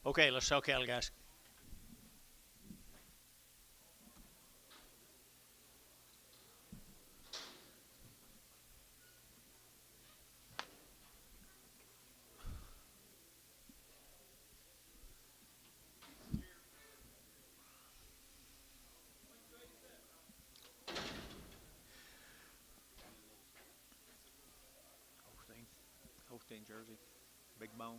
Okay, let's sell cattle, guys. Holstein. Holstein jersey. Big bone.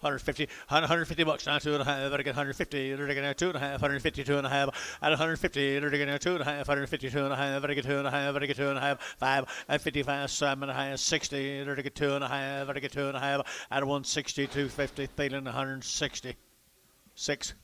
150, 150 bucks now, 2.5. Better get 150. Better get 2.5. 152 and a half. At 150. Better get 2.5. 152 and a half. Better get 2.5. Better get 2.5. 5 at 55. 7.5. 60. Better get 2.5. Better get 2.5. At 160. 250. Thielen 160. 6.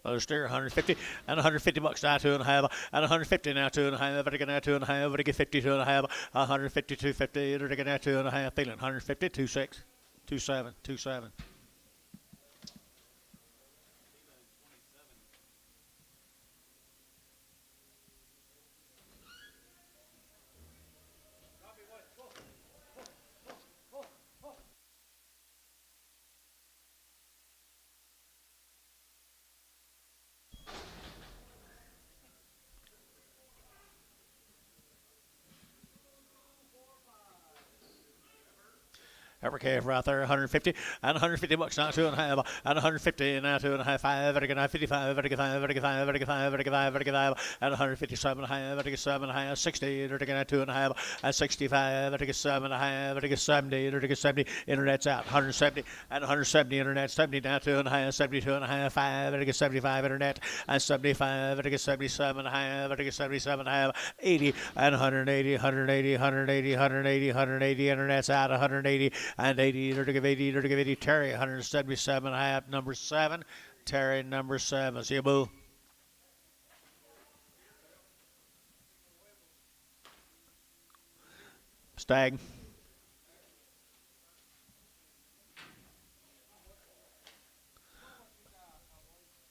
Other steer 150 and 150 bucks now, 2.5 and 150 now, 2.5. Better get now, 2.5. Better get 52 and a half. 150, 250. Better get now, 2.5. Thielen 150, 26, 27, 27. Heifer calf right there, 150 and 150 bucks now, 2.5 and 150 now, 2.5. 5. Better get 55. Better get 5. Better get 5. Better get 5. Better get 5. Better get 5 and 157 and a half. Better get 7 and a half. 60. Better get 2.5 and 65. Better get 7 and a half. Better get 70. Better get 70. Internet's out. 170 and 170. Internet 70 now, 2.5. 72 and a half. 5. Better get 75. Internet and 75. Better get 77 and a half. Better get 77 and a half. 80 and 180. 180. 180. 180. 180. Internet's out. 180 and 80. They're to give 80. They're to give 80. Terry 177 and a half. Number 7. Terry number 7. See you, boo. Stag.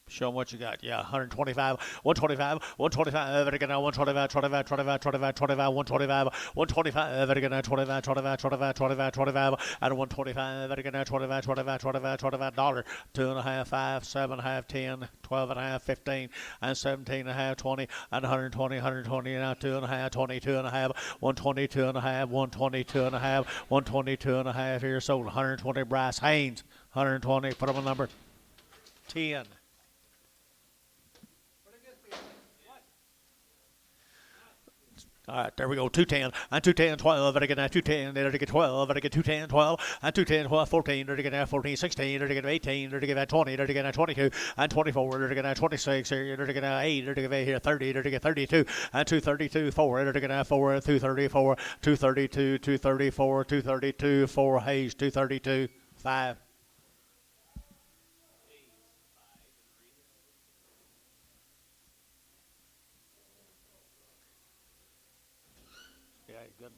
Show them what you got. Yeah, 125, 125, 125. Better get now 125, 25, 25, 25, 25, 125, 125. Better get now 25, 25, 25, 25, 25. At 125. Better get now 25, 25, 25, 25 dollar. 2.5, 5, 7.5, 10, 12.5, 15, and 17.5, 20, and 120, 120. Now 2.5, 22.5, 122.5, 122.5, 122.5. Here sold 120. Bryce Haynes, 120. Put him a number 10. All right, there we go. 210 and 210, 12. Better get now 210. Better get 12. Better get 210, 12 and 210, 12, 14. Better get now 14, 16. Better get 18. Better get 20. Better get now 22 and 24. Better get now 26. Better get now 8. Better get here 30. Better get 32 and 232, 4. Better get now 4, 234, 232, 234, 232, 4. Hayes 232, 5. Yeah, good.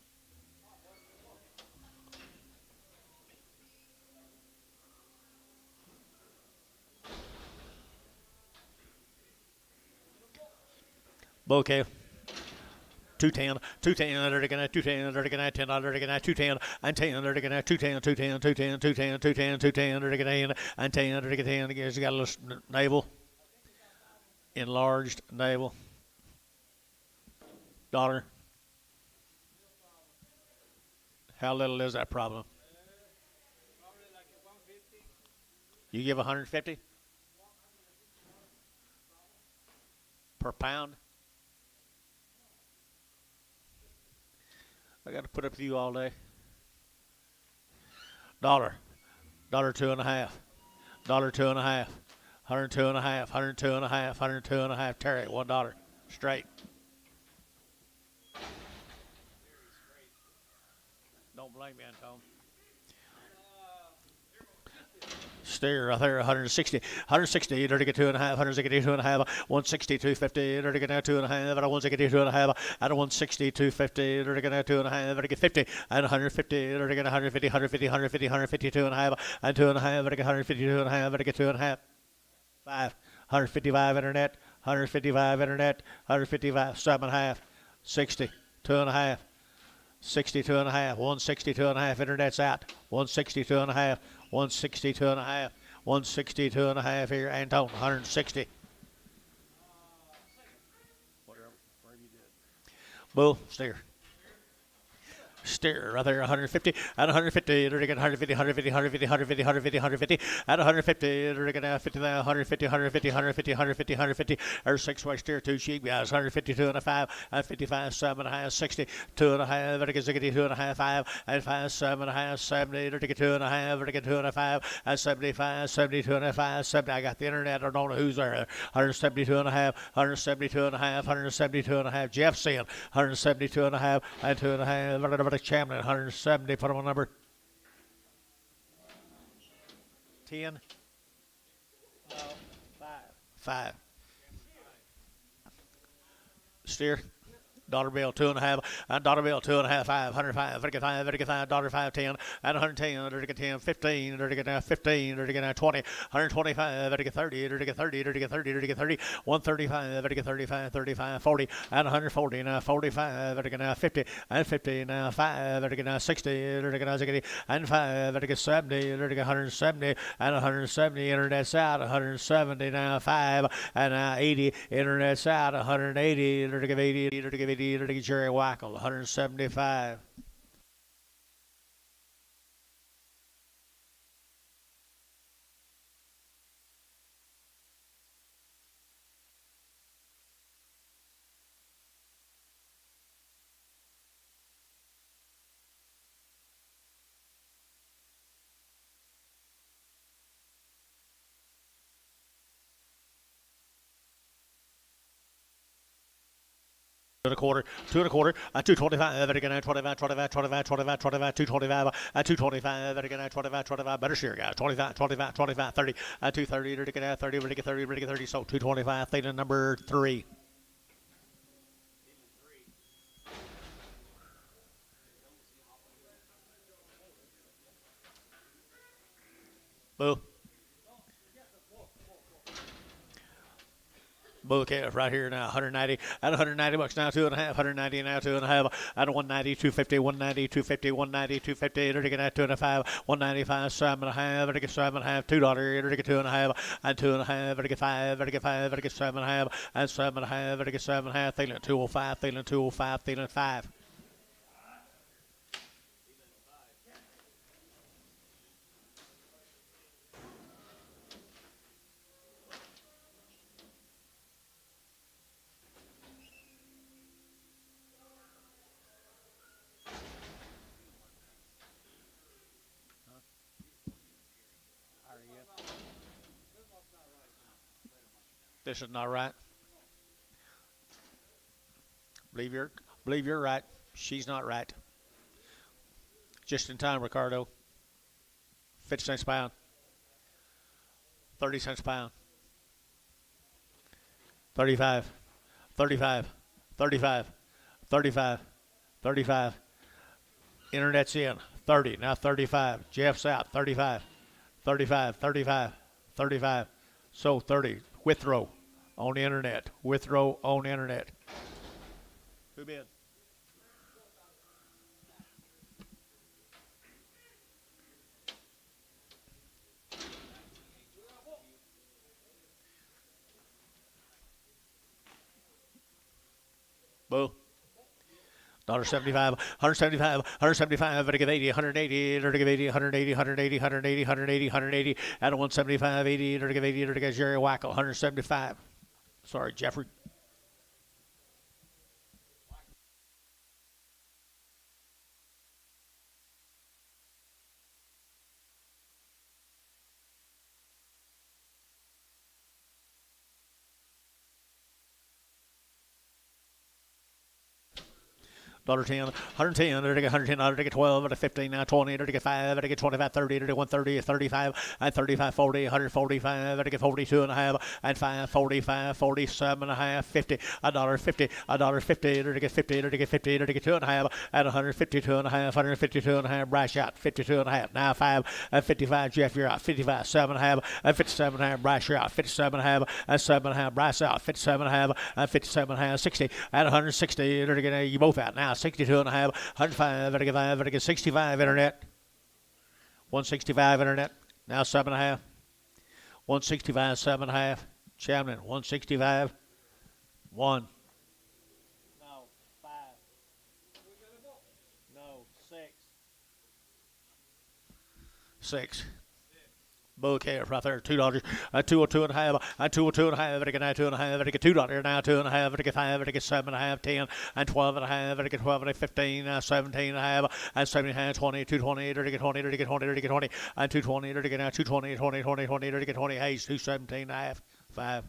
Okay. 210, 210, they're going to 210, they're going to 10, they're going to 210, and 10, they're going to 210, 210, 210, 210, 210, 210, they're going to 10, and 10, they're going to 10. You got a little navel, enlarged navel, daughter. How little is that problem? You give 150 per pound? I got to put up with you all day. Dollar, dollar 2.5, dollar 2.5, 102.5, 102.5, 102.5. Terry, $1 straight. Don't blame me, Antone. Steer right there, 160, 160, there to get 2.5, 162 2.5, 160, 250, there to get now 2.5, and 162 2.5, and 160, 250, there to get now 2.5, there to get 50, and 150, there to get 150, 150, 150, 152 2.5, and 2.5, there to get 152 2.5, there to get 2.5, 5, 155 internet, 155 internet, 155, 7.5, 60, 2.5. 62.5, 162.5, internet's out, 162.5, 162.5, 162.5 here, Anton, 160. Whatever you did. Bull, steer. Steer right there, 150, and 150, they're going 150, 150, 150, 150, 150, 150, and 150, they're going to 50 now, 150, 150, 150, 150, 150, there's 6-way steer, 2 sheep guys, 152 and a 5, and 55, 7.5, 60, 2.5, they're going to get 2.5, 5, and 5, 7.5, 70, they're going to get 2.5, they're going to get 2.5, and 75, 72 and a 5, 70, I got the internet, I don't know who's there, 172 and a half, 172 and a half, 172 and a half, Jeff seeing, 172 and a half, and 2.5, Chamlin, 170, put him on number 10. No, 5. Steer. Dollar bill 2.5, and dollar bill 2.5, 5, 105, 55, dollar 5, 10, and 110, there to get 10, 15, there to get now 15, there to get now 20, 125, there to get 30, there to get 30, there to get 30, there to get 30, 135, there to get 35, 35, 40, and 140, now 45, there to get now 50, and 50, now 5, there to get now 60, there to get now 60, and 5, there to get 70, there to get 170, and 170, internet's out, 170, now 5, and now 80, internet's out, 180, there to give 80, there to give 80, there to get Jerry Wackel, 175. And a quarter, 2.25, and 225, again, 25, 25, 25, 25, 25, 225, and 225, again, 25, 25, better share, guys, 25, 25, 25, 30, and 230, ready to get out, 30, ready to get 30, ready to get 30, so 225, theta number 3. Boo. Bouquet right here now, 190, at 190 bucks now, 2.5, 190 now, 2.5, at 190, 250, 190, 250, 190, 250, there to get at 2.5, 195, 7.5, there to get 7.5, $2, there to get 2.5, and 2.5, there to get 5, there to get 5, there to get 7.5, and 7.5, there to get 7.5, feeling 205, feeling 205, feeling 5. This is not right. Believe you're right. She's not right. Just in time, Ricardo. 50 cents a pound. 30 cents a pound. 35. 35. 35. 35. 35. Internet's in. 30. Now 35. Jeff's out. 35. 35. 35. 35. So 30. Withrow on the internet. Withrow on the internet. Who bid? Boo. $1.75, 175, 175, better give 80, 180, better give 80, 180, 180, 180, 180, 180, at 175, 80, better give 80, better give Jerry Wackel, 175. Sorry, Jeffrey. $10, 110, 110, 112, 15, now 20, 5, 25, 30, 130, 35, and 35, 40, 145, 42 and a half, and 5, 45, 47 and a half, 50, $1.50, $1.50, 50, 50, 2 and a half, and 152 and a half, 152 and a half, Bryce out, 52 and a half, now 5, and 55, Jeff, you're out, 55, 7 and a half, and 57 and a half, Bryce, you're out, 57 and a half, and 7 and a half, Bryce out, 57 and a half, and 57 and a half, 60, and 160, you both out now, 62 and a half, 105, 65 internet, 165 internet, now 7 and a half, 165, 7 and a half, Chapman, 165, 1. No, 5. No, 6. 6. Okay, right there, $2. 202 and a half, 202 and a half, now 2 and a half, $2 now, 2 and a half, 5, 7 and a half, 10, and 12 and a half, 12 and 15, 17 and a half, and 17 and a half, 20, 220, 20, 20, and 220, now 220, 20, 20, Hayes, 217 and a half, 5.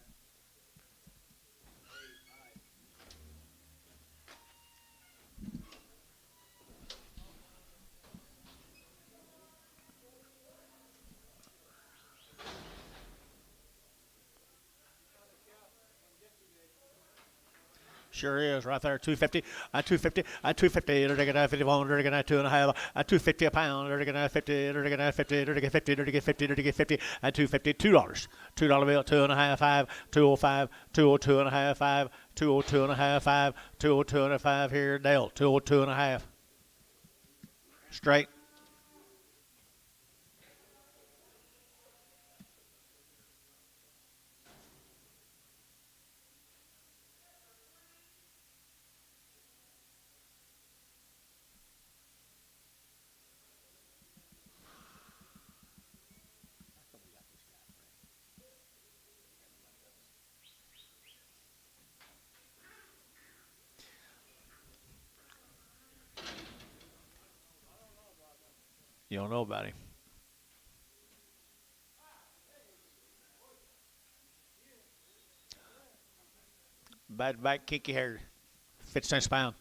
Sure is, right there, 250, 250, 250, 51, 2 and a half, 250 a pound, 50, 50, 50, 50, and 250, $2. $2 bill, 2 and a half, 5, 205, 202 and a half, 5, 202 and a half, 5, 202 and a half here, Dale, 202 and a half. Straight. You don't know about him. Bad back, kinky hair, 50 cents a pound.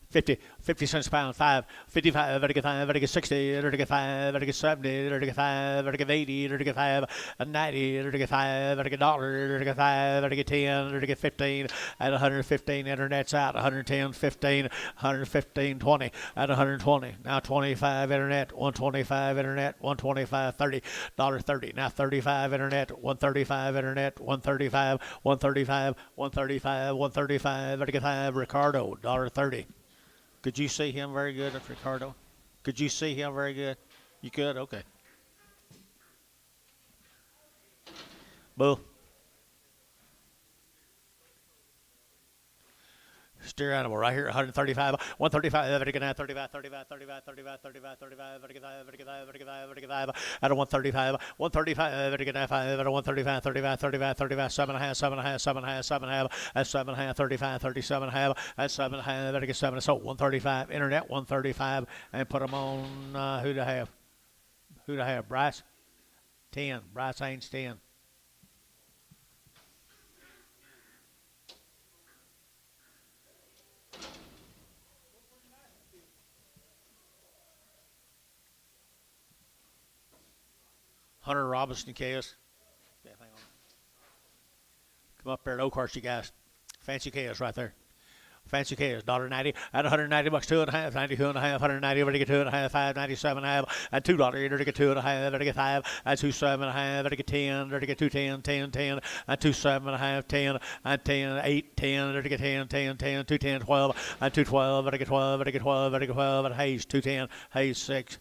50 cents a pound, 5, 55, 5, 60, 5, 70, 5, 80, 5, 90, 5, $1, 5, 10, 15, and 115, internet's out, 110, 15, 115, 20, and 120, now 25, internet, 125, internet, 125, $30, $30, now 35, internet, 135, internet, 135, 135, 135, 135, 5, Ricardo, $30. Could you see him very good, Ricardo? Could you see him very good? You could? Okay. Boo. Steer animal right here, 135, 135, 35, 35, 35, 35, 35, 35, 35, at a 135, 135, 5, at a 135, 35, 35, 35, 7 and a half, 7 and a half, 7 and a half, 7 and a half, at 7 and a half, 35, 37 and a half, at 7 and a half, at 7, so 135, internet, 135, and put them on, who to have? Who to have? Bryce? 10, Bryce Haynes, 10. Hunter Robinson, chaos. Yeah, hang on. Come up there at Oakhurst, you guys. Fancy chaos right there. Fancy chaos, $1.90 at $190, 2 and a half, 92 and a half, 190, ready to get 2 and a half, 5, 97 and a half, and $2, ready to get 2 and a half, ready to get 5, and 27 and a half, ready to get 10, ready to get 210, 10, 10, and 27 and a half, 10, and 10, 8, 10, ready to get 10, 10, 10, 210, 12, and 212, ready to get 12, ready to get 12, ready to get 12, and Hayes, 210, Hayes, 6.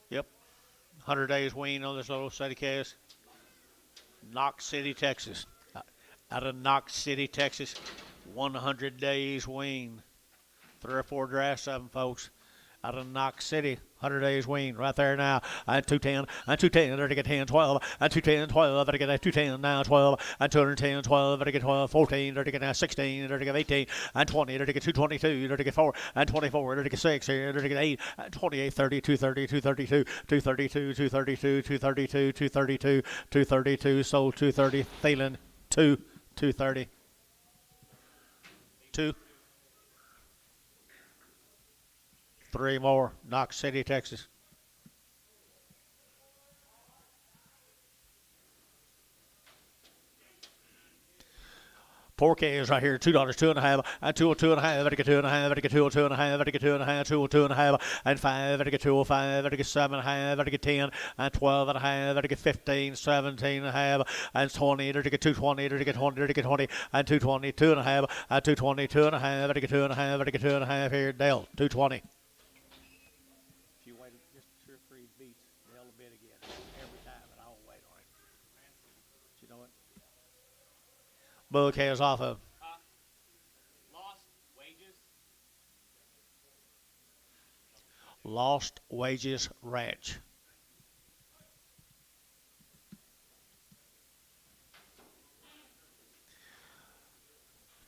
Yep. 100 days wean on this little city cast. Knox City, Texas. Out of Knox City, Texas. 100 days wean. 3 or 4 drafts of them, folks. out of Knox City. 100 days wean right there now. And 210, and 210, there to get 10, 12, and 210, 12, there to get 210 now, 12, and 210, 12, there to get 12, 14, there to get 16, there to get 18, and 20, there to get 222, there to get 4, and 24, there to get 6, here, there to get 8, and 28, 30, 230, 232, 232, 232, 232, 232, 232, sold 230, Thielen, 230, 2. 3 more, Knox City, Texas. Pork is right here, $2, 2.5, and 202.5, better get 2.5, better get 202.5, better get 2.5, 202.5, and 5, better get 205, better get 7.5, better get 10, and 12.5, better get 15, 17.5, and 20, better get 220, better get 20, better get 20, and 220, 2.5, and 220, 2.5, better get 2.5, better get 2.5 here, Dale, 220. Book has off of Lost Wages Ranch.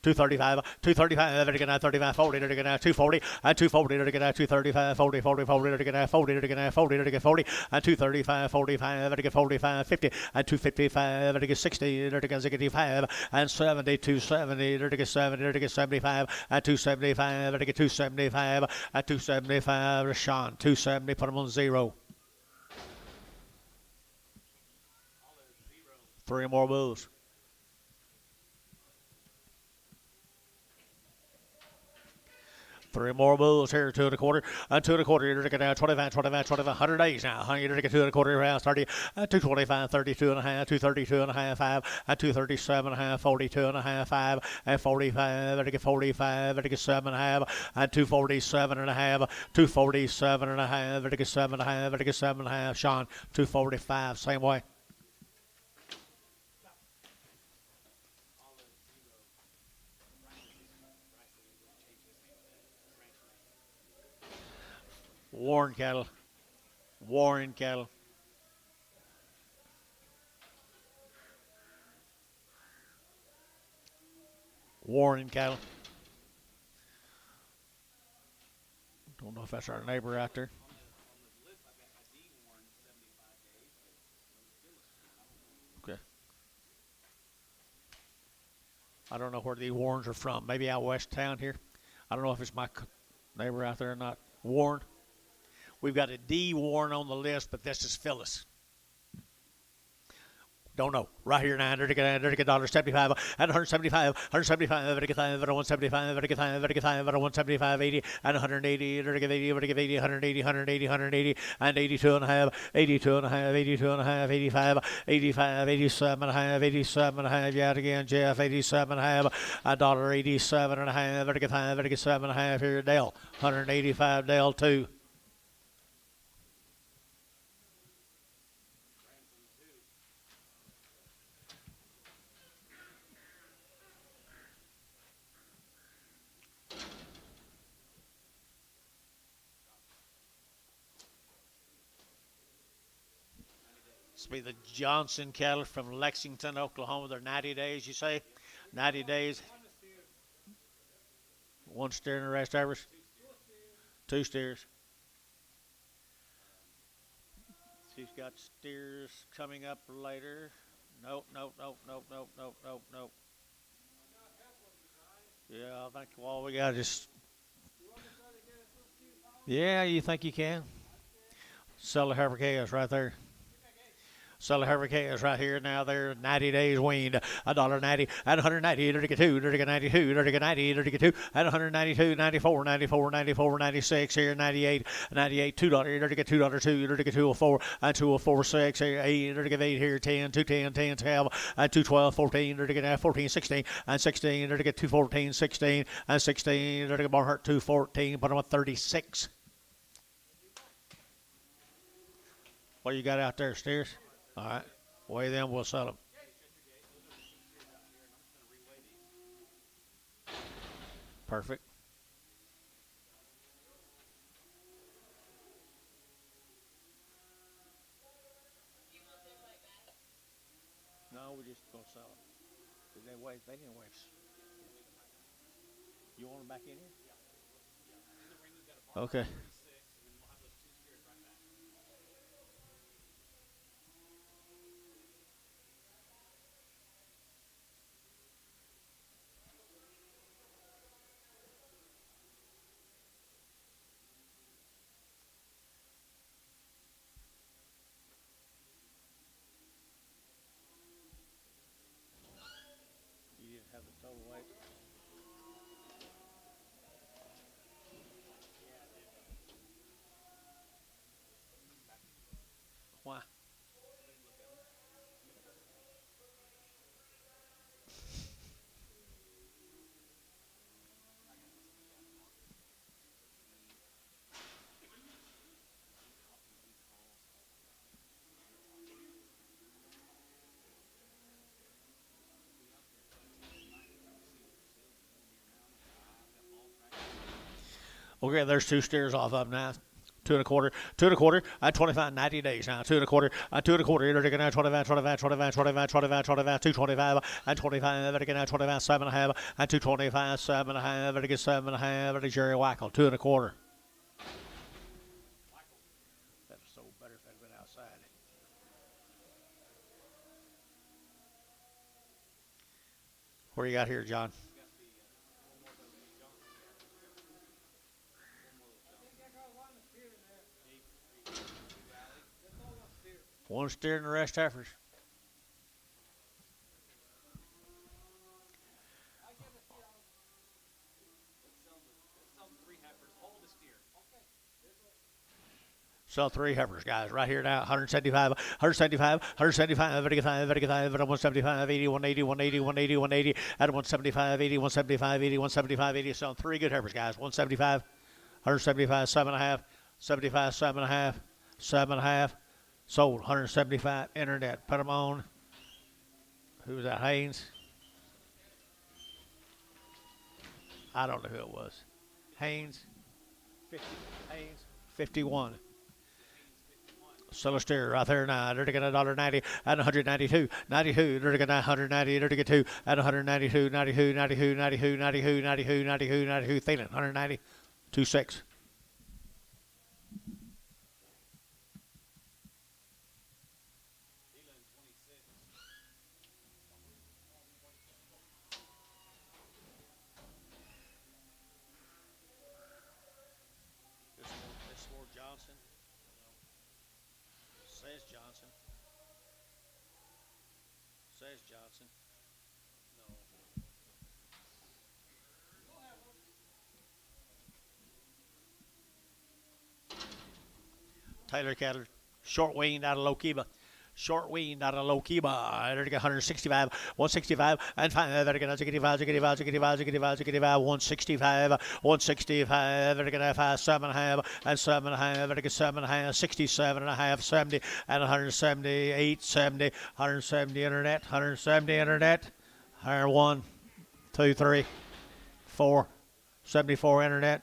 $235, $235, they're getting out 35, 40, they're getting out 240, and 240, they're getting out 235, 40, 40, 40, they're getting out 40, they're getting out 40, they're getting 40, and 235, 45, they're getting 45, 50, and 255, they're getting 60, they're getting 65, and 70, 270, they're getting 70, they're getting 75, and 275, they're getting 275, and 275, Rashawn, 270, put them on 0. 3 more bulls. 3 more bulls here, 2 1/4, and 2 1/4. You're looking at 25, 25, 25, 100 days now. You're looking at 2 1/4 rounds, 30, 225, 32.5, 232.5, 5, and 237.5, 42.5, 5, and 45. Better get 45, better get 7.5, and 247.5, 247.5, better get 7.5, better get 7.5. Sean, 245, same way. Warren cattle. Warren cattle. Warren cattle. Don't know if that's our neighbor out there. Okay. I don't know where the Warrens are from. Maybe out west town here. I don't know if it's my neighbor out there or not. Warren. We've got a D Warren on the list, but this is Phyllis. Don't know. Right here now, $75, and 175, 175, 175, 175, 80, and 180, 80, 180, 180, 180, 180, and 82.5, 82.5, 82.5, 85, 85, 87.5, 87.5, yet again, Jeff, 87.5, $1.87.5, 7.5 here, Dale, 185, Dale, 2. This will be the Johnson cattle from Lexington, Oklahoma. They're 90 days, you say? 90 days. 1 steer and the rest overs? 2 steers. She's got steers coming up later. Nope. Yeah, I think all we got is... Yeah, you think you can? Sell the Heifer calves right there. Sell the Heifer calves right here now. They're 90 days weaned. $1.90 and 190. Dirty 2, dirty 92, dirty 90, dirty 2, and 192, 94, 94, 94, 96 here, 98, 98, $2, dirty $2, 2, dirty 204, and 204, 6 here, 8, dirty 8 here, 10, 210, 10, 12, and 212, 14, dirty 14, 16, and 16, dirty 214, 16, and 16, dirty Barnhart 214, put them at 36. What you got out there, steers? All right, weigh them, we'll sell them. Perfect. just gonna sell them? Did they weigh? They didn't weigh. You want them back in here? Okay. You didn't have the total weight. Why? Okay, there's 2 steers off of them now. 2 and a quarter, 2 and a quarter. I 25, 90 days now. 2 and a quarter, 2 and a quarter. You're taking out 25, 25, 25, 25, 25, 25, 225, and 25. They're taking out 25, 7 and a half, and 225, 7 and a half. They're getting 7 and a half. They're Jerry Wackel, 2 and a quarter. That'd have sold better if I'd been outside. What do you got here, John? One steer and the rest heifers. Sell 3 heifers, guys, right here now. 175, 175, 175, 175, 175, 80, 180, 180, 180, 180, at 175, 80, 175, 80, 175, 80. Selling 3 good heifers, guys. 175, 175, 7.5, 75, 7.5, 7.5. Sold 175. Internet. Put them on. Who's that? Haynes? I don't know who it was. Haynes. 50. Haynes. 51. Sell a steer right there now. They're getting $1.90 at 192. 92. They're getting 190. They're getting 2 at 192. 92. 92. 92. 92. 92. 92. 92. Thielen. 190. 26. Johnson. Says Johnson. Says Johnson. No. Taylor cattle, short weaned out of Lokiba. Short weaned out of Lokiba. They're going 165, 165, and 5. They're going 65, 65, 65, 65, 65, 165, 165. They're going to 5, 7.5, and 7.5. They're going 7.5, 67.5, 70, and 178, 70, 170 internet, 170 internet, 101, 2, 3, 4, 74 internet,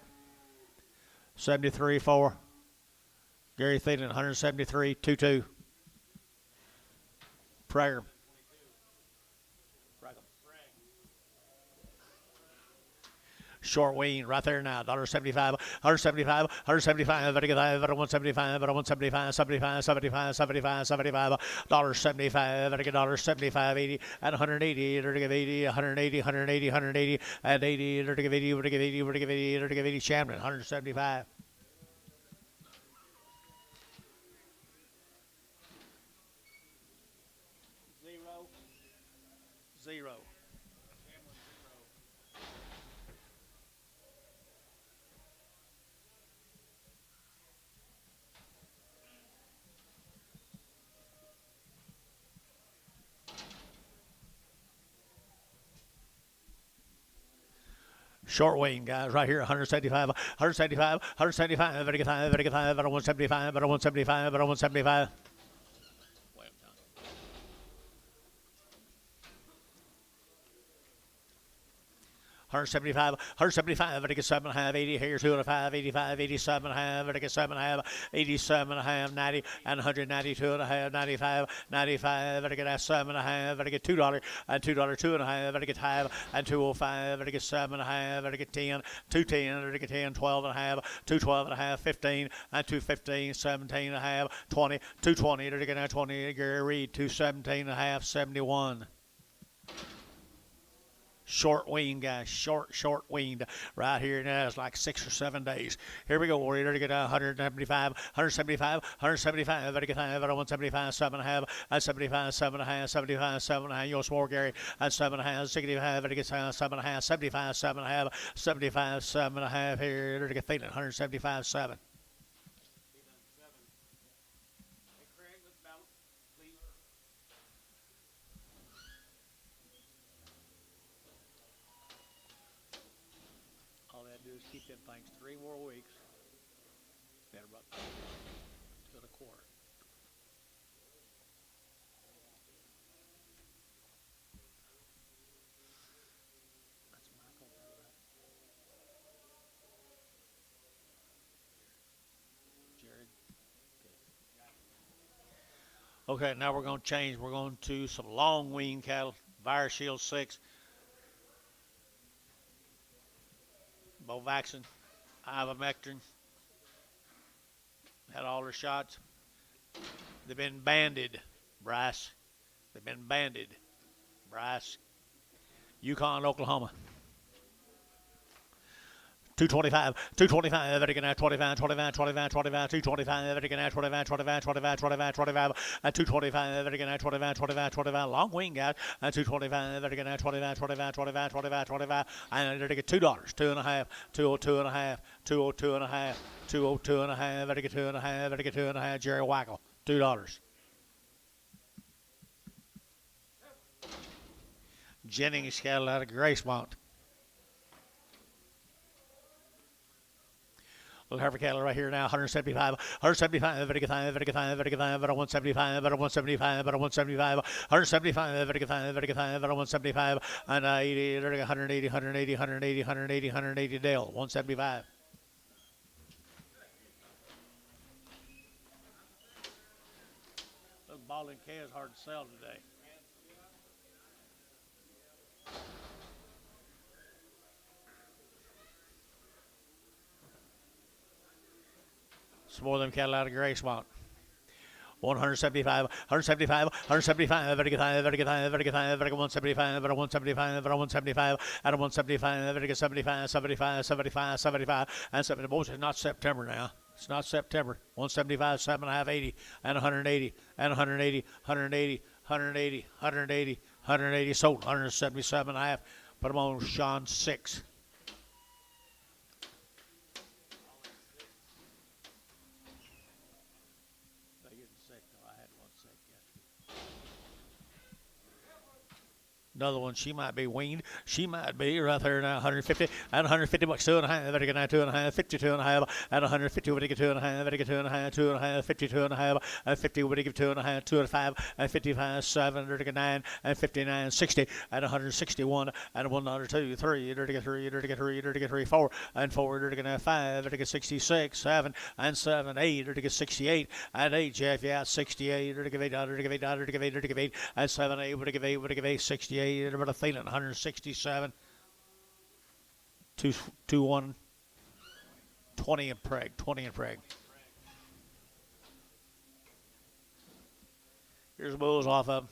73, 4. Gary Thielen, 173, 2, 2. Prager. Short wean right there now. $1.75, 175, 175, 175, 175, 75, 75, 75, 75, $1.75, $1.75, 80, and 180, 80, 180, 180, 180, and 80, 80, 80, 80, 80, Shamron, 175. Zero. Short wean, guys, right here, 175, 175, 175, 175, 175, 175, 175. 175, 175, vertical 7 and a half, 80 here, 2 and a half, 85, 87 and a half, vertical 7 and a half, 87 and a half, 90 and 192 and a half, 95, 95, vertical 7 and a half, vertical $2 and $2, 2 and a half, vertical 5 and 205, vertical 7 and a half, vertical 10, 210, vertical 10, 12 and a half, 212 and a half, 15 and 215, 17 and a half, 20, 220, vertical 20, Gary Reed, 217 and a half, 71. Short weaned, guys. Short weaned. Right here now it's like 6 or 7 days. Here we go. We're ready to get 175, 175, 175. Ready to get 175, 7 and a half, and 75, 7 and a half, 75, 7 and a half. Yours more, Gary. And 7 and a half, 65. Ready to get 7 and a half, 75, 7 and a half, 75, 7 and a half. Here, ready to get feeling 175, 7. Do is keep them things 3 more weeks. Then about 2 1/4. That's Michael. Jared. Okay, now we're going to change. We're going to some long wean cattle. Virus Shield 6. Bovaxin, ivermectin, had all their shots. They've been banded, Bryce. They've been banded, Bryce. Yukon, Oklahoma. 225, 225, Vatican at 25, 25, 25, 25, 225, Vatican at 25, 25, 25, 25, 25, and 225, Vatican at 25, 25, 25, long wing guys, and 225, Vatican at 25, 25, 25, 25, 25, and they get $2, 2 and a half, 202 and a half, 202 and a half, 202 and a half, Vatican 2 and a half, Vatican 2 and a half, Jerry Wackel, $2. Jennings cattle out of Gracemont. Little Heifer cattle right here now, 175, 175, Vatican 5, Vatican 5, Vatican 5, Vatican 175, Vatican 175, Vatican 175, 175, Vatican 5, Vatican 5, Vatican 175, and 80, 180, 180, 180, 180, 180, Dale, 175. Little ball and K is hard to sell today. Some more of them cattle out of Gracemont. 175, 175, 175, Vatican 5, Vatican 5, Vatican 5, Vatican 175, Vatican 175, Vatican 175, Vatican 175, Vatican 75, 75, 75, 75, and 70. Boys, it's not September now. It's not September. 175, 7 and a half, 80, and 180, and 180, 180, 180, 180, 180, sold 177 and a half. Put them on Sean 6. Another one, she might be weaned. She might be right there now, 150 and 150 bucks, 2 and a half, Vatican 2 and a half, 52 and a half, and 150, Vatican 2 and a half, Vatican 2 and a half, 2 and a half, 52 and a half, and 50, Vatican 2 and a half, 2 and 5, and 55, 7, Vatican 9, and 59, 60, and 161, and 1, 2, 3, Vatican 3, Vatican 3, Vatican 3, 4, and 4, Vatican 5, Vatican 66, 7, and 7, 8, Vatican 68, and 8, Jeff, yeah, 68, Vatican 8, Vatican 8, Vatican 8, Vatican 8, and 7, 8, Vatican 8, Vatican 8, 68, about a feeling 167, 2 1, 20 and preg, 20 and preg. Here's the bulls off of them.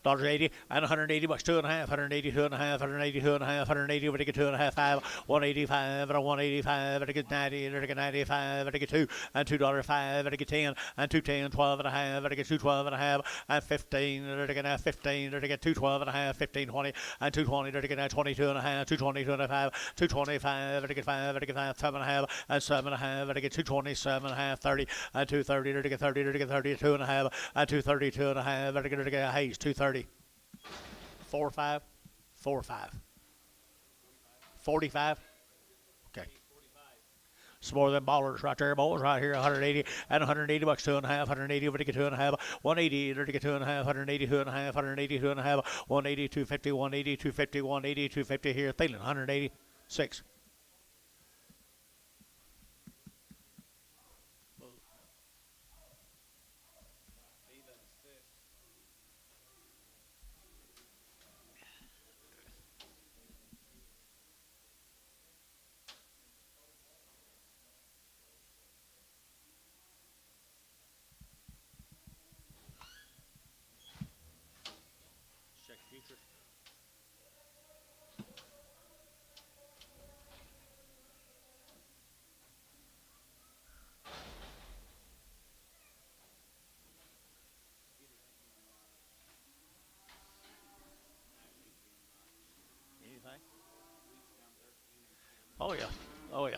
$80 and 180 bucks, 2 and a half, 182 and a half, 182 and a half, 180, Vatican 2 and a half, 5, 185, and 185, Vatican 90, Vatican 95, Vatican 2, and $2, 5, Vatican 10, and 210, 12 and a half, Vatican 212 and a half, and 15, Vatican 15, Vatican 212 and a half, 15, 20, and 220, Vatican 22 and a half, 222 and a half, 225, Vatican 5, Vatican 5, 7 and a half, and 7 and a half, Vatican 227 and a half, 30, and 230, Vatican 30, Vatican 32 and a half, and 232 and a half, Vatican Hayes, 230. 4 5, 4 5, 45. Okay. Some more of them ballers right there, boys, right here, 180 and 180 bucks, 2.5, 180, over to get 2.5, 180, over to get 2.5, 180, 2.5, 180, 2.5, 180, 250, 180, 250, 180, 250 here, Thielen, 186. Check futures. Anything? Oh, yeah. Oh, yeah.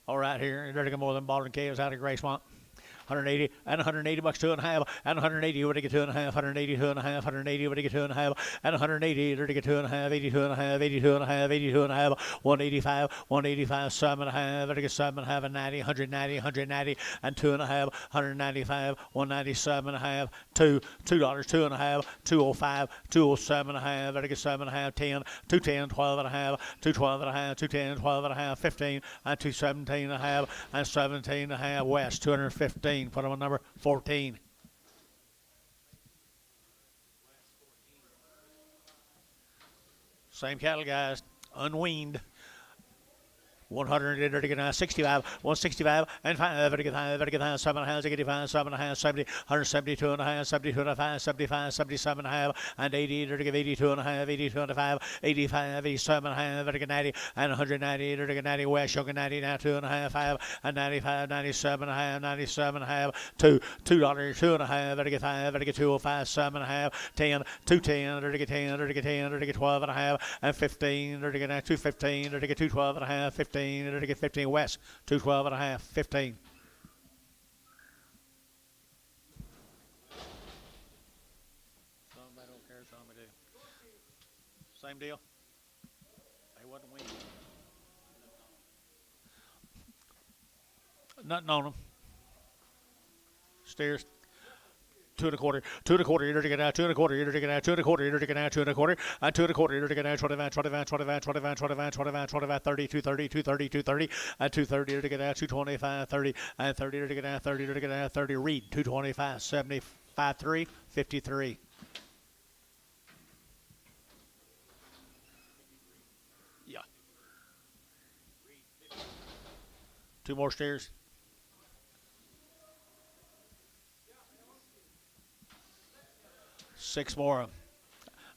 All right, here. They're going more than Baldwin Caves out of Gray Swamp. 180 and 180 bucks, 2.5, and 180 over to get 2.5, 180, 2.5, 180 over to get 2.5, and 180 over to get 2.5, 82.5, 82.5, 82.5, 185, 185, 7.5, over to get 7.5, and 90, 190, 190, and 2.5, 195, 197.5, $2, $2.5, 205, 207.5, over to get 7.5, 10, 210, 12.5, 212.5, 210, 12.5, 15, and 217.5, and 17.5, West, 215. Put them on number 14. Same cattle, guys. Unweaned. 100, 65, 165, and 5, 7.5, 85, 7.5, 70, 172 and a half, 72 and a half, 75, 77 and a half, and 80, 82 and a half, 82 and a half, 85, 87 and a half, 90, and 190, 90, West, Yoga 90, now 2 and a half, 5, and 95, 97 and a half, 97 and a half, $2, $2 and a half, 5, 205, 7 and a half, 10, 210, 10, 12 and a half, and 15, 215, 212 and a half, 15, 15 West, 212 and a half, 15. Somebody don't care, somebody do. Same deal. They wasn't winning. Nothing on them. Steers. 2 1/4, 2 1/4, you're taking out 2 1/4, you're taking out 2 1/4, you're taking out 2 1/4, and 2 1/4, you're taking out 25, 25, 25, 25, 25, 25, 25, 30, 230, 230, 230, and 230, you're taking out 225, 30, and 30, you're taking out 30, you're taking out 30, Reed, 225, 75, 3, 53. Yeah. 2 more steers. 6 more.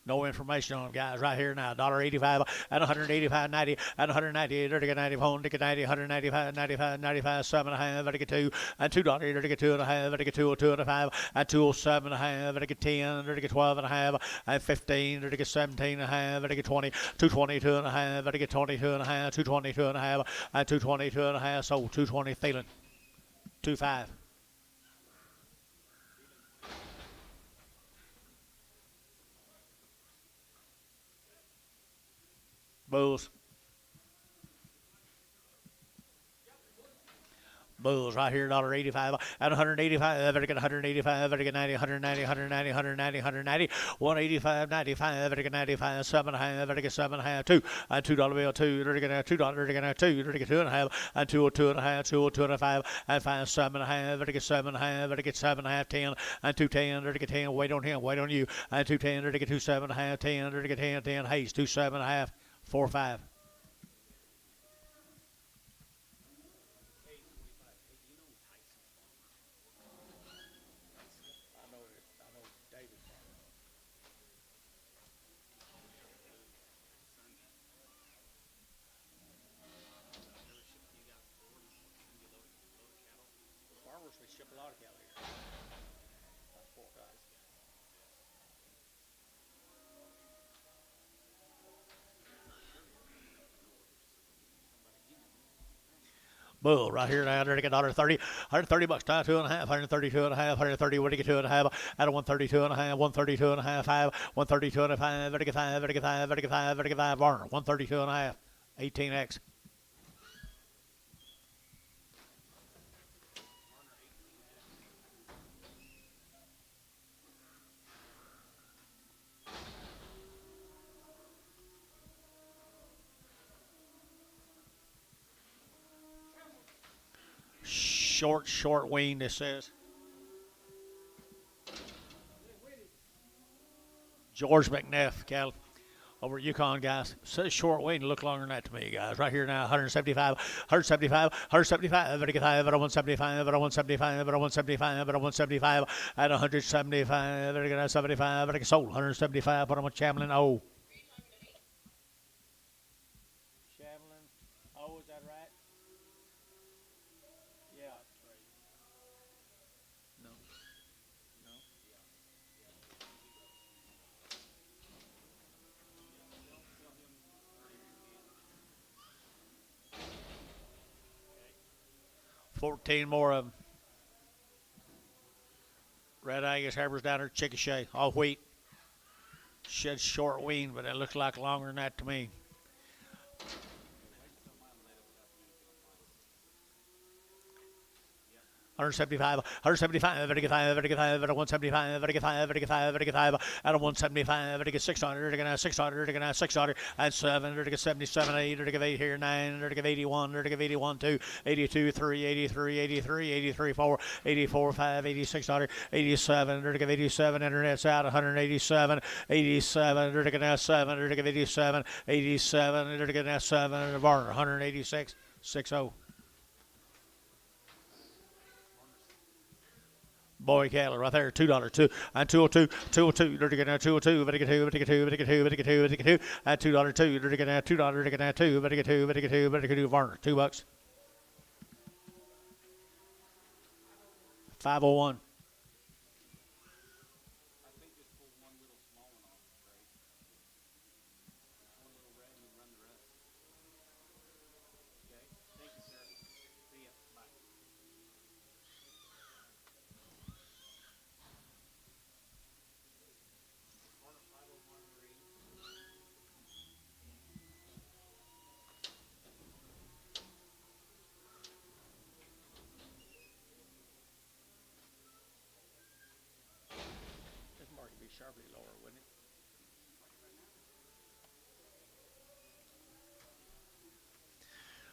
No information on them, guys, right here now. $1.85 and 185.90 and 190, 90, home, ticket 90, 195, 95, 95, 7.5, 2, and $2, 2 and a half, 202 and a 5, and 207 and a half, 10, 12 and a half, and 15, 17 and a half, 20, 222 and a half, 22 and a half, 222 and a half, and 222 and a half, so 220 Thielen, 25. Bulls. Bulls right here, $1.85 and 185, better get 185, better get 90, 190, 190, 190, 190, 185, 95, better get 95, 7.5, better get 7.5, 2, and $2 bill, 2, better get $2, better get 2, better get 2.5, and 202 and a half, 202 and a 5, and 5, 7.5, better get 7.5, better get 7.5, 10, and 210, better get 10, wait on him, wait on you, and 210, better get 27.5, 10, better get 10, 10, Hayes, 27.5, 4, 5. We ship a lot of cattle here. About 4 guys. Bull right here now, they're $1.30, 130 bucks, 2 and a half, 132 and a half, 130, where to get 2 and a half, at a 132 and a half, 132 and a half, 5, 132 and a 5, where to get 5, where to get 5, where to get 5, where to get 5, Varner, 132 and a half, 18X. short wean, this says. George McNeff, cattle over Yukon, guys. Says short wean, look longer than that to me, guys. Right here now, 175, 175, 175, 175, 175, 175, 175, 175, at 175, 75, sold, 175, put on with Chamberlain, oh. Chamberlain, oh, is that right? Yeah. No. No. 14 more of them. Red Angus Heifers down there, Chickasha, all wheat. Shed short wean, but it looks like longer than that to me. Hundred 175, 175, 175, 175, out of 175, 600, 600, 600, and 7, 77, 8, 8 here, 9, 81, 81, 2, 82, 3, 83, 83, 83, 4, 84, 5, 86, 87, 87, internet's out, 187, 87, 7, 87, 87, 7, Varner, 186, 60. Boy cattle right there, $2, 2 and 202, 202, dirty get now 202, very get 2, very get 2, very get 2, very get 2, very get 2, and $2, 2, dirty get now $2, dirty get now 2, very get 2, very get 2, very get 2, Varner, $2. 501. This market be sharply lower, wouldn't it?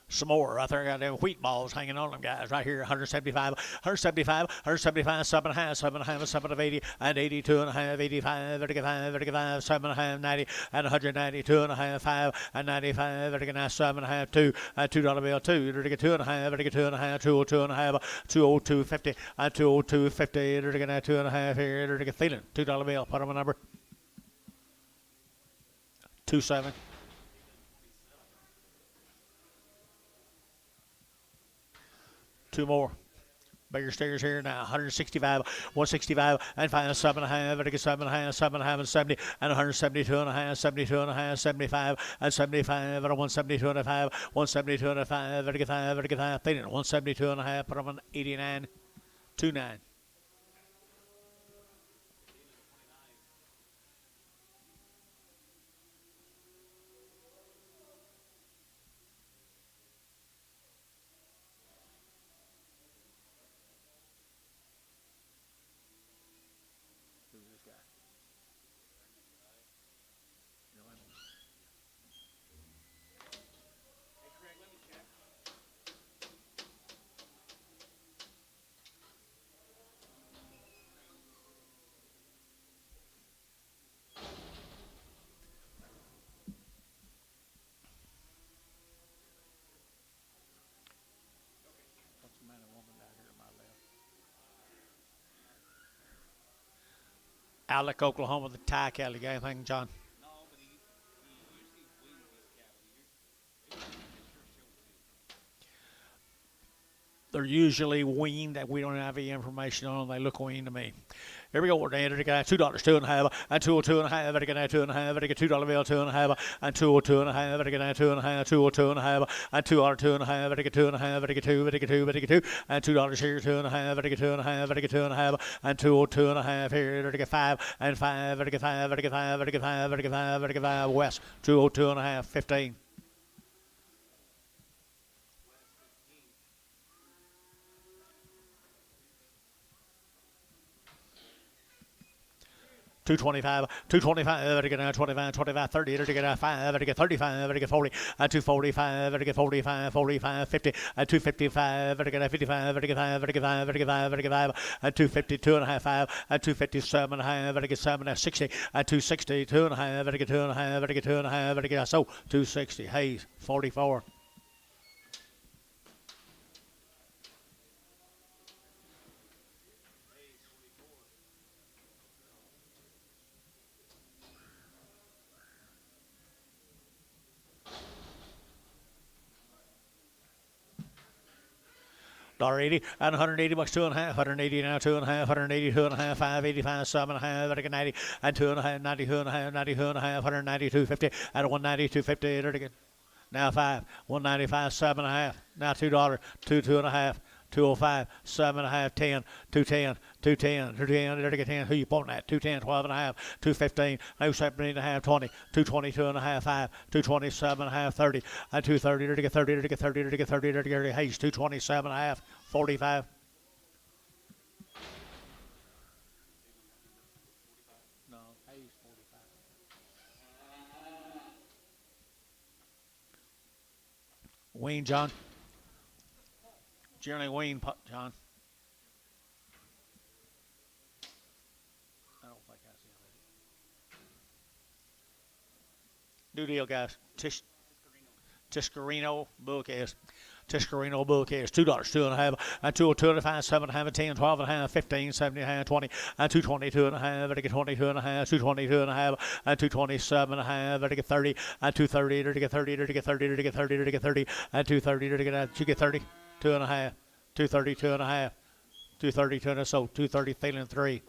Some more right there. Got them wheat balls hanging on them, guys. Right here, 175, 175, 175, 7.5, 7.5, 7 of 80, and 82.5, 85, 85, 85, 7.5, 90, and 190, 2.5, 5, and 95, 7.5, 2, and $2 bill, 2, 2.5, 2.5, 202.5, 202.50, and 202.50, 2.5 here, feeling $2 bill. Put on a number. 27. Two more. Bigger stairs here now. 165, 165, and 5, 7.5, 7.5, 7.5, and 70, and 172.5, 72.5, 75, and 75, and 172.5, 172.5, 35, feeling 172.5, put them on 89, 29. Alec, Oklahoma, the tie cattle. You got anything, John? No, but he usually wins these cattle. They're usually weaned that we don't have any information on. They look weaned to me. Here we go. We're down to $2, 2.5, and 202.5, very good now 2.5, very good $2 bill 2.5, and 202.5, very good now 2.5, 202.5, and $2.2.5, very good 2.5, very good 2, very good 2, very good 2, and $2 here 2.5, very good 2.5, very good 2.5, and 202.5 here, very good 5, and 5, very good 5, very good 5, very good 5, very good 5, very good 5, West 202.5, 15. 225, 225, vertical now 25, 25, 30, vertical 5, vertical 35, vertical 40, 245, vertical 45, 45, 50, 255, vertical 55, vertical 5, vertical 5, vertical 5, vertical 5, 250, 2.5, 5, 257, vertical 7, 60, 260, 2.5, vertical 2.5, vertical 2.5, vertical so 260, Hayes 44. $80 and 180 bucks, 2.5, 180 now, 2.5, 180, 2.5, 585, 7.5, vertical 90, and 2.5, 90, 2.5, 90, 2.5, 190, 250, and 190, 250, vertical. Now 5, 195, 7.5, now $2, 2.5, 205, 7.5, 10, 210, 210, 210, vertical 10, who you pointing at? 210, 12.5, 215, no 17.5, 20, 220, 2.5, 5, 227.5, 30, and 230, vertical 30, vertical 30, vertical 30, vertical Hayes, 227.5, 45. No, Hayes 45. Wayne, John. Jeremy Wayne, John. I don't think I see it. New deal, guys. Tiscarino bull case. Tiscarino bull case. $2, 2.5, and 2.5, 7.5, 10, 12.5, 15, 17.5, 20, and 220, 2.5, vertical 20, 2.5, 220, 2.5, and 227.5, vertical 30, and 230, vertical 30, vertical 30, vertical 30, vertical 30, and 230, vertical 30, 2.5, 230, 2.5, 230, 2.5, so 230, Thielen 3.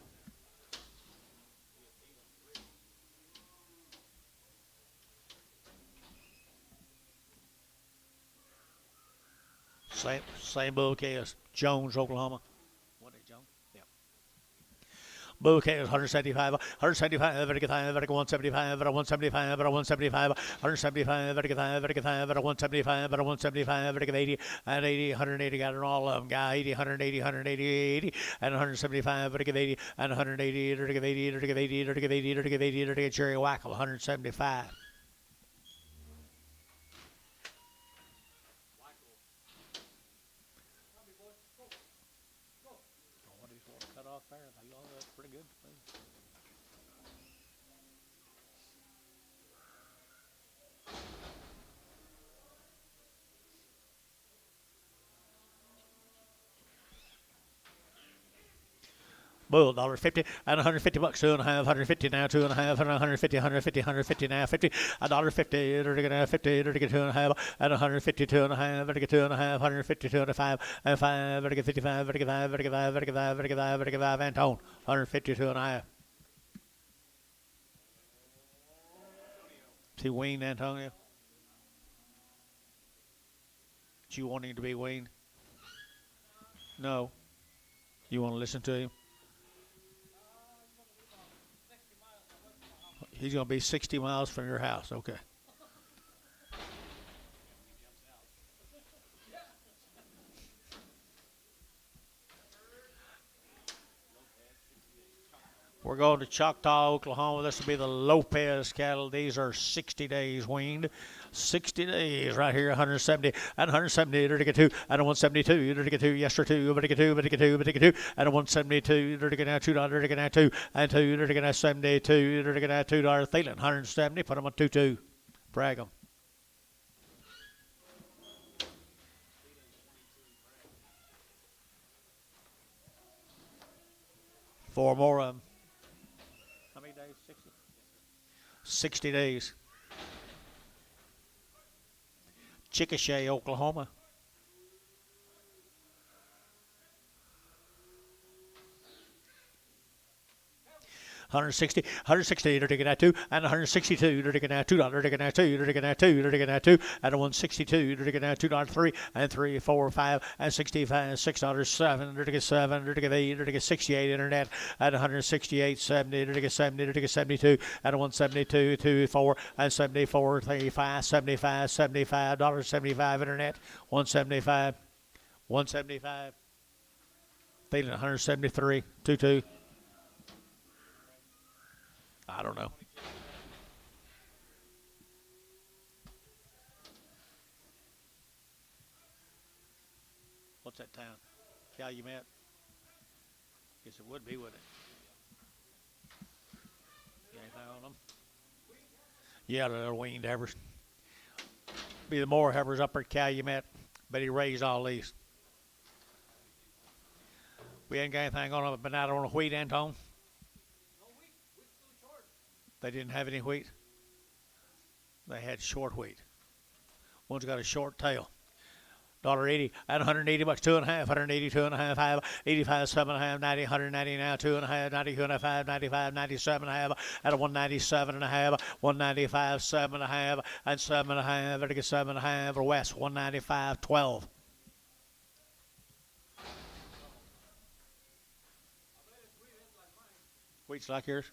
Same bull case. Jones, Oklahoma. What is Jones? Yeah. Bull case 175, 175, vertical 5, vertical 175, vertical 175, vertical 175, 175, vertical 5, vertical 5, vertical 175, vertical 175, vertical 80, and 80, 180, got it all of them. Guy 80, 180, 180, 80, and 175, vertical 80, and 180, vertical 80, vertical 80, vertical 80, vertical 80, vertical Jerry Wackel, 175. Cut off there. That's pretty good. Bull $1.50 and 150 bucks, 2.5, 150 now, 2.5, and 150, 150, 150 now, 50, $1.50, vertical 50, vertical 2.5, and 150, 2.5, vertical 2.5, 150, 2.5, and 5, vertical 55, vertical 5, vertical 5, vertical 5, vertical 5, vertical 5, Antone, 150, 2.5. See Wayne, Antonio? Do you want him to be Wayne? No. You want to listen to him? He's going to be 60 miles from your house. Okay. We're going to Choctaw, Oklahoma. This will be the Lopez cattle. These are 60 days weaned. 60 days right here, 170 and 170, vertical 2 and a 172, vertical 2, yes sir, 2, vertical 2, vertical 2, vertical 2, and a 172, vertical now $2, vertical now 2, and 2, vertical now 72, vertical now $2, Thielen, 170, put them on 2-2, brag them. Four more of them. How many days? 60? 60 days. Chickasha, Oklahoma. 160, 160, vertical now 2, and 162, vertical now $2, vertical now 2, vertical now 2, vertical now 2, and a 162, vertical now $2, 3, and 3, 4, 5, and 65, $6, 7, vertical 7, vertical 8, vertical 68, internet, and 168, 70, vertical 70, vertical 72, and a 172, 2, 4, and 74, 35, 75, $75, 75, internet, 175, 175, Thielen, 173, 2, 2. I don't know. What's that town? Calumet? Guess it would be, wouldn't it? You anything on them? Yeah, the little weaned heifers. Be the more heifers up at Calumet, but he raised all these. We ain't got anything on them, but out on the wheat, Anton. No wheat. Wheat's still short. They didn't have any wheat. They had short wheat. One's got a short tail. $1.80 at 180 bucks, 2.5, 180, 2.5, 5, 85, 7.5, 90, 190 now, 2.5, 90, 2.5, 95, 97.5, at a 197.5, 195, 7.5, and 7.5, vertical 7.5, or west, 195, 12. Wheat's like yours?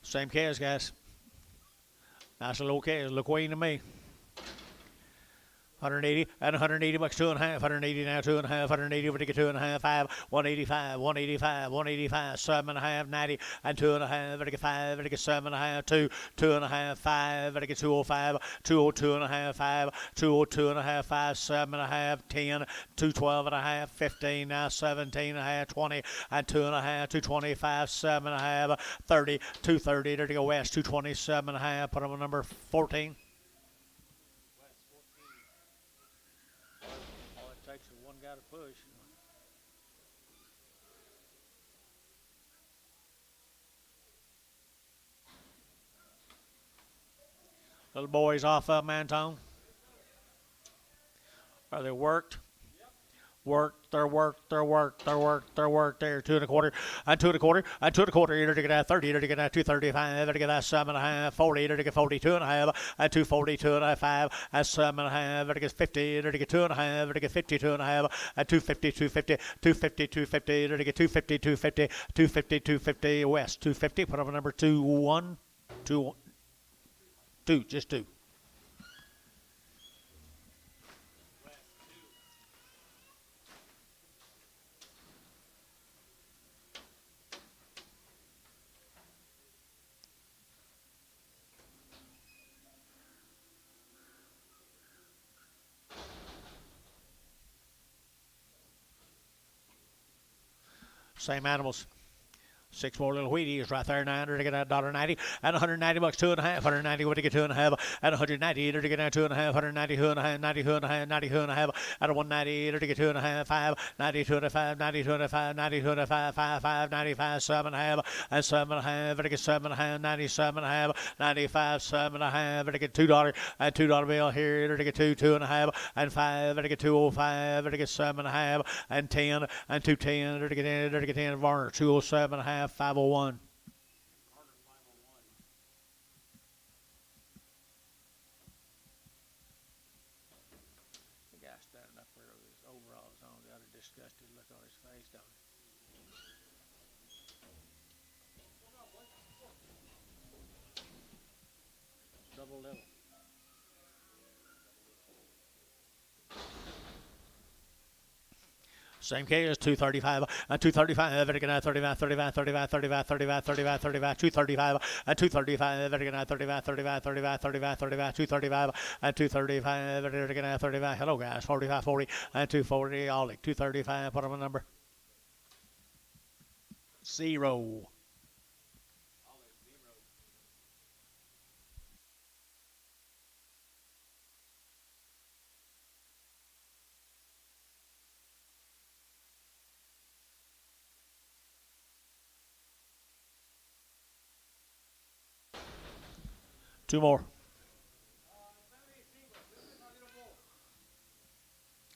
Same calves, guys. Nice little calves. Look wean to me. 180 and 180 bucks, 2.5, 180 now, 2.5, 180 over to get 2.5, 5, 185, 185, 185, 7.5, 90, and 2.5, over to get 5, over to get 7.5, 2, 2.5, 5, over to get 205, 202.5, 5, 202.5, 5, 7.5, 10, 212.5, 15, now 17.5, 20, and 2.5, 225, 7.5, 30, 230, there to go west, 227.5, put them on number 14. Takes one guy to push. Little boys off of Anton. Are they worked? Worked, they're worked, they're worked, they're worked, they're worked there. 2.25, and 2.25, and 2.25, either to get that 30, either to get that 235, either to get that 7.5, 40, either to get 42.5, and 240, 2.5, and 7.5, either to get 50, either to get 2.5, either to get 52.5, and 250, 250, 250, 250, either to get 250, 250, 250, 250, west, 250, put up a number 2, 1, 2, 2, just 2. Same animals. 6 more little Wheaties right there, 900 to get that $1.90, and 190 bucks, 2.5, 190 to get 2.5, and 190 to get that 2.5, 190, 2.5, 90, 2.5, 90, 2.5, and 190 to get 2.5, 5, 90, 2.5, 90, 2.5, 90, 2.5, 5, 5, 95, 7.5, and 7.5 to get 7.5, 97.5, 95, 7.5 to get $2, and $2 bill here to get 2, 2.5, and 5 to get 205 to get 7.5, and 10, and 210 to get 10, Varner 207.5. 501. The guy standing up there with his overalls on got a disgusted look on his face, don't he? Double level. Same case, 235, and 235, Vertigan 35, 35, 35, 35, 35, 35, 35, 235, and 235, Vertigan 35, 35, 35, 35, 35, 235, and 235, Vertigan 35, hello guys, 45, 40, and 240, Ollie, 235, put on a number. 0. Two more.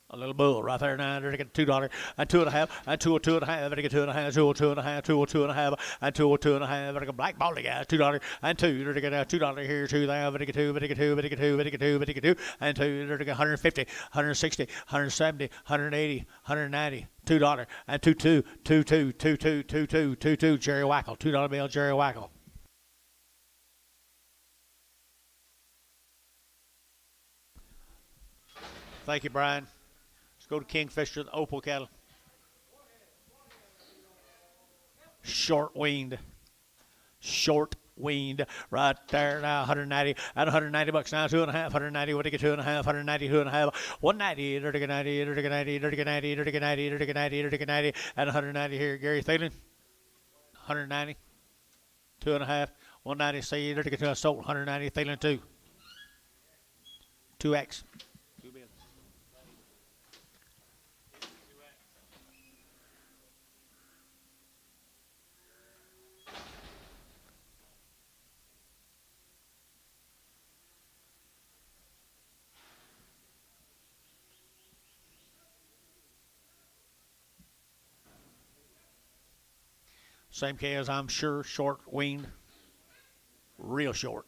A little bull right there now. They're getting $2 and 2.5 and 202.5. They're getting 2.5, 202.5, 202.5, and 202.5. They're getting black ball guys. $2 and 2. They're getting $2 here, 2 there. They're getting 2, they're getting 2, they're getting 2, they're getting 2, they're getting 2, and 2. They're getting 150, 160, 170, 180, 190. $2 and 22, 22, 22, 22, 22. Jerry Wackle. $2 bill, Jerry Wackle. Thank you, Brian. Let's go to Kingfisher, the Opal cattle. short winged. Short weaned right there now. 190 at 190 bucks now. 2.5. 190. What do you get? 2.5. 190. 2.5. 190. 90. 90. 90. 90. 90. 90. 90. At 190 here. Gary Thielen. 190. 2.5. 190. See. There to get to a sold. 190. Thielen 2. 2x. Same K as I'm sure, short winged, real short.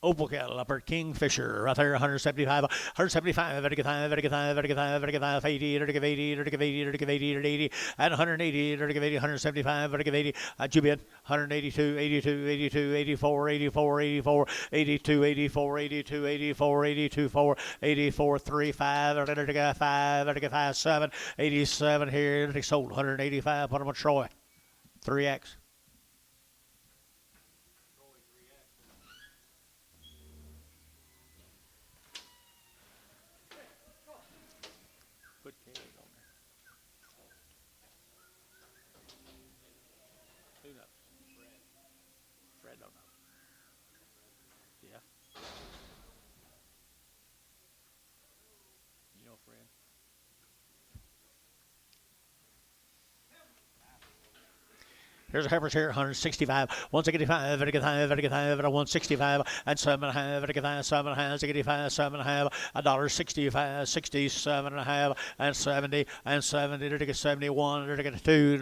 Opal cattle up at Kingfisher, right there, 175, 175, 80, 180, 175, 80, Jubian, 182, 82, 82, 84, 84, 84, 82, 84, 82, 84, 82, 4, 84, 3, 5, 5, 7, 87 here, they sold 185, put them on Troy, 3X. Here's a Heifer's here, 165, 165, 165, and 7.5, 7.5, 85, 7.5, $1.65, 67.5, and 70, and 70, 71, 2,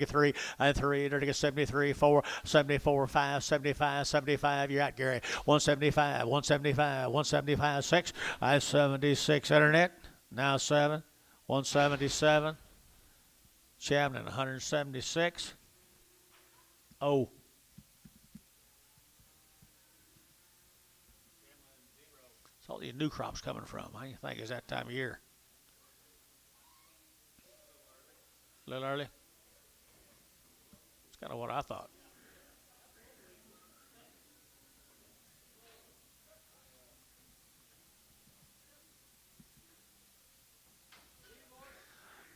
3, and 3, 73, 4, 74, 5, 75, 75. You're out, Gary. 175, 175, 175, 6, and 76. Internet, now 7, 177. Chapman, 176. Oh. It's all these new crops coming from. I think it's that time of year. A little early. It's kind of what I thought.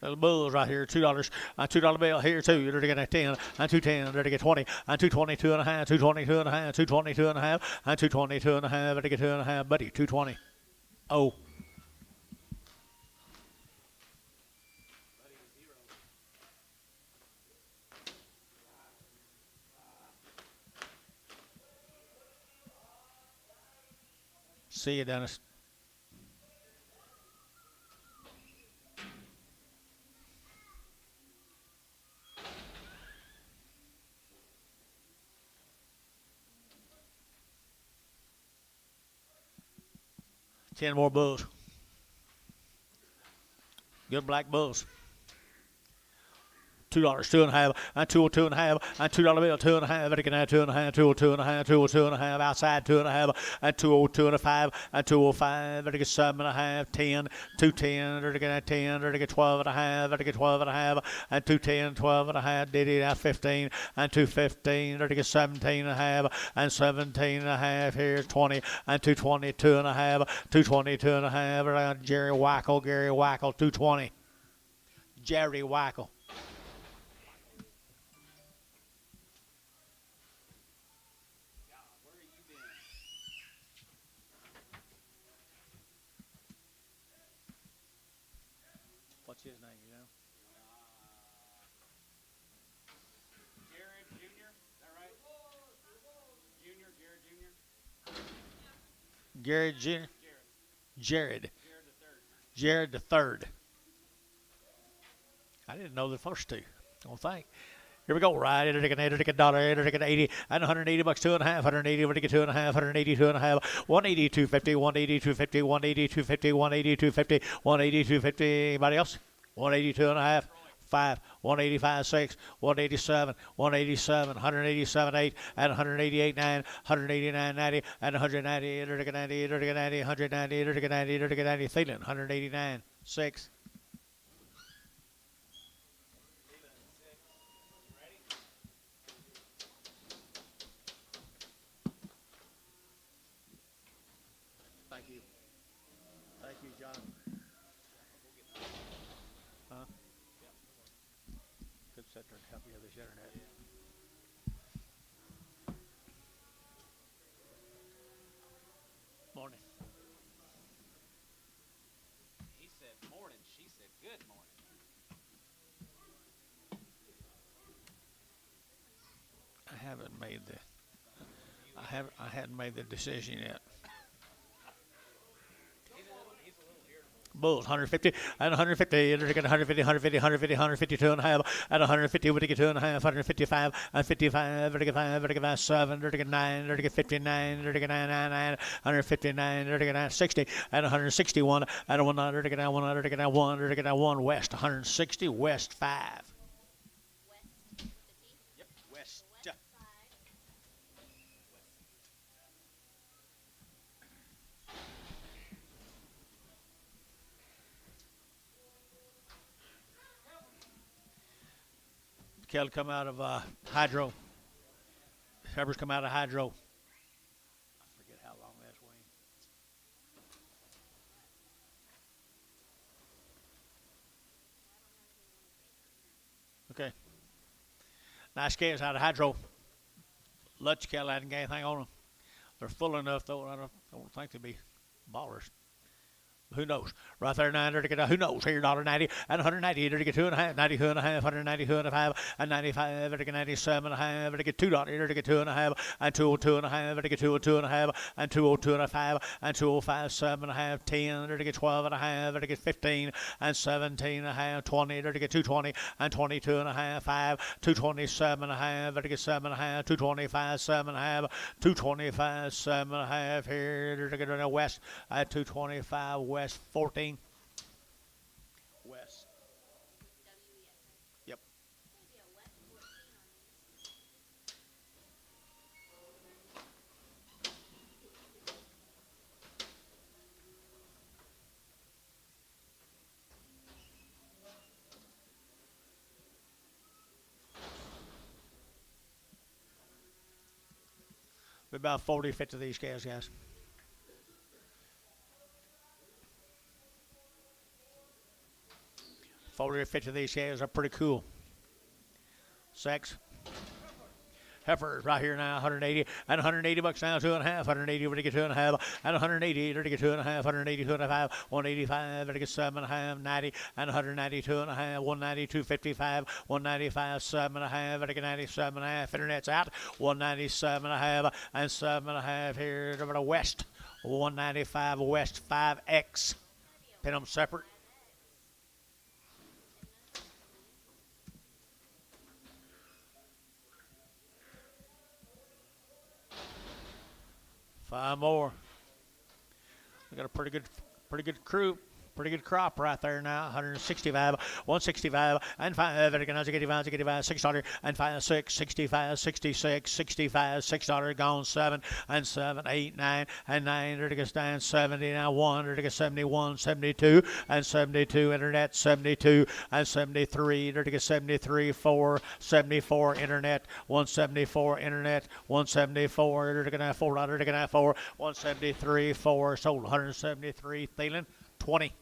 Little bulls right here, $2. $2 bill here too. You're gonna get 10, and 210. You're gonna get 20, and 222 and a half, 222 and a half, 222 and a half, and 222 and a half. You're gonna get 2.5, buddy. 220. Oh. See you, Dennis. Ten more bulls. Good black bulls. $2, 2.5, and 202 and a half, and $2 bill, 2.5, and 2.5, 202 and a half, 202 and a half, outside 2.5, and 202 and a 5, and 205, and 7.5, 10, 210, and 10, and 12 and a half, and 12 and a half, and 210, 12 and a half, did it out 15, and 215, and 17 and a half, and 17 and a half, here's 20, and 222 and a half, 222 and a half, around Gary Wackel, 220. Jerry Wackel. What's his name, you know? Jared Jr., is that right? Jared Jr.? Jared Jr. Jared. Jared the third. Jared the third. I didn't know the first two. I don't think. Here we go. Right. $1, $80, and 180 bucks, 2.5, 180, 2.5, 180, 2.5, 180, 250, 180, 250, 180, 250, 180, 250, 180, 250. Anybody else? 182 and a half. 5, 185, 6, 187, 187, 187, 8, and 188, 9, 189, 90, and 190, 190, 190, 190, 190, 190, Thielen, 189, 6. John. Huh? Could sit there and help you with this internet. Morning. He said morning. She said good morning. I hadn't made the decision yet. He's a little irritable. Bulls 150 and 150. They're getting 150, 150, 150, 152 and a half. At 150, we get 2 and a half. 155 and 55. They're getting 5. They're getting 7. They're getting 9. They're getting 59. They're getting 9. 159. They're getting 60 and 161 and 100. They're getting 100. They're getting 1. They're getting 1 west. 160 west 5. Yep. West. Kell come out of hydro. Heifer's come out of hydro. I forget how long that's wing. Okay. Nice cans out of hydro. Lutz Kell hadn't got anything on them. They're full enough though. I don't think they'd be ballers. Who knows? Right there, 9 to get who knows? Here, $1.90 and 190 to get 2 and a half, 92 and a half, 192 and a half, and 95 to get 97 and a half, to get $2 to get 2 and a half, and 202 and a half to get 202 and a half, and 202 and a half, and 205 7 and a half, 10 to get 12 and a half, to get 15 and 17 and a half, 20 to get 220 and 22 and a half, 5, 227 and a half, to get 7 and a half, 225 7 and a half, 225 7 and a half here to get in the west at 225 west 14. West. Yep. About 40 fit to these guys. 40 or 50 of these guys are pretty cool. 6. Heifer right here now, 180 and 180 bucks now, 2 and a half, 180 to get 2 and a half, and 180 to get 2 and a half, 182 and a half, 185 to get 7 and a half, 90 and 192 and a half, 190, 255, 195, 7 and a half, to get 97 and a half. Internet's out, 197 and a half, and 7 and a half here over to west, 195 west 5X. Pin them separate. Five more. We got a pretty good crew. Pretty good crop right there now. 165, 165, and 5. Again, 85, $6, and 5, 6, 65, 66, 65, $6 gone. 7, and 7, 8, 9, and 9. There to get down 70. Now 1. There to get 71, 72, and 72. Internet 72, and 73. There to get 73, 4, 74. Internet 174. Internet 174. There to get $4. To get 4, 173, 4. Sold 173. Thielen 20.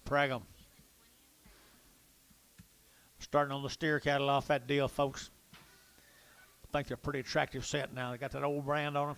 Prag 'em. Starting on the steer cattle off that deal, folks. I think they're a pretty attractive set now. They got that old brand on them.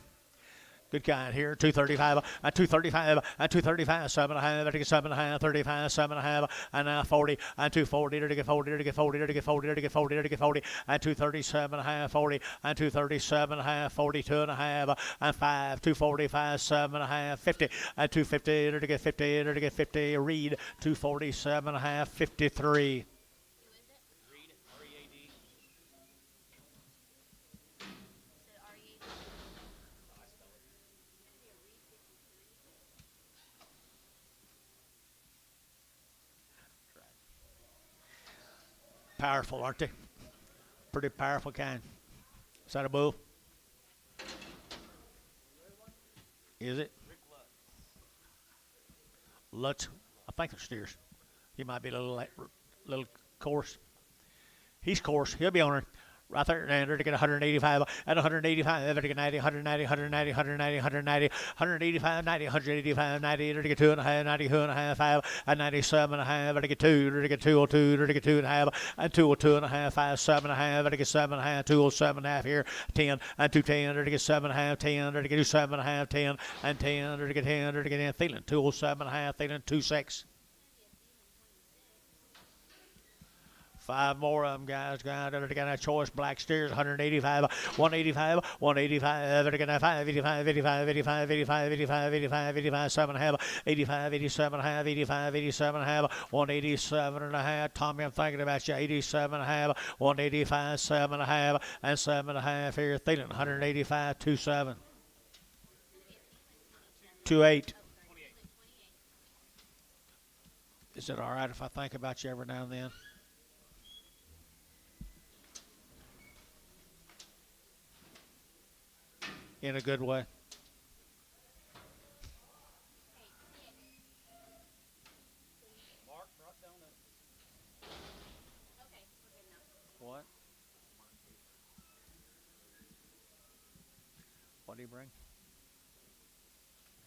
Good kind here. 235 and 235 and 235, 7 and a half, to get 7 and a half, 35, 7 and a half, and now 40 and 240 to get 40 to get 40 to get 40 to get 40 to get 40 and 237 and a half, 40 and 237 and a half, 42 and a half, and 5, 245, 7 and a half, 50 and 250 to get 50 to get 50. Reed 247 and a half, 53. Read, R-E-A-D. Powerful, aren't they? Pretty powerful kind. Is that a bull? Is it? Lutz. I think they're steers. He might be a little coarse. He's coarse. He'll be on her. Right there, and they're to get 185 and 185, they're to get 90, 190, 190, 190, 190, 185, 90, 185, 90, they're to get 2.5, 92.5, 5, and 97.5, they're to get 2, they're to get 202, they're to get 2.5, and 202.5, 5, 7.5, they're to get 7.5, 207.5 here, 10, and 210, they're to get 7.5, 10, they're to get 7.5, 10, and 10, they're to get 10, they're to get 10, feeling 207.5, feeling 26. 5 more of them, guys. They're got a choice. Black steers, 185, 185, 185. They're going to 5, 85, 85, 85, 85, 85, 85, 85, 7.5, 85, 87.5, 85, 87.5, 187.5. Tommy, I'm thinking about you. 87.5, 185, 7.5, and 7.5 here. Thielen, 185, 27. 28. Is it all right if I think about you every now and then? In a good way. Mark brought donuts. Okay, we're good now. What? What do you bring?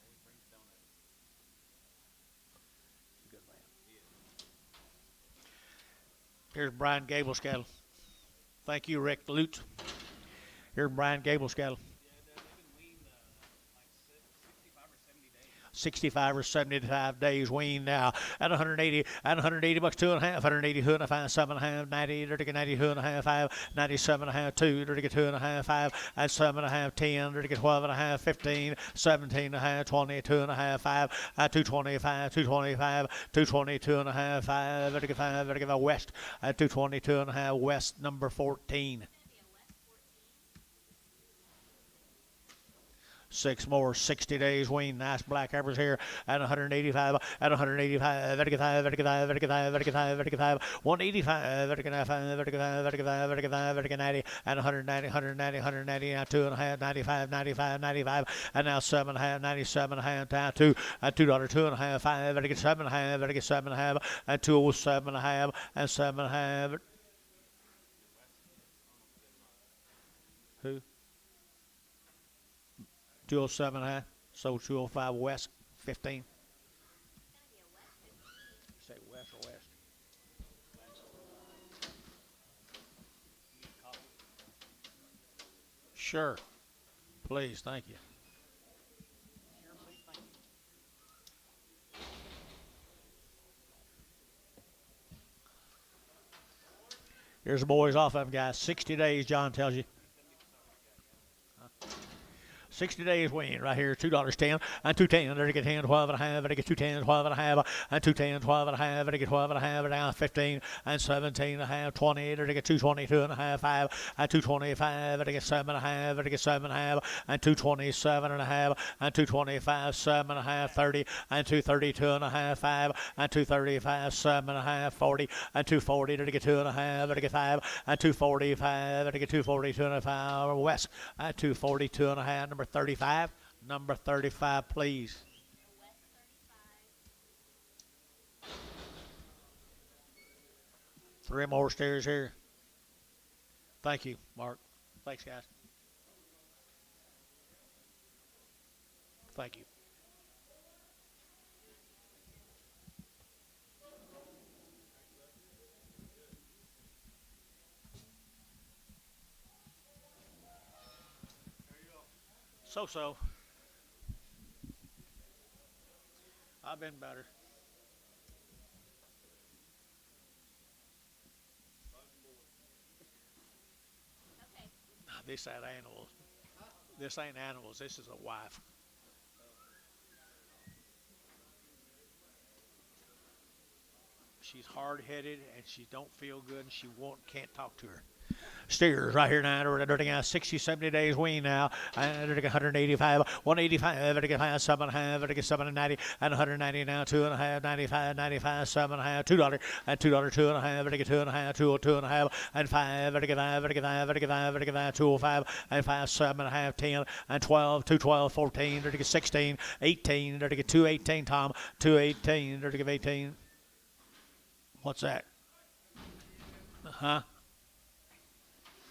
He brings donuts. Good man. Here's Brian Gables cattle. Thank you, Rick Lute. Here's Brian Gables cattle. Yeah, they've been weaned like 65 or 70 days. 65 or 75 days weaned now at 180 and 180 bucks 2.5, 182 and a 5, 7.5, 90, they're to get 92 and a half, 5, 97 and a half, 2, they're to get 2.5, 5, and 7.5, 10, they're to get 12 and a half, 15, 17 and a half, 22 and a half, 5, 225, 225, 222 and a half, 5, they're to get 5, they're to get a West at 222 and a half, West number 14. 6 more, 60 days wean. Nice black Heifers here at 185, at 185, vertical 185, vertical 5, vertical 90, and 190, 190, 190, now 2.5, 95, 95, 95, and now 7.5, 97.5, now 2, and $2, 2.5, 5, vertical 7.5, vertical 7.5, and 207.5, and 7.5. Who? 207.5, so 205 West 15. Say West or West? Sure. Please, thank you. Here's the boys off of them, guys. 60 days, John tells you. 60 days wean right here, $2.10 and 210. There to get 10, 12 and a half. There to get 210, 12 and a half, and 210, 12 and a half. There to get 12 and a half. Down 15 and 17 and a half, 20. There to get 222 and a half, 5 and 225. There to get 7 and a half. There to get 7 and a half, and 227 and a half, and 225, 7 and a half, 30 and 232 and a half, 5 and 235, 7 and a half, 40 and 240. There to get 2 and a half. There to get 5 and 245. There to get 242 and a half. West at 242 and a half. Number 35. Number 35, please. Three more stairs here. Thank you, Mark. Thanks, guys. Thank you. So. I've been better. Okay. This ain't animals. This ain't animals. This is a wife. She's hard-headed and she don't feel good and she can't talk to her. Steers right here now. They're getting 60, 70 days wean now. And they're getting 185, 185. They're getting 7.5. They're getting 790 and 190 now. 2.5, 95, 95, 7.5, $2 and $2, 2.5. They're getting 2.5, 202 and a half, and 5. They're getting 5, they're getting 5, they're getting 5, they're getting 5, 205 and 5, 7.5, 10 and 12, 212, 14. They're getting 16, 18. They're getting 218. Tom, 218. They're getting 18. What's that? Huh?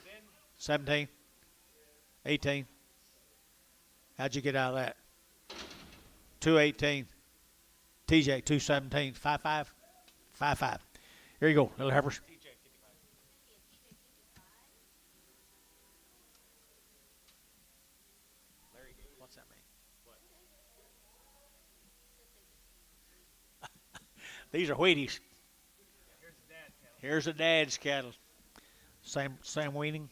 Ben 17, 18. How'd you get out of that? 218. TJ, 217. 5-5. 5-5. Here you go, little heifers. Larry, What's that mean? what? These are Wheaties. Here's the dad cattle. Here's the dad's cattle. Same weaning.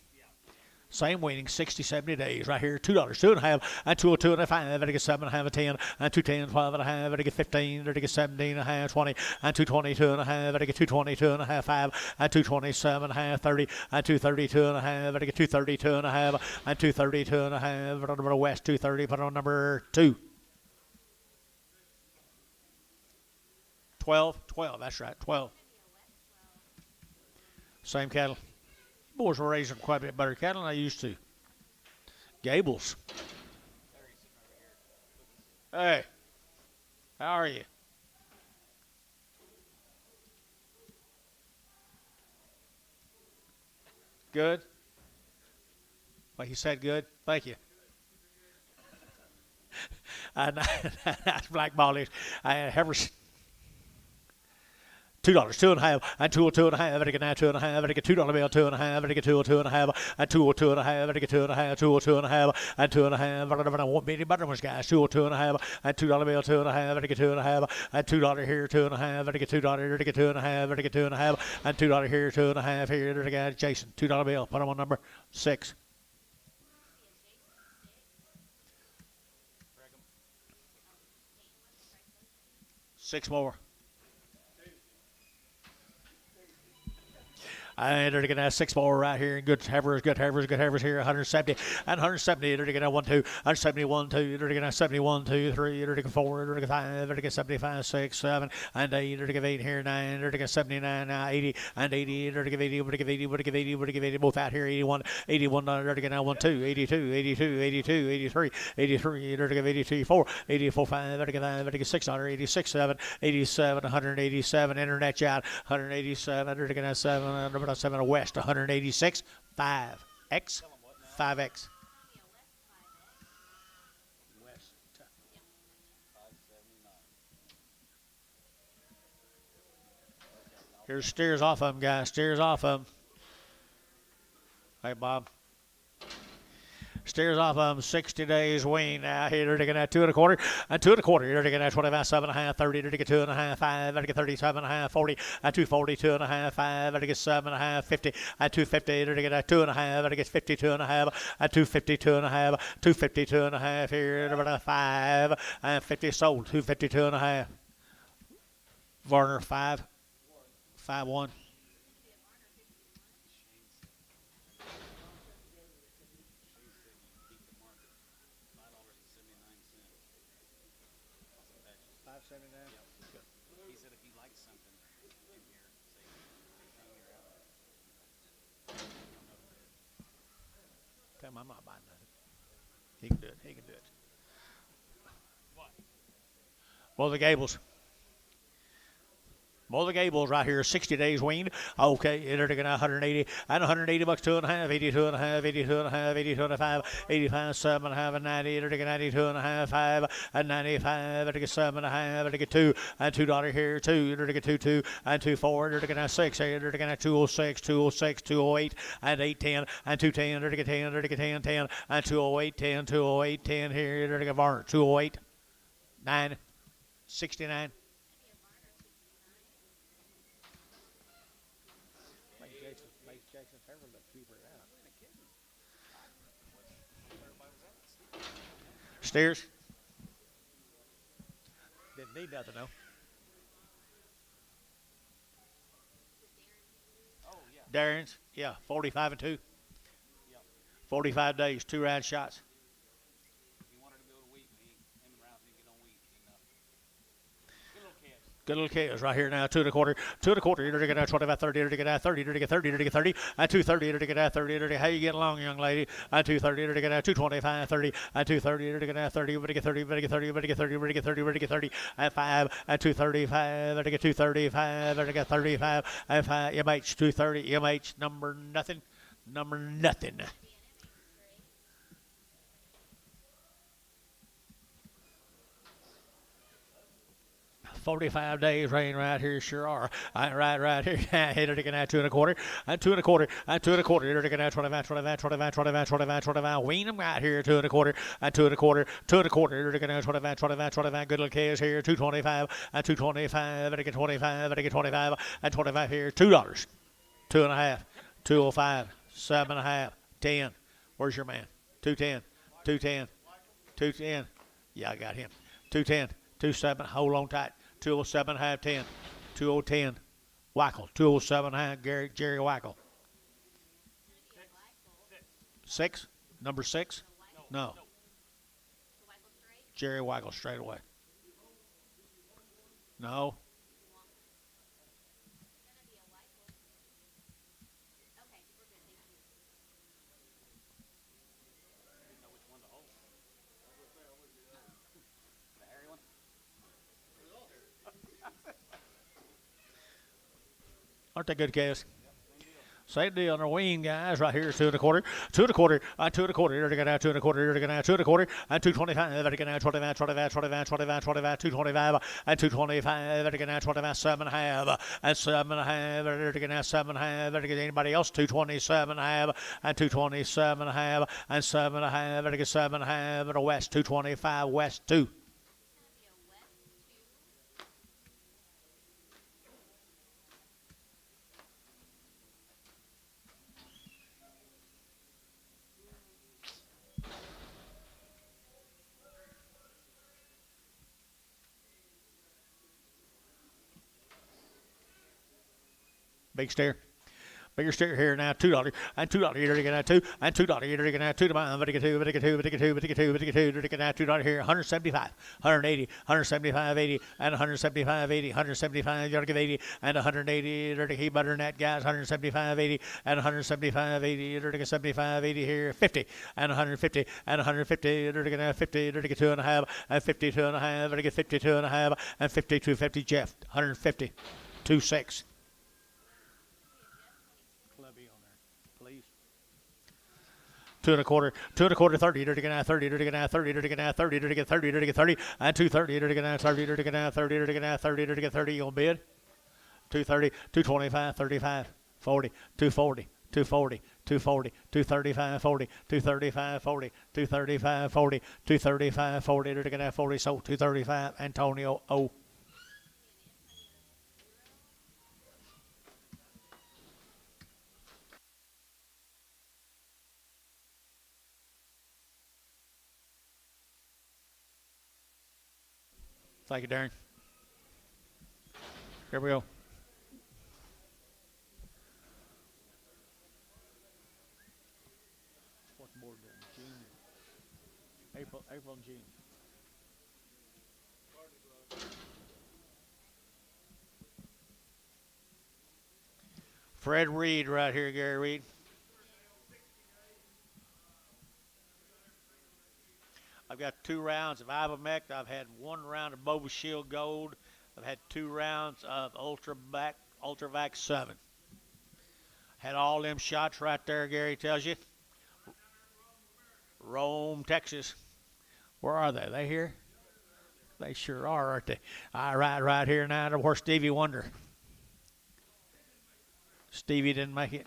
Same weaning, 60, 70 days. Right here, $2, 2.5, and 202 and a 5, and I get 7.5, and 10, and 210, 12 and a half, and I get 15, and I get 17 and a half, 20, and 222 and a half, and I get 222 and a half, 5, and 227 and a half, 30, and 232 and a half, and I get 232 and a half, and 232 and a half, put on number West, 230, put on number 2. 12, that's right, 12. Same cattle. Boys were raising quite a bit better cattle than I used to. Gables. Hey, how are you? Good? Well, you said good? Thank you. That's black ballies. I have $2, 2.5, and 202 and a half, and I get 2 and a half, and I get $2 bill, 2 and a half, and I get 202 and a half, and 202 and a half, and I get 2 and a half, 202 and a half, and 2 and a half, and I won't be any better ones, guys. 202 and a half, and $2 bill, 2 and a half, and I get 2 and a half, and $2 here, 2 and a half, and I get $2 here, and I get 2 and a half, and I get 2 and a half, and $2 here, 2 and a half here, and I got Jason, $2 bill, put him on number 6. Six more. And they're going to have 6 more right here. Good heifers here. 170 and 170. They're going to have 1, 2, 171, 2. They're going to have 71, 2, 3. They're going to have 4. They're going to have 5. They're going to have 75, 6, 7, and 8. They're going to have 8 here, 9. They're going to have 79, 80, and 80. They're going to have 80. We're going to have 80. We're going to have 80. We're going to have 80. Both out here. 81, 81. They're going to have 1, 2, 82, 82, 82, 83, 83. They're going to have 83, 4, 84, 5. They're going to have 5. They're going to have $6, 86, 7, 87, 187. Internet chat, 187. They're going to have 7. 7 West, 186, 5X, 5X. West. 579. Here's steers off of them, guys. Steers off of them. Hey, Bob. Steers off of them, 60 days wean. Now here they're going to have 2 1/4 and 2 1/4. They're going to have 25, 7.5, 30. They're going to get 2 1/2, 5. They're going to get 37.5, 40 and 240, 2 1/2, 5. They're going to get 7.5, 50 and 250. They're going to get 2 1/2. They're going to get 52 1/2 and 252 1/2, 252 1/2 here. They're going to 5 and 50 sold, 252 1/2. Varner 5, 5-1. He said if he likes something in here, say, hang your out. Tell him I'm not buying nothing. He can do it. He can do it. What? Well, the Gables. Well, the Gables right here, 60 days weaned. Okay, they're going to 180 and 180 bucks, 2 1/2, 82 1/2, 82 1/2, 82 1/5, 85, 7.5, and 90. They're going to 92 1/2, 5 and 95. They're going to 7.5. They're going to 2 and $2 here, 2. They're going to get 2, 2 and 2, 4. They're going to 6 here. They're going to 206, 206, 208 and 810 and 210. They're going to get 10. They're going to get 10, 10 and 208, 10, 208, 10 here. They're going to get Varner 208, 9, 69. Steers. Didn't need nothing, though. Oh, yeah. Darren's, yeah, 45 and 2. Yep. 45 days, 2 round shots. He wanted to build a wheat, but him and Ralph didn't get on wheat. Good little kids. Good little kids right here now, 2 1/4, 2 1/4. You're going to get 25, 30. You're going to get 30. You're going to get 30. You're going to get 30. And 230. You're going to get 30. How you get along, young lady? And 230. You're going to get 225, 30. And 230. You're going to get 30. You're going to get 30. You're going to get 30. You're going to get 30. You're going to get 30. You're going to get 30. And 5. And 235. You're going to get 235. You're going to get 35. And 5. MH 230. MH number nothing. Number nothing. 45 days rain right here, sure are. Right here. Hit it again at 2 1/4. And 2 1/4. And 2 1/4. Hit it again at 25. Wean them right here, 2 1/4. And 2 1/4. 2 1/4. Hit it again at 25. Good little case here, 225. And 225. And again 25. And again 25. And 25 here, $2. 2 1/2. 205. 7 1/2. 10. Where's your man? 210. 210. 210. Yeah, I got him. 210. 27. Hold on tight. 207 1/2, 10. 2010. Wackel. 207 1/2, Jerry Wackel. 6? Number 6? No. Jerry Wackel straight away. No. Aren't they good, Cass? Same deal on our wing, guys. Right here, 2 1/4. 2 1/4. 2 1/4. Here to get out. 2 1/4. Here to get out. 2 1/4. And 225. There to get out. 25. 225. And 225. There to get out. 25. 7 1/2. And 7 1/2. There to get out. 7 1/2. There to get anybody else. 227 1/2. And 227 1/2. And 7 1/2. There to get 7 1/2. And West. 225. West 2. Big stair. Bigger stair here now, $2. And $2 here to get out 2. And $2 here to get out 2 to mine. But to get 2, but to get 2, but to get 2, but to get 2, but to get 2, to get out $2 here. 175, 180, 175, 80, and 175, 80, 175, you ought to give 80, and 180, to keep better than that, guys. 175, 80, and 175, 80, to get 75, 80 here, 50, and 150, and 150, to get out 50, to get 2 1/2, and 52 1/2, to get 52 1/2, and 52, 50, Jeff, 150, 26. 2 1/4, 2 1/4, 30, to get out 30, to get out 30, to get out 30, to get 30, to get 30, and 230, to get out 30, to get out 30, to get out 30, to get 30, you gonna bid? 230, 225, 35, 40, 240, 240, 240, 235, 40, 235, 40, 235, 40, 235, 40, to get out 40, so 235, Antonio O. Thank you, Darren. Here we go. What's the board doing? June? April and June. Fred Reed right here, Gary Reed. I've got 2 rounds of Ivermectin. I've had 1 round of Boba Shield Gold. I've had 2 rounds of Ultravac 7. Had all them shots right there, Gary tells you. Rome, Texas. Where are they? They here? They sure are, aren't they? I ride right here now to where Stevie Wonder. Stevie didn't make it.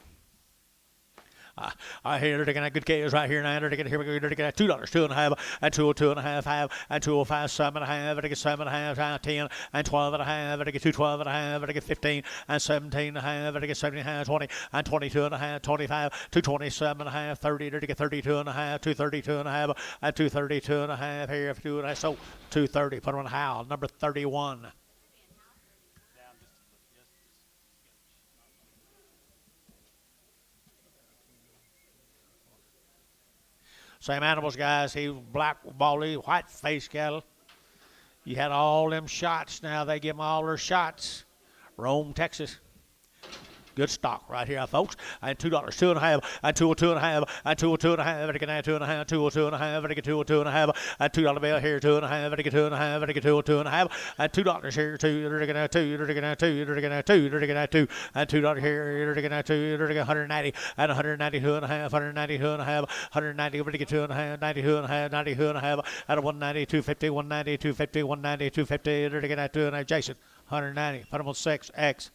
I hear they're going good cases right here now. They're going to $2, 2 1/2, and 202 1/2, 5, and 205, 7 1/2, they get 7 1/2, 10, and 12 1/2, they get 212 1/2, they get 15, and 17 1/2, they get 17 1/2, 20, and 22 1/2, 25, 227 1/2, 30, they get 32 1/2, 232 1/2, and 232 1/2 here, 2 1/2, so 230. Put on Howell, number 31. Same animals, guys. He was black, bally, white face cattle. You had all them shots. Now they give them all their shots. Rome, Texas. Good stock right here, folks. And $2, 2 and a half, and 2 2 and a half, and 2 2 and a half, and get 2 and a half, 2 2 and a half, and get 2 2 and a half, and $2 bill here, 2 and a half, and get 2 and a half, and get 2 2 and a half, and $2 here, 2, and get 2, and get 2, and get 2, and get 2, and $2 here, and get 2, and get 190, and 192 and a half, 192 and a half, 190, and get 2 and a half, 92 and a half, 92 and a half, and 190, 250, 190, 250, 190, 250, and get 2 and a half, Jason, 190, put them on 6, X.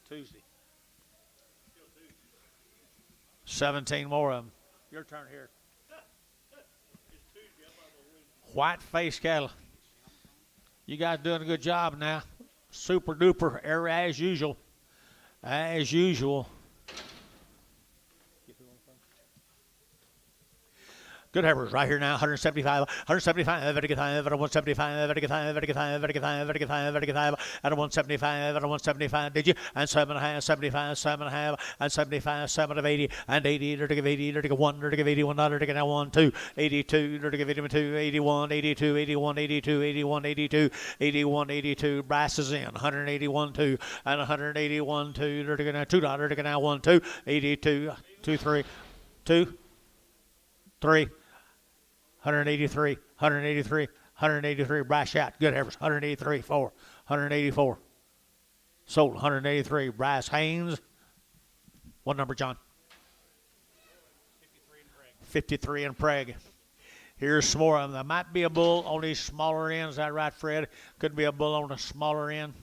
Tuesday. 17 more of them. Your turn here. White face cattle. You guys doing a good job now. Super duper, as usual. As usual. Good Heifers right here now, 175, 175, 175, 175, did you? And 7 and a half, 75, 7 and a half, and 75, 7 of 80, and 80, 80, 1, 81, 1, 2, 82, 82, 81, 82, 81, 82, 81, 82, 81, 82, brass is in, 181, 2, and 181, 2, $2, 1, 2, 82, 2, 3, 2, 3, 183, 183, 183, brass shot, good Heifers, 183, 4, 184. Sold, 183, Bryce Haynes. What number, John? 53 in Prague. Here's some more of them. There might be a bull on these smaller ends. Is that right, Fred? Could be a bull on the smaller end.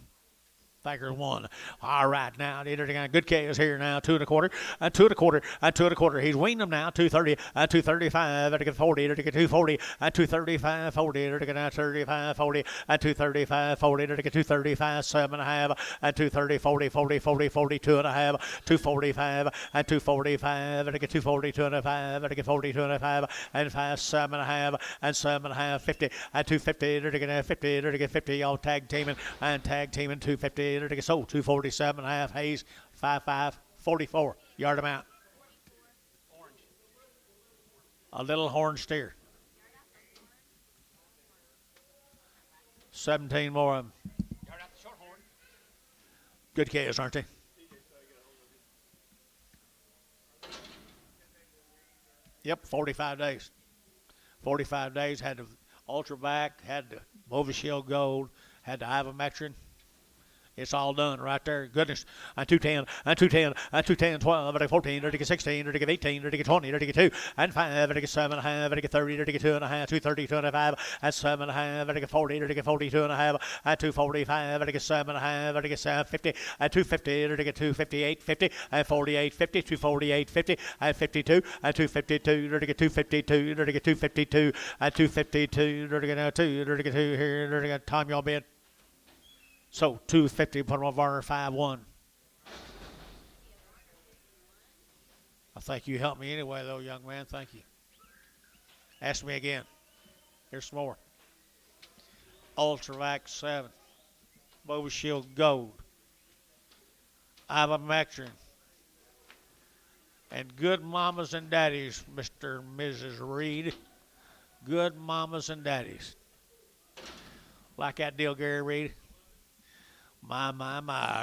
I think there's one. All right, now, good K is here now, 2 1/4, and 2 1/4, and 2 1/4. He's weaned them now, 230, and 235, and 40, and 240, and 235, 40, and 35, 40, and 235, 40, and 235, 7 and a half, and 230, 40, 40, 40, 42 and a half, 245, and 245, and 240, 205, and 40, 205, and 5, 7 and a half, and 7 and a half, 50, and 250, and 50, and 50, all tag teaming, and tag teaming 250. Sold 247 and a half. Hayes 55 44. Yard amount. Orange. A little horn steer. 17 more of them. Yard out the short horn. Good Ks, aren't they? Yep, 45 days. 45 days. Had the ultravac, had the Bova Shield Gold, had the ivermectin. It's all done right there. Goodness. And 210, and 210, and 210, 12, and 14, and 16, and 18, and 20, and 2, and 5, and 7 and a half, and 30, and 2 and a half, 230, 205, and 7 and a half, and 40, and 42 and a half, and 245, and 7 and a half, and 750, and 250, and 258, 50, and 48, 50, 248, 50, and 52, and 252, and 252, and 252, and 252, and 2 here, and time y'all bid. So 250, put them on Varner 5-1. I think you helped me anyway, though, young man. Thank you. Ask me again. Here's some more. Ultravac 7. Bova Shield Gold. Ivermectin. And good mamas and daddies, Mr. and Mrs. Reed. Good mamas and daddies. Like that deal, Gary Reed? My,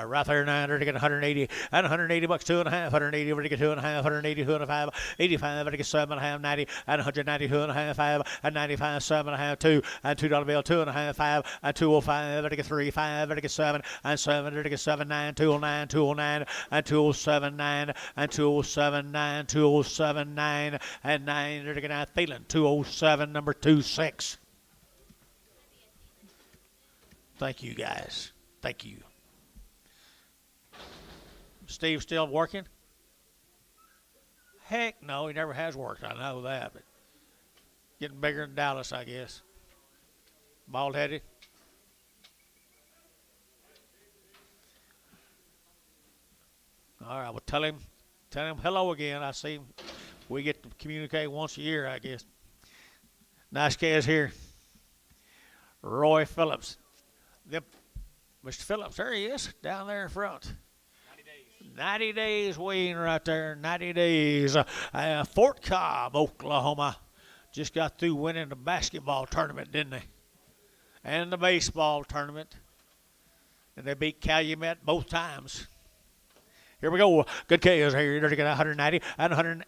right there now, they're getting 180, and 180 bucks, 2 and a half, 180, we're going to get 2 and a half, 180, 2 and a half, 85, and 7 and a half, 90, and 192 and a half, 5, and 95, 7 and a half, 2, and $2 bill, 2 and a half, 5, and 205, and 3, 5, and 7, and 7, and 7, 9, 209, 209, and 207, 9, and 207, 9, 207, 9, and 9, they're getting out Thielen, 207, number 26. Thank you, guys. Thank you. Steve still working? Heck no, he never has worked. I know that, but getting bigger than Dallas, I guess. Bald-headed. All right, well, tell him hello again. I see him. We get to communicate once a year, I guess. Nice guys here. Roy Phillips. Mr. Phillips, there he is, down there in front. 90 days waiting right there, 90 days. Fort Cobb, Oklahoma, just got through winning the basketball tournament, didn't they? and the baseball tournament. And they beat Calumet both times. Here we go. Good KOs here. They're going to get 190 and 100.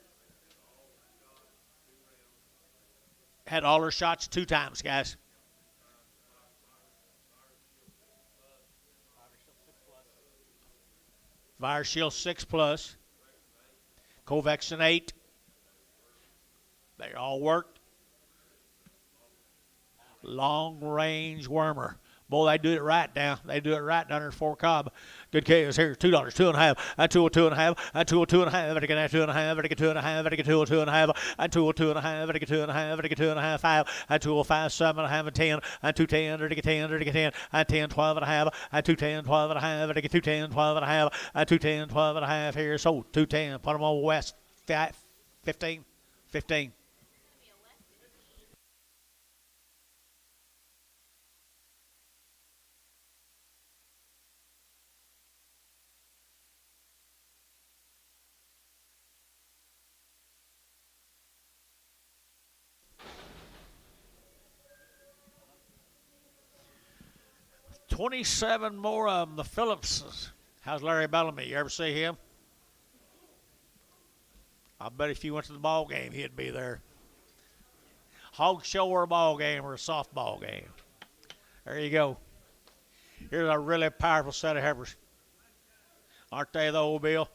Had all her shots 2 times, guys. Fire Shield 6 plus. Covexin 8. They all worked. Long range wormer. Boy, they do it right now. They do it right down there for Cobb. Good KOs here. $2, 2.5. And 2.5. And 2.5. Better get 2.5. Better get 2.5. Better get 2.5. And 2.5. Better get 2.5. Better get 2.5. 5. And 2.5. 7.5. And 10. And 2.10. Better get 10. Better get 10. And 10. 12.5. And 2.10. 12.5. Better get 2.10. 12.5. And 2.10. 12.5 here. So 2.10. Put them on West. 15. 15. 27 more of them. The Phillipses. How's Larry Bellamy? You ever see him? I bet if you went to the ball game, he'd be there. Hog show or a ball game or a softball game. There you go. Here's a really powerful set of heifers. Aren't they, though, Bill?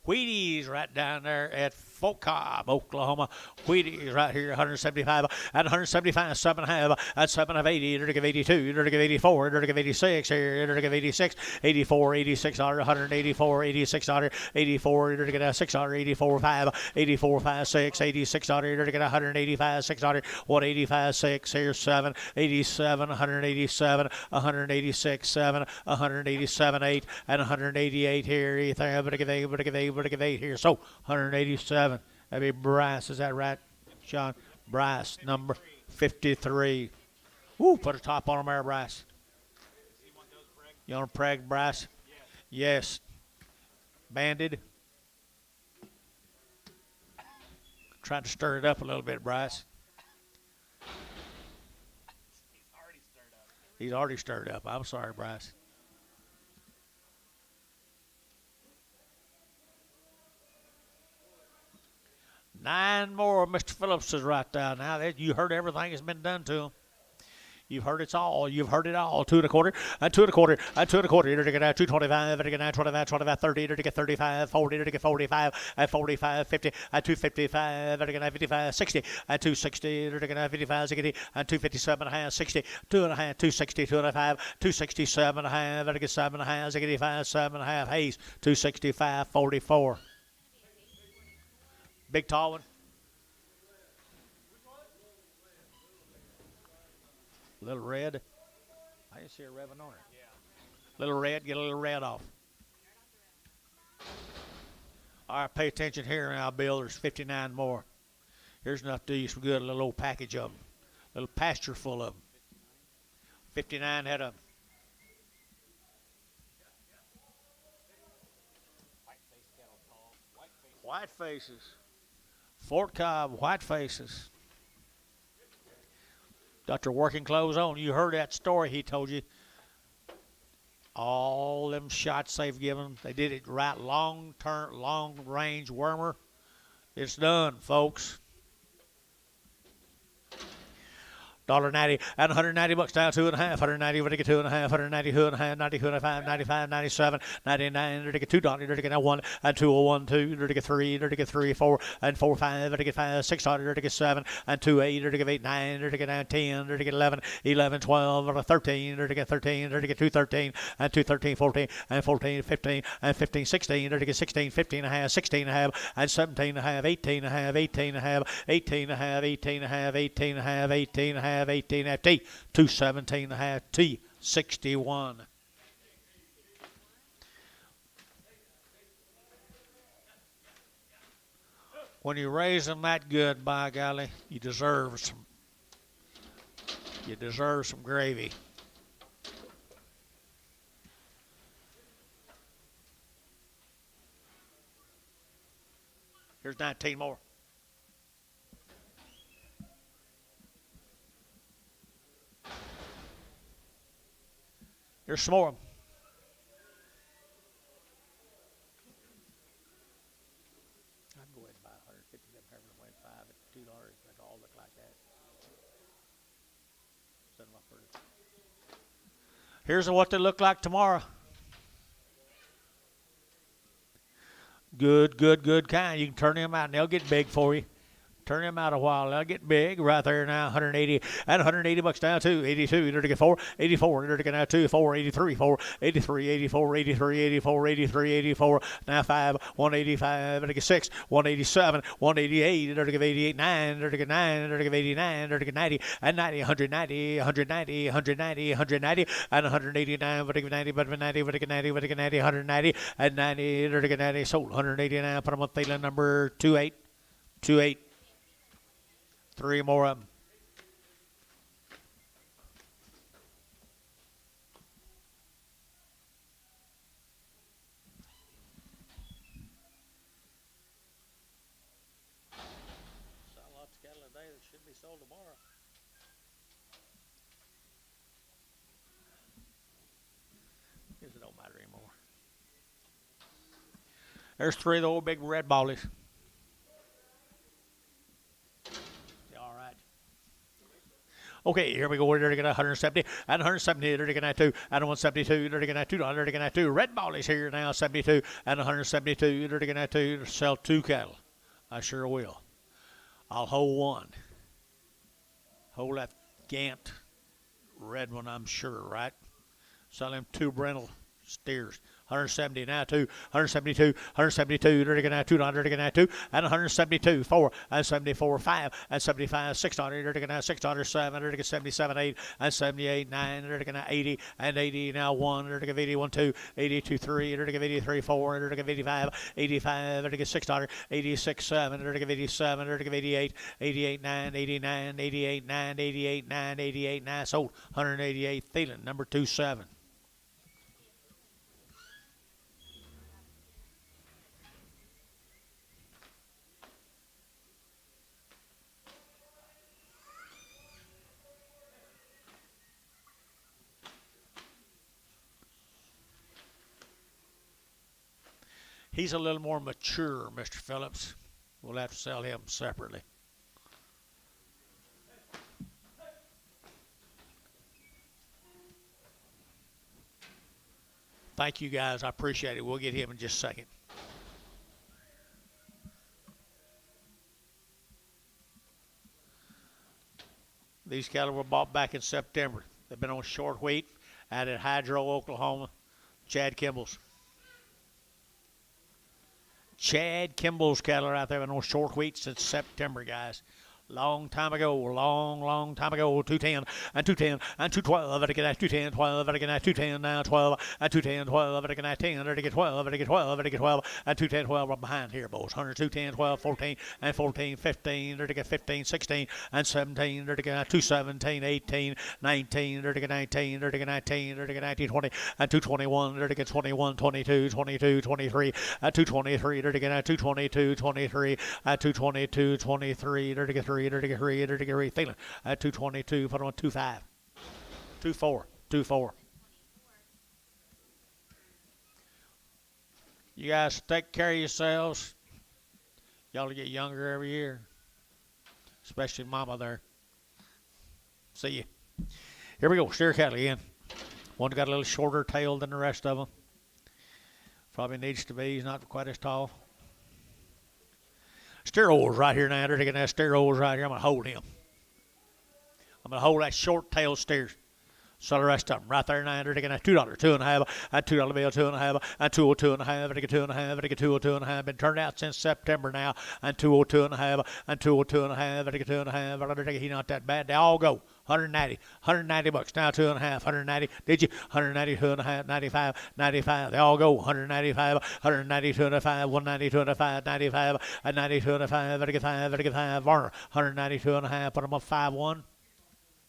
Wheaties right down there at Fort Cobb, Oklahoma. Wheaties right here, 175 and 175, 7.5 and 7 80. They're to give 82. They're to give 84. They're to give 86 here. They're to give 86, 84, 86 184, 86 84. They're to get 6 84 5, 84 5 6, 86 They're to get 185 6 185 6 here 7, 87, 187, 186 7, 187 8, and 188 here. Ethan, but to give 8, but to give 8. To give 8 here. So 187. That'd be Bryce. Is that right, Sean? Bryce, number 53. Ooh, put a top on him there, Bryce. You want to preg, Bryce? Yes. Banded. Trying to stir it up a little bit, Bryce. He's already stirred up. I'm sorry, Bryce. Nine more, Mr. Phillips is right there now. You heard everything that's been done to him. You've heard it all. You've heard it all. 2 1/4, and 2 1/4, and 2 1/4. You're to get 225, to get 25, 25, 30, you're to get 35, 40, you're to get 45, and 45, 50, and 255, to get 55, 60, and 260, you're to get 55, 60, and 257 and a half, 60, 2.5, 260, 2.5, 267 and a half, to get 7 and a half, 85, 7 and a half. Hayes, 265, 44. Big tall one. Little red. I didn't see a revving on her. Yeah. Little red, get a little red off. All right, pay attention here now, Bill. There's 59 more. Here's enough to do you some good. A little old package of them. A little pasture full of them. 59 had a white faces. Fort Cobb, white faces. Got their working clothes on. You heard that story he told you. All them shots they've given, they did it right. Long range wormer. It's done, folks. $1.90 and 190 bucks down 2.5. 190 to get 2.5. 190 2.5. 90 2.5. 95 97 99 to get $2. To get 1 and 201 2 to get 3 to get 3 4 and 4 5 to get 5 6 to get 7 and 2 8 to get 8 9 to get 9 10 to get 11 11 12 and 13 to get 13 to get 2 13 and 2 13 14 and 14 15 and 15 16 to get 16 15 and a half 16 and a half and 17 and a half 18 and a half 18 and a half 18 and a half 18 and a half 18 and a half 18 and a half 18 and a half T 217 and a half T 61. When you raise them that good, by golly, you deserve some gravy. Here's 19 more. There's some more of them. I'd go ahead and buy 150 of them Heifer 25 at $2. They all look like that. Set them up for it. Here's what they look like tomorrow. Good kind. You can turn them out and they'll get big for you. Turn them out a while. They'll get big right there now. 180 and 180 bucks now too. 82. They're to get 4. 84. They're to get now 2. 4. 83. 4. 83. 84. 83. 84. 83. 84. Now 5. 185. They're to get 6. 187. 188. They're to get 88. 9. They're to get 9. They're to get 89. They're to get 90 and 90. 190. 190. 190. 190 and 189. They're to get 90. But 90. They're to get 90. They're to get 90. 190 and 90. They're to get 90. Sold. 189. Put them on Thielen number 28. 28. 3 more of them. Saw lots of cattle today that should be sold tomorrow. Guess it don't matter anymore. There's 3 of the old big red ballies. Okay, here we go. They're going to 170 and 170. They're going to 2 and 172. They're going to $2. They're going to 2. Red ball is here now. 72 and 172. They're going to 2 to sell 2 cattle. I sure will. I'll hold one. Hold that Gant red one. I'm sure, right? Sell him 2 Brindle steers. 170 now 2, 172, 172. They're going to $2. They're going to 2 and 172, 4 and 74, 5 and 75, $6. They're going to $6, 7. They're going to 77, 8 and 78, 9. They're going to 80 and 80 now 1. They're going to 81, 2, 82, 3. They're going to 83, 4. They're going to 85, 85. They're going to $6, 86, 7. They're going to 87. They're going to 88, 88, 9, 89, 88, 9, 88, 9, 88, 9. Sold 188. Thielen number 27. He's a little more mature, Mr. Phillips. We'll have to sell him separately. Thank you, guys. I appreciate it. We'll get him in just a second. These cattle were bought back in September. They've been on short wheat out at Hydro, Oklahoma. Chad Kimball's. Chad Kimball's cattle are out there on short wheat since September, guys. Long time ago, long time ago, 210 and 210 and 212. Better get at 210, 12. Better get at 210 now, 12 and 210, 12. Better get at 10. Better get 12. Better get 12. Better get 12 and 210, 12. Right behind here, boys. 100, 210, 12, 14 and 14, 15. Better get 15, 16 and 17. Better get 217, 18, 19. Better get 19. Better get 19. Better get 19, 20 and 221. Better get 21, 22, 22, 23 and 223. Better get 222, 23 and 222, 23. Better get 3. Thielen at 222. Put on 25. 24. 24. You guys take care of yourselves. Y'all get younger every year. Especially Mama there. See you. Here we go. Steer cattle again. One got a little shorter tail than the rest of them. Probably needs to be. He's not quite as tall. Steer oars right here now. They're taking that steer oars right here. I'm going to hold him. I'm going to hold that short tail steer. So the rest of them right there now. They're taking that $2, 2.5, and $2 bill, 2.5, and 202.5, and 2.5, and 202.5. Been turned out since September now, and 202.5, and 202.5, and 2.5. He's not that bad. They all go 190 bucks now, 2.5, 190. Did you 190, 2.5, 95, 95? They all go 195, 190, 2.5, 190, 2.5, 95, and 92.5, 5. Varner 192.5. Put him up 5-1.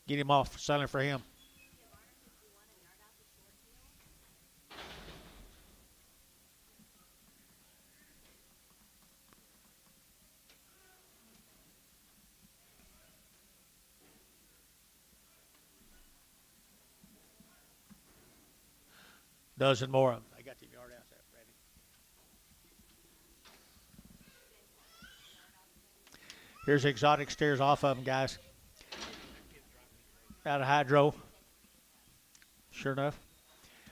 Get him off selling for him. Dozen more of them. I got the yard out there, ready. Here's the exotic steers off of them, guys. Out of Hydro. Sure enough.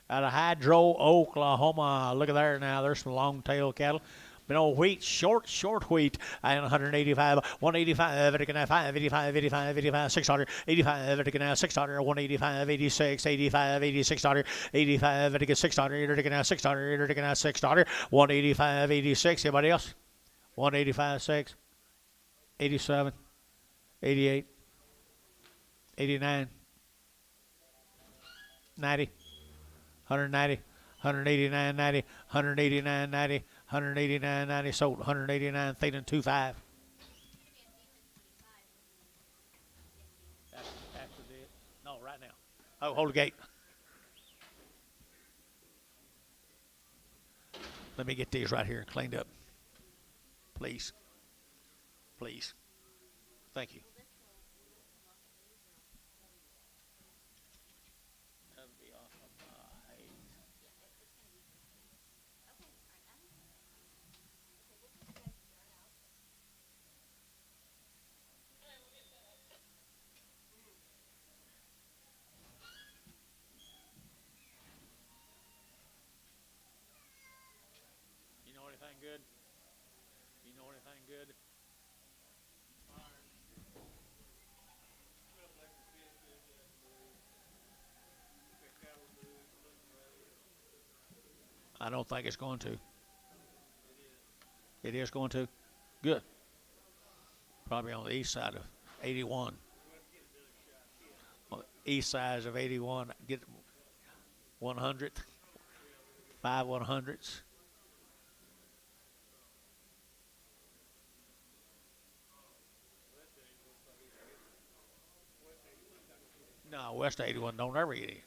Out of Hydro, Oklahoma. Look at there now. There's some long-tail cattle. But no wheat, short wheat, and 185, 185, 85, 85, 85, 600, 85, 600, 185, 86, 85, 86, 85, 600, 600, 600, 185, 86. Anybody else? 185, 6, 87, 88, 89, 90, 190, 189, 90, 189, 90, 189, 90, sold 189, feeding 25. After this, no, right now. Oh, hold the gate. Let me get these right here cleaned up. Please. Please. Thank you. You know anything good? You know anything good? I don't think it's going to. It is going to? Good. Probably on the east side of 81. On the east side of 81. Get 100. 5 100s. No, West 81 don't ever get it.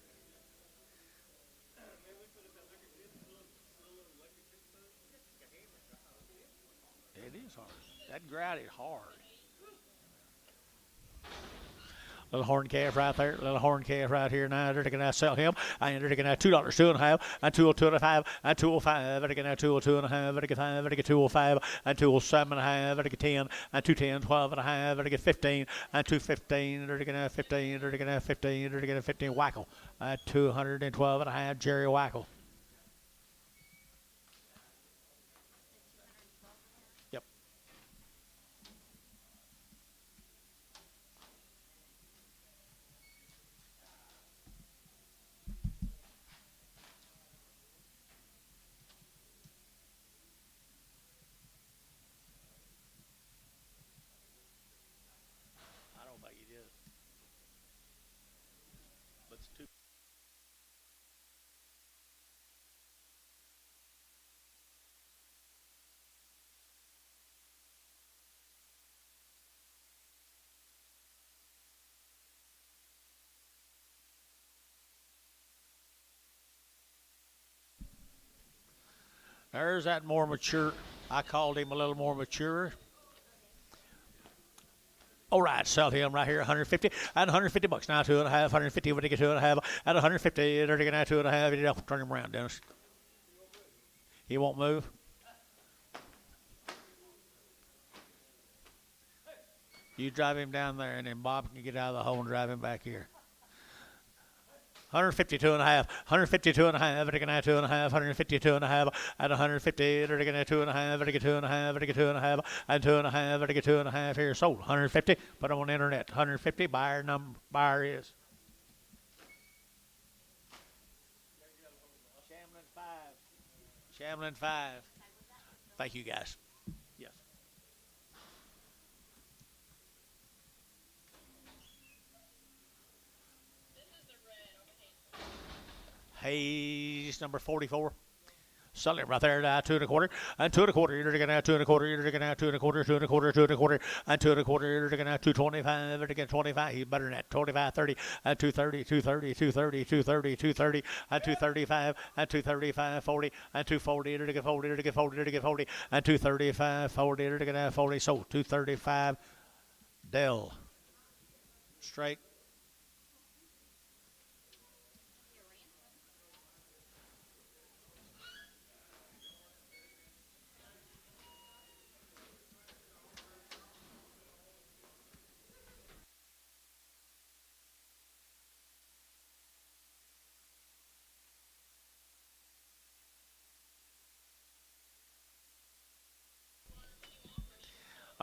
It is hard. That grout is hard. Little horn calf right there. Little horn calf right here. Now they're going to sell him. And they're going to $2, 2.5, and 2.25, and 2.05. They're going to 2.2.5. They're going to 5. They're going to 2.05, and 2.7.5. They're going to 10, and 2.10, 12.5. They're going to 15, and 2.15. They're going to 15. They're going to 15. They're going to 15. Wackel. 212.5. Jerry Wackel. Yep. I don't think he did. But it's too. There's that more mature. I called him a little more mature. All right, sell him right here, 150 and 150 bucks now, 2.5, 150. When they get 2.5 and 150, they're taking out 2.5. Turn him around, Dennis. He won't move. You drive him down there, and then Bob can get out of the hole and drive him back here. 152.5, 152.5, they're going to 2.5, 152.5, and 150, they're going to 2.5, they're going to 2.5, they're going to 2.5, and 2.5, they're going to 2.5 here. Sold 150. Put them on the internet. 150. Buyer is. Shamlin 5. Thank you, guys. Yes. Hayes, number 44. Sell it right there at 2.25 and 2.25. You're going to have 2.25. You're going to have 2.25, 2.25, 2.25, and 2.25. You're going to have 2.25. You're going to get 25. He's better than that. 25, 30, and 2.30, 2.30, 2.30, 2.30, 2.30, and 2.35, and 2.35, 40, and 2.40. You're going to get 40. You're going to get 40. You're going to get 40, and 2.35, 40. You're going to have 40. So 2.35. Dell. Straight.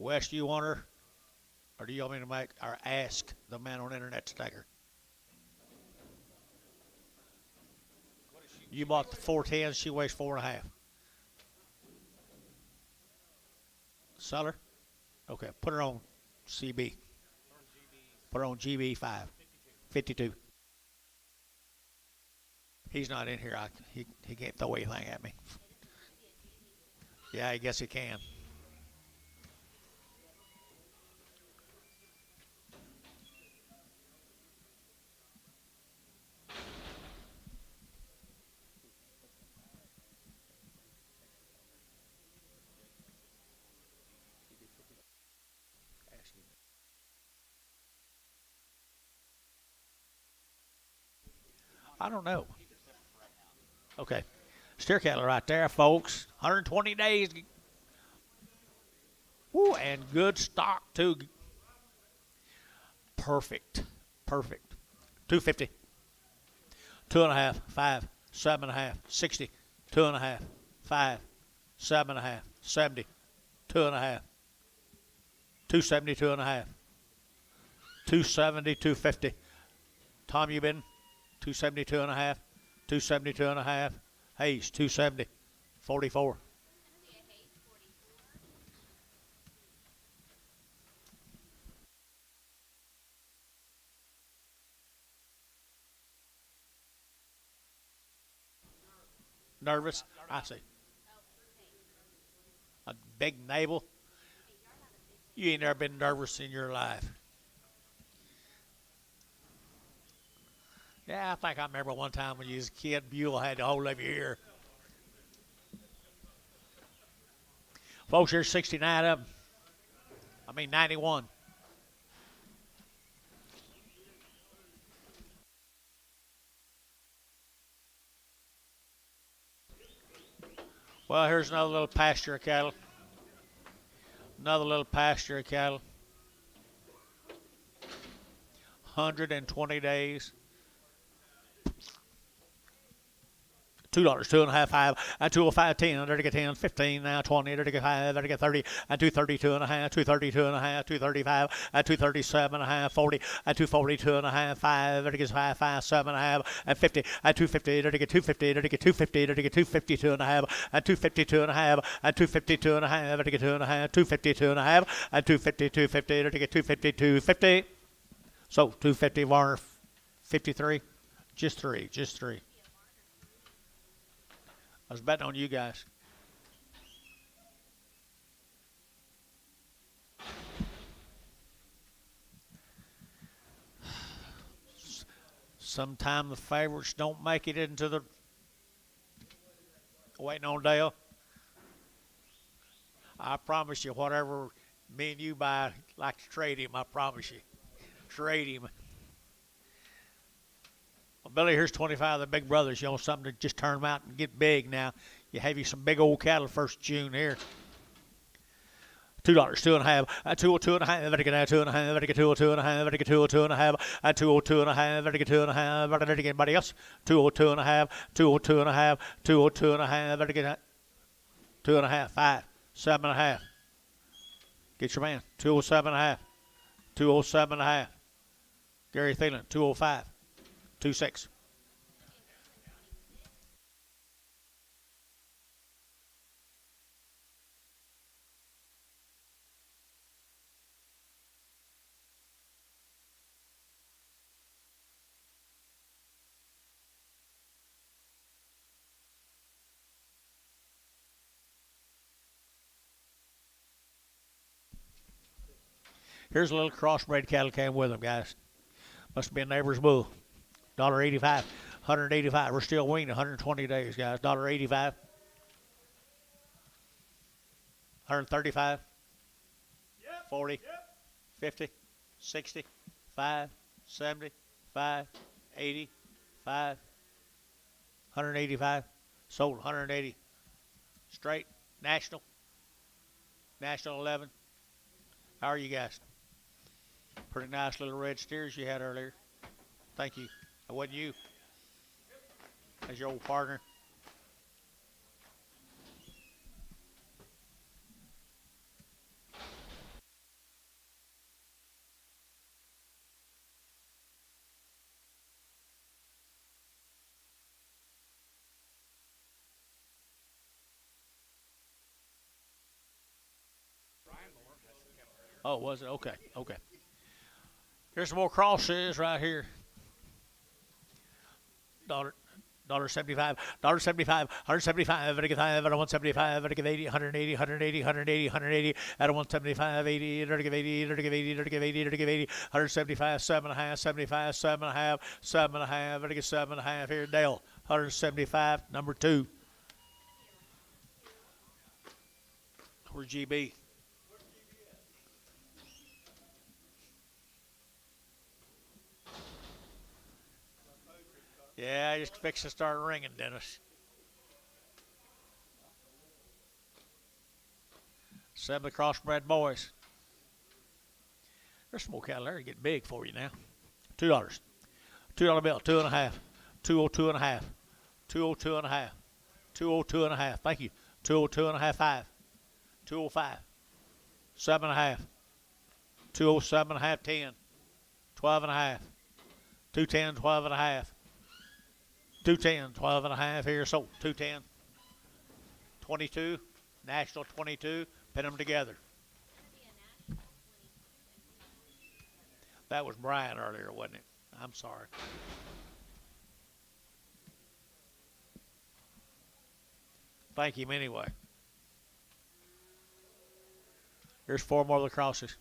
West, you want her? Or do you want me to make or ask the man on the internet to take her? You bought the 410s, she weighs 4.5. Sell her? Okay, put her on CB. Put her on GB 5. 52. He's not in here. He can't throw anything at me. Yeah, I guess he can. I don't know. Okay. Steer cattle right there, folks. 120 days. Woo, and good stock, too. Perfect. Perfect. 250. 2.5, 5, 7.5, 60, 2.5, 5, 7.5, 70, 2.5, 270, 2.5, 270, 250. Tom, you been 272 and a half, 272 and a half. Hayes, 270, 44. Nervous? I see. A big navel? You ain't never been nervous in your life. Yeah, I think I remember one time when you was a kid, Buell had the whole of your ear. Folks, here's 69 of them. 91. Well, here's another little pasture of cattle. Another little pasture of cattle. 120 days. $2, 2.5, 5, and 205, 10, there to get 10, 15, now 20, there to get 5, there to get 30, and 232 and a half, 232 and a half, 235, and 237 and a half, 40, and 242 and a half, 5, there to get 5, 5, 7 and a half, and 50, and 250, there to get 250, there to get 250, there to get 252 and a half, and 252 and a half, and 252 and a half, there to get 2 and a half, 252 and a half, and 250, 250, there to get 250, 250. So 250, Varner, 53, just three. I was betting on you guys. Sometimes the favorites don't make it into the waiting on Dale. I promise you, whatever me and you buy, like to trade him, I promise you. Trade him. Well, Billy, here's 25 of the big brothers. You want something to just turn them out and get big now. You have you some big old cattle 1st June here. $2, 2.5, 202 and a half, better get 2 and a half, better get 202 and a half, better get 202 and a half, 202 and a half, better get 2 and a half, better get anybody else. 202 and a half, 202 and a half, 202 and a half, better get 2 and a half, 5, 7 and a half. Get your man, 207 and a half, 207 and a half. Gary Thielen, 205. 2-6. Here's a little crossbred cattle came with them, guys. Must be a neighbor's bull. $1.85, 185. We're still weaning 120 days, guys. $1.85, 135, 40, 50, 60, 5, 70, 5, 80, 5, 185. Sold 180. Straight. National 11. How are you guys? Pretty nice little red steers you had earlier. Thank you. That wasn't you. That's your old partner. Oh, was it? Okay, okay. Here's some more crosses right here. Dollar. $1.75, $1.75, $175, I give 5, at 175, I give 80, 180, 180, 180, 180, at 175, 80, I give 80, I give 80, I give 80, I give 80, 175, 7.5, 75, 7.5, 7.5, I give 7.5 here, Dale, 175, number 2. Where's GB? Yeah, I just fixed to start ringing, Dennis. 7 crossbred boys. There's some more cattle there to get big for you now. $2. $2 bill, 2.5. 202.5. 202.5. 202.5. Thank you. 202.5. 5. 205. 7.5. 207.5. 10. 12.5. 210. 12.5. 210. 12.5 here. So 210. 22. National 22. Pin them together. That was Brian earlier, wasn't it? I'm sorry. Thank him anyway. Here's 4 more lacrosses.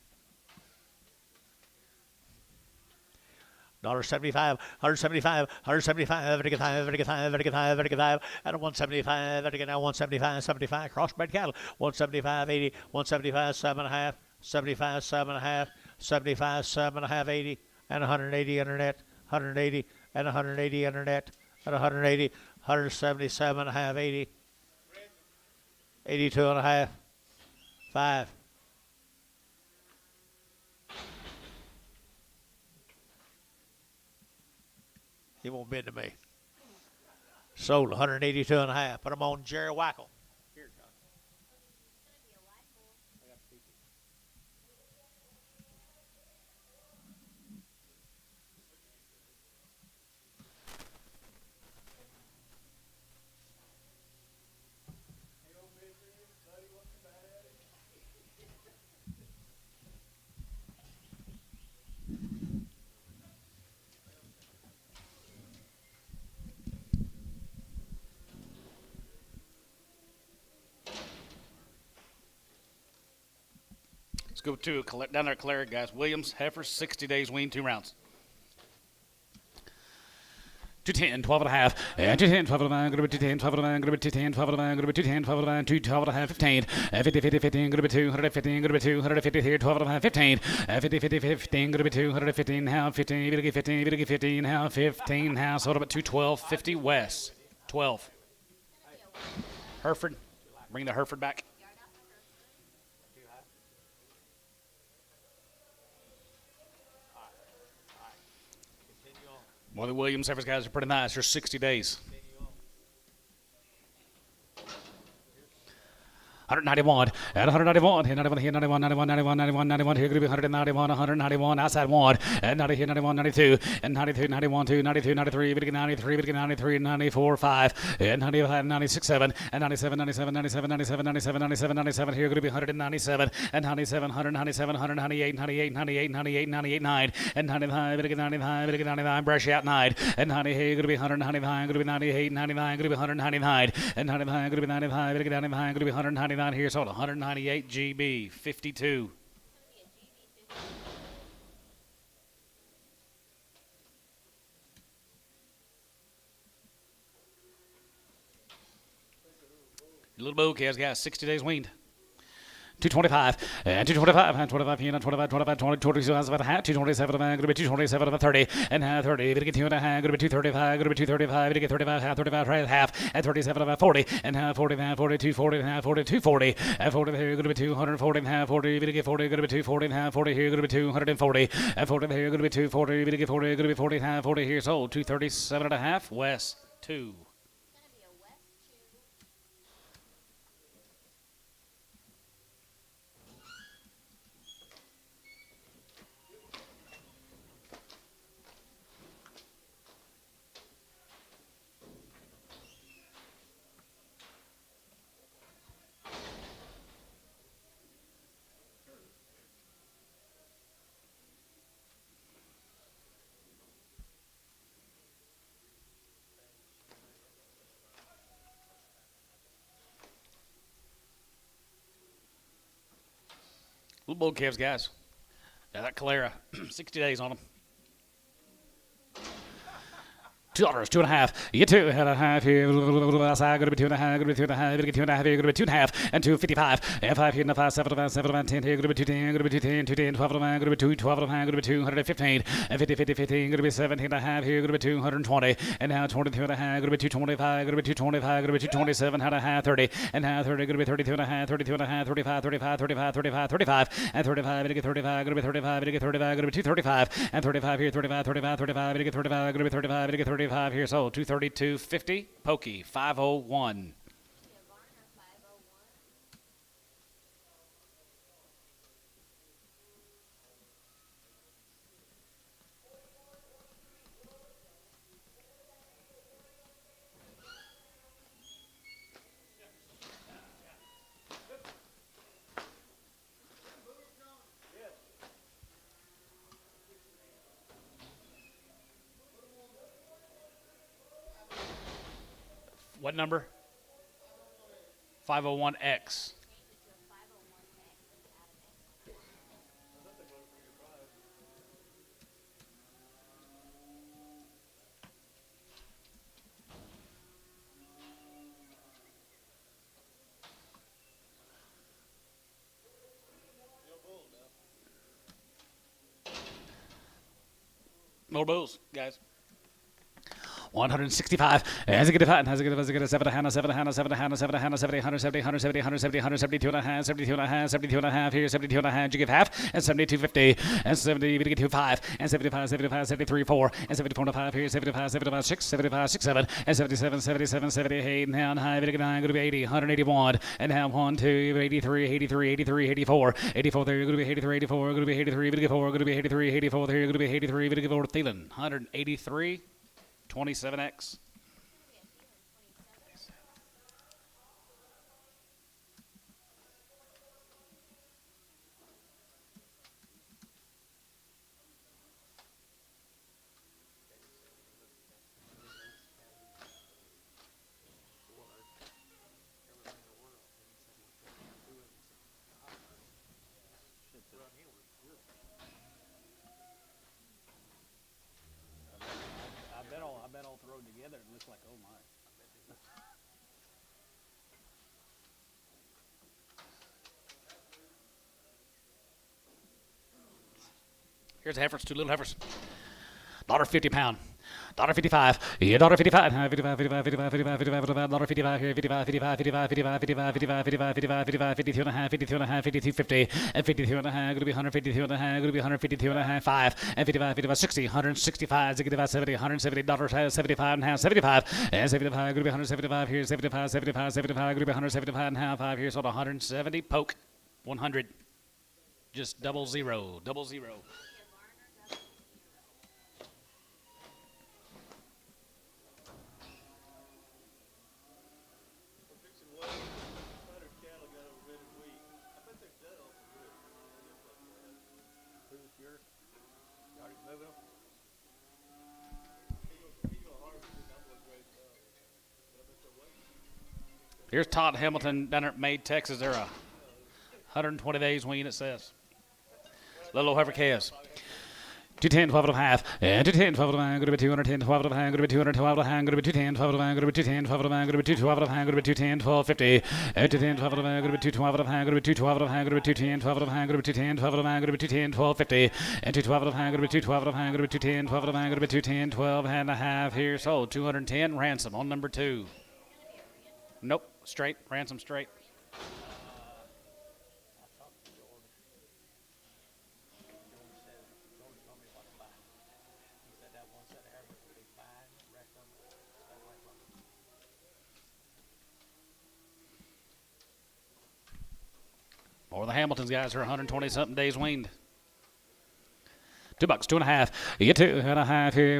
$1.75, $175, $175, $175, at 175, at 175, 75, crossbred cattle, 175, 80, 175, 7.5, 75, 7.5, 75, 7.5, 80, and 180 internet, 180, and 180 internet, at 180, 177.5, 80, 82.5, 5. He won't bid to me. Sold 182.5. Put them on Jerry Wackel. Here, John. Let's go to down there, Claire, guys. Williams, Heifer, 60 days wean, 2 rounds. 210, 12 and a half, and 210, 12 and a half, going to be 210, 12 and a half, going to be 210, 12 and a half, going to be 210, 12 and a half, 212 and a half, 15, 50, 50, 15, going to be 250, going to be 250 here, 12 and a half, 15, 50, 50, 15, going to be 215, now 15, 50, 15, 50, 15, now 15, now sold up at 212, 50 West, 12. Hereford, bring the Hereford back. Well, the Williams Heifers guys are pretty nice. They're 60 days. 191, and 191, here 91, here 91, 91, 91, 91, 91, here going to be 191, 191, outside 1, and 90, here 91, 92, and 92, 91, 2, 92, 93, 93, 93, 94, 5, and 95, 96, 7, and 97, 97, 97, 97, 97, 97, 97, here going to be 197, and 97, 197, 198, 98, 98, 98, 98, 9, and 95, 95, 99, brush out 9, and 90, here going to be 199, going to be 98, 99, going to be 199, and 95, going to be 95, 99, going to be 199. Here, sold 198 GB, 52. Little bouquet has got 60 days weaned. 225, and 225, and 25, and 25, 25, 20, 22, and 227, going to be 227, and 30, and 30, going to get 2 and a half, going to be 235, going to be 235, going to get 35, half, 35, half, and 37, and 40, and half, 40, and half, 40, 240, and half, 40, 240, and 40 here, going to be 240, and half, 40, going to get 40, going to be 240, and half, 40 here, going to be 240, and 40 here, going to be 240, going to get 40, going to be 40, and half, 40 here, sold, 237 and a half, West, 2. Little bull calves, guys. Yeah, that Calera, 60 days on them. $2, 2.5. You get 2.5 here. Outside, going to be 2.5. Going to be 2.5. Going to be 2.5 here. Going to be 2.5 and 2.55. And 5 here. And 5, 7, 7, 10 here. Going to be 210. Going to be 210. 210. 12 of them. Going to be 2. 12 of them. Going to be 215. And 50, 50, 15. Going to be 17.5 here. Going to be 220. And now 22.5. Going to be 225. Going to be 225. Going to be 227.5. 30. And now 30. Going to be 32.5. 32.5. 35. 35. 35. 35. 35. And 35. Going to get 35. Going to be 35. Going to get 35. Going to be 235. And 35 here. 35. 35. 35. Going to get 35. Going to be 35. Going to get 35 here. So 232.50. Pokey 501. What number? 501X. More bulls, guys. 165. As a good fight, as a good 7 Hannah, 7 Hannah, 7 Hannah, 7 Hannah, 70, 170, 170, 170, 172 and a half, 72 and a half, 72 and a half here, 72 and a half. You give half, and 72.50, and 70, we get 25, and 75, 75, 73, 4, and 74.5 here, 75, 75, 6, 75, 6, 7, and 77, 77, 78, now high, we get 9, going to be 80, 181, and now 1, 2, 83, 83, 83, 84, 84 there, going to be 83, 84, going to be 83, we get 4, going to be 83, 84 there, going to be 83, we get 4 Thielen, 183. 27X. I bet all thrown together it looks like, oh my. Here's the heifers, 2 little heifers. $1.50 pound. $1.55. Yeah, $1.55. 55, 55, 55, 55, 55, $1.55 here, 55, 55, 55, 55, 55, 55, 55, 55, 55, 52 and a half, 52 and a half, 52.50, and 52 and a half, going to be 152 and a half, going to be 152 and a half, 5, and 55, 55, 60, 165, 70, $170, 75 and a half, 75, and 75, going to be 175 here, 75, 75, 75, going to be 175 and a half, 5 here, so 170, poke, 100, just double zero. Here's Todd Hamilton down at Maid, Texas. They're 120 days wean, it says. Little heifer calves. 210, 12 and a half, and 210, 12 and a half, going to be 210, 12 and a half, going to be 212 and a half, going to be 210, 12 and a half, going to be 210, 12 and a half, going to be 212 and a half, going to be 210, 12, 50, and 210, 12 and a half, going to be 212 and a half, going to be 212 and a half, going to be 210, 12 and a half, going to be 210, 12 and a half, going to be 210, 12, 50, and 212 and a half, going to be 212 and a half, going to be 210, 12 and a half, going to be 210, 12 and a half here, so 210 ransom on number 2. Nope, straight, ransom straight. Or the Hamiltons guys are 120-something days weaned. $2, 2.5. You get 2.5 here.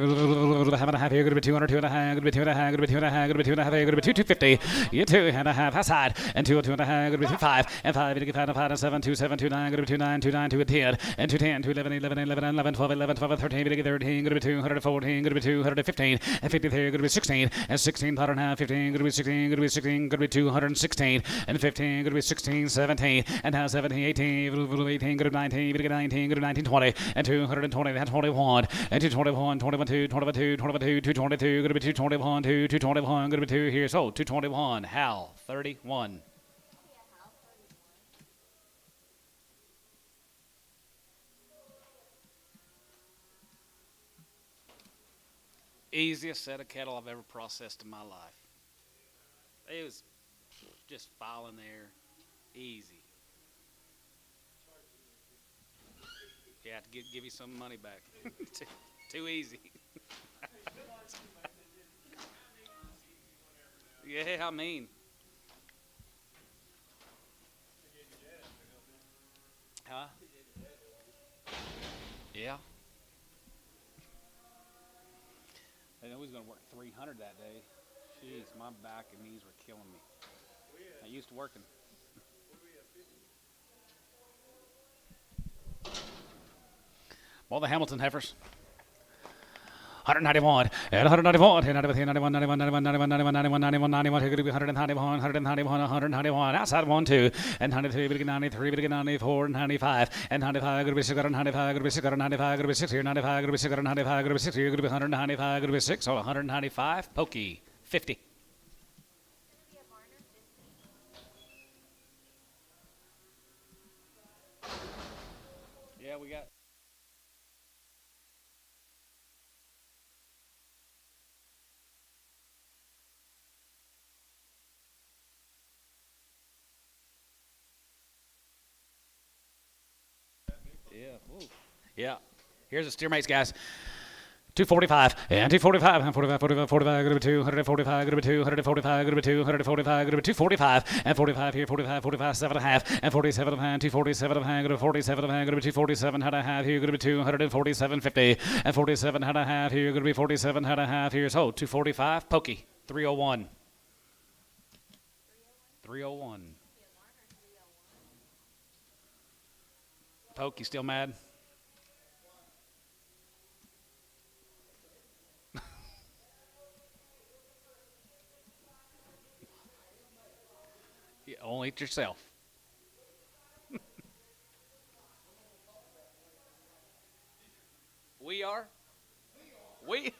Have and a half here. Going to be 200, 2.5. Going to be 2.5. Going to be 2.5. Going to be 2.5. Going to be 250. You get 2.5 outside and 2.5. Going to be 2.5 and 5. You get 5 and 5 and 7. 2, 7, 2, 9. Going to be 2, 9, 2, 9, 2, 10 and 2, 10, 2, 11, 11, 11, 11, 12, 11, 12, 13. You get 13. Going to be 214. Going to be 215 and 53. Going to be 16 and 16. 15. Going to be 16. Going to be 16. Going to be 216 and 15. Going to be 16, 17 and now 17, 18. 18. Going to be 19. You get 19. Going to be 19, 20 and 220. That's 21 and 221, 21, 2, 21, 2, 22, 222. Going to be 221, 2, 221. Going to be 2 here. So 221. Hal 31. Easiest set of cattle I've ever processed in my life. It was just filing there, easy. Yeah, to give you some money back. too easy. Yeah, I mean. Huh? Yeah. I know he's going to work 300 that day. Jeez, my back and knees were killing me. I used to working. Well, the Hamilton heifers. 191 and 191 and 91, 91, 91, 91, 91, 91, 91, 91, here could be 191, 191, 191, outside 1, 2, and 92, big 93, big 94, 95, and 95, could be 695, could be 695, could be 6 here, 95, could be 695, could be 6 here, could be 195, could be 6, so 195, pokey, 50. Yeah, we got. Yeah. Ooh. Yeah. Here's the steer mates, guys. 245 and 245 and 45, 45, 45, going to be 245, going to be 245, going to be 245, going to be 245 and 45 here, 45, 45, 7.5 and 47 and 247 and going to 47 and going to be 247 and a half here, going to be 247.50 and 47 and a half here, going to be 47 and a half here. So 245, pokey, 301. 301. Pokey still mad? You only eat yourself. We are? We?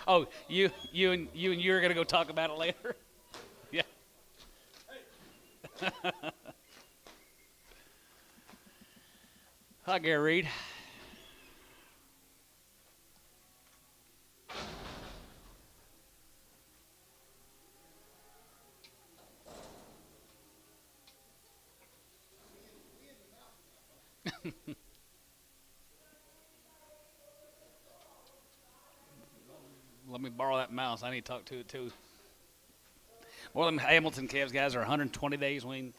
Oh, you and you're gonna go talk about it later? Yeah. Hi, Gary Reed. Let me borrow that mouse. I need to talk to it too. Well, them Hamilton calves guys are 120 days weaned.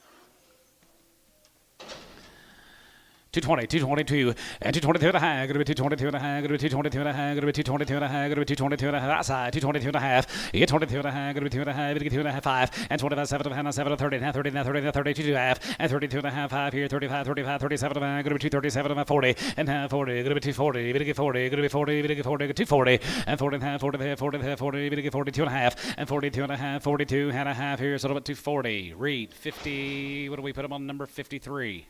220, 222, and 222 and a half, going to be 222 and a half, going to be 222 and a half, going to be 222 and a half, going to be 222 and a half, outside, 222 and a half, you get 22 and a half, going to be 2 and a half, you get 2 and a half, 5, and 25, 7 and a half, 7 and 30, now 30, now 30, now 32 and a half, and 32 and a half, 5 here, 35, 35, 37 and a half, going to be 237 and a 40, and half 40, going to be 240, you're going to get 40, you're going to be 40, you're going to get 40, 240, and 40 and a half, 40 and a half, 40 and a half, 40, you're going to get 42 and a half, and 42 and a half, 42 and a half here, so about 240, Reed, 50, what do we put him on, number 53?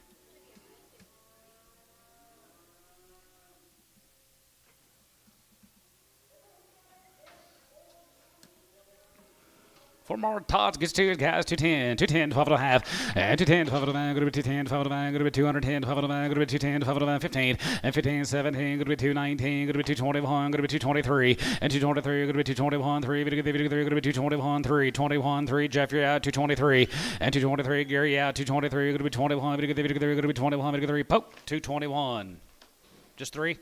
Four more Todd's gets two guys, 210, 210, 12 and a half, and 210, 12 and a half, going to be 210, 12 and a half, going to be 210, 12 and a half, going to be 210, 12 and a half, 15, and 15, 17, going to be 219, going to be 221, going to be 223, and 223, going to be 221, 3, going to be 221, 3, 21, 3, Jeffrey out, 223, and 223, Gary out, 223, going to be 21, going to be 21, 3, poke, 221. Just 3?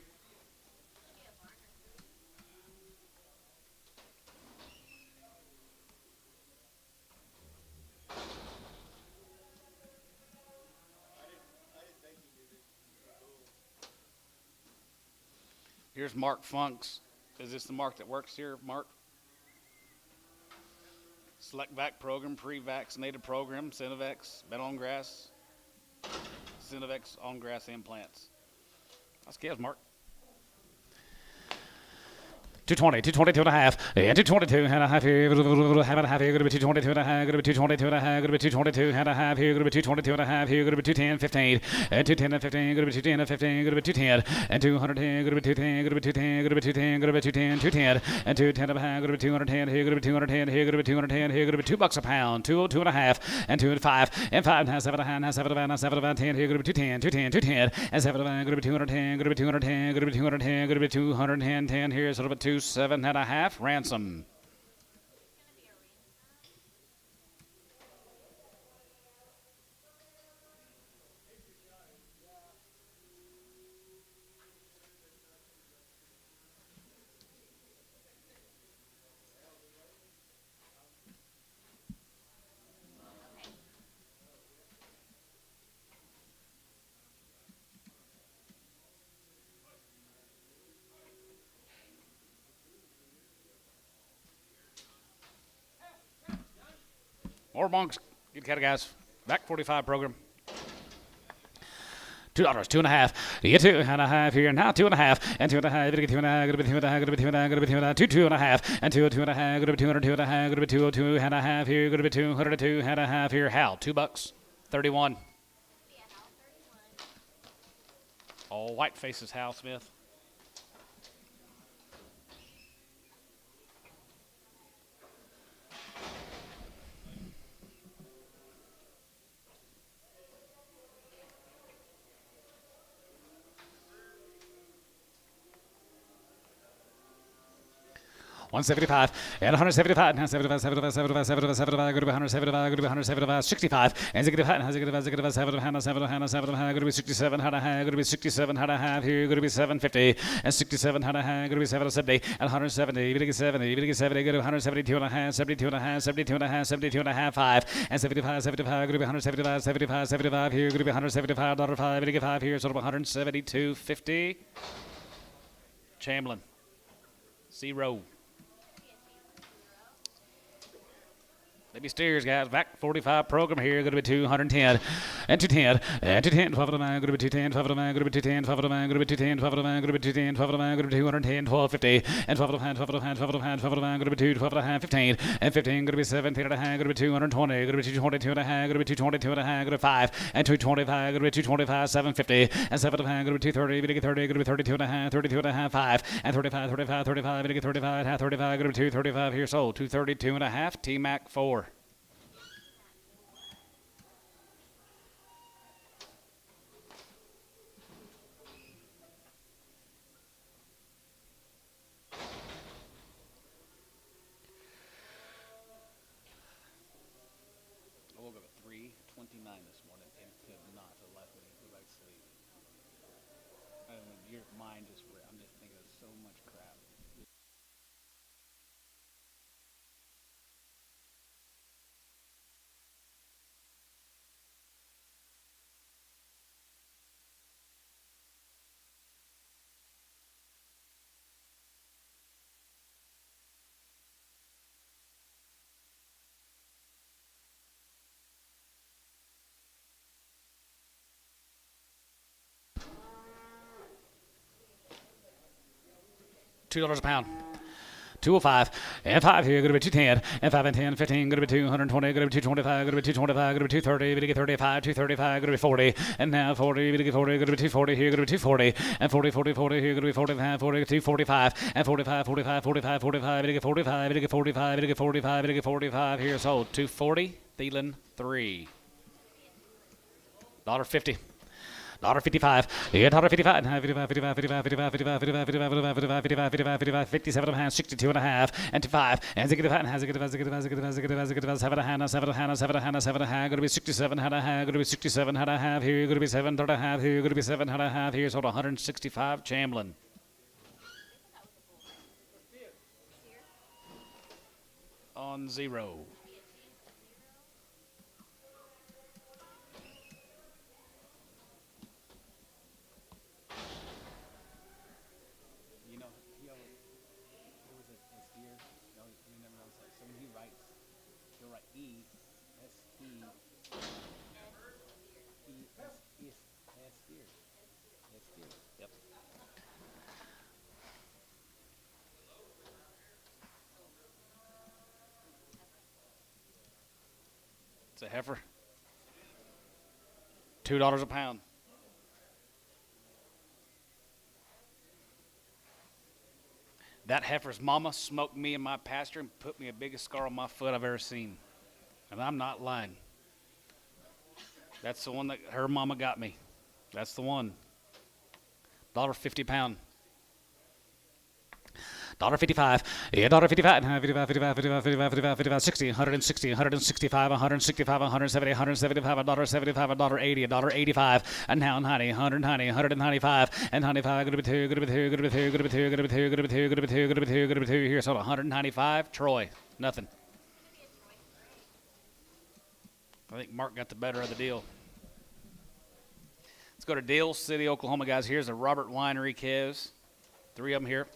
Here's Mark Funks. Is this the Mark that works here, Mark? Select vac program, pre-vaccinated program, Synovex, been on grass, Synovex on grass implants. That's scales, Mark. 220, 222 and a half, and 222 and a half here, have and a half here, going to be 222 and a half, going to be 222 and a half, going to be 222 and a half here, going to be 222 and a half here, going to be 210, 15, and 210 and 15, going to be 210 and 15, going to be 210, and 210, going to be 210, going to be 210, going to be 210, going to be 210, 210, and 210 and a half, going to be 210 here, going to be 210 here, going to be 210 here, going to be $2 a pound, 202 and a half, and 205, and 5 and a half, 7 and a half, 7 and a half, 7 and a half, 10 here, going to be 210, 210, 210, and 7 and a half, going to be 210, going to be 210, going to be 210, going to be 210, 10 here, sort of a 27 and a half. Ransom. More bonks. Good cat, guys. Back 45 program. $2, 2 and a half. You get 2 and a half here. Now 2 and a half. And 2 and a half. Going to be 2 and a half. Going to be 2 and a half. Going to be 2 and a half. Going to be 2 and a half. 2 and a half. And 2 and a half. Going to be 202 and a half. Going to be 202 and a half here. Going to be 202 and a half here. Hal, $2. 31. All white faces, Hal Smith. $175 and $175 and $75, $75, $75, $75, $75, go to be $175, go to be $175, $65 and $65 and $65, $65, $75, go to be $67, go to be $67, here, go to be $750 and $67, go to be $770 and $170, even $70, 70, go to $172 and a half, 72 and a half, 72 and a half, 72 and a half, 5 and $75, 75, go to be $175, 75, 75 here, go to be $175, 5, even 5 here, sort of $172.50. Chamberlain, 0. Maybe steers, guys. Back 45 program here. Going to be 210 and 210 and 210. 12 of the man. Going to be 210. 12 of the man. Going to be 210. 12 of the man. Going to be 210. 12 of the man. Going to be 210. 12 of the man. Going to be 210. 1250 and 12 of the hand. 12 of the hand. 12 of the hand. 12 of the man. Going to be 2. 12 of the hand. 15 and 15. Going to be 17 and a half. Going to be 220. Going to be 222 and a half. Going to be 222 and a half. Going to be 5 and 225. Going to be 225. 750 and 7 of the hand. Going to be 230. Going to be 30. Going to be 32 and a half. 32 and a half. 5 and 35. 35. 35. Going to be 35. Half 35. Going to be 235 here. Sold 232 and a half. T Mac 4. This morning and could not for the life of me go back to sleep. I mean, your mind just, I'm just thinking of so much crap. $2 a pound. 205 and 5 here, going to be 210 and 5 and 10, 15, going to be 220, going to be 225, going to be 225, going to be 230, going to get 35, 235, going to be 40, and now 40, going to get 40, going to be 240 here, going to be 240, and 40, 40, 40 here, going to be 45, 40, 245, and 45, 45, 45, 45, going to get 45, going to get 45, going to get 45, going to get 45 here, sold 240, Thielen 3. $1.50. $1.55, $1.55, $55, $55, $55, $55, $55, $55, $55, $55, $55, 57 and a half, 62 and a half, and 5, and 65, and 65, 65, 7 and a half, 7 and a half, 7 and a half, 7 and a half, going to be 67 and a half, going to be 67 and a half here, going to be 7 and a half here, going to be 7 and a half here, sold 165, Chamberlain. On 0. It's a heifer. $2 a pound. That heifer's mama smoked me in my pasture and put me the biggest scar on my foot I've ever seen. And I'm not lying. That's the one that her mama got me. That's the one. $1.50 a pound. $1.55. Yeah, $1.55. 55, 60, 160, 165, 165, 170, 175, $1.75, $1.80, $1.85, and now 90, 190, 195, and 95, good to be two, good to be two, good to be two, good to be two, good to be two, good to be two, good to be two, good to be two, good to be two. Here's 195. Troy, nothing. I think Mark got the better of the deal. Let's go to Dale City, Oklahoma, guys. Here's the Robert Winery calves. 3 of them here.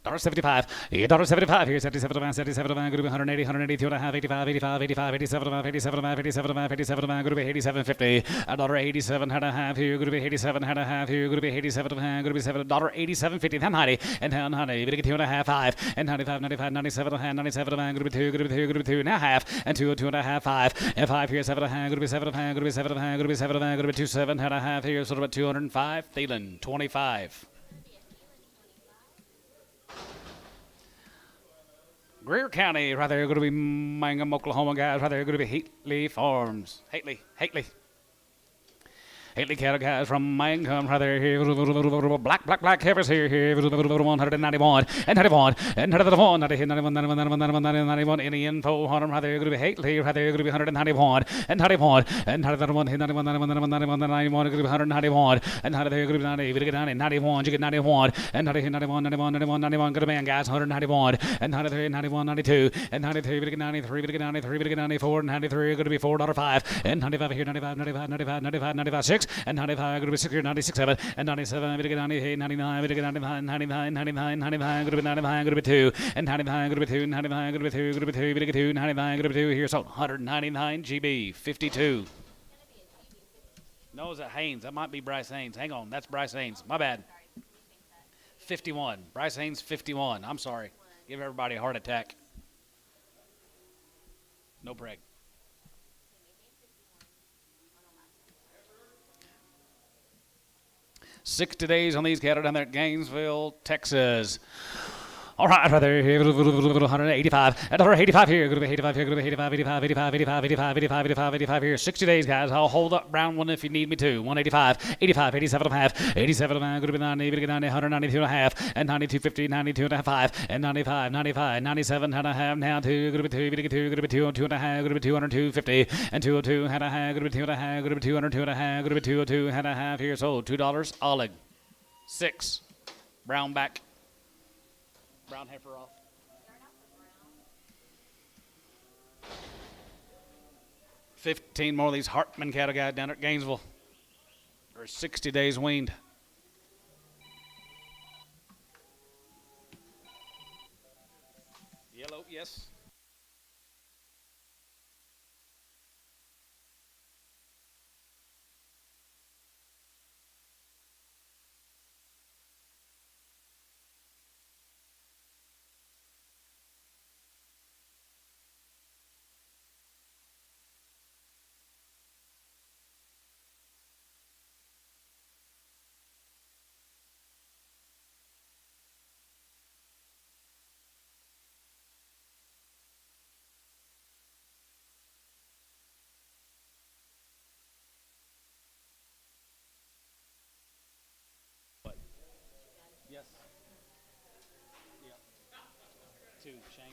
$1.75. Yeah, $1.75. Here's 77, 77, good to be 180, 182 and a half, 85, 85, 85, 87, 87, 87, 87, good to be 87.50. $1.87 and a half here, good to be 87 and a half here, good to be 87 and a half, good to be $7.87.50. Then 90 and down 90, good to get 2 and a half, 5 and 95, 95, 97 and a half, 97 and a half, good to be 2, good to be 2, good to be 2 and a half, and 2, 2 and a half, 5 and 5 here, 7 and a half, good to be 7 and a half, good to be 7 and a half, good to be 7 and a half, good to be 2, 7 and a half here, sort of about 205. Thielen 25. Greer County, right there, going to be Mangum, Oklahoma, guys. Right there, going to be Hately Farms. Hately. Hately cattle, guys, from Mangum, right there. Here, black heifers here. 191 and 91 and 91, 91. Any info on them, right there, going to be Hately, right there, going to be 191 and 91 and 91, 91, going to be 191 and 90, going to be 90, we get 90, 91, you get 91 and 91, going to be, guys, 191 and 93, 91, 92 and 93, we get 93, we get 93, we get 94 and 93, going to be $4.05 and 95 here, 95, 95, 95, 95, 95, 6 and 95, going to be 6 here, 96, 7 and 97, we get 98, 99, we get 99, 99, 99, 99, going to be 99, going to be 2 and 99, going to be 2, 99, going to be 2, going to be 2, we get 2, 99, going to be 2 here, so 199 GB, 52. No, is that Haynes? That might be Bryce Haynes. Hang on, that's Bryce Haynes. My bad. 51. Bryce Haynes, 51. I'm sorry. Give everybody a heart attack. No preg. 60 days on these cattle down there at Gainesville, Texas. All right, right there, 185, and 185 here, going to be 85 here, going to be 85, 85, 85, 85, 85, 85, 85, 85 here, 60 days, guys. I'll hold up round one if you need me to. 185, 85, 87 and a half, 87 and a half, going to be 90, 90, 192 and a half, and 92.50, 92 and a half, 5, and 95, 95, 97 and a half, now 2, going to be 2, going to be 202 and a half, going to be 202.50, and 202 and a half, going to be 2 and a half, going to be 202 and a half, going to be 202 and a half here, so $2, Oleg. 6, brown back. Brown heifer off. 15 more of these Hartman cattle guys down at Gainesville. They're 60 days weaned. Yellow, yes. Yes. Yep. 2, Shane.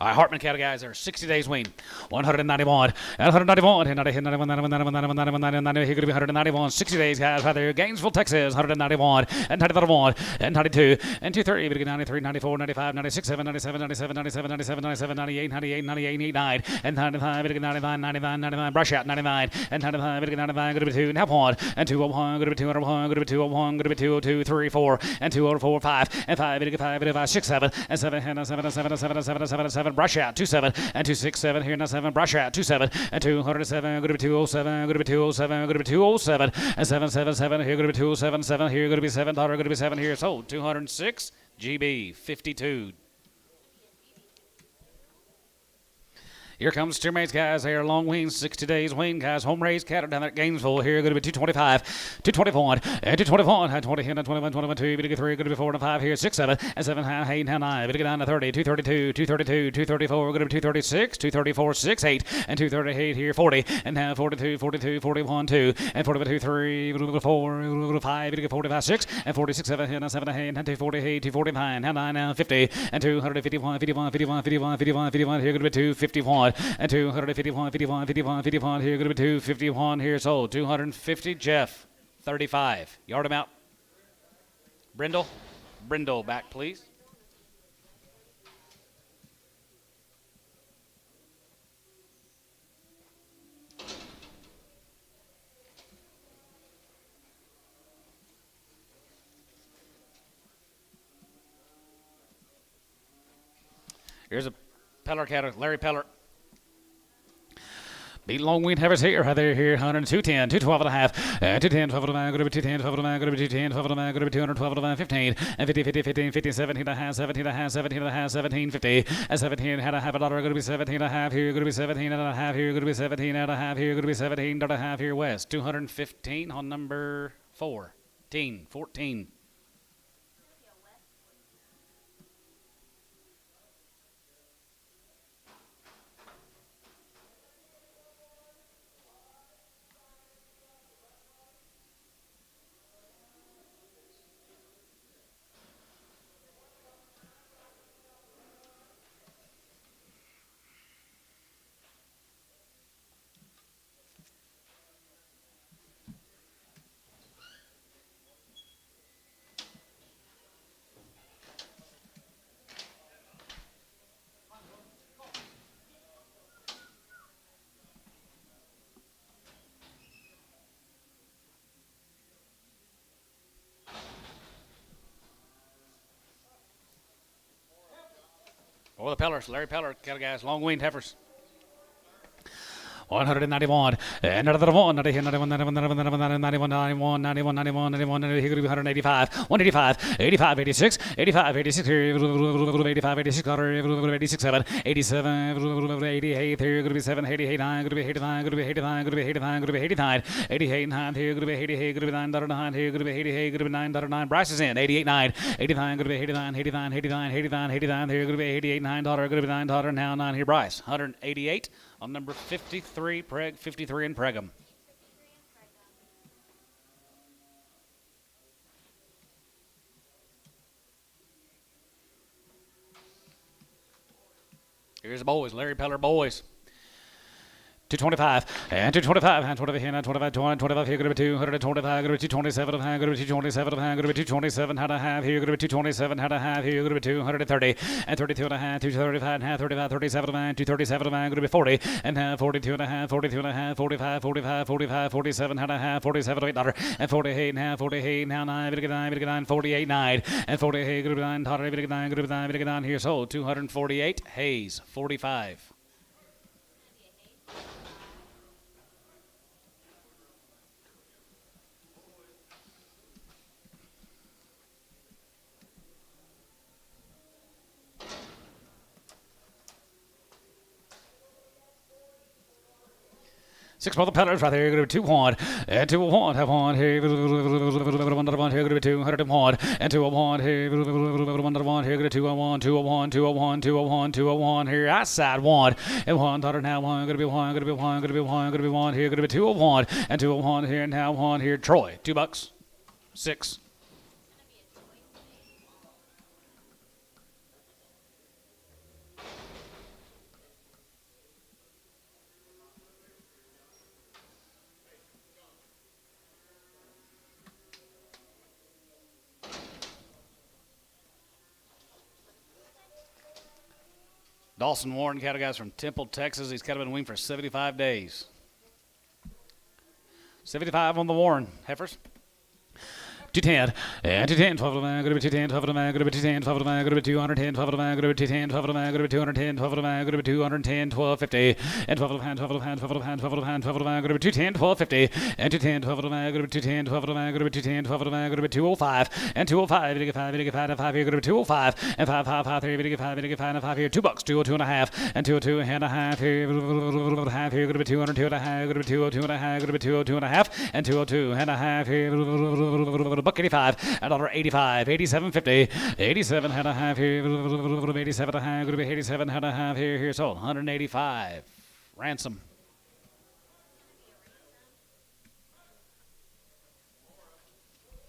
All right, Hartman cattle guys are 60 days weaned. 191 and 191 and 91, 91, 91, 91, 92. Here could be 191. 60 days, guys. Right there, Gainesville, Texas. 191 and 91 and 92 and 230. We get 93, 94, 95, 96, 7, 97, 97, 97, 97, 97, 98, 98, 98, 89 and 95. We get 99, 99, 99. Brush out 99 and 95. We get 99. Going to be 2 and half 1 and 201. Going to be 201. Going to be 201. Going to be 202, 3, 4 and 204, 5 and 5. We get 5, 5, 6, 7 and 7 and 7 and 7 and 7 and 7 and 7 and 7. Brush out 27 and 267 here now 7. Brush out 27 and 207. Going to be 207. Going to be 207. Going to be 207 and 777 here. Going to be 207. 7 here. Going to be $7. Going to be 7 here. So 206 GB 52. Here comes two mates, guys. Here, long wings, 60 days wing, guys. Home raised cattle down there at Gainesville. Here, going to be 225, 221, and 221, and 20, and 21, 21, 2, going to be 3, going to be 4, and 5 here, 6, 7, and 7, 8, and 9, going to get down to 30, 232, 232, 234, going to be 236, 234, 6, 8, and 238 here, 40, and now 42, 42, 41, 2, and 42, 3, 4, 5, going to get 45, 6, and 46, 7, and 7, 8, and 248, 249, and 9, now 50, and 251, 51, 51, 51, 51, 51, here, going to be 251. And 251, 51, 51, 51. Here, going to be 251 here. Sold. 250. Jeff, 35. Yard him out. Brindle, back, please. Here's a Peller cattle, Larry Peller. Beat long wing heifers here, here, 100, 210, 212 and a half, 210, 12 and a half, going to be 210, 12 and a half, going to be 210, 12 and a half, going to be 212 and a half, 15, and 50, 50, 15, 15, 17 and a half, 17 and a half, 17 and a half, 17, 50, and 17 and a half, $1, going to be 17 and a half here, going to be 17 and a half here, going to be 17 and a half here, going to be 17 and a half here, West, 215 on number 14. Oh, the Pellers, Larry Peller, cattle guys, long winged heifers. 191, and another one, 91, 91, 91, 91, 91, 91, 91, 91, 91, here could be 185, 185, 85, 86, 85, 86, here, 85, 86, 86, 7, 87, 88, here could be 7, 88, 9, could be 89, could be 89, could be 89, could be 89, 88, 9, here could be 88, could be 9, 9, here could be 88, could be 9, 9, Bryce is in, 88, 9, 89, could be 89, 89, 89, 89, 89, here could be 88, 9, could be 9, now 9, here Bryce, 188. On number 53, 53 in Pregum. Here's the boys, Larry Peller boys. 225, and 225, and 25, and 25, 25, here, going to be 225, going to be 227, going to be 227, going to be 227, how to have here, going to be 227, how to have here, going to be 230, and 32 and a half, 235 and a half, 35, 37, and 237, going to be 40, and 42 and a half, 42 and a half, 45, 45, 45, 47, how to have, 47, $8, and 48 and a half, 48, now 9, 48, 9, and 48, going to be 9, $9, going to be 9, here, sold, 248, Hayes, 45. Six mother pellets right there. You're going to be 2-1 and 2-1. Have one here. 1 here. Going to be 201 and 201 here. 1 here. Going to 201, 201, 201, 201, 201 here. Outside 1 and 1. Now 1. Going to be 1. Going to be 1. Going to be 1. Going to be 1 here. Going to be 201 and 201 here. Now 1 here. Troy, $2. 6. Dawson Warren, cattle guys from Temple, Texas. He's cattle been winged for 75 days. 75 on the Warren heifers. 210, and 210, 12 of the man, go to 210, 12 of the man, go to 210, 12 of the man, go to 210, 12 of the man, go to 210, 12 of the man, go to 210, 12 of the man, go to 210, 1250, and 12 of the hand, 12 of the hand, 12 of the hand, 12 of the hand, 12 of the man, go to 210, 1250, and 210, 12 of the man, go to 210, 12 of the man, go to 210, 12 of the man, go to 205, and 205, and 5, and 5 here, go to 205, and 5, 5, 5, 3, and 5, and 5 here, $2, 202 and a half, and 202 and a half here, half here, go to 202 and a half, go to 202 and a half, go to 202 and a half, and 202 and a half here, $1.85, and $1.85, 87.50, 87 and a half here, 87 and a half, go to 87 and a half here, sold, 185, ransom.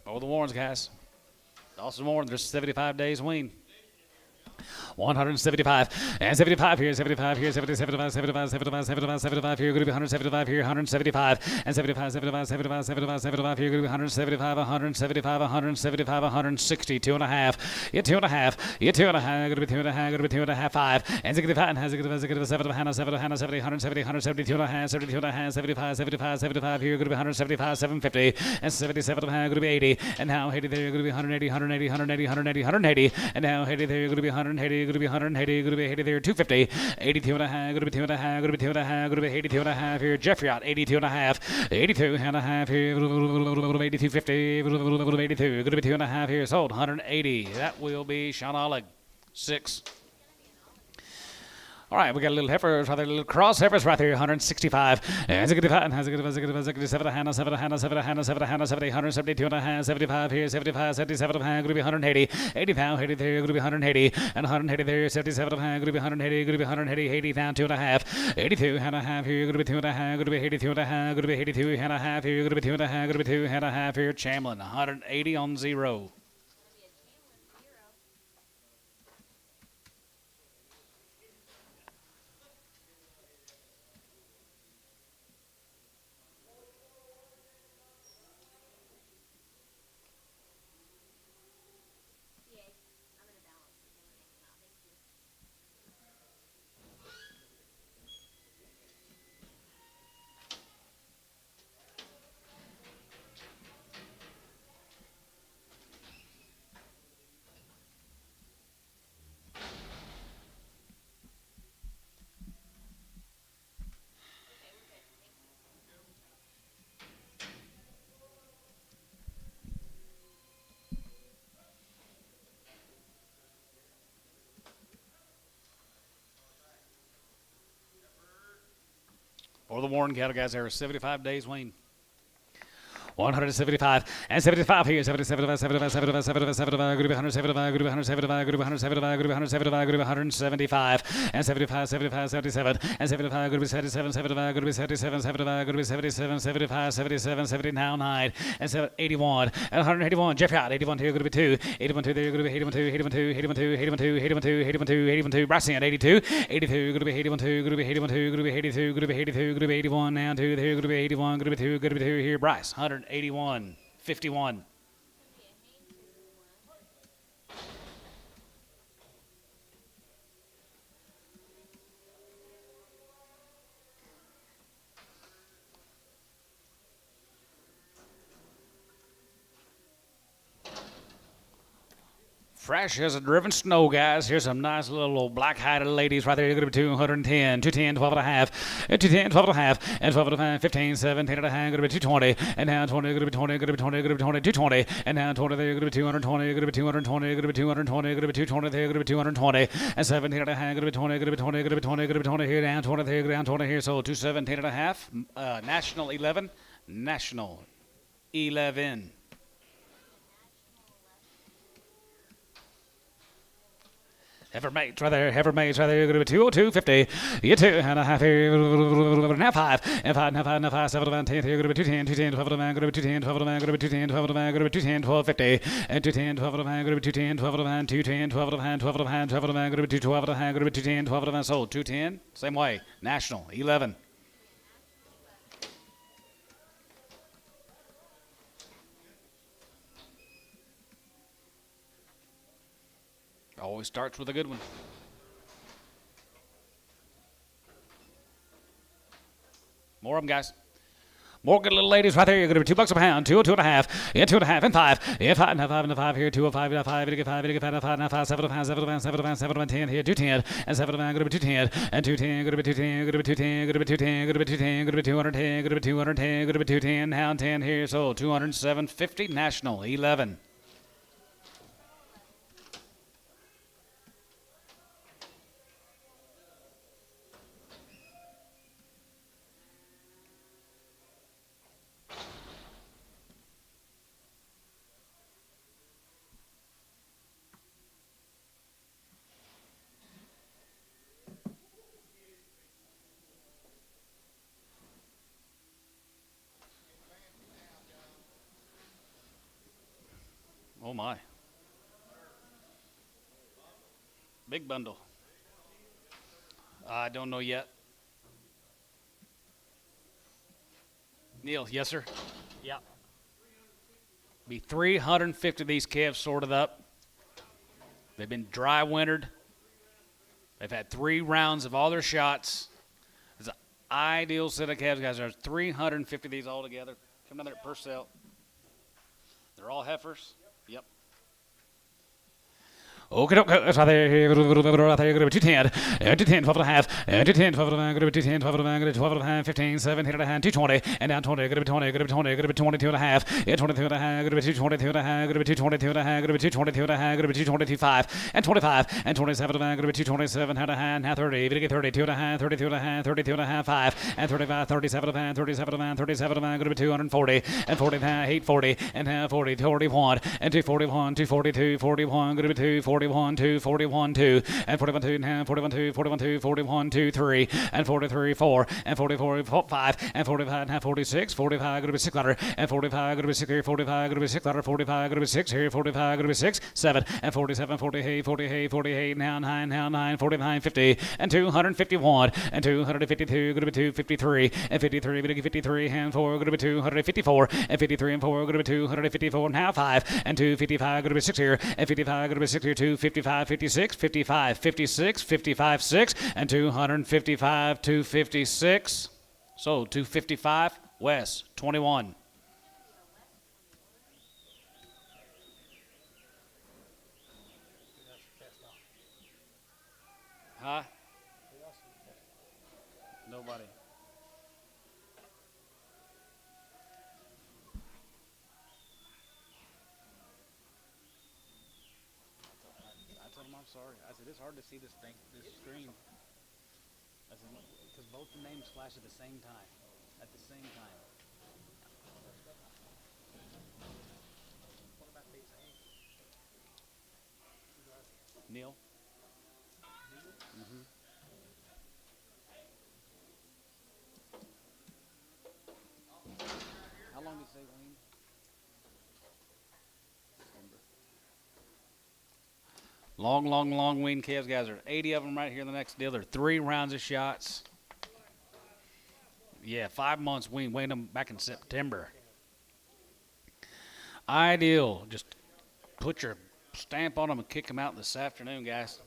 Oh, the Warrens, guys. Dawson Warren, there's 75 days wean. 175 and 75 here, 75 here, 70, 75, 75, 75, 75, 75 here, going to be 175 here, 175 and 75, 75, 75, 75, 75 here, going to be 175, 175, 175, 160, 2.5, yeah, 2.5, yeah, 2.5, going to be 2.5, going to be 2.5, 5, and 65, and has a good 7, 70, 170, 170, 170, 2.5, 72.5, 75, 75, 75 here, going to be 175, 750, and 77, going to be 80, and now 80 there, going to be 180, 180, 180, 180, 180, and now 80 there, going to be 180, going to be 180, going to be 80 there, 250, 82 and a half, going to be 2 and a half, going to be 2 and a half, going to be 82 and a half here, Jeffrey out, 82 and a half, 82 and a half here, 82.50, 82, going to be 2 and a half here, sold, 180, that will be Sean Oleg, 6. All right, we got a little heifers right there, a little cross heifers right there, 165. And 65, and has a good 7 a hand, 7 a hand, 7 a hand, 7 a hand, 70, 172 and a half, 75 here, 75, 77 of hand, going to be 180, 80 pound, 80 there, going to be 180, and 180 there, 77 of hand, going to be 180, going to be 180, 80 down, 2 and a half, 82 and a half here, going to be 2 and a half, going to be 82 and a half, going to be 82 and a half here, going to be 2 and a half, going to be 2 and a half here, Chamlin, 180 on 0. For the Warren cattle guys, there are 75 days wean. 175 and 75 here, 75, 75, 75, 75, 75, good to be 175, good to be 175, good to be 175, good to be 175, good to be 175, and 75, 75, 77, and 75, good to be 77, 75, good to be 77, 75, good to be 77, 75, 77, 70, now 9, and 81, and 181, Jeffrey out, 81 here, good to be 2, 81 2 there, good to be 81 2, 81 2, 81 2, 81 2, 81 2, 81 2, 81 2, Bryson at 82, 82, good to be 81 2, good to be 81 2, good to be 82, good to be 82, good to be 81, now 2 there, good to be 81, good to be 2, good to be 2 here, Bryce, 181, 51. Fresh as a driven snow, guys. Here's some nice little black-hided ladies right there. You're going to be 210, 210, 12 and a half, and 210, 12 and a half, and 12 and a half, 15, 17 and a half, going to be 220, and now 20, going to be 20, going to be 20, going to be 20, 220, and now 20 there, going to be 220, going to be 220, going to be 220, going to be 220 there, going to be 220, and 17 and a half, going to be 20, going to be 20, going to be 20, going to be 20 here, down 20 there, down 20 here, so 217 and a half, National 11, National 11. Heifer mates right there, heifer mates right there, going to be 202.50, you 2 and a half here, now 5, and 5, now 5, now 5, 7 and 10 here, going to be 210, 210, 12 of the man, going to be 210, 12 of the man, going to be 210, 12 of the man, going to be 210, 12.50, and 210, 12 of the man, going to be 210, 12 of the man, 210, 12 of the man, 12 of the man, 12 of the man, going to be 212 of the man, going to be 210, 12 of the man, sold, 210, same way, National 11. Always starts with a good one. More of them, guys. More good little ladies right there. You're going to be $2 a pound. 2 and 2.5. And 2.5 and 5. And 5 and 5 and 5 here. 2 and 5 and 5. And 5 and 5 and 5 and 5. 7 and 5. 7 and 5. 7 and 5. 7 and 10 here. 210. And 7 and 5 going to be 210. And 210 going to be 210. Going to be 210. Going to be 210. Going to be 210. Going to be 210. Going to be 210. Going to be 210. Now 10 here. So 207.50 national. 11. Oh my. Big bundle. I don't know yet. Neil, yes sir? Yeah. Be 350 of these calves sorted up. They've been dry wintered. They've had 3 rounds of all their shots. It's an ideal set of calves, guys. There's 350 of these all together. Come down there at Purcell. They're all heifers. Yep. Okay, that's right there. Going to be 210, 210, 12 and a half, 210, 12 and a half, going to be 210, 12 and a half, going to be 12 and a half, 15, 7, hit and a half, 220, and down 20, going to be 20, going to be 20, going to be 22 and a half, 22 and a half, going to be 222 and a half, going to be 222 and a half, going to be 222 and a half, going to be 222, 5, and 25, and 27 and a half, going to be 227 and a half, now 30, going to get 32 and a half, 32 and a half, 32 and a half, 5, and 35, 37 and a half, 37 and a half, 37 and a half, going to be 240, and 40 and a half, 840, and half 40, 41, and 241, 242, 41, going to be 241, 240. 41 2 and 41 2 and half 41 2 41 2 41 2 3 and 43 4 and 44 5 and 45 and half 46 45 going to be 600 and 45 going to be 6 here 45 going to be 600 45 going to be 6 here 45 going to be 6 7 and 47 48 48 48 now 9 now 9 49 50 and 251 and 252 going to be 253 and 53 going to be 53 and 4 going to be 254 and 53 and 4 going to be 254 now 5 and 255 going to be 6 here and 55 going to be 6 here 255 56 55 56 55 6 and 255 256 so 255 West 21. Huh? Nobody. I'm sorry. I said, it's hard to see this thing, this screen. I said, because both the names flash at the same time. At the same time. What about these names? Neil? Mm-hmm. How long did you say, Wayne? Long wean calves, guys. There's 80 of them right here in the next deal. There are 3 rounds of shots. Yeah, 5 months wean. Weaned them back in September. Ideal. Just put your stamp on them and kick them out this afternoon, guys.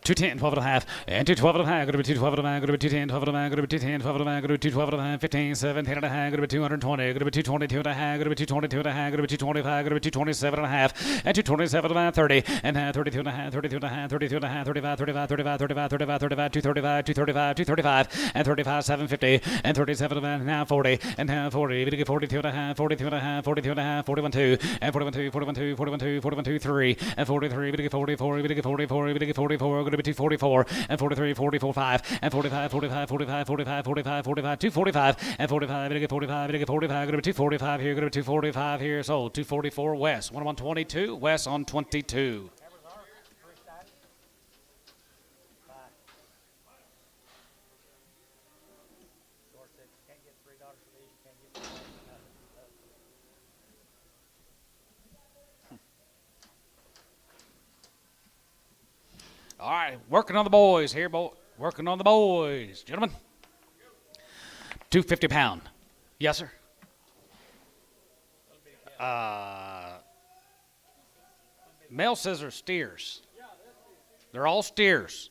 210, 12 and a half, and 212 and a half, going to be 212 and a half, going to be 210, 12 and a half, going to be 210, 12 and a half, going to be 212 and a half, 15, 17 and a half, going to be 220, going to be 222 and a half, going to be 222 and a half, going to be 225, going to be 227 and a half, and 227 and a half, 30, and half, 32 and a half, 32 and a half, 32 and a half, 35, 35, 35, 35, 35, 35, 235, 235, 235, and 35, 750, and 37 and a half, now 40, and half 40, we get 42 and a half, 42 and a half, 42 and a half, 41 2, and 41 2, 41 2, 41 2, 41 2, 3, and 43, we get 44, we get 44, we get 44, going to be 244, and 43, 44, 5, and 45, 45, 45, 45, 45, 45, 245, and 45, going to get 45, going to get 45, going to be 245 here, going to be 245 here, so 244 West, 1 on 22, West on 22. All right, working on the boys here, working on the boys, gentlemen. 250 pound. Yes, sir. Mel says they're steers. They're all steers.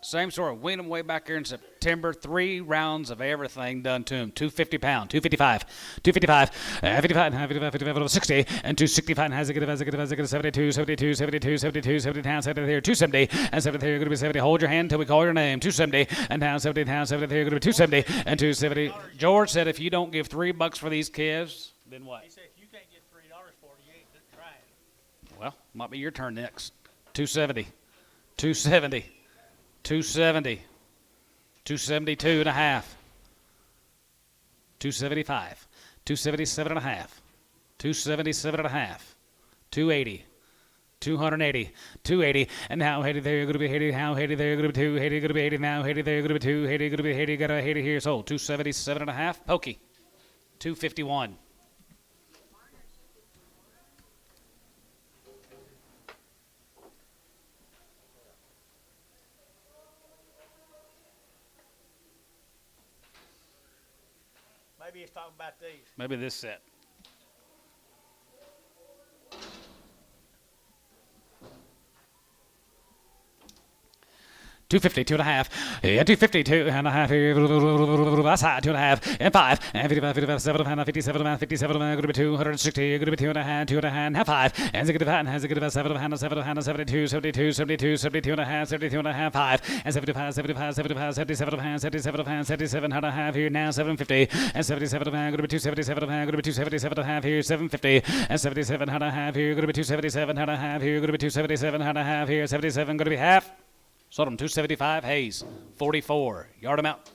Same story. Weaned them way back here in September. 3 rounds of everything done to them. 250 pound, 255, 255, 55, 55, 55, 60, and 265, and has a good, 72, 72, 72, 72, 70 pounds, 70 here, 270, and 70 here, going to be 70. Hold your hand until we call your name. 270, and now 70 pounds, 70 here, going to be 270, and 270. George said if you don't give $3 for these calves, then what? He said if you can't get $3 for it, you ain't trying. Well, might be your turn next. 270, 270. 270, 272 and a half, 275, 277 and a half, 277 and a half, 280, 280, 280, and now Haiti there, going to be Haiti, now Haiti there, going to be 2, Haiti going to be 80, now Haiti there, going to be 2, Haiti going to be Haiti, got a Haiti here, sold, 277 and a half, pokey, 251. Maybe he's talking about these. Maybe this set. 250, 2.5, and 250, 2.5, that's high, 2.5, and 5, and 55, 55, 7, and 57, 57, going to be 260, going to be 2.5, 2.5, 5, and 65, and has a good about 7, and 72, 72, 72, 72 and a half, 72 and a half, 5, and 75, 75, 75, 77, 77, 77 and a half here now, 750, and 77, going to be 277, going to be 277 and a half here, 750, and 77 and a half here, going to be 277 and a half here, going to be 277 and a half here, 77, going to be half. Sold him 275. Hayes, 44. Yard him out.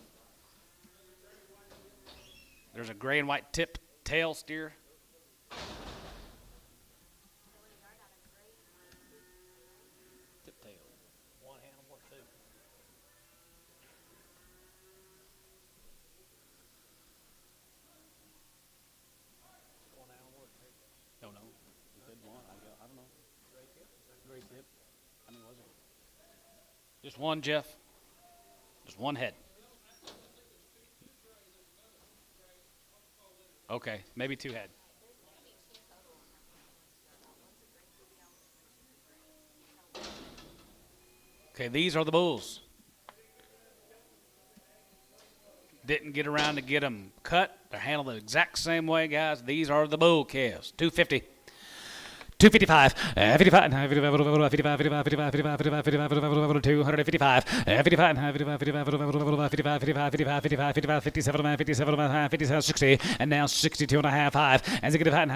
There's a gray and white tip tail steer. Tip tail. One hand worth 2. One hand worth 2. No. You said one. I don't know. Gray tip. How many was it? Just one, Jeff. Just one head. Okay, maybe 2 head. Okay, these are the bulls. Didn't get around to get them cut. They're handled the exact same way, guys. These are the bull calves. 250. 255, 55, 55, 55, 55, 55, 55, 55, 255, 55, 55, 55, 55, 55, 57, 57, 60, and now 62 and a half, 5, and 67,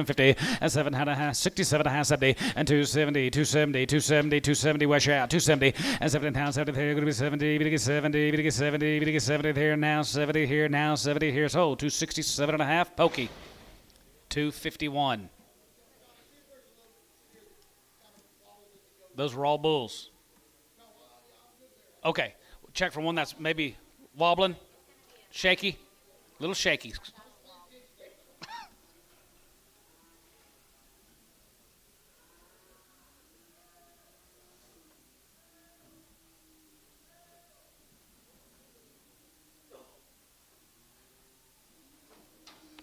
50, and 7 and a half, 67 and a half, 70, and 270, 270, 270, 270, West out, 270, and 70 pounds, 70 there, going to be 70, 70, 70, 70 there, now 70 here, now 70 here, so 267 and a half, pokey. 251. Those were all bulls. Okay. Check for one that's maybe wobbling, shaky, little shaky.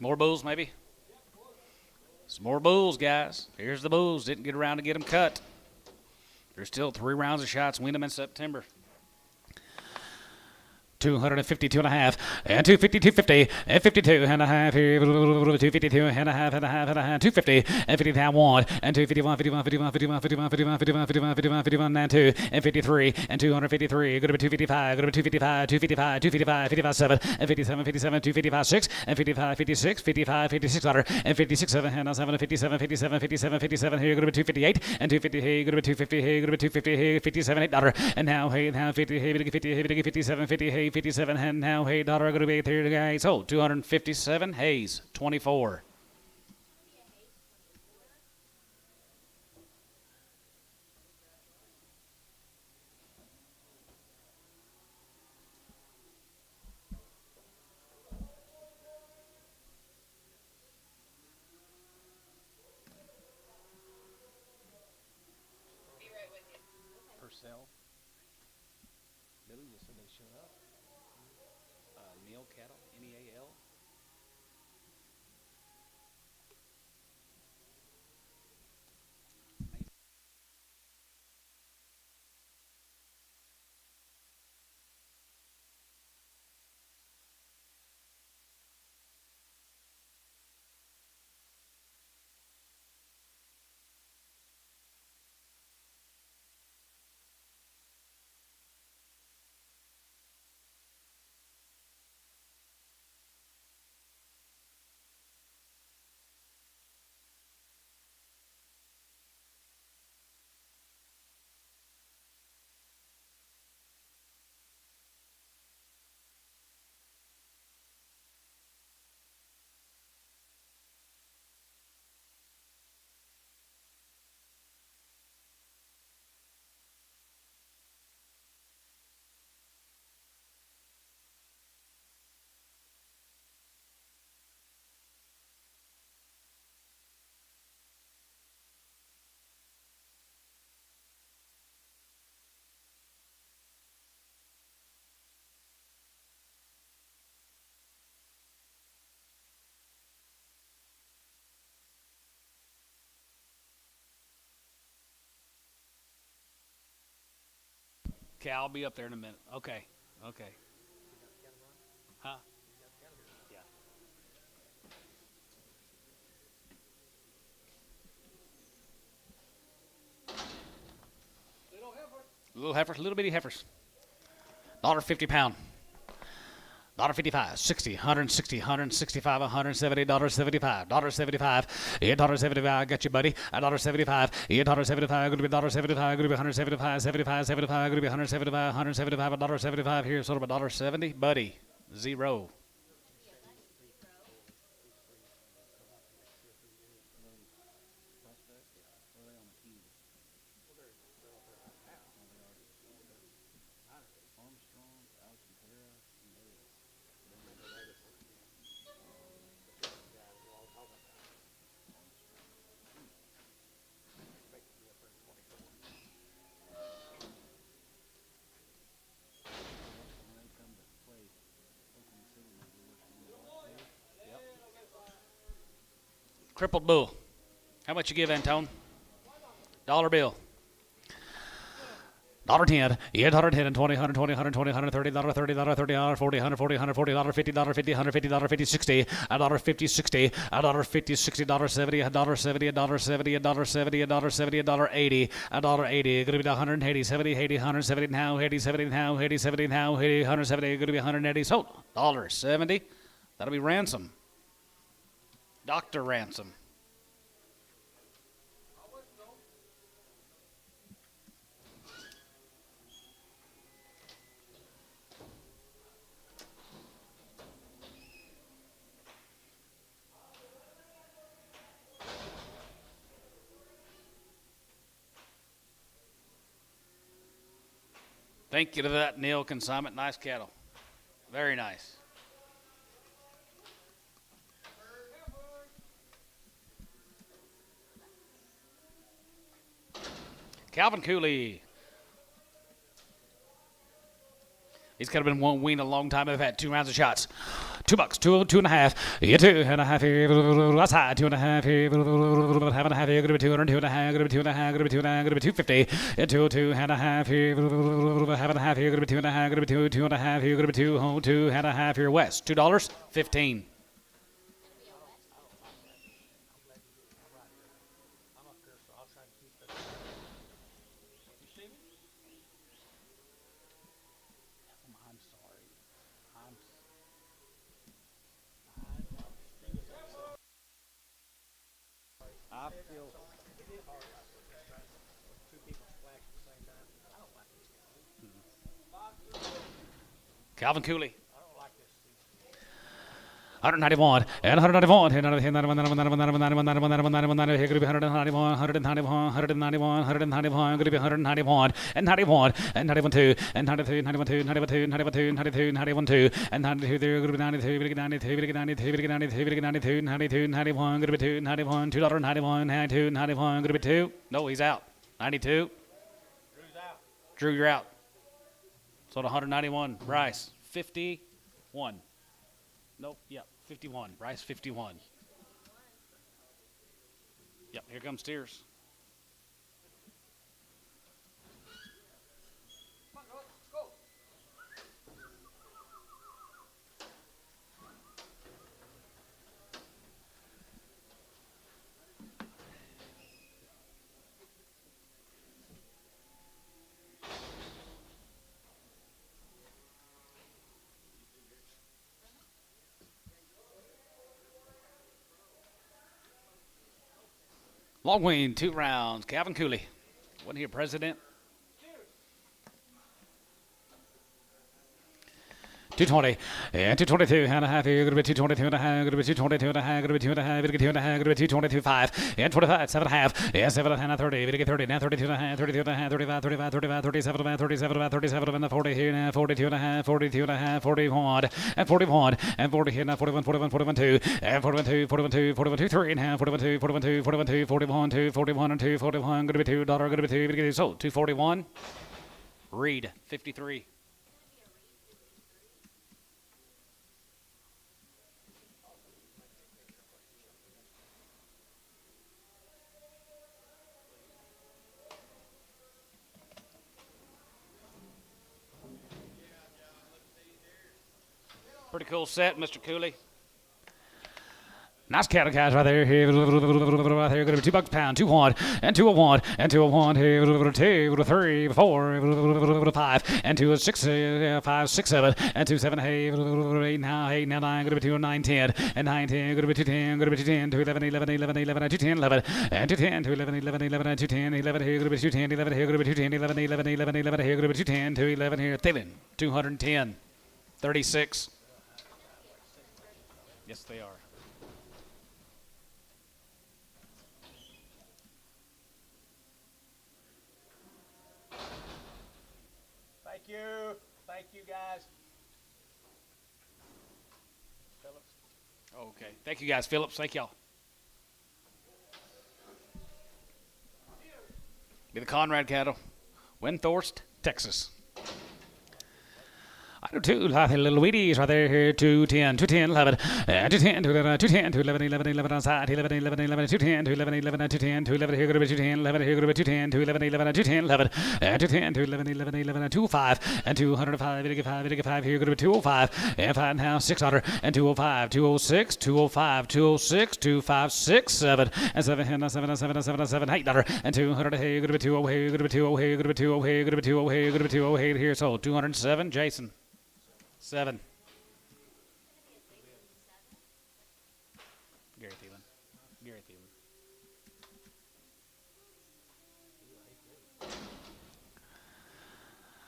More bulls maybe? Some more bulls, guys. Here's the bulls. Didn't get around to get them cut. There's still 3 rounds of shots. Win them in September. 252 and a half, and 250, 250, and 52 and a half here, 252 and a half, and a half, and a half, 250, and 50 down 1, and 251, 51, 51, 51, 51, 51, 51, 51, 51, 51, and 2, and 53, and 253, go to 255, go to 255, 255, 255, 55, 7, and 57, 57, 255, 6, and 55, 56, 55, 56, and 56, 7, and 7, 57, 57, 57, 57, here, go to 258, and 250, hey, go to 250, hey, go to 250, hey, 57, $8, and now, hey, now 50, hey, 50, hey, 57, 50, hey, 57, and now hey daughter going to be here guys. So 257 Hayes 24. Be right with you. Purcell. Billy just said they showed up. Neil Cattle, Neal. Okay, I'll be up there in a minute. Okay. Huh? Yeah. Little heifers, little bitty heifers. $1.50 pound. $1.55, 60, 160, 165, $170, $75, $75, $8.75. I got you, buddy. $1.75, $8.75. Going to be $1.75. Going to be 175, 75, 75. Going to be 175, 175. $1.75 here. Sort of $1.70, buddy. Zero. Crippled bull. How much you give, Antone? Dollar bill. $1.10, $810 and 20, 120, 120, 130, $30, $30, $40, $140, $140, $50, $50, $150, $50, 60, $1.50, 60, $1.50, 60, $70, $70, $70, $70, $70, $70, $80, $80, gonna be $180, 70, 80, 170 now, 80, 70 now, 80, 70 now, 80, 170, gonna be 180, so $1.70. That'll be ransom. Dr. Ransom. Thank you to that Neil consignment. Nice cattle. Very nice. Calvin Cooley. He's kind of been one weaned a long time. I've had 2 rounds of shots. $2, two and a half. Yeah, 2.5 here. That's high. 2.5 here. Half and a half here. Going to be 200. 2.5. Going to be 2.5. Going to be 2.5. Going to be 250. Yeah, 2.5 here. Half and a half here. Going to be 2.5. Going to be 2.5 here. Going to be 2.5 here. West. $2.15. Calvin Cooley. 191 and 191 and 191 here could be 191 191 could be 191 and 91 and 91 2 and 92 91 2 91 2 91 2 92 91 2 and 92 there could be 92 92 92 92 92 92 91 could be 2 91 $2.91 92 91 could be 2. No, he's out. 92. Drew's out. Drew, you're out. So 191. Bryce 51. Nope. Yep. 51. Bryce 51. Yep. Here comes Steers. Long Wayne, 2 rounds. Calvin Cooley. Wasn't he a president? 220 and 222 and a half here. Going to be 222 and a half. Going to be 222 and a half. Going to be 2 and a half. Going to be 2 and a half. Going to be 222 5 and 25 7 and a half and 7 and a half 30. Going to get 30 now 32 and a half 32 and a half 35 35 35 37 and a half 37 and a half 37 and the 40 here now 42 and a half 42 and a half 41 and 41 and 40 here now 41 41 41 2 and 41 2 41 2 41 2 3 and a half 41 2 41 2 41 2 41 2 41 and 2 41 going to be $2 going to be 2 going to get sold 241. Reed 53. Pretty cool set, Mr. Cooley. Nice cattle guys right there. Here, right there. Going to be $2 a pound, 200, and 201, and 201. Here, 2, 3, 4, 5, and 2, 6, 5, 6, 7, and 2, 7, hey, 8, now, 8, now 9. Going to be 2, 9, 10, and 9, 10. Going to be 2, 10. Going to be 2, 10, 2, 11, 11, 11, 11, and 2, 10, 11, and 2, 10, 2, 11, 11, 11, and 2, 10, 11. Here, going to be 2, 10, 11. Here, going to be 2, 10, 11, 11, 11, 11. Here, going to be 2, 10, 2, 11. Here, Thielen, 210, 36. Yes, they are. Thank you, guys. Phillips. Okay. Thank you, guys. Phillips, thank y'all. Be the Conrad cattle. Windthorst, Texas. I do too, like the little Wheaties right there, here, 210, 210, 11, 210, 210, 211, 11, 11 on side, 11, 11, 11, 210, 211, 11, 210, 211, here, go to be 210, 11, here, go to be 210, 211, 11, 210, 11, 210, 211, 11, 11, 25, and 205, 5, here, go to be 205, and 5 now, 600, and 205, 206, 205, 206, 256, 7, and 7, and 7, and 7, and 7, and 7, $8, and 200, here, go to be 20, here, go to be 20, here, go to be 20, here, go to be 20, here, go to be 20, here, so 207, Jason. 7. Gary Thielen. Gary Thielen.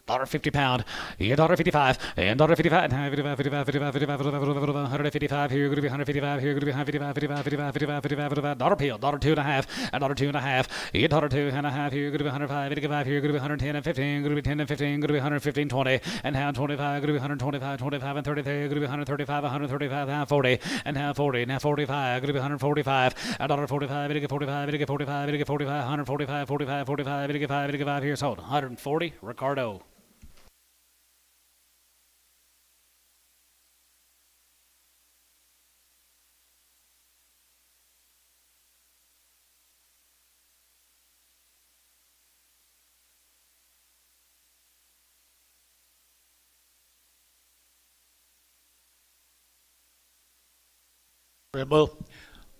$1.50 pound, $1.55, and $1.55, and 55, 55, 55, 55, 155, here, going to be 155, here, going to be 155, 55, 55, 55, 55, $1 pill, $2.50, and $2.50, $2.50, here, going to be 105, 85, here, going to be 110 and 15, going to be 10 and 15, going to be 115, 20, and now 25, going to be 125, 25 and 33, going to be 135, 135, now 40, and now 40, now 45, going to be 145, and $1.45, 45, 45, 45, 145, 45, 45, 85, here, sold, 140, Ricardo.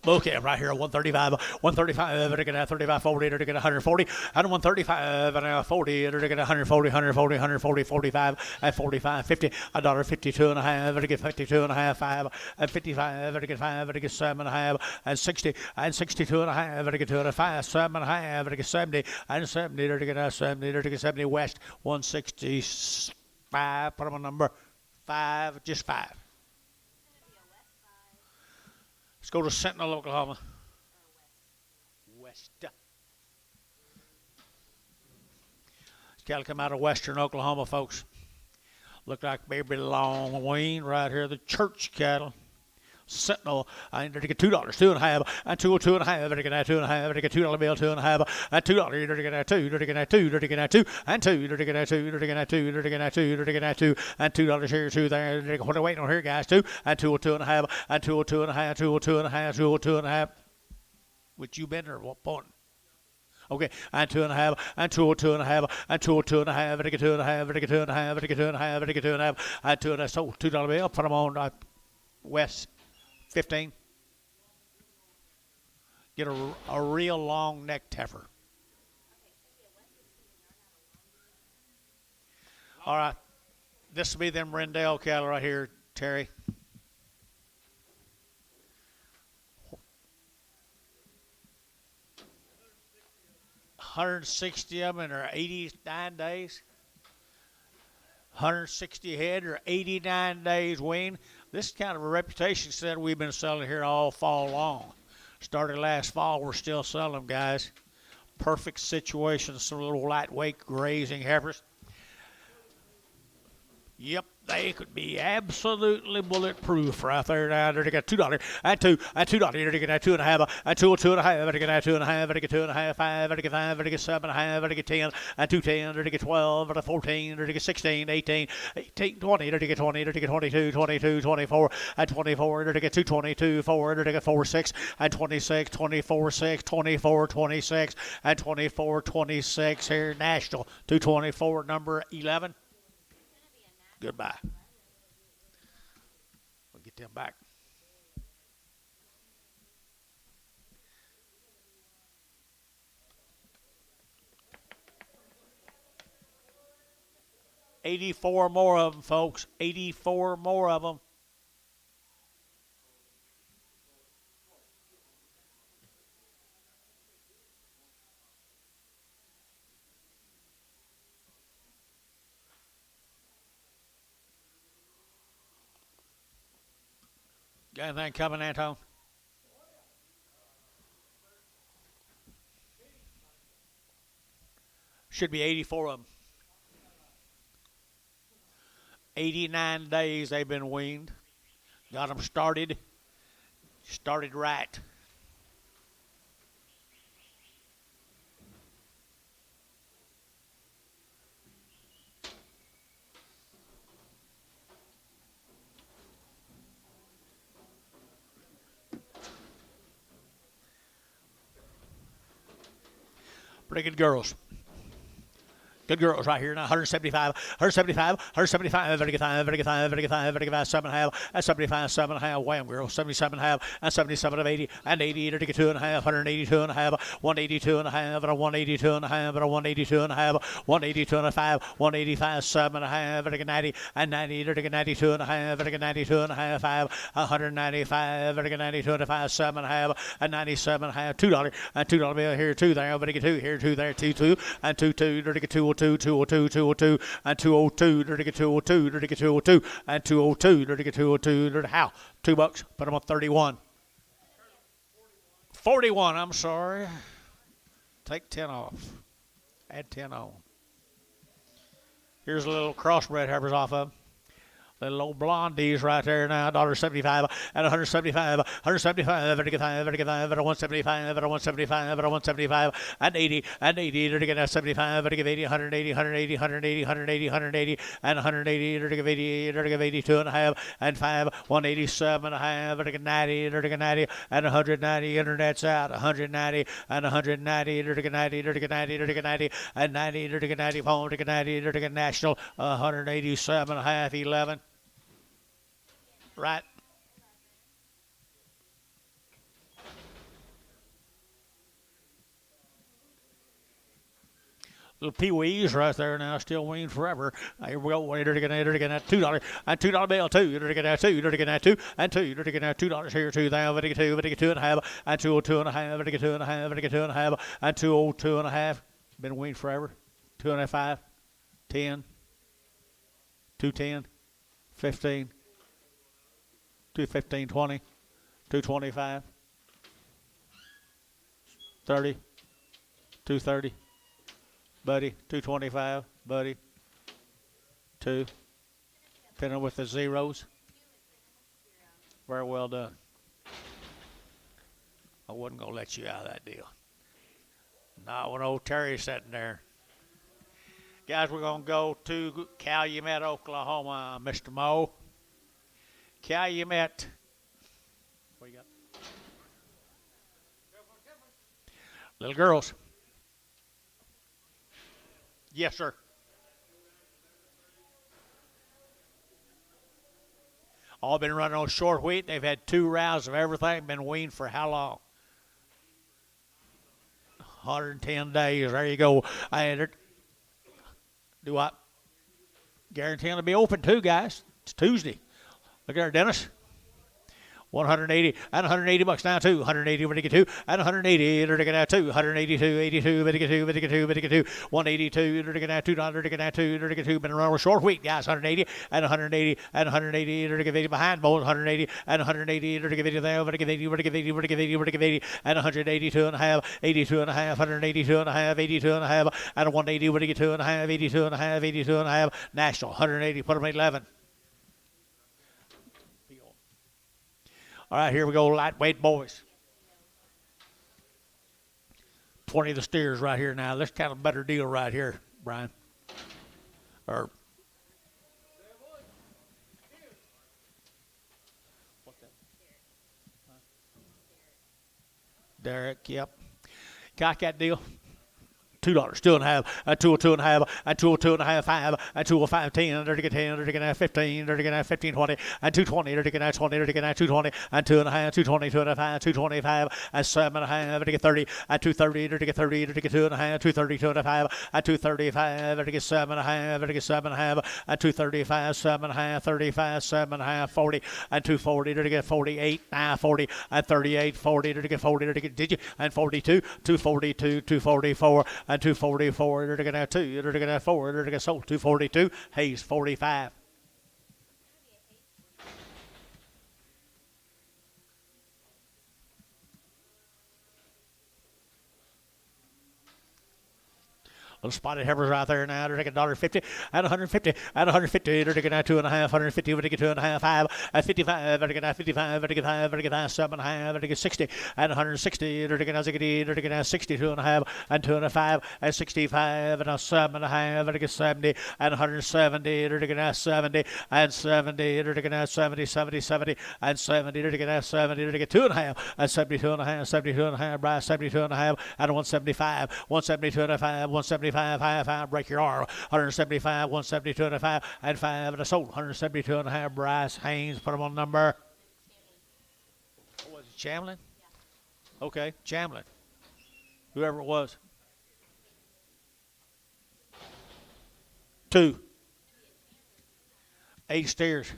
Okay, right here, 135, 135, they're going to 35, 40, they're going to 140, and 135, and 40, they're going to 140, 140, 140, 45, and 45, 50, $1.52 and a half, they're going to 52 and a half, 5, and 55, they're going to 5, they're going to 7 and a half, and 60, and 62 and a half, they're going to 2 and a 5, 7 and a half, they're going to 70, and 70, they're going to 70, they're going to 70 West, 165, put them on number 5, just 5. Let's go to Sentinel, Oklahoma. West. Cattle come out of western Oklahoma, folks. Look like baby long wean right here. The church cattle. Sentinel, I need to get $2, 2.5, and 202 and a half, to get that 2.5, to get $2 bill, 2.5, and $2, to get that 2, to get that 2, to get that 2, and 2, to get that 2, to get that 2, to get that 2, to get that 2, and $2 here, 2 there. What are waiting on here, guys? 2, and 202 and a half, and 202 and a half, 202 and a half, 202 and a half. Which you been or what point? Okay, and 2.5, and 202 and a half, and 202 and a half, to get 2 and a half, to get 2 and a half, to get 2 and a half, to get 2 and a half, and 2 and a half. So $2 bill, put them on West. 15. Get a real long neck heifer. All right. This will be them Rendell cattle right here, Terry. $160 of them in their 89 days. 160 head or 89 days wean. This is kind of a reputation set we've been selling here all fall long. Started last fall, we're still selling them, guys. Perfect situation, some little lightweight grazing heifers. Yep, they could be absolutely bulletproof right there. Now they got $2 and $2 they get that 2.5 and 202 and a half. They get that 2.5. They get 2.5, 5. They get 5. They get 7.5. They get 10 and 210. They get 12 and 14. They get 16, 18, 20. They get 20. They get 22, 22, 24 and 24. They get 222, 4. They get 4, 6 and 26, 24, 6, 24, 26 and 24, 26 here national 224 number 11. Goodbye. Get them back. $84 more of them, folks. 84 more of them. Got anything coming, Anton? Should be 84 of them. 89 days they've been weaned. Got them started. Started right. Pretty good girls. Good girls right here now. 175, 175, 175, 35, 35, 35, 35, 7.5, and 75, 7.5. Wham, girls. 77.5, and 77 of 80, and 80 to get 2.5, 182.5, 182.5, and a 182.5, and a 182.5, 182.5, 185, 7.5, and 90, and 90 to get 92.5, and 92.5, 5, 195, and 92.5, 7.5, and 97.5, $2, and $2 bill here, 2 there, but get 2 here, 2 there, 2, and 2, to get 2. 202, 202, and 202, to get 202, to get 202, and 202, to get 202, how? $2. Put them on 31. 41, I'm sorry. Take 10 off. Add 10 on. Here's a little crossbred heifers off of them. Little old blondies right there now, $1.75 and 175, 175, 175, 175, 175, 175, and 80, and 80, to get 75, to give 80, 180, 180, 180, 180, 180, and 180, to give 80, to give 82.5, and 5, 187.5, to get 90, to get 90, and 190, internet's out, 190, and 190, to get 90, to get 90, to get 90, and 90, to get 90, phone, to get 90, to get national, 187.5, 11. Right. Little pee-wees right there now, still weaned forever. Here we go. Waiter to get that $2 and $2 bill, 2. To get that 2. To get that 2 and 2. To get that $2 here, 2 there. To get 2. To get 2.5 and 202.5. To get 2.5. To get 2.5 and 202.5. Been weaned forever. 2.5, 10, 210, 15. 215, 20, 225, 30, 230, buddy, 225, buddy, 2, pinning with the zeros. Very well done. I wasn't going to let you out of that deal. Not when old Terry's sitting there. Guys, we're going to go to Calumet, Oklahoma, Mr. Moe. Calumet. What you got? Little girls. Yes, sir. All been running on short wheat. They've had 2 rounds of everything. Been weaned for how long? 110 days. There you go. I entered. Do what? Guaranteeing to be open too, guys. It's Tuesday. Look at our Dennis. 180 and 180 bucks now too. 180 to get 2 and 180 to get out 2. 182, 82, to get 2, to get 2, to get 2. 182 to get out $2 to get out 2 to get 2. Been around with short wheat, guys. 180 and 180 and 180 to get 80 behind both. 180 and 180 to get 80 there. To get 80, to get 80, to get 80, to get 80 and 182 and a half, 82 and a half, 182 and a half, 82 and a half, and 180 to get 2 and a half, 82 and a half, 82 and a half. National 180. Put them at 11. All right, here we go, lightweight boys. 20 of the steers right here now. This kind of better deal right here, Brian. Or what's that? Derek, yep. Got that deal. $2, 2.5, a 2.5, a 2.5, 5, a 2.5, 10, dirty get 10, dirty get 15, dirty get 15, 20, and 220, dirty get 20, dirty get 220, and 2.5, 220, 2.5, 225, and 7.5, dirty get 30, and 230, dirty get 30, dirty get 2.5, 230, 2.5, and 235, dirty get 7.5, dirty get 7.5, and 235, 7.5, 35, 7.5, 40, and 240, dirty get 48, 40, and 38, 40, dirty get 40, dirty get, did you, and 42, 242, 244, and 244, dirty get 2, dirty get 4, dirty get sold, 242, Hayes 45. Little spotted heifers right there now. They're taking $1.50 and 150 and 150. They're taking 2.5, 150. They're taking 2.5, 5 and 55. They're taking 55. They're taking 5. They're taking 7.5. They're taking 60 and 160. They're taking 62.5 and 2.5 and 65 and 7.5. They're taking 70 and 170. They're taking 70 and 70. They're taking 70, 70, 70 and 70. They're taking 70. They're taking 2.5 and 72.5, 72.5. Bryce 72.5 and 175, 172.5, 175. 5, break your arm. 175, 172.5, and 5 and a sold. 172.5. Bryce Haynes, put him on number. What was it, Chamlin? Yeah. Okay, Chamlin. Whoever it was. 2. 8 steers.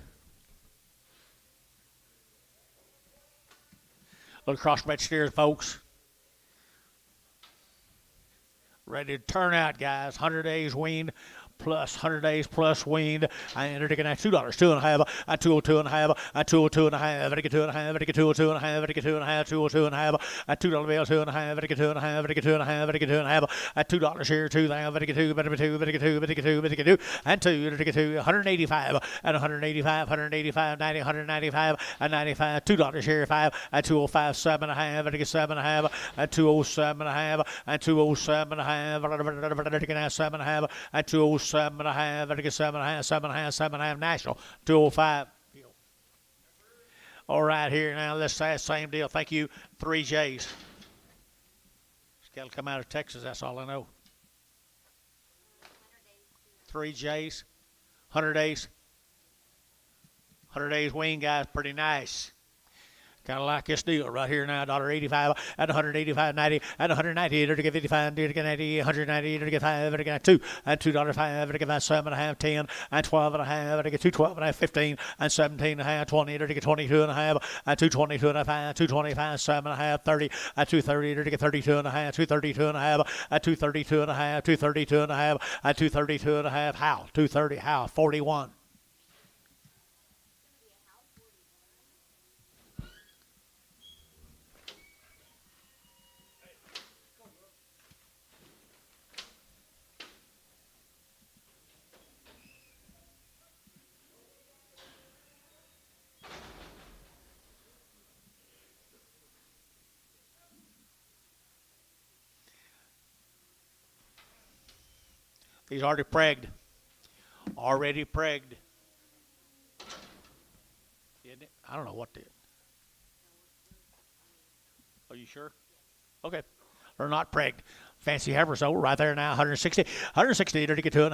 Little crossbred steers, folks. Ready to turn out, guys. 100 days weaned plus 100 days plus weaned. And they're taking $2, 2.5, a 202.5, a 202.5, I get 2.5, I get 202.5, I get 2.5, 202.5, a $2 bill, 2.5, I get 2.5, I get 2.5, I get 2.5, a $2 here, 2, I get 2, better be 2, better get 2, better get 2, better get 2, and 2, I get 2, 185, and 185, 185, 90, 195, and 95, $2 here, 5, and 205, 7.5, I get 7.5, and 207.5, and 207.5, I get 7.5, and 207. 7.5, I think it's 7.5, 7.5, 7.5 national, 205. All right, here now, let's say the same deal. Thank you, 3 J's. It's got to come out of Texas, that's all I know. 3 J's, 100 days. 100 days wean, guys, pretty nice. Kind of like this deal right here now, $1.85 and 185.90 and 190. They're to get 55, they're to get 90, 190, they're to get 5, they're to get 2 and $2.05, they're to get 7.5, 10 and 12.5, they're to get 212.5, 15 and 17.5, 20, they're to get 22.5 and 222.5, 225, 7.5, 30 and 230, they're to get 32.5, 232.5 and 232.5, 232.5 and 232.5. How? 230. How? 41. He's already pregged. Already pregged. Isn't it? I don't know what did. Are you sure? Okay. Or not pregged. Fancy heifer sold right there now, 160, 160, to get 2.5,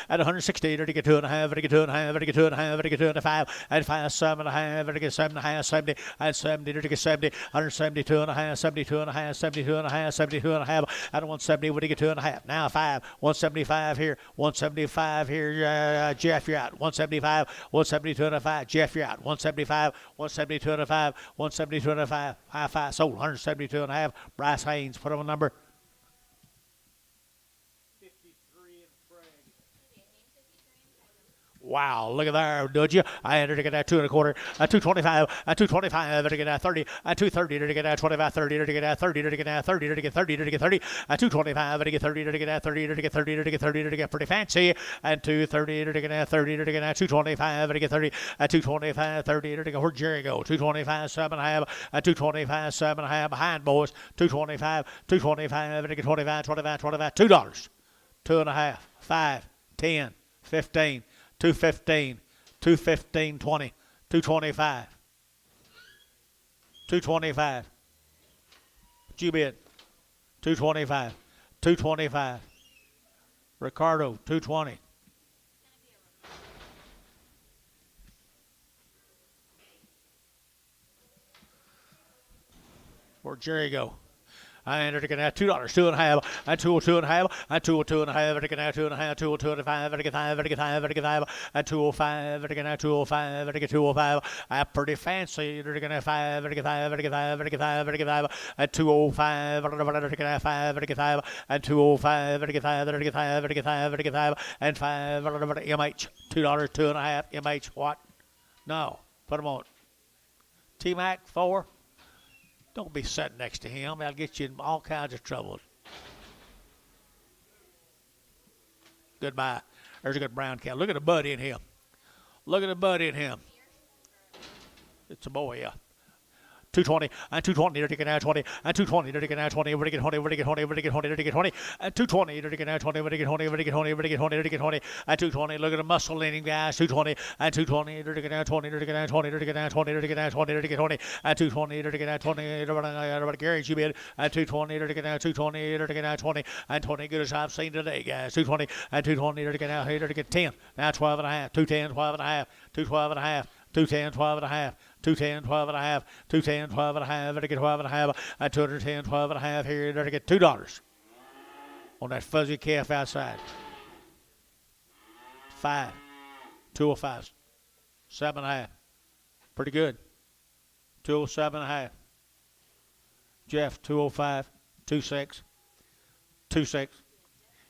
and 160, to get 2.5, to get 2.5, to get 2.5, to get 2.5, and 5, 7.5, to get 7.5, 70, and 70, to get 70, 172.5, 72.5, 72.5, 72.5, and 170, to get 2.5. Now 5, 175 here, 175 here, Jeff, you're out. 175, 172.5, Jeff, you're out. 175, 172.5, 172.5, high 5, sold, 172.5. Bryce Haynes, put on a number. Wow, look at there, did you? I entered to get that 2 1/4, a 225, a 225, to get that 30, a 230, to get that 25, 30, to get that 30, to get that 30, to get 30, to get 30, a 225, to get 30, to get that 30, to get 30, to get 30, to get pretty fancy, and 230, to get that 30, to get that 225, to get 30, a 225, 30, to get where'd Jerry go? 225, 7.5, a 225, 7.5 behind boys, 225, 225, to get 25, 25, 25, $2, 2.5, 5, 10, 15. 215, 215, 20, 225, 225. What you bid? 225, 225. Ricardo, 220. Where'd Jerry go? I entered again at $2, 2.5, and 202.5, and 202.5, again at 2.5, 202.5, again 5, again 5, again 5, and 205, again at 205, again 205. Pretty fancy, again at 5, again 5, again 5, again 5, again 5, and 205, again at 5, again 5, and 205, again 5, again 5, again 5, again 5, and 5, MH, $2, 2.5, MH, what? No, put them on. T-Mac, 4. Don't be sitting next to him. That'll get you in all kinds of trouble. Goodbye. There's a good brown cow. Look at the buddy in him. Look at the buddy in him. It's a boy, yeah. 220, and 220, they're taking out 20, and 220, they're taking out 20, we're taking 20, we're taking 20, we're taking 20, they're taking 20, and 220, they're taking out 20, we're taking 20, we're taking 20, we're taking 20, they're taking 20, and 220, look at the muscle leaning guys, 220, and 220, they're taking out 20, they're taking out 20, they're taking out 20, they're taking out 20, they're taking 20, and 220, they're taking out 20, everybody Gary's you bid, and 220, they're taking out 220, they're taking out 20, and 20 good as I've seen today, guys, 220, and 220, they're taking out, they're taking 10, now 12 and a half, 210, 12 and a half, 212 and a half, 210, 12 and a half, 210, 12 and a half, 210, 12 and a half, better get 12 and a half, and 210, 12 and a half here, better get $2 on that fuzzy calf outside. 5, 205, 7 and a half, pretty good. 207 and a half. Jeff, 205, 26, 26.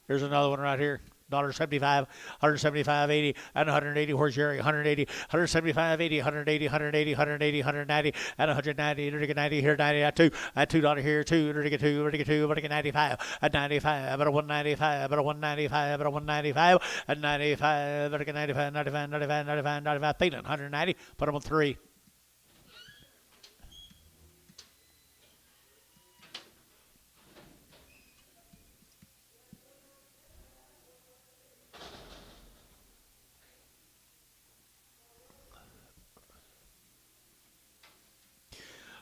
Here's another one right here. $1.75, 175.80, and 180. Where's Jerry? 180, 175.80, 180, 180, 180, 190, and 190. They're 90 here, 90 at $2, at $2 here, 2, they're get 2, they're get 2, but 95, at 95, at a 195, at a 195, at a 195, at 95, they're 95, 95, 95, 95, 95, feeling 190. Put them on 3.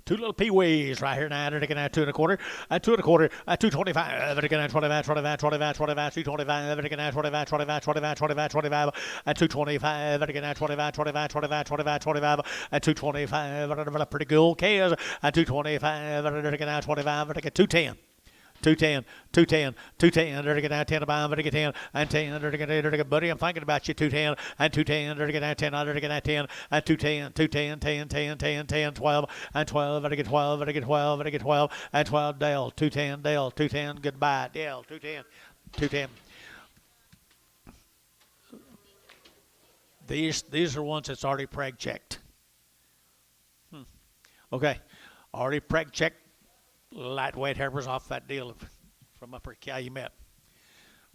Two little peewees right here now. They're taking out 2 1/4, and 2 1/4, at 225. They're taking out 25, 25, 25, 25, 225. They're taking out 25, 25, 25, 25, 25, at 225. They're taking out 25, 25, 25, 25, 25, at 225. Pretty good kids. At 225. They're taking out 25. They're taking 210. 210, 210, 210, they're getting out 10 to buy, they're getting 10, and 10, they're getting, buddy, I'm thinking about you, 210, and 210, they're getting out 10, they're getting out 10, and 210, 210, 10, 10, 10, 10, 12, and 12, they're getting 12, they're getting 12, they're getting 12, and 12, Dale, 210, Dale, 210, goodbye, Dale, 210, 210. These are ones that's already preg checked. Okay, already preg checked. Lightweight Heifers off that deal from Upper Calumet.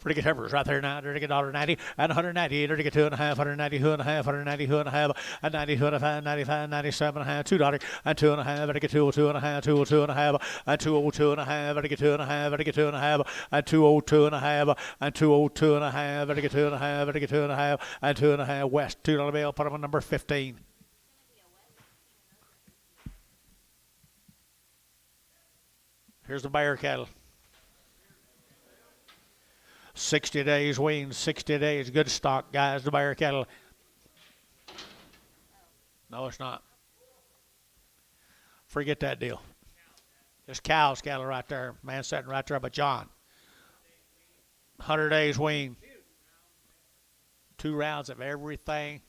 Pretty good Heifers right there now. They're to get $1.90 and 190. They're to get 2.5, 190, 2.5, 190, 2.5, and 90, 2.5, 95, 97 and a half, $2 and 2.5. They're to get 202 and a half, 202 and a half, and 202 and a half. They're to get 2.5. They're to get 2.5 and 202 and a half, and 202 and a half. They're to get 2.5. They're to get 2.5 and 2.5. West $2 bill. Put them on number 15. Here's the Bear cattle. 60 days wean, 60 days. Good stock, guys, the Bear cattle. No, it's not. Forget that deal. There's cows cattle right there. Man sitting right there by John. 100 days wean. 2 rounds of everything.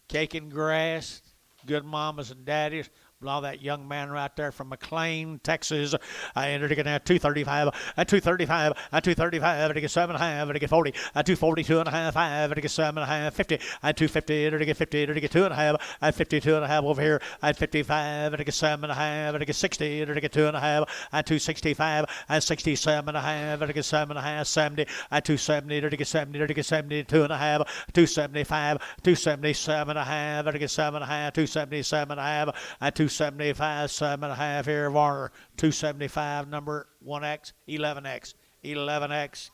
Cake and grass. Good mamas and daddies. All that young man right there from McLean, Texas. I entered again at 235, at 235, at 235, at 7 1/2, at 40, at 242 and a half, 5, at 7 1/2, 50, at 250, at 50, at 2 1/2, at 52 and a half over here, at 55, at 7 1/2, at 60, at 2 1/2, at 265, at 67 and a half, at 7 1/2, 70, at 270, at 70, at 72 and a half, 275, 277 and a half, at 7 1/2, 277 and a half, at 275, 7 1/2 here, Warner. 275, number 1X, 11X, 11X.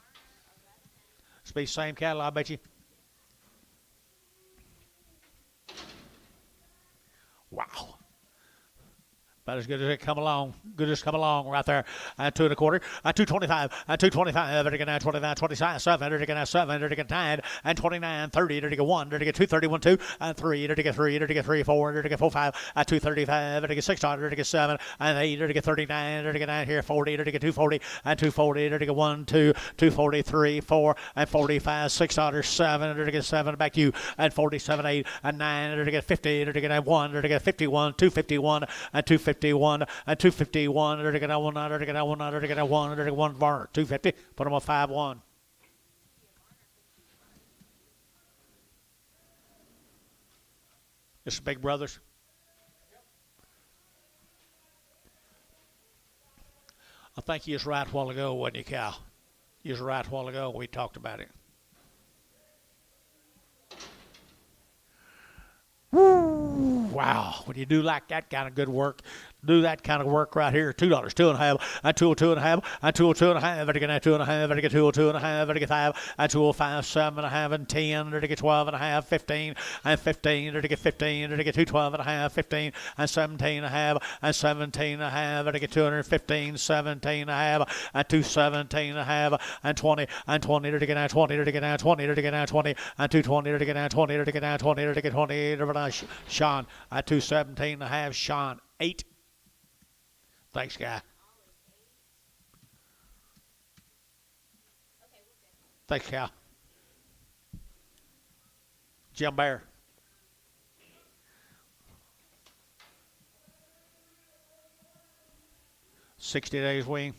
It's be same cattle, I bet you. Wow. About as good as it come along. Good as come along right there. At 2 1/4. At 225. At 225. They're going to 25, 27. They're going to 7. They're going to 9. And 29, 30. They're going to 1. They're going to 2, 31, 2. And 3. They're going to 3. They're going to 3, 4. They're going to 4, 5. At 235. They're going to 6. They're going to 7. And 8. They're going to 39. They're going to 9 here. 40. They're going to 240. And 240. They're going to 1, 2, 240, 3, 4. And 45. 6. 7. They're going to 7. Back to you. And 47, 8. And 9. They're going to get 50. They're going to 1. They're going to 51. 251. And 251. And 251, they're going to 1, they're going to 1, they're going to 1, they're going to 1 bar, 250, put them on 5-1. This is Big Brothers. I think you was right a while ago, wasn't you, Cal? You was right a while ago, we talked about it. Woo! Wow, when you do like that kind of good work, do that kind of work right here. $2, 2.5, and 202.5, and 202.5, and again 2.5, and again 202.5, and again 5, and 205, 7.5, and 10, and again 12.5, 15, and 15, and again 15, and again 212.5, 15, and 17.5, and 17.5, and again 215, 17.5, and 217.5, and 20, and 20, and again 20, and again 20, and again 20, and 220, and again 20, and again 20, and again 20, Sean at 217.5, Sean 8. Thanks, guy. Thanks, Cal. Jim Bear. $60 days wing.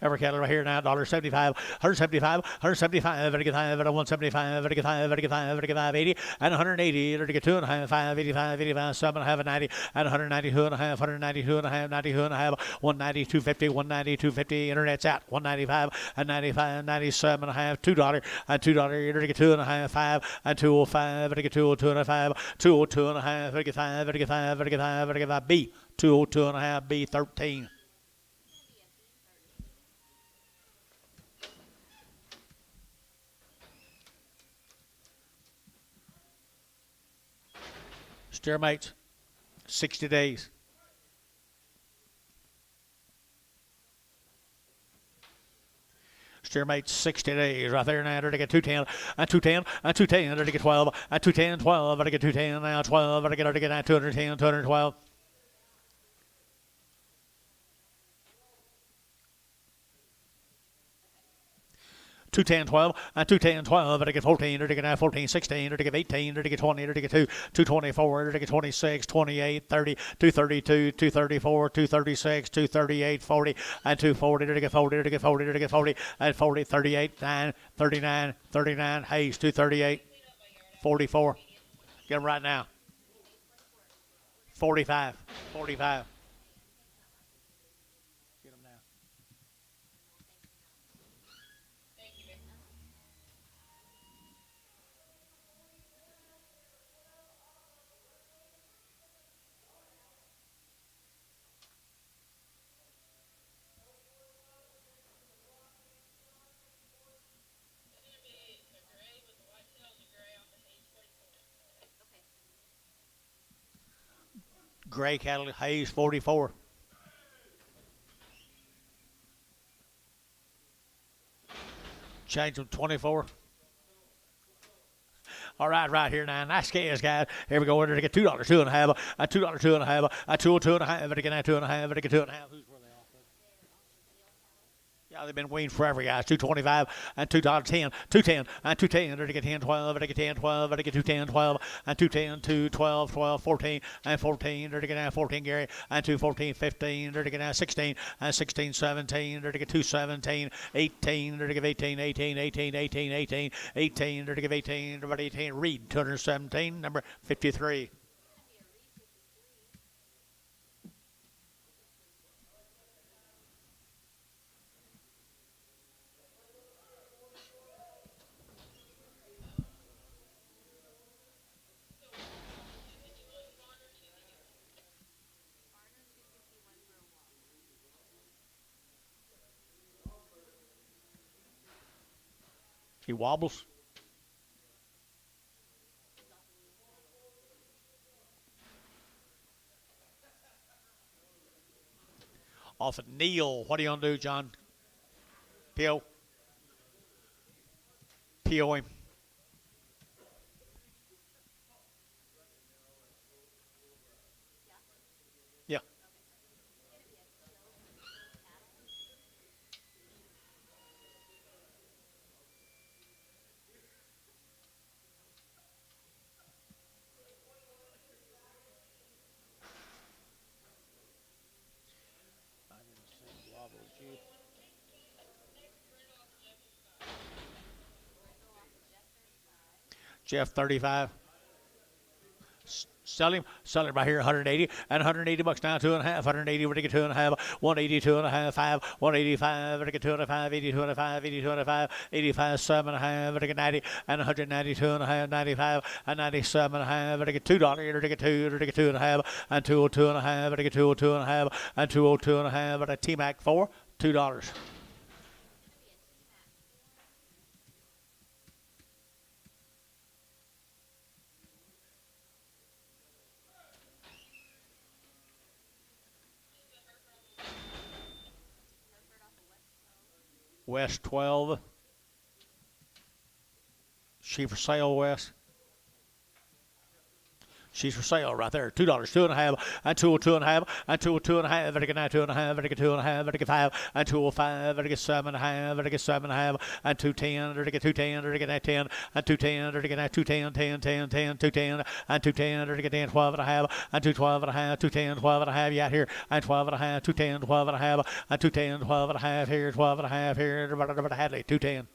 Every cattle right here now, $1.75, 175, 175, very good 175, very good 5, 80, and 180, very good 2.5, 5, 85, 85, 7.5, 90, and 192.5, 192.5, 92.5, 190, 250, 190, 250, internet's out, 195, and 95, 97.5, $2, and $2, very good 2.5, 5, and 205, very good 202.5, 202.5, very good 5, very good 5, very good 5, very good 5, B, 202.5, B, 13. Steer mates, 60 days. Steer mates, 60 days. Right there now, to get 210, and 210, and 210, to get 12, and 210, 12, to get 210, now 12, to get 210, 212. 210, 12, and 210, 12, to get 14, to get 14, 16, to get 18, to get 20, to get 2, 224, to get 26, 28, 30, 232, 234, 236, 238, 40, and 240, to get 40, to get 40, to get 40, and 40, 38, 9, 39, 39, Hayes, 238, 44. Get them right now. 45, 45. Gray cattle, Hayes, 44. Change them 24. All right here now. Nice case, guys. Here we go. We're going to get $2, 2.5, $2, 2.5, $2.5, but again, 2.5, but again, 2.5. Who's where they off? Yeah, they've been weaned forever, guys. 225 and $2.10, 210 and 210. They're to get 10, 12, they're to get 10, 12, they're to get 210, 12, and 210, 2, 12, 12, 14, and 14. They're to get 14, Gary, and 214, 15. They're to get 16, and 16, 17. They're to get 217, 18. They're to give 18, 18, 18, 18, 18, 18. They're to give 18, about 18. Reed, 217, number 53. He wobbles. off at Neil. What are you going to do, John? P.O. P.O. him. Yeah. Jeff, 35. Sell him right here, 180 and 180 bucks now, 2.5, 180, we're taking 2.5, 180, 2.5, 5, 185, we're taking 2.5, 80, 2.5, 80, 2.5, 85, 7.5, we're taking 90 and 190, 2.5, 95 and 97.5, we're taking $2, we're taking 2, we're taking 2.5 and 202.5, we're taking 202.5 and 202.5, but a T-Mac for $2. West 12. She for sale, West. She's for sale right there. $2, 2.5, and 202.5, and 202.5, vertical 9, 2.5, vertical 2.5, vertical 5, and 205, vertical 7.5, vertical 7.5, and 210, vertical 210, vertical 10, and 210, vertical 210, 10, 10, 10, 210, and 210, vertical 10, 12.5, and 212.5, 210, 12.5, you out here, and 12.5, 210, 12.5, and 210, 12.5 here, 12.5 here, Hadley, 210.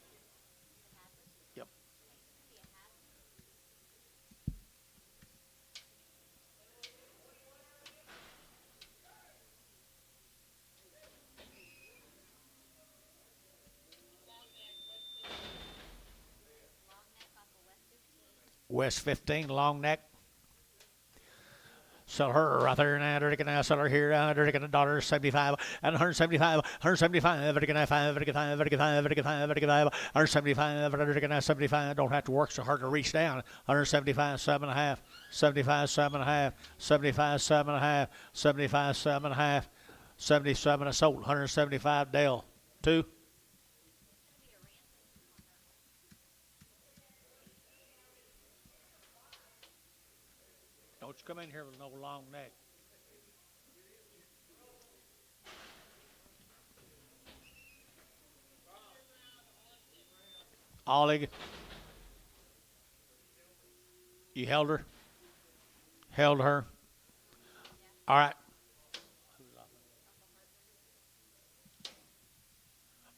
West 15, long neck. Sell her right there now. They're going to sell her here. They're going to $75 and 175, 175, vertical 5, vertical 5, vertical 5, vertical 5, vertical 5, 175, vertical 75. Don't have to work so hard to reach down. 175, 7.5, 75, 7.5, 75, 7.5, 75, 7.5, 77 a sold. 175 Dale. 2. Don't you come in here with no long neck. Ollie, you held her? Held her? All right.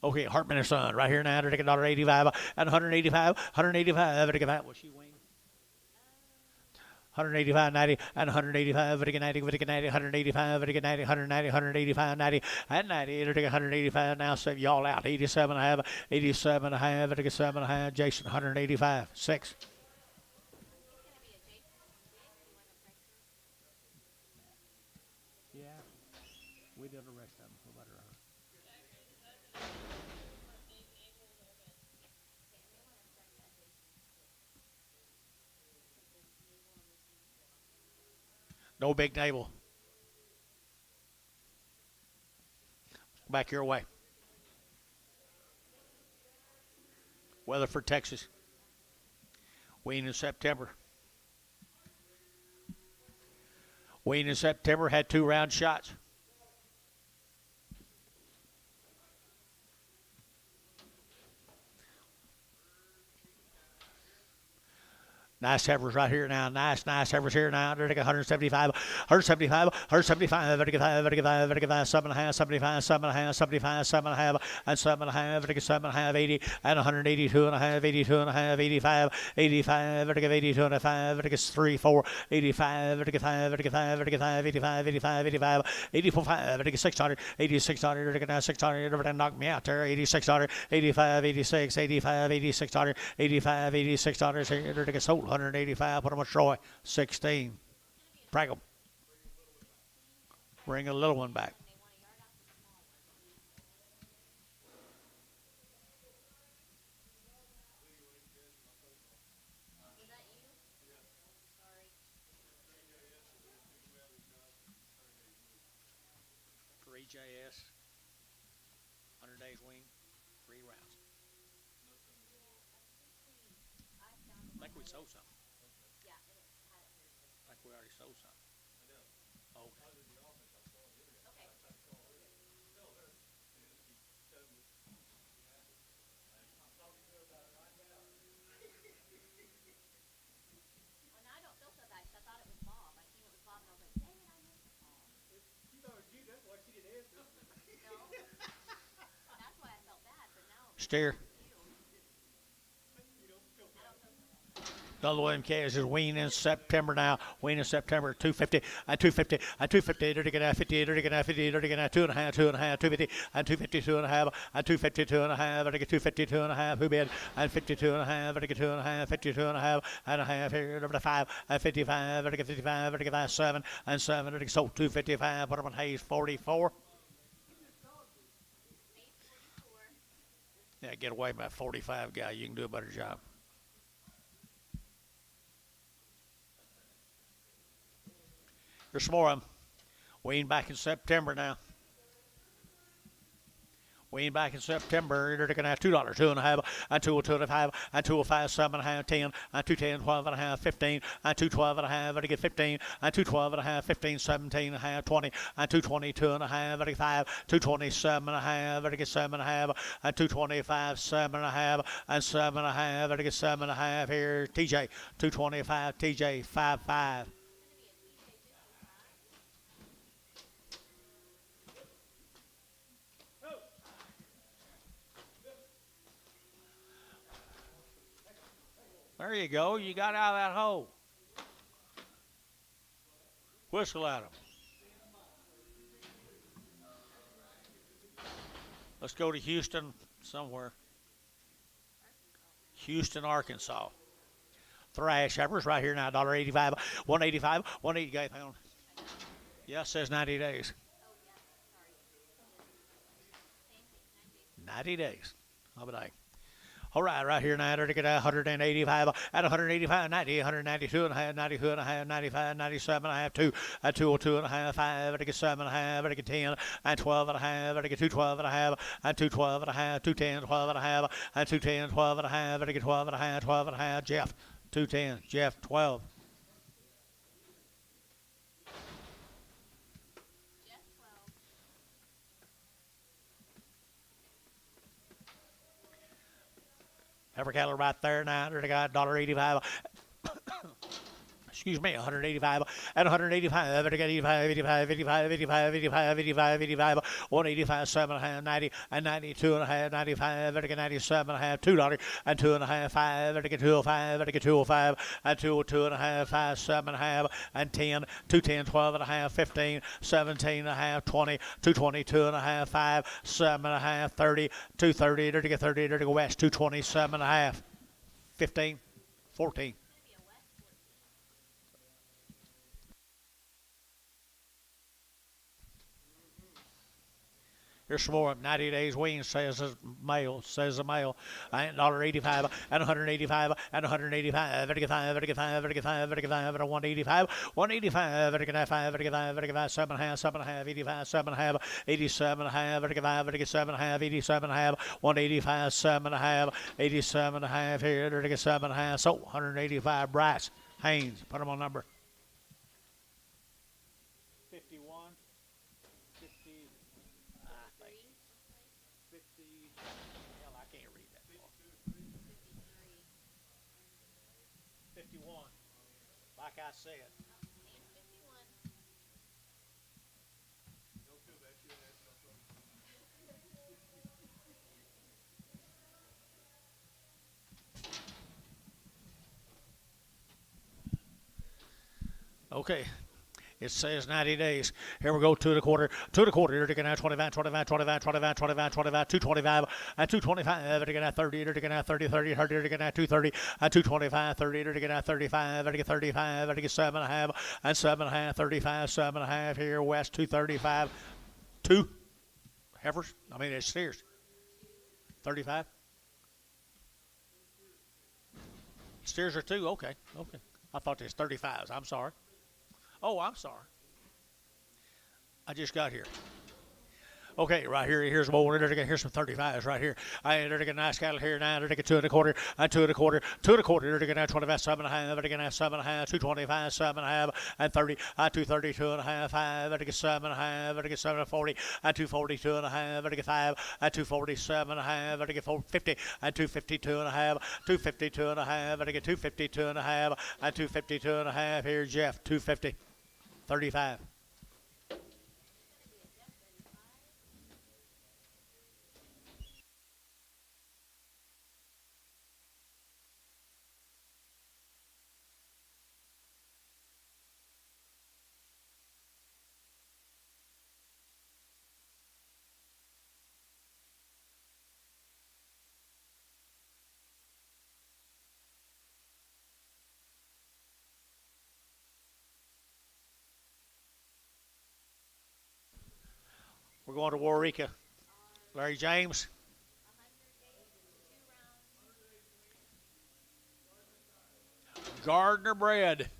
Okay, Hartman and Son, right here now, they're taking $1.85 and 185, 185, was she winged? 185, 90, and 185, Vatican 90, Vatican 90, 185, Vatican 90, 190, 185, 90, and 90. They're taking 185 now, save y'all out. 87 and a half, 87 and a half, Vatican 7 and a half, Jason, 185, 6. Yeah, we did the rest of them. No big table. Back your way. Weatherford, Texas. Wean in September. Wean in September had 2 round shots. Nice heifers right here now. Nice heifers here now. They're like 175, 175, 175, 75, 75, 75, 7.5, 75, 7.5, 75, 7.5, and 7.5, 7.5, 80, and 182 and a half, 82 and a half, 85, 85, 82 and a half, 3, 4, 85, 85, 85, 85, 85, 85, 85, 84, 5, 600, 8600, 600, knock me out there, 8600, 85, 86, 85, 8600, 85, 8600, they're sold. 185, put them on Troy, 16. Prank them. Bring a little one back. 3JS, 100 days wing, 3 rounds. I think we sold some. Yeah, and it had it here too. I think we already sold some. Oh, okay. Okay. Well, now I don't feel so bad 'cause I thought it was Bob. I seen it was Bob and I was like, dang it, I missed the call. You know, you that's why she didn't answer. No. That's why I felt bad, but now Steer. Another William K is wean in September now. Wean in September, 250 and 250 and 250. They're gonna 50. They're gonna 50. They're gonna 2.5, 2.5, 250 and 250, 2.5 and 250, 2.5. They're gonna 250, 2.5. Who bid? And 52 and a half. They're gonna 2.5, 52 and a half here. Over to 5 and 55. They're gonna 55. They're gonna 7 and 7. They're gonna sold 255. Put them on Hayes 44. Yeah, get away from that 45 guy. You can do a better job. There's more of them. Wean back in September now. Wean back in September. They're going to have $2, 2.5, and 2.25, and 2.05, 7.5, 10, and 2.10, 12.5, 15, and 2.12.5. They get 15, and 2.12.5, 15, 17.5, 20, and 2.20, 2.5. They get 5, 2.27.5. They get 7.5, and 2.25, 7.5, and 7.5. They get 7.5 here. TJ, 2.25. TJ, 5.5. There you go. You got out of that hole. Whistle at them. Let's go to Houston somewhere. Houston, Arkansas. Thrash Heifers right here now, $1.85, 185, 180 pound. Yeah, it says 90 days. 90 days. How about I? All right here now, they're going to 185, at 185, 90, 192 and a half, 92 and a half, 95, 97 and a half, 2, at 202 and a half, 5, they get 7 and a half, they get 10, and 12 and a half, they get 212 and a half, and 212 and a half, 210, 12 and a half, and 210, 12 and a half, they get 12 and a half, 12 and a half, Jeff, 210, Jeff, 12. Heifer cattle right there now. They got $1.85. Excuse me, 185 and 185. They got 85, 85, 85, 85, 85, 85, 85, 185, 7.5, 90, and 92 and a half, 95. They got 97 and a half, $2 and 2.5, 5. They get 205. They get 205 and 202 and a half, 5, 7.5 and 10, 210, 12 and a half, 15, 17 and a half, 20, 222 and a half, 5, 7 and a half, 30, 230. They get 30. They go west, 227 and a half, 15, 14. Here's some more. 90 days wean, says the male. And $1.85 and 185 and 185. 35, 35, 35, 35, 185, 185, 35, 35, 35, 7.5, 7.5, 85, 7.5, 87.5, 35, 37.5, 87.5, 185, 7.5, 87.5 here, 37.5. So 185. Bryce Haynes, put them on number 51. 50, hell, I can't read that far. 51, like I said. Okay. It says 90 days. Here we go, 2.25, 2.25. They're taking out 25, 25, 25, 25, 25, 25, 225, and 225. They're taking out 30. They're taking out 30, 30, 30. They're taking out 230, and 225, 30. They're taking out 35. They're taking 35. They're taking 7.5, and 7.5, 35, 7.5 here west, 235. 2 heifers. I mean, it's steers. 35. Steers are 2. Okay. I thought there's 35s. I'm sorry. Oh, I'm sorry. I just got here. Okay, right here, here's one. Here's some 35s right here. I enter a nice cattle here now. Enter two and a quarter, and two and a quarter, two and a quarter. Enter now 25, 7.5. Enter 7.5, 225, 7.5, and 30. 230, 2.5, 5. Enter 7.5. Enter 740, and 240, 2.5. Enter 5, and 247.5. Enter 450, and 252.5. 252.5. Enter 252.5, and 252.5. Here, Jeff, 250, 35. We're going to Warwick. Larry James. Gardner bred.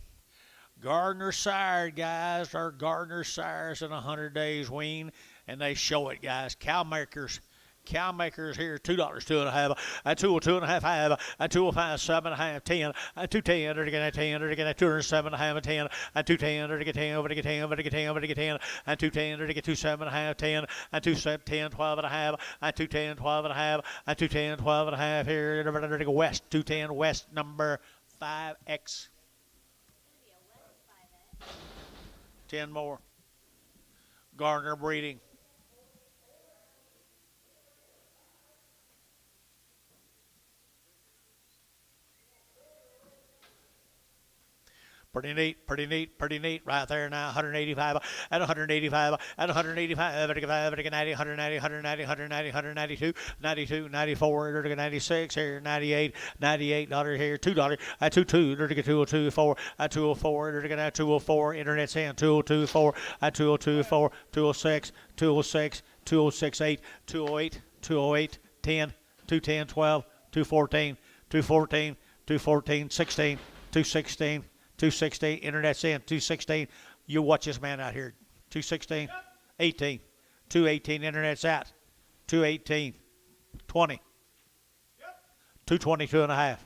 Gardner sired, guys. They're Gardner sires in 100 days wean, and they show it, guys. Cow makers here, $2, 2.5, and 202.5, 5, and 205, 7.5, 10, and 210, or to get 10, or to get 207.5, and 10, and 210, or to get 10, over to get 10, over to get 10, over to get 10, and 210, or to get 27.5, 10, and 210, 12.5, and 210, 12.5, and 210, 12.5 here, or to go West, 210 West number 5X. 10 more. Gardner breeding. Pretty neat right there now. 185 and 185 and 185, 190, 190, 190, 190, 192, 92, 94, 96 here, 98, $98 here, $2, at 22, 202, 4, at 204, 204, internet's in, 202, 4, at 202, 4, 206, 206, 206, 8, 208, 208, 10, 210, 12, 214, 214, 214, 16, 216, 216, internet's in, 216. You watch this man out here. 216, 18, 218, internet's out. 218, 20, 222.5,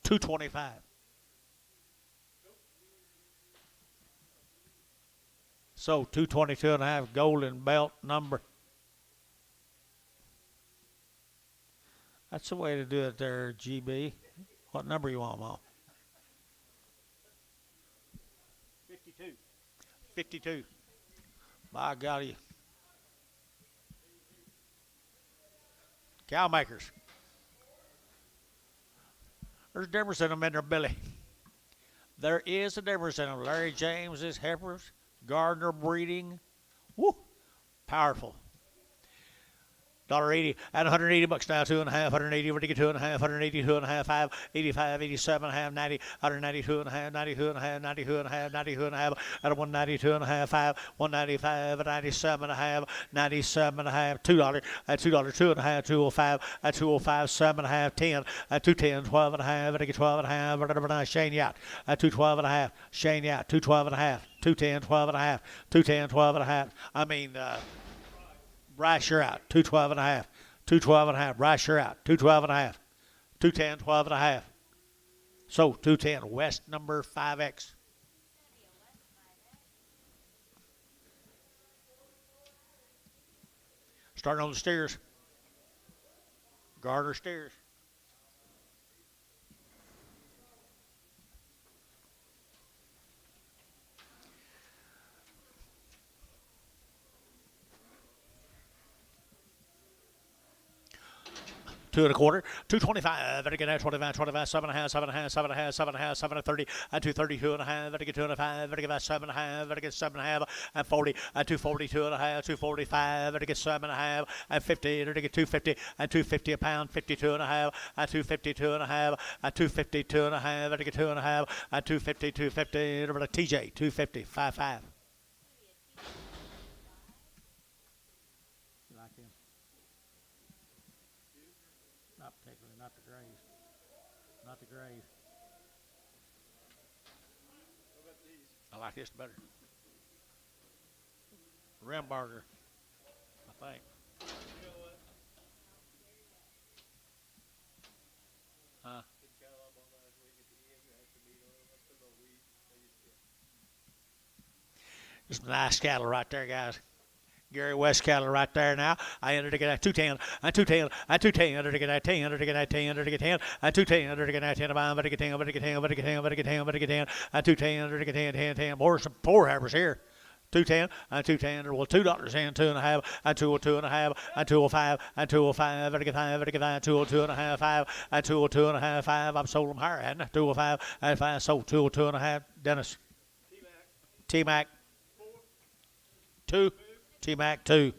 225. So 222.5, golden belt number. That's the way to do it there, GB. What number you want, Mom? 52. 52. By golly. Cow makers. There's a difference in them in their belly. There is a difference in them. Larry James's heifers, Gardner breeding. Woo! Powerful. $1.80 and 180 bucks now, 2.5, 180 over to get 2.5, 182.5, 5, 85, 87.5, 90, 192.5, 92.5, 92.5, 92.5, at 192.5, 5, 195, 97.5, 97.5, $2, at $2, 2.5, 205, at 205, 7.5, 10, at 210, 12.5, at 12.5, Shane Yacht, at 212.5, Shane Yacht, 212.5, 210, 12.5, 210, 12.5. I mean, Bryce, you're out. 212.5. 212.5. Bryce, you're out. 212.5. 210, 12.5. So 210. West number 5X. Starting on the steers. Gardner steers. Two and a quarter, 225, better get out 25, 25, 7.5, 7.5, 7.5, 7.5, 7.30, and 232.5, better get 2.5, better get 7.5, better get 7.5, and 40, and 242.5, 245, better get 7.5, and 50, better get 250, and 250 a pound, 52.5, and 252.5, and 252.5, better get 2.5, and 250, 250, better TJ, 250, 5.5. Not particularly, not the grays. Not the grays. I like this better. Rimburger, I think. Huh? Just nice cattle right there, guys. Gary West cattle right there now. I entered to get at 210. I'm 210. I'm 210. Entered to get at 10. Entered to get at 10. Entered to get 10. I'm 210. Entered to get at 10. I'm better get 10. I'm better get 10. I'm better get 10. I'm better get 10. I'm better get 10. I'm 210. Entered to get 10. 10. 10. More some poor hammers here. 210. I'm 210. Well, $2 in. 2.5. I'm 202.5. I'm 205. I'm 205. Better get 5. Better get 5. 202.5. 5. I'm 202.5. 5. I'm sold them higher, hadn't I? 205. I'm 5. Sold 202.5. Dennis. T-Mac. 2. T-Mac 2.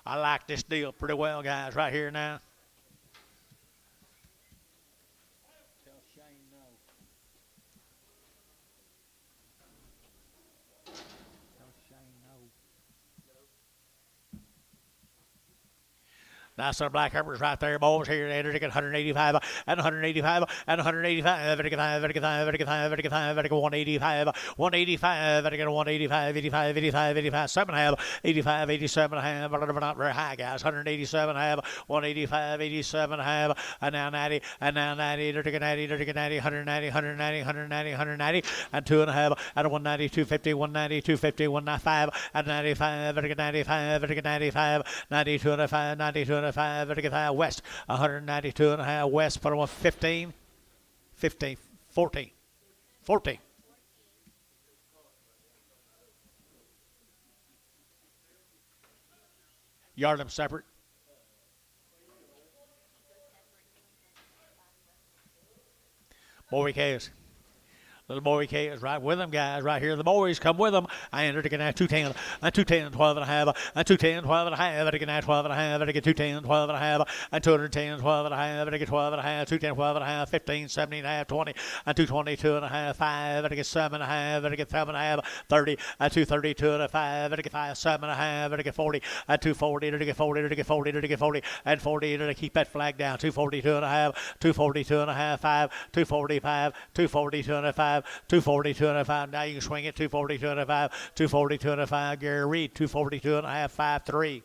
I like this deal pretty well, guys, right here now. Tell Shane no. Tell Shane no. Nice little black Herbers right there, boys. Here, they get 185 and 185 and 185. Better get 5, better get 5, better get 5, better get 5, better get 185, 185, better get 185, 85, 85, 85, 7.5, 85, 87.5. But not very high, guys. 187.5, 185, 87.5, and now 90, and now 90, better get 90, better get 90, 190, 190, 190, 190, and 2.5, and 190, 250, 190, 250, 195, and 95, better get 95, better get 95, 90, 205, 90, 205. Better get 5 West, 192.5 West, put them on 15, 15, 14, 14. Yard them separate. Boy Cavs. Little boy K is right with them, guys. Right here, the boys come with them. I entered to get at 210. And 210, 12 and a half. And 210, 12 and a half. I get at 12 and a half. I get 210, 12 and a half. And 210, 12 and a half. I get 12 and a half. 210, 12 and a half. 15, 17 and a half. 20. And 222 and a half. 5. I get 7 and a half. I get 7 and a half. 30. And 232 and a 5. I get 5, 7 and a half. I get 40. And 240. I get 40. I get 40. I get 40. And 40. I keep that flag down. 242 and a half. 242 and a half. 5. 245. 242 and a 5. 242 and a 5. Now you can swing it. 242 and a 5. 242 and a 5. Gary Reed. 242 and a half. 5-3.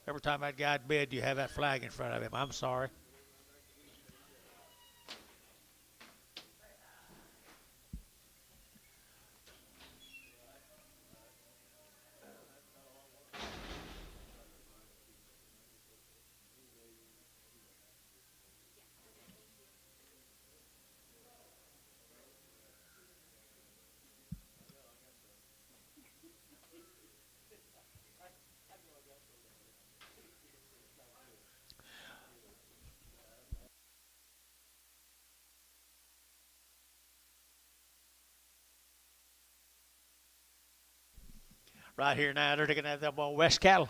Every time that guy bid, you have that flag in front of him. I'm sorry. Right here now, they're taking that West cattle.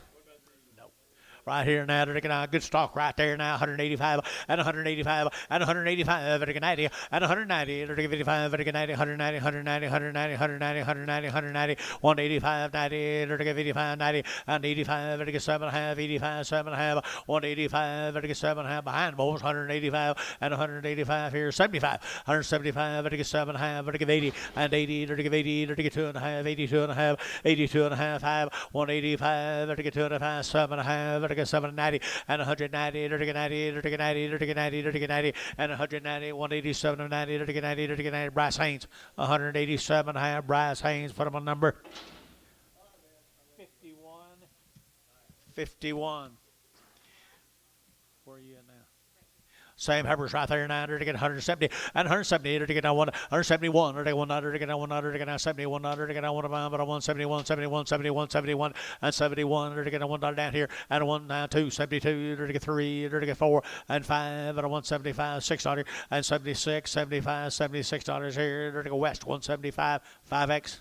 Right here now, they're taking a good stock right there now, 185 and 185 and 185, they're 90 and 190, they're 55, they're 90, 190, 190, 190, 190, 190, 190, 185, 90, they're 55, 90, and 85, they're 7.5, 85, 7.5, 185, they're 7.5 behind boys, 185 and 185 here, 75, 175, they're 7.5, they're 80, and 80, they're 80, they're 2.5, 82 and a half, 82 and a half, 5, 185, they're 2.5, 7.5, they're 790 and 190, 90, 90, 90, 90, 90, 90, and 190, 187 and 90, 90, 90, 90. Bryce Haynes, 187 and a half. Bryce Haynes, put him on number 51. 51. Where are you at now? Same Heifers right there now. They're to get 170 and 170. They're to get 171. They're to get 100. They're to get 100. They're to get 71. They're to get 171, 71, 71, 71, and 71. They're to get $1 down here and 1, 2, 72. They're to get 3. They're to get 4 and 5 and 175, $6 and 76, 75, $76 here. They're to go West 175, 5X.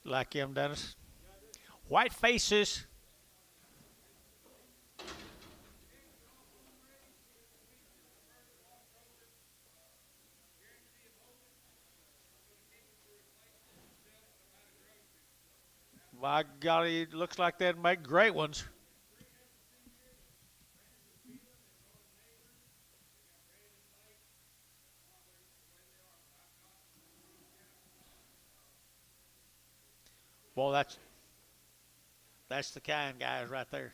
Like him, Dennis. White faces. My golly, looks like they'd make great ones. Well, that's the kind, guys, right there.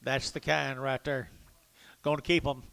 That's the kind right there. Going to keep them.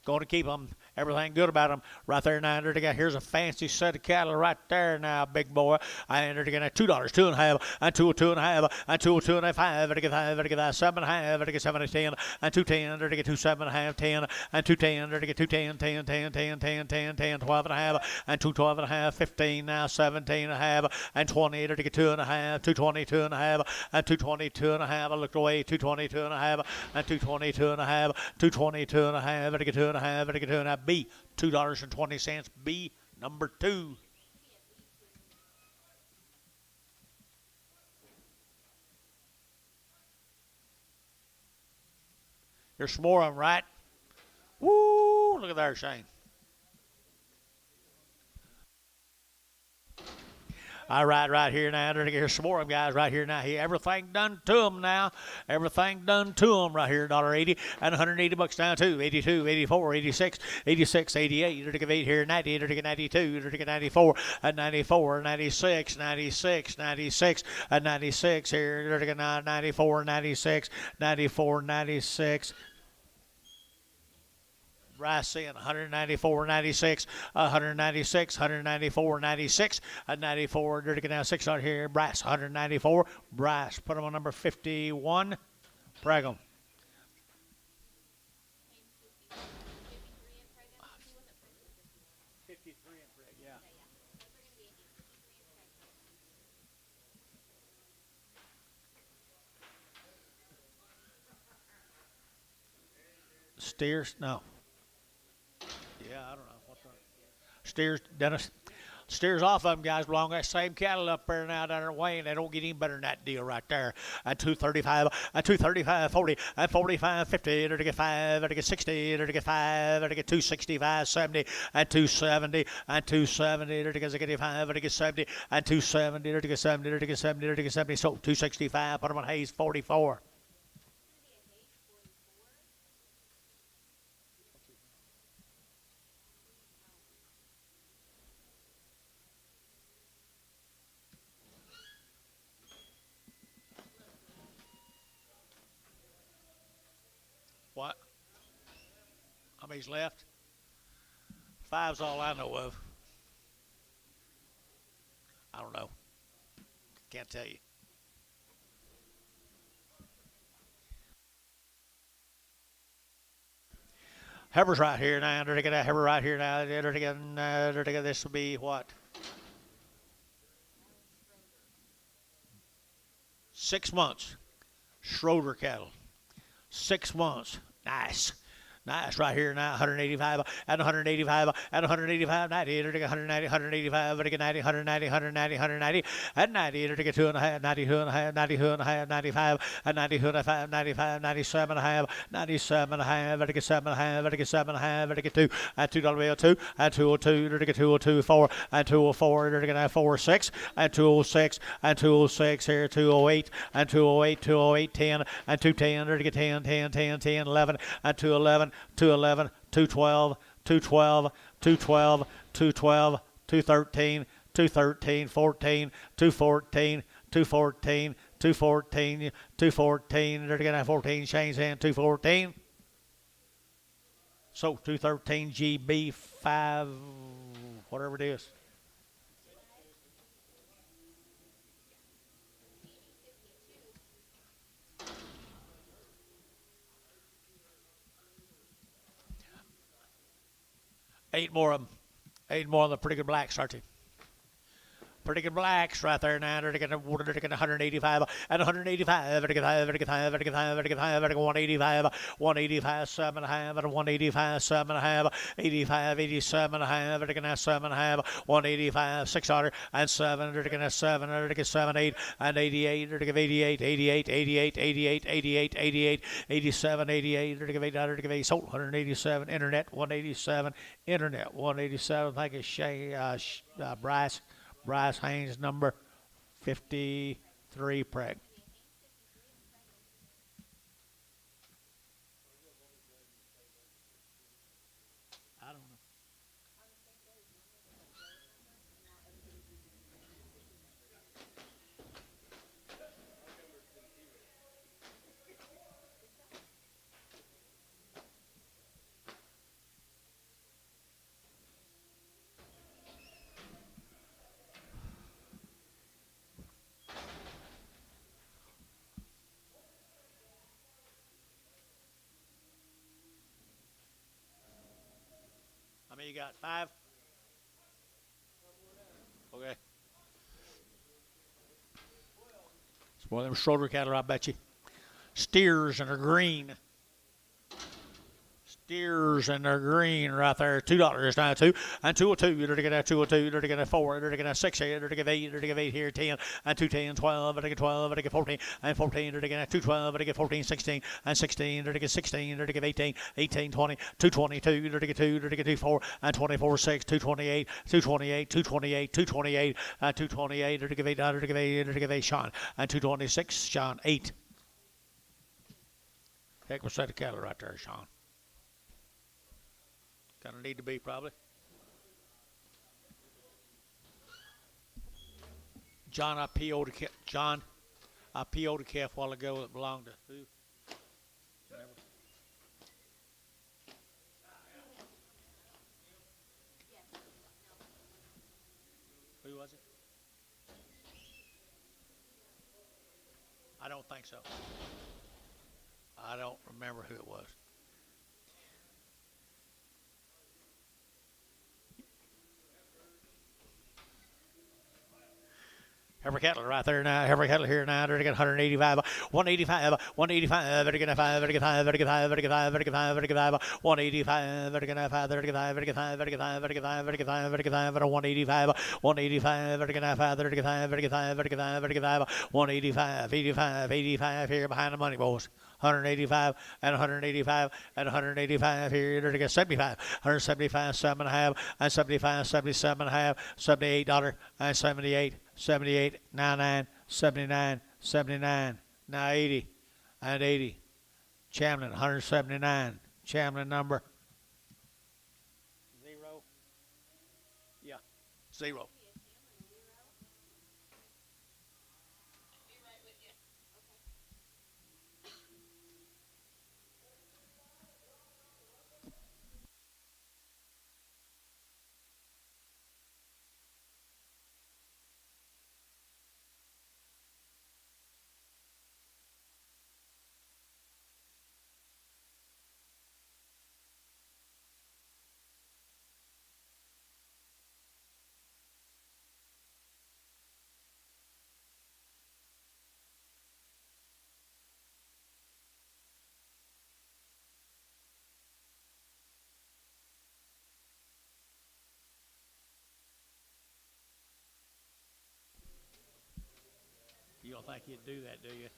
Going to keep them. Everything good about them right there now. Here's a fancy set of cattle right there now, big boy. I entered again at $2, 2.5, and 2.5, and 2.5, 5, and 7.5, and 7 and 10, and 2.10, and 2.7.5, 10, and 2.10, and 2.10, 10, 10, 10, 10, 10, 10, 12.5, and 2.12.5, 15 now, 17.5, and 20, and 2.5, 2.22.5, and 2.22.5. I looked away, 2.22.5, and 2.22.5, 2.22.5, and 2.5, and 2.5. B, $2.20. B, number 2. There's some more of them, right? Woo! Look at there, Shane. All right here now. Here's some more of them guys right here now. Everything done to them now. Everything done to them right here. $1.80 and $180 now too. 82, 84, 86, 86, 88. 8 here. 90, 92, 94, and 94, 96, 96, 96, and 96 here. 94, 96, 94, 96. Rice in 194, 96, 196, 194, 96, and 94. Dirty now 6 out here. Brass 194. Brass. Put them on number 51. Brag 'em. Steers? No. Yeah, I don't know. What the steers, Dennis? Steers off of them guys belong that same cattle up there now down there Wayne. They don't get any better than that deal right there. At 235, at 235, 40, at 45, 50, to get 5, to get 60, to get 5, to get 265, 70, and 270, and 270, to get 85, to get 70, and 270, to get 70, to get 70, to get 70. So 265, put them on Hayes 44. What? How many's left? 5's all I know of. I don't know. Can't tell you. Heifer's right here now. They're going to Heifer right here now. This will be what? 6 months. Schroeder cattle. 6 months. Nice. Nice right here now, 185 and 185 and 185, 90, 190, 185, 90, 190, 190, 190, and 90, 2.5, 92.5, 92.5, 95, and 90.5, 95, 97.5, 97.5, 7.5, 2, and $2.02, and 202, 202, 4, and 204, 406, and 206, and 206 here, 208, and 208, 208, 10, and 210, 10, 10, 10, 10, 11, and 211. 211, 212, 212, 212, 212, 213, 213, 14, 214, 214, 214, 214. They're going to have 14 chains in 214. So 213 GB 5, whatever it is. Eight more of them. 8 more of the pretty good blacks, aren't they? Pretty good blacks right there now. They're getting 185 and 185. 185, 185, 7.5 and 185, 7.5, 85, 87.5. They're getting 7.5, 185, 600 and 7. They're getting 7. They're getting 7, 8 and 88. They're getting 88, 88, 88, 88, 88, 88, 87, 88. They're getting 800. They're getting sold 187. Internet 187. Internet 187. Thank you, Bryce Haynes, number 53, preg. I don't know. How many you got? 5? Okay. It's one of them shoulder cattle, I bet you. Steers and they're green. Steers and they're green right there. $2 now, 2 and 202. They're to get a 202. They're to get a 4. They're to get a 6 here. They're to get 8. They're to get 8 here. 10 and 2, 10, 12. They're to get 12. They're to get 14 and 14. They're to get a 212. They're to get 14, 16 and 16. They're to get 16. They're to get 18, 18, 20, 222. They're to get 2. They're to get 24 and 24, 6, 228, 228, 228, 228 and 228. They're to give 8. They're to give 8. They're to give 8. Sean and 226. Sean 8. Heck of a set of cattle right there, Sean. Kind of need to be, probably. John, I PO'd a calf a while ago that belonged to who? Who was it? I don't think so. I don't remember who it was. Heifer cattle right there now. Heifer cattle here now. They're going to get 185, 185, 185. They're going to 5. They're going to 5. They're going to 5. They're going to 5. They're going to 5. They're going to 5. 185. They're going to 5. They're going to 5. They're going to 5. They're going to 5. They're going to 5. They're going to 5. They're going to 5. 185. 185. They're going to 5. They're going to 5. They're going to 5. They're going to 5. They're going to 5. 185. 85. 85 here behind the money, boys. 185 and 185 and 185 here. They're to get 75, 175, 7.5 and 75, 77.5, $78 and 78, 78, 99, 79, 79, now 80 and 80. Chamlin 179. Chamlin number 0. Yeah, 0. You don't think you'd do that, do you?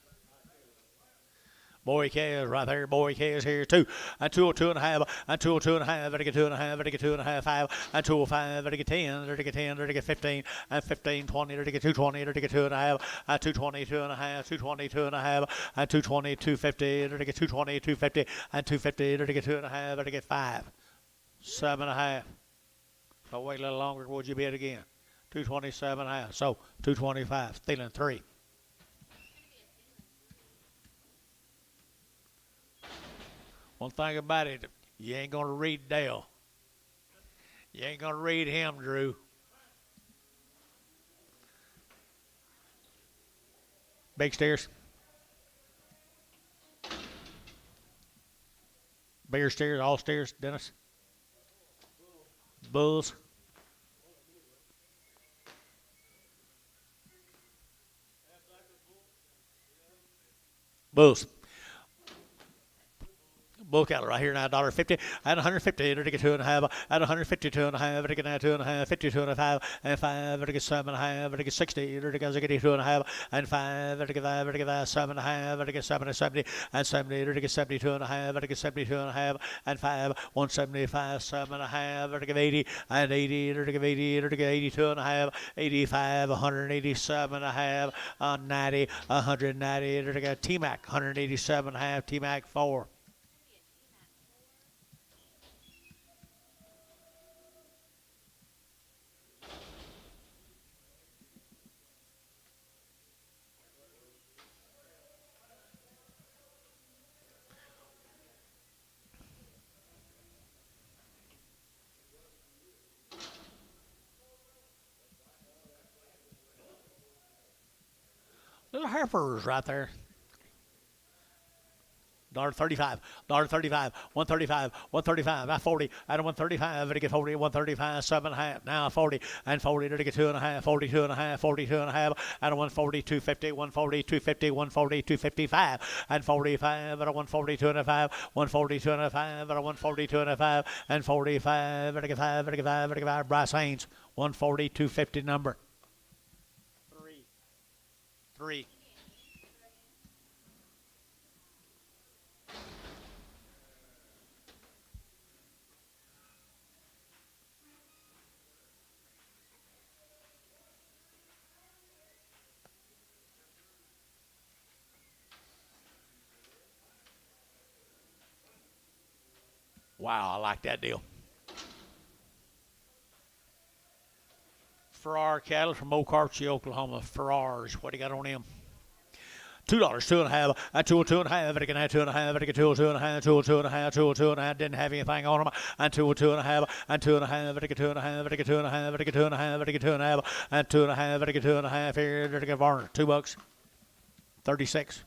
Boy K is right there. Boy K is here too. And 202 and a half. And 202 and a half. Better get 2 and a half. Better get 2 and a half. 5. And 205. Better get 10. Better get 10. Better get 15. And 15, 20. Better get 220. Better get 2 and a half. And 222 and a half. 222 and a half. And 220, 250. Better get 220, 250. And 250. Better get 2 and a half. Better get 5. 7.5. So wait a little longer. Would you bid again? 227 and a half. So 225. Stealing 3. One thing about it, you ain't going to read Dale. You ain't going to read him, Drew. Big steers. Bigger steers, all steers, Dennis. Bulls. Bulls. Bull cattle right here now, $1.50 and 150, and get 2.5 and 152 and a half, and get 2.5, 52 and a half, and 5, and get 7.5, and get 60, and get 2.5 and 5, and get 5, and get 7.5, and get 7 and 70 and 70, and get 72 and a half, and get 72 and a half, and 5, 175, 7.5, and get 80 and 80, and get 80, and get 82 and a half, 85, 187 and a half, 90, 190, and get T-Mac 187 and a half, T-Mac 4. Little Heifers right there. $1.35, $1.35, 135, 135, at 40, at 135, to get 40, 135, 7.5, now 40, and 40, to get 2.5, 42 and a half, 42 and a half, at 140, 250, 140, 250, 140, 255, and 45, at 142 and a 5, 142 and a 5, at 142 and a 5, and 45, to get 5, to get 5, to get 5, Bryce Haynes, 140, 250 number. 3. Wow, I like that deal. Farrar cattle from OKC, Oklahoma. Farrars, what do you got on them? $2, 2.5, and 2.5, and get 2.5, and get 2.5, 2.5, 2.5, didn't have anything on them, and 2.5, and 2.5, and get 2.5, and get 2.5, and get 2.5, and get 2.5, and 2.5, and get 2.5 here, to get Varner, $2, 36.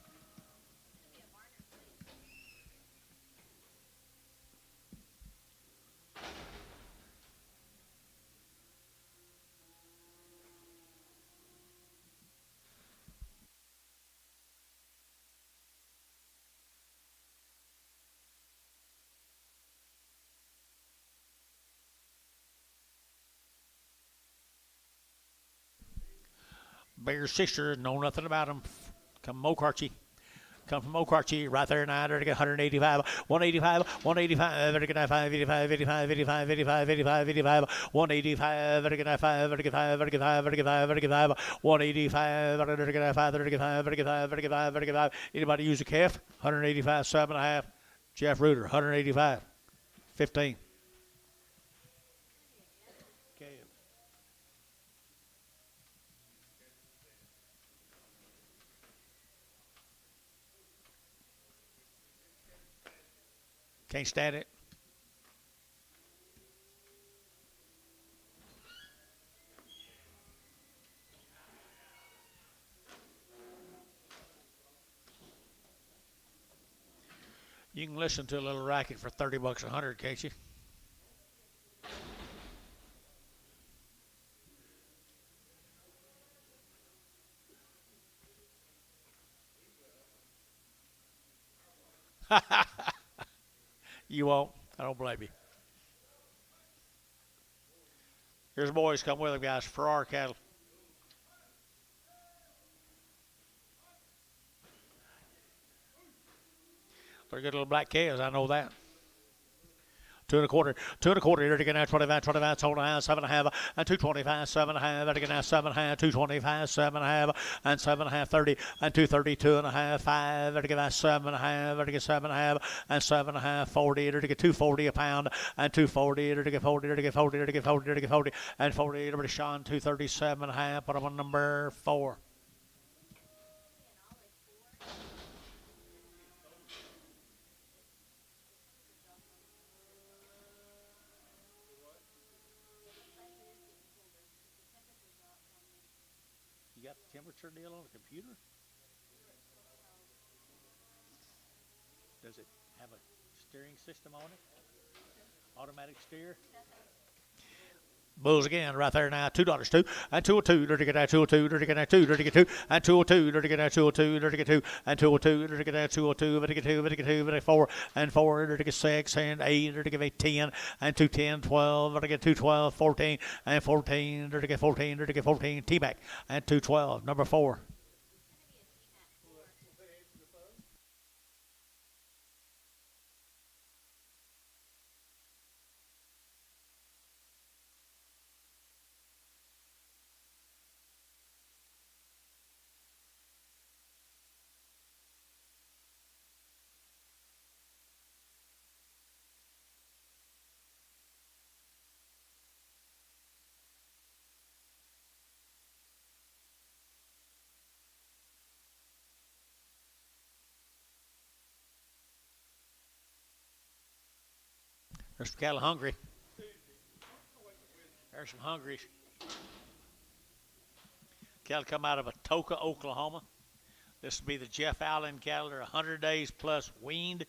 Bear sisters, know nothing about them. Come from OKC. Come from OKC, right there now. They're to get 185, 185, 185. They're to get 5, 85, 85, 85, 85, 85, 85, 185. They're to get 5, they're to get 5, they're to get 5, they're to get 5, they're to get 5, 185. They're to get 5, they're to get 5, they're to get 5, they're to get 5, they're to get 5. Anybody use a calf? 185, 7.5. Jeff Reuter, 185, 15. Can't stand it. You can listen to a little racket for $30 a 100, can't you? You won't. I don't blame you. Here's the boys. Come with them, guys. Farrar cattle. They're good little black calves. I know that. 2.25, 2.25, you're taking out 25, 25, 7.5, and 225, 7.5, they're taking out 7.5, 225, 7.5, and 7.5, 30, and 232 and a half, 5, they're taking out 7.5, they're taking 7.5, and 7.5, 40, they're taking 240 a pound, and 240, they're taking 40, they're taking 40, they're taking 40, they're taking 40, and 40, they're Sean 237 and a half, put them on number 4. You got the temperature deal on the computer? Does it have a steering system on it? Automatic steer? Bulls again, right there now. $2 two and 202. Dirty get out 202. Dirty get out 2. Dirty get 2 and 202. Dirty get out 202. Dirty get 2 and 202. Dirty get out 202. Dirty get 2. Dirty get 2. Dirty 4 and 4. Dirty get 6 and 8. Dirty get 8 10 and 210 12. Dirty get 212 14 and 14. Dirty get 14. Dirty get 14. T-back and 212. Number 4. There's some cattle hungry. There's some hungry. Cattle come out of Atoka, Oklahoma. This will be the Jeff Allen cattle. They're 100 days plus weaned.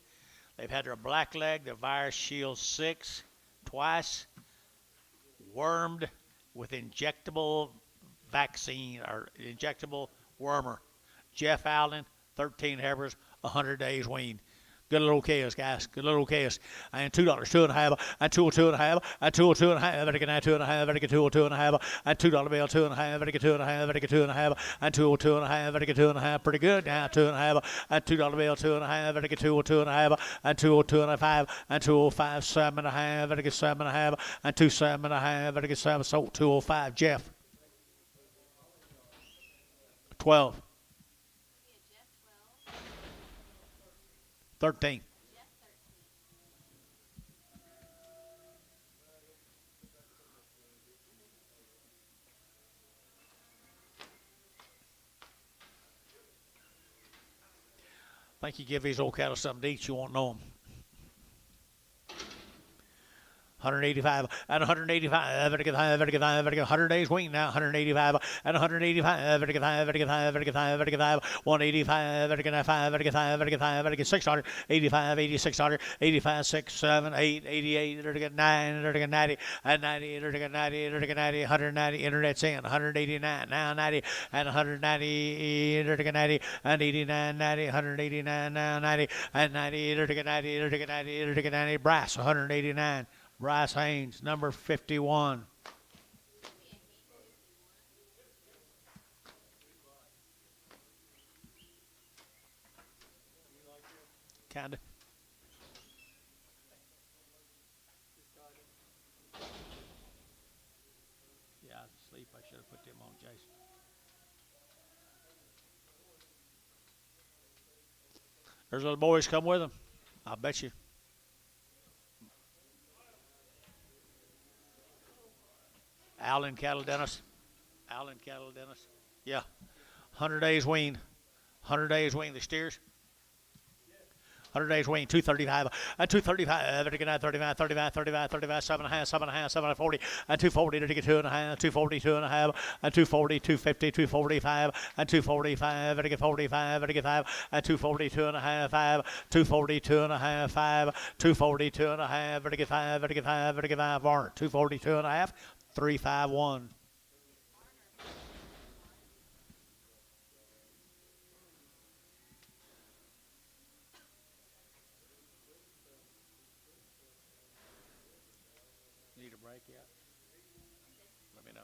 They've had their black leg, their virus shield 6 twice, wormed with injectable vaccine or injectable wormer. Jeff Allen, 13 heifers, 100 days weaned. Good little case, guys. Good little case. And $2, 2.5, and 202.5, and 202.5, better get 2.5, better get 202.5, and $2 bill, 2.5, better get 2.5, better get 2.5, and 202.5, better get 2.5, pretty good. Now 2.5, and $2 bill, 2.5, better get 202.5, and 202.5, and 205, 7.5, better get 7.5, and 27.5, better get 7. So 205, Jeff. 12. 13. I think you give these old cattle something to eat, you won't know them. 185 and 185. Better get 100 days weaned now. 185 and 185. Better get 185. Better get 5. Better get 600. 85, 8600, 85, 6, 7, 8, 88. Better get 9. Better get 90 and 90. Better get 90. Better get 90. 190. Internet's in. 189 now 90 and 190. Better get 90 and 89, 90, 189 now 90 and 90. Better get 90. Better get 90. Better get 90. Brass 189. Bryce Haynes, number 51. Kinda. Yeah, I was asleep. I should have put them on, Jason. There's little boys come with them. I bet you. Allen cattle, Dennis. Allen cattle, Dennis. Yeah. 100 days weaned. 100 days weaned. The steers. 100 days weaned. 235 and 235. Better get 35, 35, 35, 35, 7.5, 7.5, 740 and 240. Better get 2.5, 240, 2.5 and 240, 250, 245 and 245. Better get 45. Better get 5 and 240, 2.5, 5, 240, 2.5, 5, 240, 2.5. Better get 5. Better get 5. Better get 5. Varner. 240, 2.5. 351. Need a break yet? Let me know.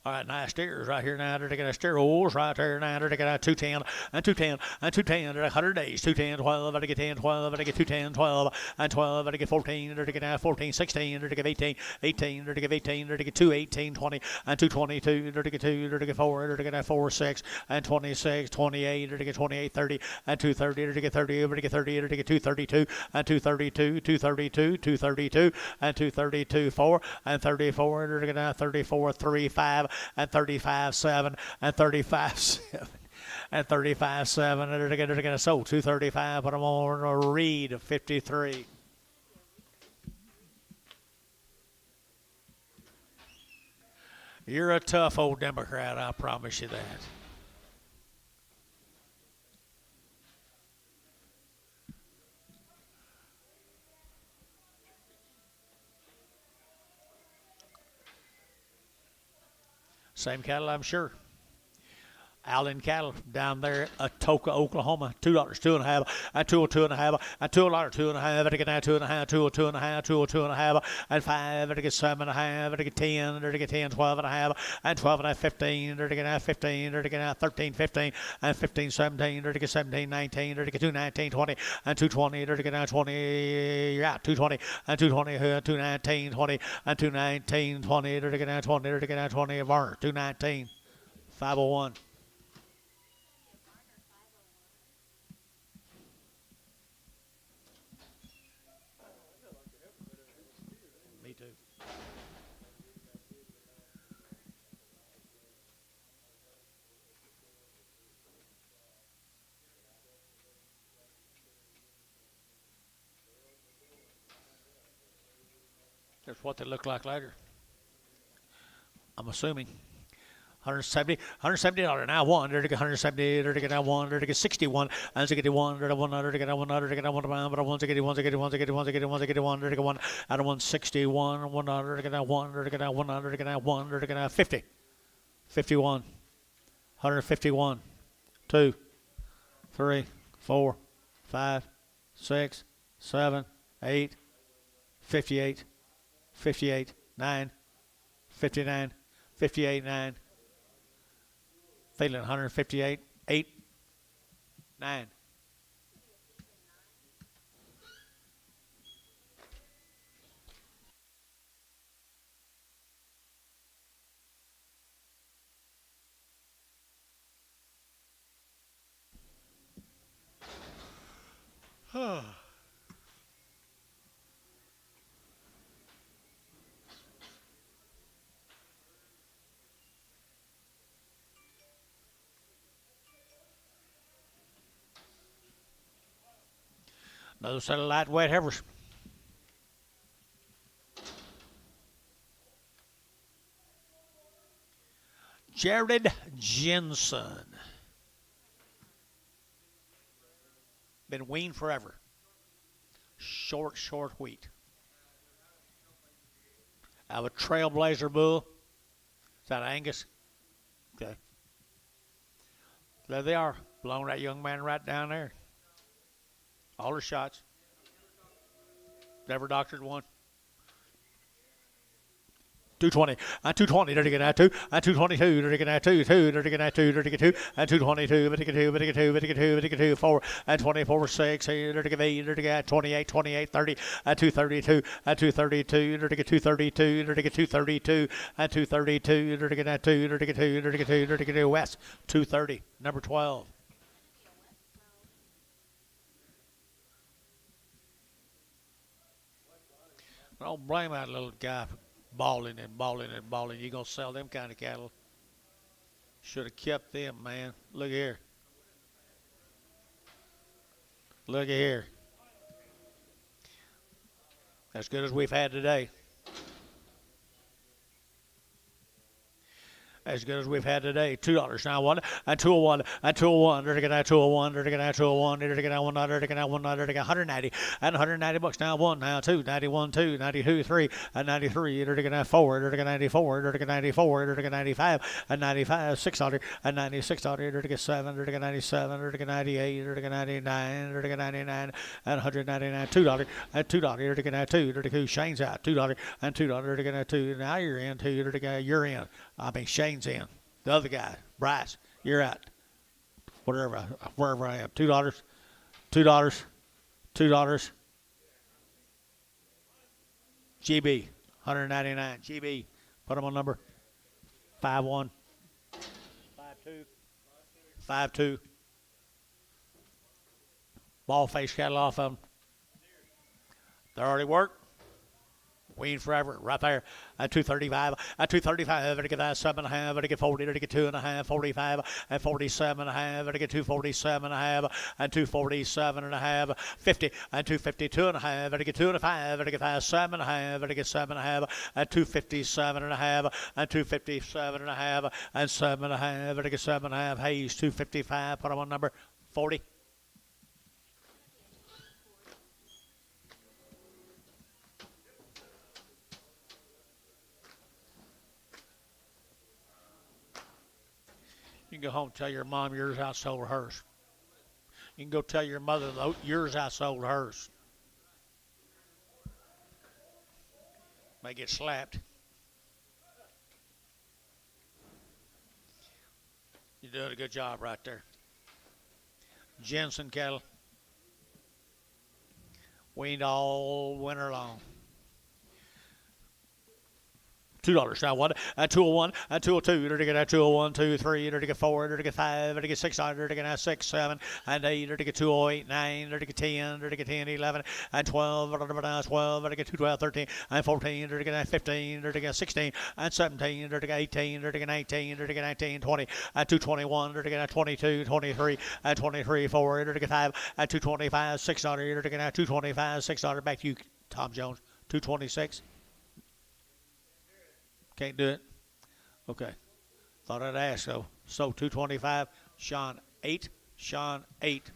All right, nice steers right here now. They're taking a steer rolls right there now. They're taking a 210 and 210 and 210. They're 100 days. 210, 12. They're get 10, 12. They're get 210, 12 and 12. They're get 14. They're taking 14, 16. They're taking 18, 18. They're taking 18. They're taking 2, 18, 20 and 222. They're taking 2. They're taking 4. They're taking 4, 6 and 26, 28. They're taking 28, 30 and 230. They're taking 30. They're taking 30. They're taking 232 and 232, 232, 232 and 232, 4 and 34. They're taking 34, 35. And 35-7 and 35-7 and 35-7 and they're going to sold 235. Put them on a read of 53. You're a tough old Democrat, I promise you that. Same cattle, I'm sure. Allen Cattle down there at Atoka, Oklahoma. $2, 2.5, and 2.5, and $2, 2.5, and again 2.5, 2.5, 2.5, and 5, and again 7.5, and again 10, and again 10, 12.5, and 12.5, 15, and again 15, and again 13, 15, and 15, 17, and again 17, 19, and again 2, 19, 20, and 220, and again 20, yeah, 220, and 220, 219, 20, and 219, 20, and again 20, and again 20, Varner, 219, 501. Me too. That's what they look like later. I'm assuming. $170 now one, there to get 170, there to get now one, there to get 61, and to get 1, there to 1, there to get 1, there to get 1, but 1 to get 1, to get 1, to get 1, to get 1, to get 1, there to get 1, out of 161, 1, there to get 1, there to get 1, there to get 1, there to get 50, 51, 151, 2, 3, 4, 5, 6, 7, 8, 58, 58, 9, 59, 58, 9. Feeling 158, 8, 9. Another set of lightweight heifers. Jared Jensen. Been weaned forever. Short wheat. I have a Trailblazer bull. Is that Angus? Okay. There they are. Belong to that young man right down there. All her shots. Never doctored one. 220, and 220, there to get at 2, and 222, there to get at 2, 2, there to get at 2, there to get 2, and 222, but to get 2, but to get 2, but to get 2, but to get 2, 4, and 24, 6, there to get 8, there to get 28, 28, 30, and 232, and 232, there to get 232, there to get 232, and 232, there to get at 2, there to get 2, there to get 2, there to get 2, West, 230, number 12. Don't blame that little guy for balling and balling and balling. You gonna sell them kind of cattle? Should have kept them, man. Look here. Look here. As good as we've had today. As good as we've had today. $2 now one, and 201, and 201, there to get out 201, there to get out 201, there to get out 1, there to get out 1, there to get 190, and $190 now 1, now 2, 91, 2, 92, 3, and 93, there to get out 4, there to get 94, there to get 94, there to get 95, and 95, $6, and $96, there to get 7, there to get 97, there to get 98, there to get 99, there to get 99, and $199, $2, and $2, there to get out 2, there to get Shane's out, $2, and $2, there to get out 2, now you're in 2, there to get you're in. I mean, Shane's in. The other guy, Bryce, you're out. Wherever I am. $2, $2, $2. GB, 199. GB, put them on number 51, 52, 52. Ball face cattle off of them. They already worked. Wean forever, right there at 235, at 235, to get that 7.5, to get 40, to get 2.5, 45, and 47.5, to get 247.5, and 247.5, 50, and 252.5, to get 2.5, to get that 7.5, to get 7.5, and 257.5, and 257.5, and 7.5, to get 7.5. Hayes 255. Put him on number 40. You can go home and tell your mom yours outsold hers. You can go tell your mother yours outsold hers. May get slapped. You're doing a good job right there. Jensen cattle. Weaned all winter long. $2 now, 201, 202, to get 201, 23, to get 4, to get 5, to get 6, to get 6, 7, and 8, to get 208, 9, to get 10, to get 10, 11, and 12, 12, to get 212, 13, and 14, to get 15, to get 16, and 17, to get 18, to get 19, to get 19, 20, and 221, to get 22, 23, and 23, 4, to get 5, and 225, 6, to get 225, 6, back to you, Tom Jones, 226. Can't do it? Okay. Thought I'd ask, though. So 225, Sean 8. Sean 8.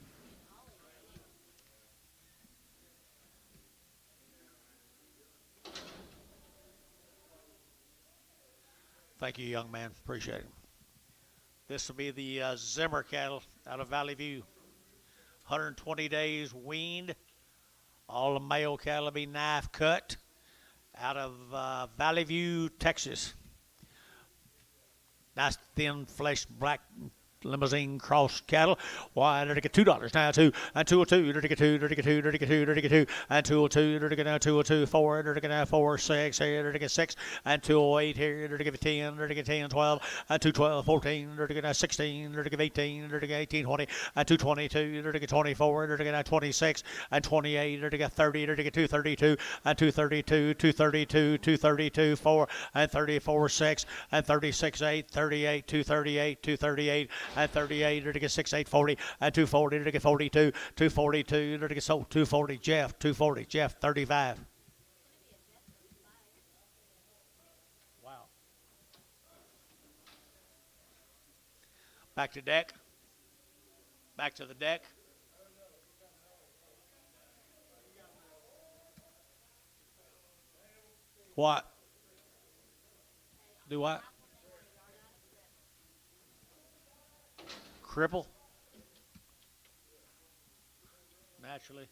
Thank you, young man. Appreciate it. This will be the Zimmer cattle out of Valley View. 120 days weaned. All the male cattle will be knife cut. Out of Valley View, Texas. Nice thin flesh black limousine cross cattle. Why, to get $2 now, 2, and 202, to get 2, to get 2, to get 2, to get 2, and 202, to get 202, 4, to get 4, 6, here, to get 6, and 208 here, to get 10, to get 10, 12, and 212, 14, to get 16, to get 18, to get 18, 20, and 222, to get 24, to get 26, and 28, to get 30, to get 232, and 232, 232, 232, 4, and 34, 6, and 36, 8, 38, 238, 238, and 38, to get 6, 8, 40, and 240, to get 42, 242, to get 240, Jeff, 240, Jeff, 35. Wow. Back to deck. Back to the deck. What? Do what? Cripple? Naturally.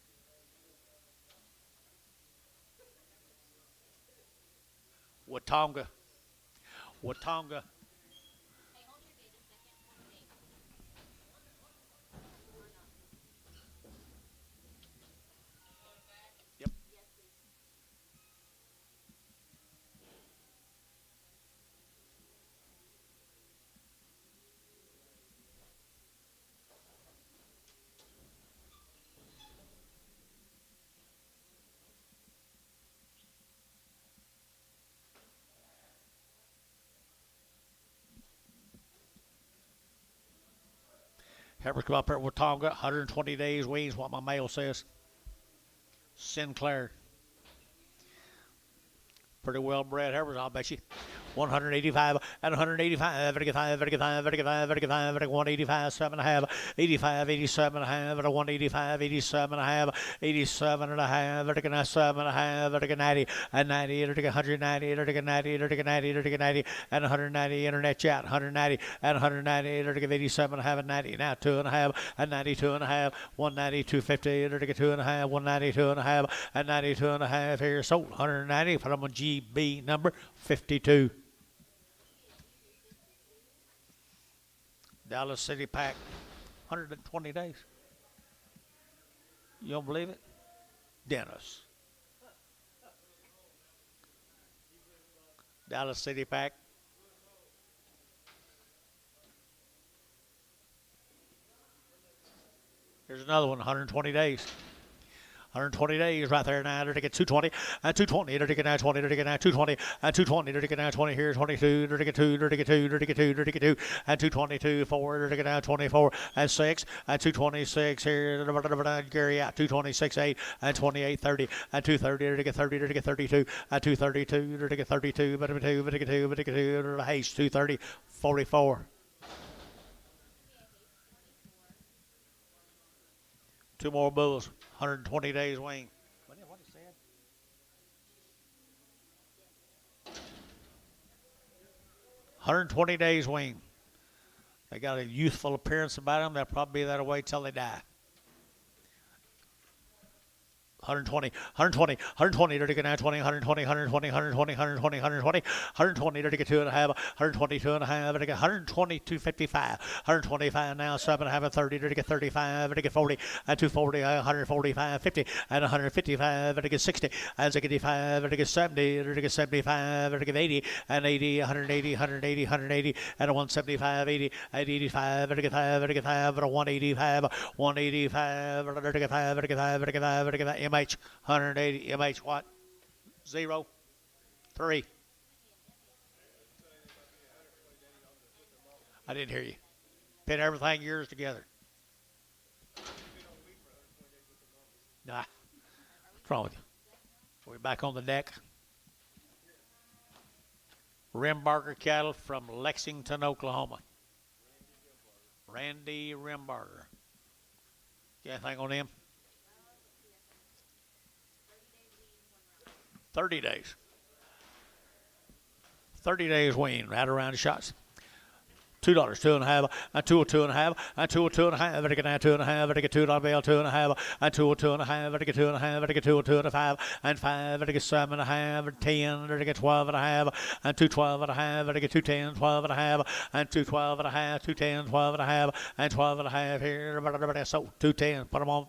Watonga. Watonga. Hey, hold your gate a second. Hold your gate. Yep. Yes, please. Heifer's come up here with Watonga. 120 days weans, what my mail says. Sinclair. Pretty well bred heifers, I'll bet you. 185 and 185, 185, 7 and a half, 85, 87 and a half, 185, 87 and a half, 87 and a half, 7 and a half, 90, and 90, 190, 90, 90, 90, and 190, internet chat, 190, and 190, 87 and a half, and 90, now 2 and a half, and 92 and a half, 190, 250, 2 and a half, 192 and a half, and 92 and a half here, sold 190 from a GB number 52. Dallas City pack, 120 days. You don't believe it? Dennis. Dallas City pack. Here's another one, 120 days. 120 days right there now. To get 220 and 220. To get now 20. To get now 220 and 220. To get now 20 here. 22. To get 2. To get 2. To get 2. To get 2 and 222. 4. To get now 24 and 6 and 226 here. Gary out 226 8 and 28 30 and 230. To get 30. To get 32 and 232. To get 32. But to get 2. But to get 2. Haste 230 44. Two more bulls. 120 days wean. What he said? $120 days wean. They got a youthful appearance about them. They'll probably be that way till they die. 120, 120, 120, dirty get 20, 120, 120, 120, 120, 120, 120, dirty get 2.5, 122 and a half, dirty get 120, 255, 125 now, 7.5, 30, dirty get 35, dirty get 40, and 240, 145, 50, and 155, dirty get 60, and 65, dirty get 70, dirty get 75, dirty get 80, and 80, 180, 180, 180, and a 175, 80, and 85, dirty get 5, dirty get 5, and a 185, 185, dirty get 5, dirty get 5, dirty get 5, dirty get 5, MH 180, MH what? 0, 3. I didn't hear you. Pin everything yours together. Nah. What's wrong with you? We're back on the deck. Rimbarger cattle from Lexington, Oklahoma. Randy Rimbarger. Got anything on him? 30 days. 30 days wean, right around the shots. $2, 2.5, and 2.5, and 2.5, very good, 2.5, very good, $2 bill, 2.5, and 2.5, very good, 2.5, very good, 2.5, and 5, very good, 7.5, and 10, very good, 12.5, and 2.12.5, very good, 2.10, 12.5, and 2.12.5, 2.10, 12.5, and 12.5 here, so 2.10, put them on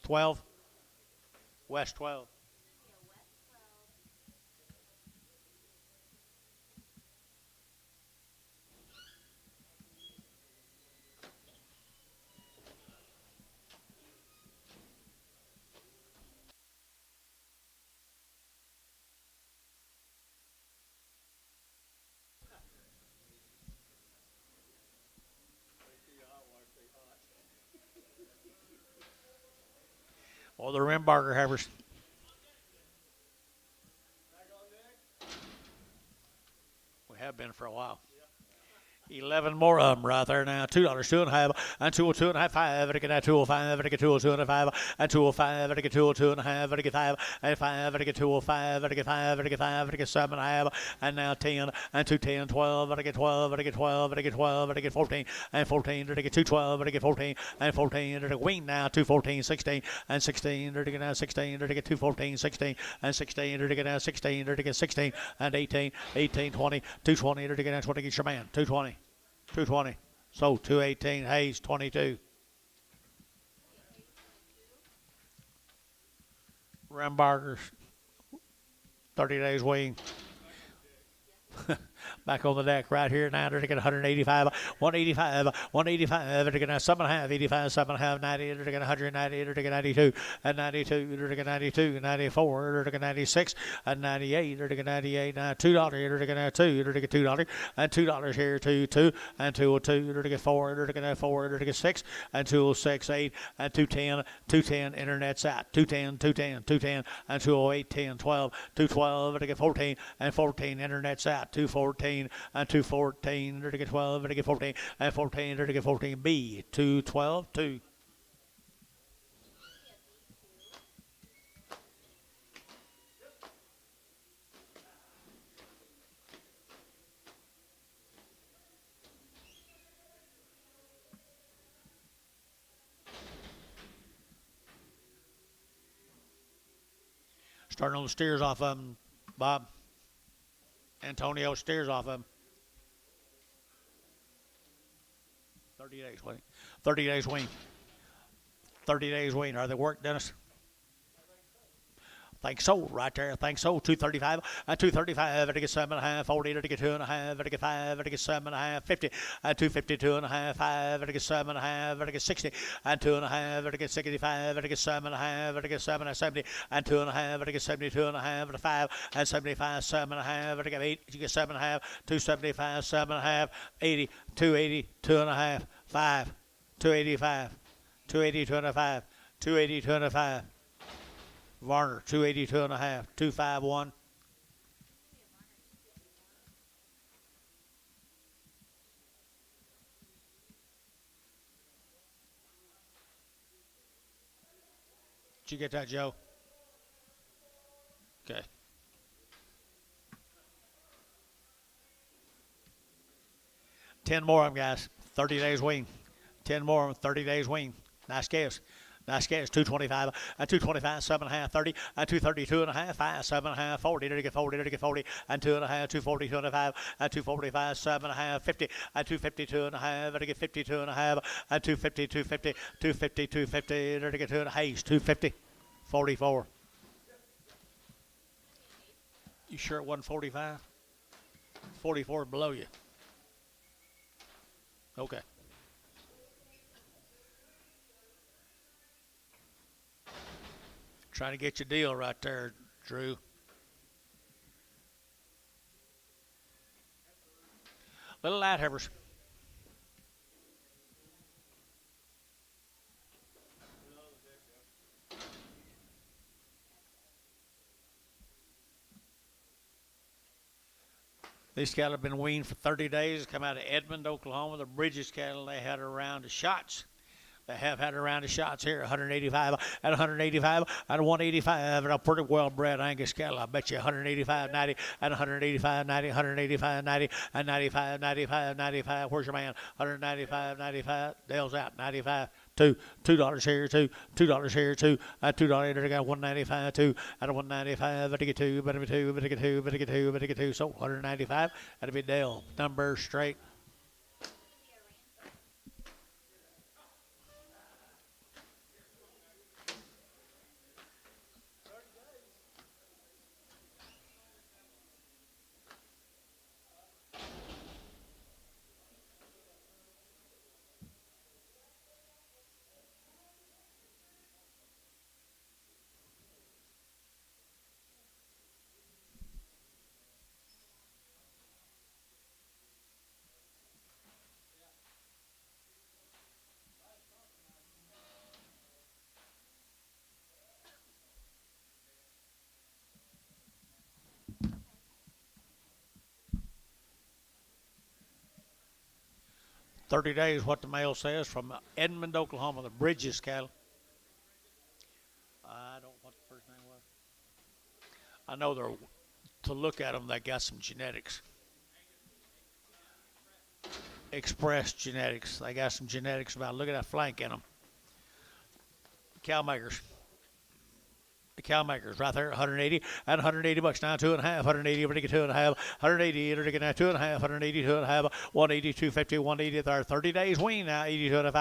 12, West 12. Or the Rimbarger Heifers. We have been for a while. 11 more of them right there now. $2, 2.5, and 2.5, 5, very good, 2.05, very good, 2.5, and 2.05, very good, 2.5, very good, 5, and 5, very good, 2.05, very good, 5, very good, 5, very good, 7.5, and now 10, and 2.10, 12, very good, 12, very good, 12, very good, 12, very good, 14, and 14, very good, 2.12, very good, 14, and 14, very good, wean now, 2.14, 16, and 16, very good, now 16, very good, 2.14, 16, and 16, very good, now 16, very good, 16, and 18, 18, 20, 2.20, very good, now 20, get your man, 2.20. 220. So 218. Hayes 22. Rimbargers 30 days wean. Back on the deck right here now. They're getting 185, 185, 185. They're getting 7.5, 85, 7.5, 90. They're getting 190. They're getting 92, and 92. They're getting 92, 94. They're getting 96, and 98. They're getting 98. Now $2. They're getting 2. They're getting $2, and $2 here. 2, and 202. They're getting 4. They're getting 4. They're getting 6, and 206, 8, and 210. 210. Internet's out. 210, 210, 210, and 208, 10, 12, 212. They're getting 14, and 14. Internet's out. 214. And 214, they're to get 12, they're to get 14, and 14, they're to get 14B, 212, 2. Starting on the steers off of them, Bob. Antonio steers off of him. 30 days wean. 30 days wean. 30 days wean. Are they work, Dennis? Think so, right there. Think so. 235, and 235. Better get 7.5. 40. Better get 2.5. Better get 5. Better get 7.5. 50, and 252.5. 5. Better get 7.5. Better get 60, and 2.5. Better get 65. Better get 7.5. Better get 7 and 70, and 2.5. Better get 72.5. Better 5 and 75. 7.5. Better get 8. You get 7.5. 275. 7.5. 80. 280. 2.5. 5. 285. 280. 2.5. 280. 2.5. Varner, 282.5, 251. Did you get that, Joe? Okay. Ten more of them, guys. 30 days wing. 10 more, 30 days wing. Nice guess. Nice guess. 225 and 225, 7.5, 30 and 232 and a half, 5, 7.5, 40, to get 40, to get 40 and 2.5, 240, 2.5 and 245, 7.5, 50 and 252 and a half, to get 52 and a half and 250, 250, 250, 250, to get 2 and a half, 250, 44. You sure it wasn't 45? 44 below you. Okay. Trying to get your deal right there, Drew. Little light heifers. These cattle have been weaned for 30 days. Come out of Edmond, Oklahoma. The Bridges cattle, they had around the shots. They have had a round of shots here, 185 and 185 and 185, and a pretty well-bred Angus cattle. I bet you 185, 90 and 185, 90, 185, 90 and 95, 95, 95. Where's your man? 195, 95. Dale's out. 95. $2 here, $2 here, $2. I got 195, 2 out of 195. Better get two, better get two, better get two, better get two, better get two. So 195. That'll be Dale. Number straight. 30 days, what the mail says, from Edmond, Oklahoma, the Bridges cattle. I don't know what the first name was. I know they're, to look at them, they got some genetics. Express genetics. They got some genetics about, look at that flank in them. Cow makers. The cow makers right there, 180 and 180 bucks now, 2.5, 180, we're going to get 2.5, 180, we're going to get now 2.5, 180, 2.5, 180, 250, 180 there, 30 days wean now, 80, 2.5,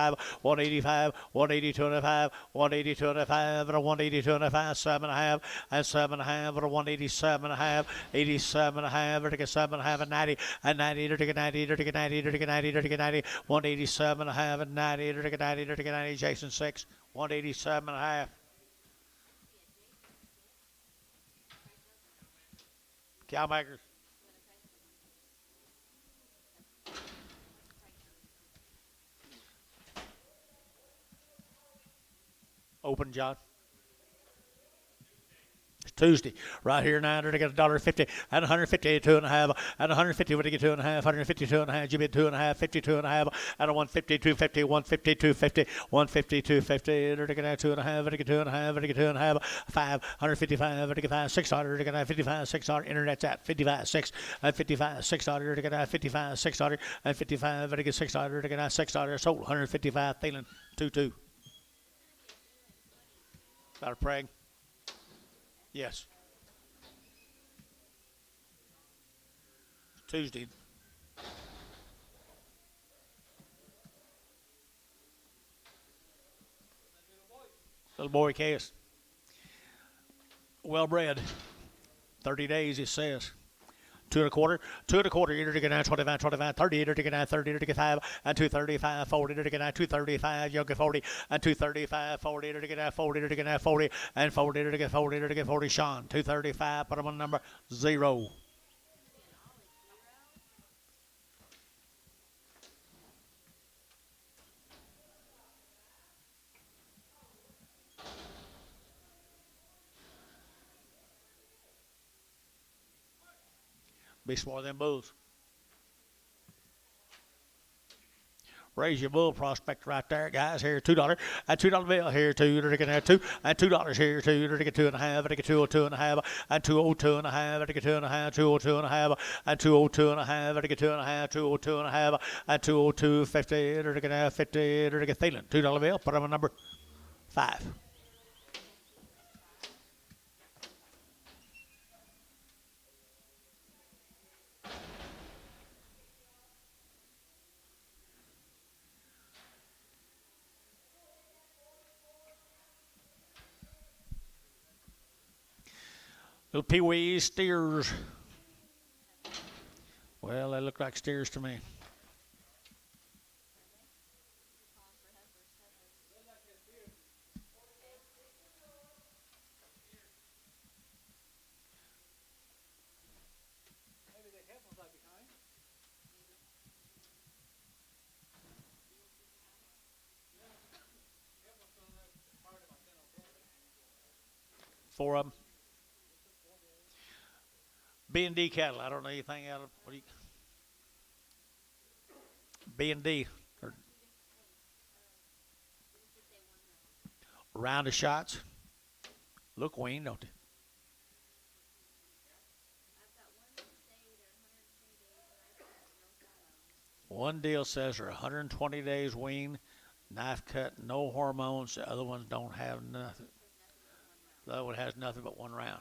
185, 180, 2.5, 180, 2.5, and a 180, 2.5, 7.5, and 7.5, and a 187 1/2, 87 1/2, we're to get 7.5, and 90, and 90, to get 90, to get 90, to get 90, to get 90, 187 1/2, and 90, to get 90, to get 90, Jason 6, 187 1/2. Cow makers. Open, John. It's Tuesday. Right here now, to get $1.50 and 150, 2.5, and 150, what do you get 2.5, 150, 2.5, you bid 2.5, 52 and a half, and a 150, 250, 150, 250, 150, 250, to get 2.5, to get 2.5, to get 2.5, 5, 155, to get 5, 600, to get 55, 600, internet's at 55, 6, and 55, 600, to get 55, 600, and 55, to get 600, to get 600, sold 155, feeling 2-2. About a preg. Yes. Tuesday. Little boy case. Well bred. 30 days, it says. 2 1/4, 2 1/4, you're to get 25, 25, 30, you're to get 30, to get 5, and 235, 40, to get 235, you'll get 40, and 235, 40, to get 40, to get 40, and 40, to get 40, to get 40, Sean, 235, put them on number 0. Be smaller than bulls. Raise your bull prospect right there, guys. Here, $2. And $2 bill here, $2. They're gonna have $2. And $2 here, $2. They're gonna 2.5. They're gonna 202.5. And 202.5. They're gonna 2.5. 202.5. And 202.5. They're gonna 2.5. 202.5. And 202.50. They're gonna have 50. They're gonna feeling $2 bill. Put them on number 5. Little pee-wee steers. Well, they look like steers to me. Four of them. B&D cattle. I don't know anything out of what do you B&D or round of shots. Look, Wayne, don't they? One deal says they're 120 days wean, knife cut, no hormones. The other ones don't have nothing. The other one has nothing but 1 round.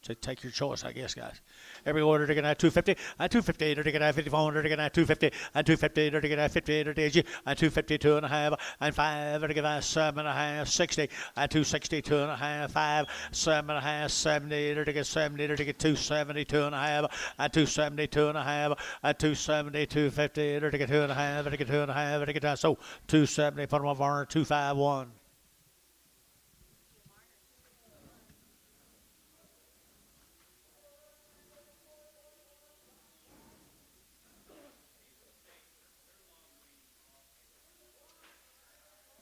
So take your choice, I guess, guys. Every order they're gonna have 250, and 250, they're gonna have 54, they're gonna have 250, and 250, they're gonna have 50, and 250, 2.5, and 5, they're gonna have 7.5, 60, and 260, 2.5, 5, 7.5, 70, they're gonna get 70, they're gonna get 270, 2.5, and 270, 2.5, and 270, 250, they're gonna get 2.5, they're gonna get 2.5, they're gonna get so 270, put them on Varner, 251.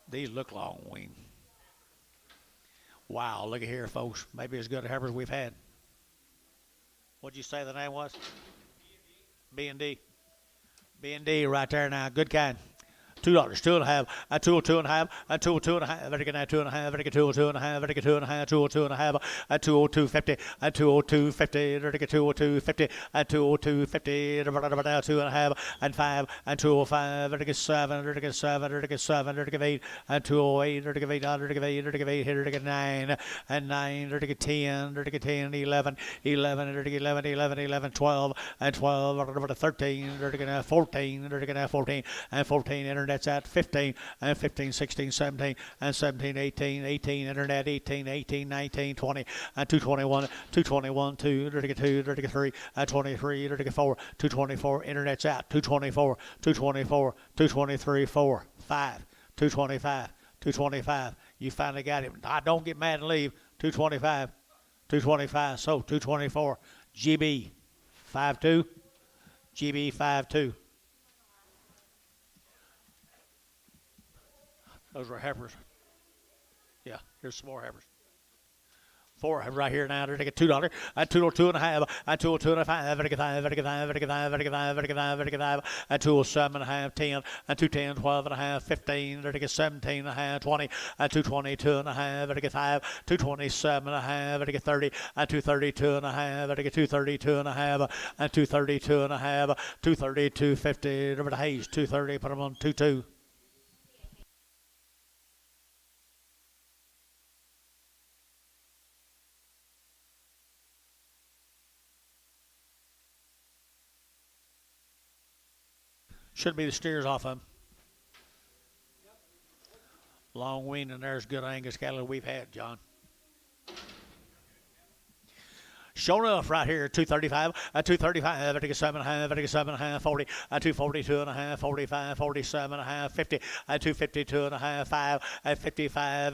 These look long wing. Wow, look at here, folks. Maybe as good a Heifers we've had. What'd you say the name was? B&D. B&D right there now. Good kind. $2, 2.5, and 202.5, and 202.5, very good, 2.5, very good, 202.5, very good, 2.5, 202.5, and 202.50, and 202.50, very good, 202.50, and 202.50, now 2.5, and 5, and 205, very good, 7, very good, 7, very good, 7, very good, 8, and 208, very good, 8, very good, 8, very good, 8, very good, 9, and 9, very good, 10, very good, 10, 11, 11, very good, 11, 11, 11, 12, and 12, very good, 13, very good, 14, very good, 14, and 14, Internet's at 15, and 15, 16, 17, and 17, 18, 18, Internet, 18, 18, 19, 20, and 221, 221, 2, 2, 3, and 23, 4, 224, Internet's out, 224, 224, 223, 4, 5, 225, 225. You finally got him. Don't get mad and leave. 225, 225, so 224, GB 52, GB 52. Those were Heifers. Yeah, here's some more Heifers. 4 right here now. They're taking $2. And 202.5. And 202.5. Very good 5. Very good 5. Very good 5. Very good 5. Very good 5. Very good 5. And 207.5. 10. And 210. 12.5. 15. They're taking 17.5. 20. And 222.5. Very good 5. 227.5. Very good 30. And 232.5. Very good 232.5. And 232.5. 232.50. Over to Hayes. 230. Put them on 22. Should be the steers off of them. Long wean, and there's good Angus cattle we've had, John. Sure enough, right here, 235, 235, 7.5, 7.5, 40, 242.5, 45, 47.5, 50, 252.5, 5, 55, 5,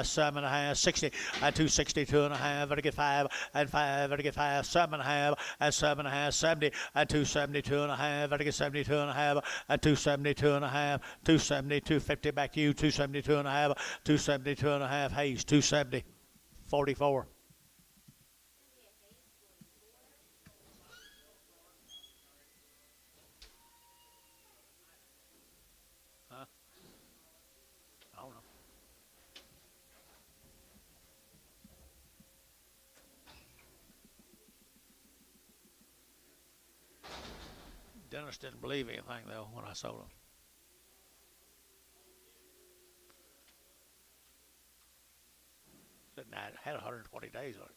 7.5, 60, 262.5, 5, and 5, 5, 7.5, 7.5, 70, 272.5, 72.5, 272.5, 270, 250, back to you, 272.5, 272.5, Hayes, 270, 44. I don't know. Dennis didn't believe anything, though, when I sold him. Said, nah, it had 120 days on it.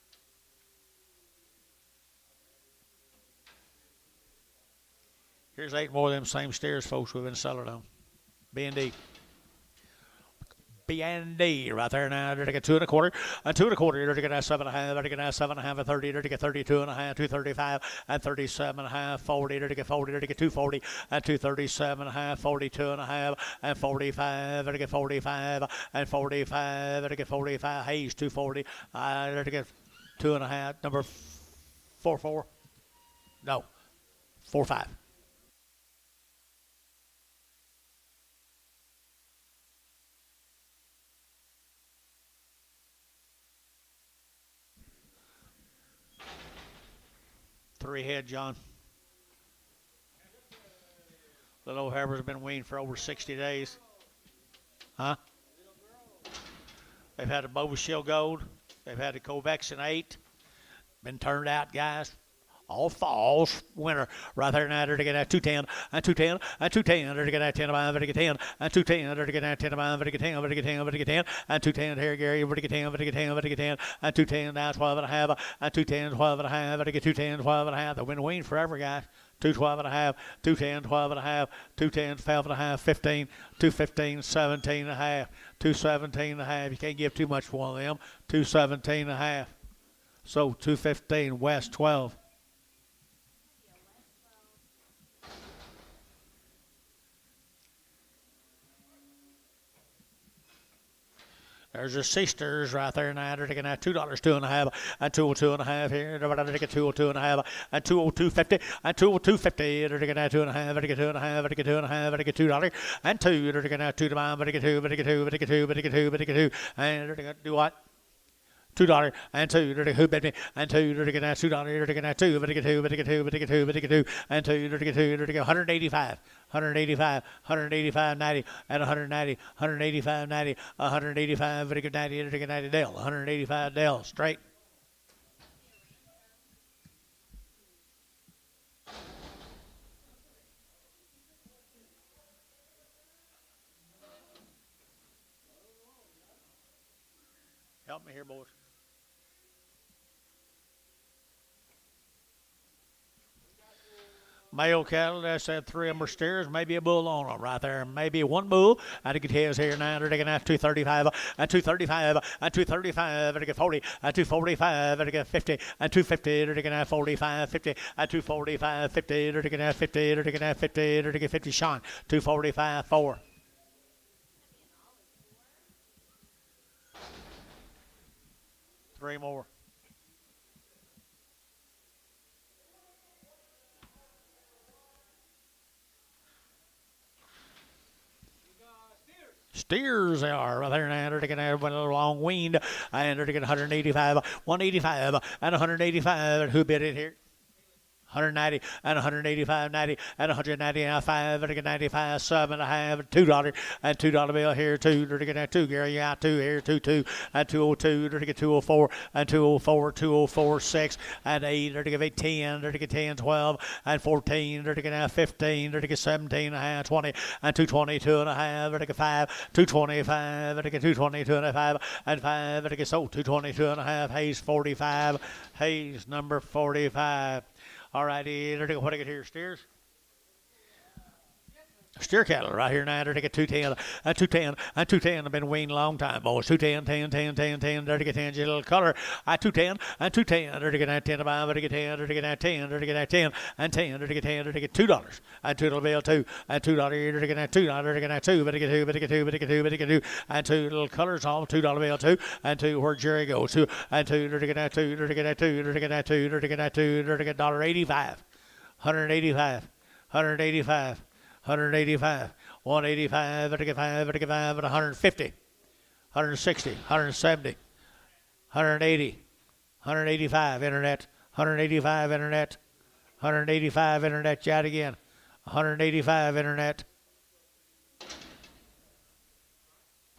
Here's 8 more of them same steers, folks, we've been selling them. B&D. B&D right there now. They're to get 2 1/4, and 2 1/4. They're to get 7.5. They're to get 7.5 and 30. They're to get 32.5, 235 and 37.5, 40. They're to get 40. They're to get 240 and 237.5, 42.5 and 45. They're to get 45 and 45. They're to get 45. Hayes 240. They're to get 2.5. Number 4-4. No, 4-5. Three head, John. Little old Heifer's been weaned for over 60 days. Huh? They've had a Boba Shield Gold. They've had a Covex in 8. Been turned out, guys. All fall, winter, right there now. They're to get at 210 and 210 and 210. They're to get at 10 5, to get 10 and 210. They're to get at 10 5, to get 10, to get 10, to get 10 and 210. Here, Gary, to get 10, to get 10, to get 10 and 210. Now 12.5 and 210, 12.5. To get 210, 12.5. They've been weaned forever, guys. 212.5, 210, 12.5, 210, 12.5, 15, 215, 17.5, 217.5. You can't give too much for one of them. 217.5. So 215, West 12. There's your sisters right there now. They're taking out $2, 2.5, and 202.5 here. They're taking 202.5 and 202.50 and 202.50. They're taking out 2.5. They're taking 2.5. They're taking 2.5. They're taking $2 and 2. They're taking out 2 to 5. They're taking 2. They're taking 2. They're taking 2. They're taking 2. They're taking 2. And they're taking do what? $2 and 2. They're taking who bet me and 2. They're taking out $2. They're taking out 2. They're taking 2. They're taking 2. They're taking 2. They're taking 2 and 2. They're taking 2. They're taking 185. 185, 185, 90, and 190, 185, 90, 185, very good 90, very good 90 Dell, 185 Dell, straight. Help me here, boys. Male cattle, that's that 3 of them are steers, maybe a bull on them right there. Maybe one bull. I think it is here now. They're taking out 235 and 235 and 235. They're taking 40 and 245. They're taking 50 and 250. They're taking out 45, 50 and 245, 50. They're taking out 50. They're taking out 50. They're taking 50. Sean, 245, 4. Three more. Steers they are right there now. They're taking a little long weaned, and they're taking 185, 185, and 185. Who bid it here? 190 and 185, 90 and 195. They're taking 95, 7.5, $2 and $2 bill here. 2. They're taking that 2. Gary, yeah, 2 here, 2 and 202. They're taking 204 and 204, 204, 6 and 8. They're taking 10. They're taking 10, 12 and 14. They're taking 15. They're taking 17 and 20 and 222.5. They're taking 5, 225. They're taking 222.5 and 5. They're taking 222.5. Hayes 45. Hayes number 45. All righty, they're taking what I get here, steers? Steer cattle right here now. They're taking 210 and 210 and 210. I've been weaned a long time, boys. 210, 10, 10, 10, 10. They're taking 10. Just a little color. 210 and 210. They're taking 10 to 5. They're taking 10. They're taking 10. They're taking 10 and 10. They're taking 10. They're taking $2 and $2 bill 2 and $2 here. They're taking $2. They're taking 2. But they get 2. But they get 2. But they get 2. But they get 2 and 2 little colors all $2 bill 2 and 2 where Jerry goes 2 and 2. They're taking 2. They're taking 2. They're taking 2. They're taking 2. They're taking $1.85. 185, 185, 185, 185, 185, 150, 160, 170, 180, 185 internet, 185 internet, 185 internet yet again, 185 internet.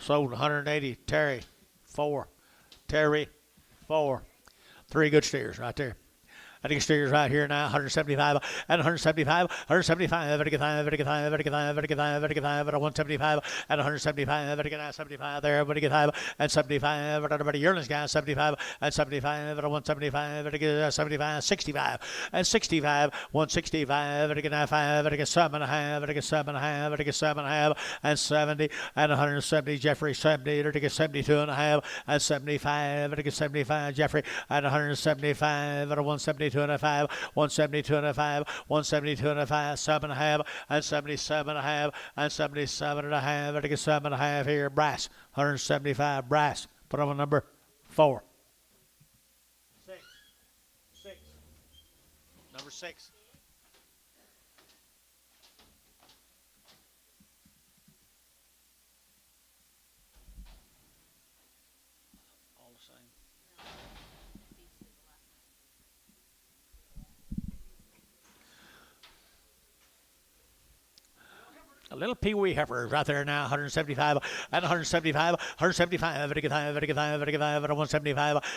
Sold 180. Terry, 4. Terry, 4. 3 good steers right there. I think steers right here now, 175 and 175, 175, 175 and 175, 75 there, and 75, everybody yearlings guys, 75 and 75 and 175, 75, 65 and 65, 165, 7 and a half, 7 and a half, 7 and a half, and 70 and 170, Jeffrey 70, 72 and a half, and 75, 75, Jeffrey, and 175 and 172 and a 5, 172 and a 5, 172 and a 5, 7 and a half, and 77 and a half, and 77 and a half, and 7 and a half here, brass, 175, brass, put on number 4. 6. Number 6. All the same. A little Pee-wee heifer right there now, 175 and 175, 175, 175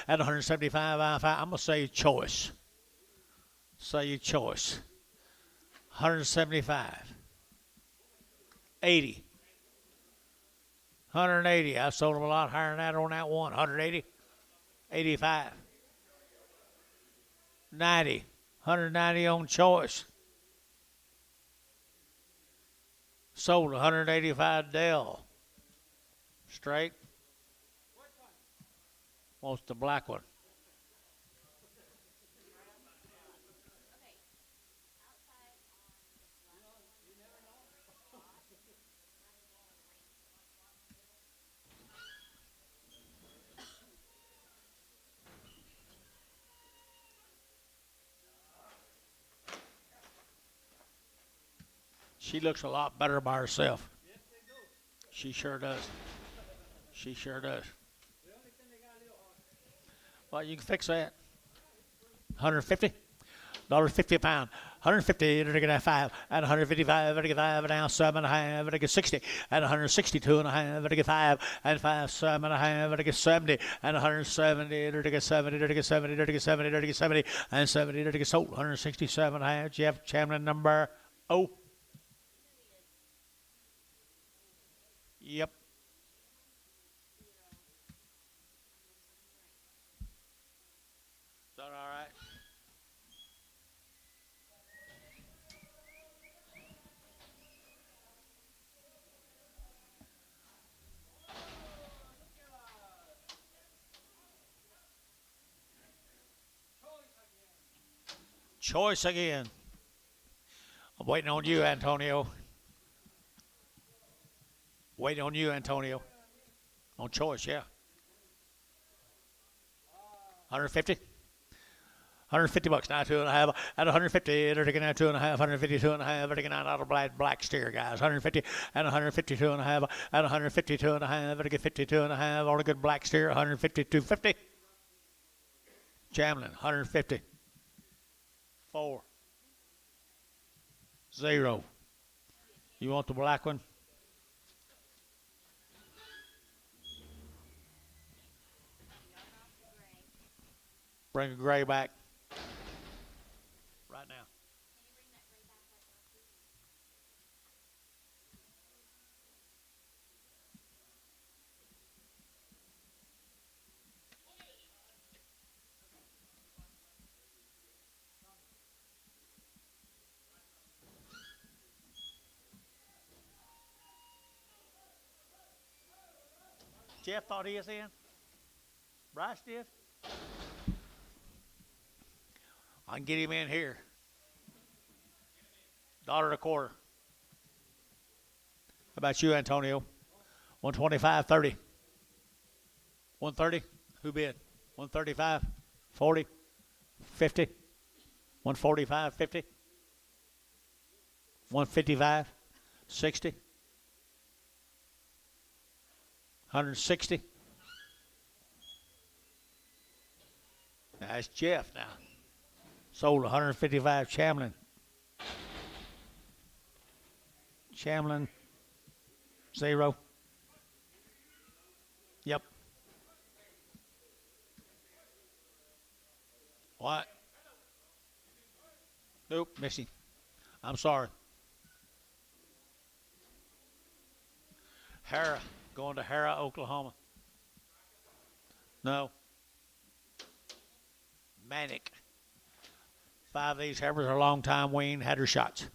and 175. I'm going to say choice. Say choice. 175. 80. 180. I sold them a lot higher than that on that one. 180. 85. 90. 190 on choice. Sold 185 Dell. Straight. What's the black one? She looks a lot better by herself. She sure does. She sure does. Well, you can fix that. 150. $50 a pound. 150, they're going to have 5, and 155, they're going to 5, and now 7 and a half, they're going to get 60, and 162 and a half, they're going to get 5, and 5, 7 and a half, they're going to get 70, and 170, they're going to get 70, they're going to get 70, they're going to get 70, they're going to get 70, and 70, they're going to get sold. 167 and a half, Jeff Chamberlain, number 0. Yep. Is that all right? Choice again. I'm waiting on you, Antonio. Waiting on you, Antonio. On choice, yeah. 150. 150 bucks now, 2 and a half, and 150. They're taking out 2 and a half, 152 and a half. They're taking out all the black steer guys. 150 and 152 and a half, and 152 and a half. They're get 52 and a half. All the good black steer. 152.50. Chamberlain, 150. 4. 0. You want the black one? Bring a gray back. Right now. Jeff thought he was in. Bryce did. I can get him in here. $1.25. How about you, Antonio? 125.30. 130. Who bid? 135. 40. 50. 145. 50. 155. 60. 160. That's Jeff now. Sold 155 Chamberlain. Chamberlain, 0. Yep. What? Nope, missing. I'm sorry. Hara, going to Hara, Oklahoma. No. Manic. 5 of these heifers are long time wean, had her shots.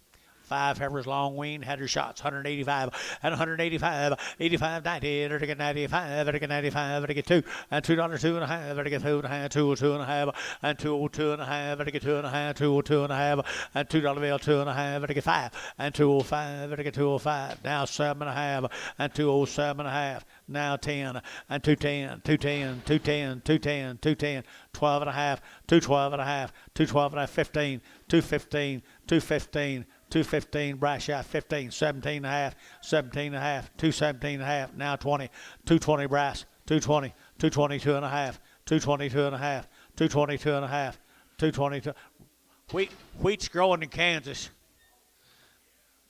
5 heifers long wean, had her shots. 185 and 185, 85, 90, 95, 95, 2 and $2, 2 and a half, 2.5, 2 and a half, and 202 and a half, 2 and a half, 202 and a half, and $2 bill, 2 and a half, 5 and 205, 205. Now 7 and a half, and 207 and a half. Now 10 and 210, 210, 210, 210, 210, 12 and a half, 212 and a half, 212 and a half, 15, 215, 215. 215, brass shot 15, 17 and a half, 17 and a half, 217 and a half, now 20, 220 brass, 220, 222 and a half, 222 and a half, 222 and a half, 222. Wheat's growing in Kansas.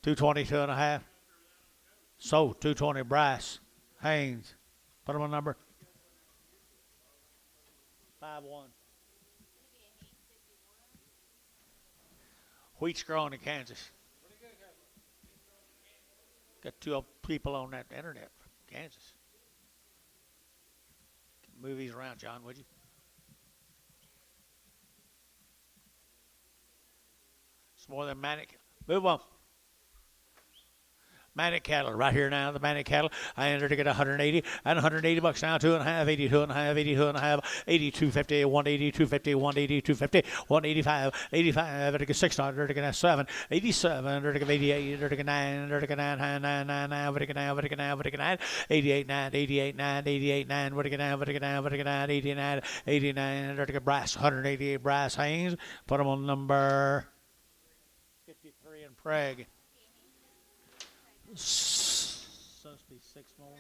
222 and a half. So 220 brass, Haynes. Put him on number. 5-1. Wheat's growing in Kansas. Got 2 people on that internet from Kansas. Move these around, John, would you? It's more than Manic. Move on. Manic cattle right here now. The Manic cattle. I entered to get 180 and 180 bucks now. 2.5, 82 and a half, 82 and a half, 82.50, 180, 250, 180, 250, 185, 85. To get $6. To get 7, 87. To get 88. To get 9. To get 9, 9, 9, 9, 9. To get 9. To get 9. To get 9. 88, 9, 88, 9, 88, 9. To get 9. To get 9. To get 9, 89, 89. To get brass. 188 brass Haynes. Put them on number 53 in Prague. Supposed to be 6 more.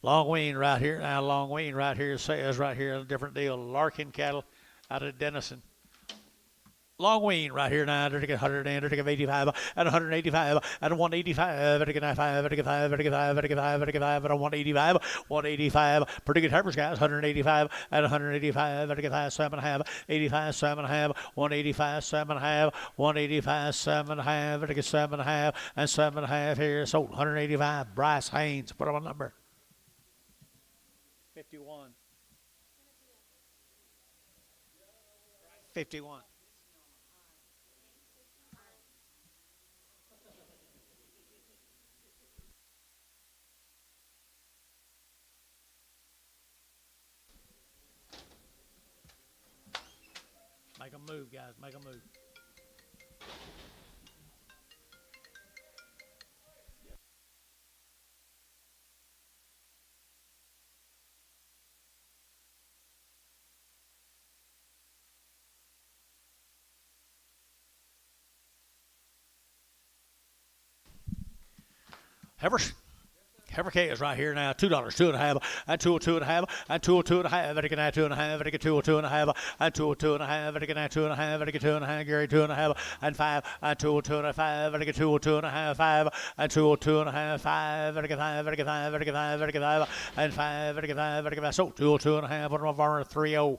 Long wean right here. Now long wean right here says right here a different deal. Larkin cattle out of Denison. Long wean right here now. To get 100 and to get 85 and 185 and 185. To get 95. To get 5. To get 5. To get 5. To get 5 and 185. 185. Pretty good heifers, guys. 185 and 185. To get 5. 7.5. 85. 7.5. 185. 7.5. 185. 7.5. To get 7.5 and 7.5 here. So 185. Bryce Haynes. Put on a number. 51. 51. Make a move, guys. Make a move. Heifers. Heifer K is right here now. $2, 2.5, and 202 and a half, and 202 and a half. Better get 2.5, better get 202 and a half, and 202 and a half. Better get 2.5, better get 2.5. Gary 2.5, and 5, and 202 and a 5. Better get 202 and a half, 5, and 202 and a half, 5. Better get 5, better get 5, better get 5, better get 5, and 5. Better get 5, better get 5. So 202 and a half. Put them on Varner 3-0.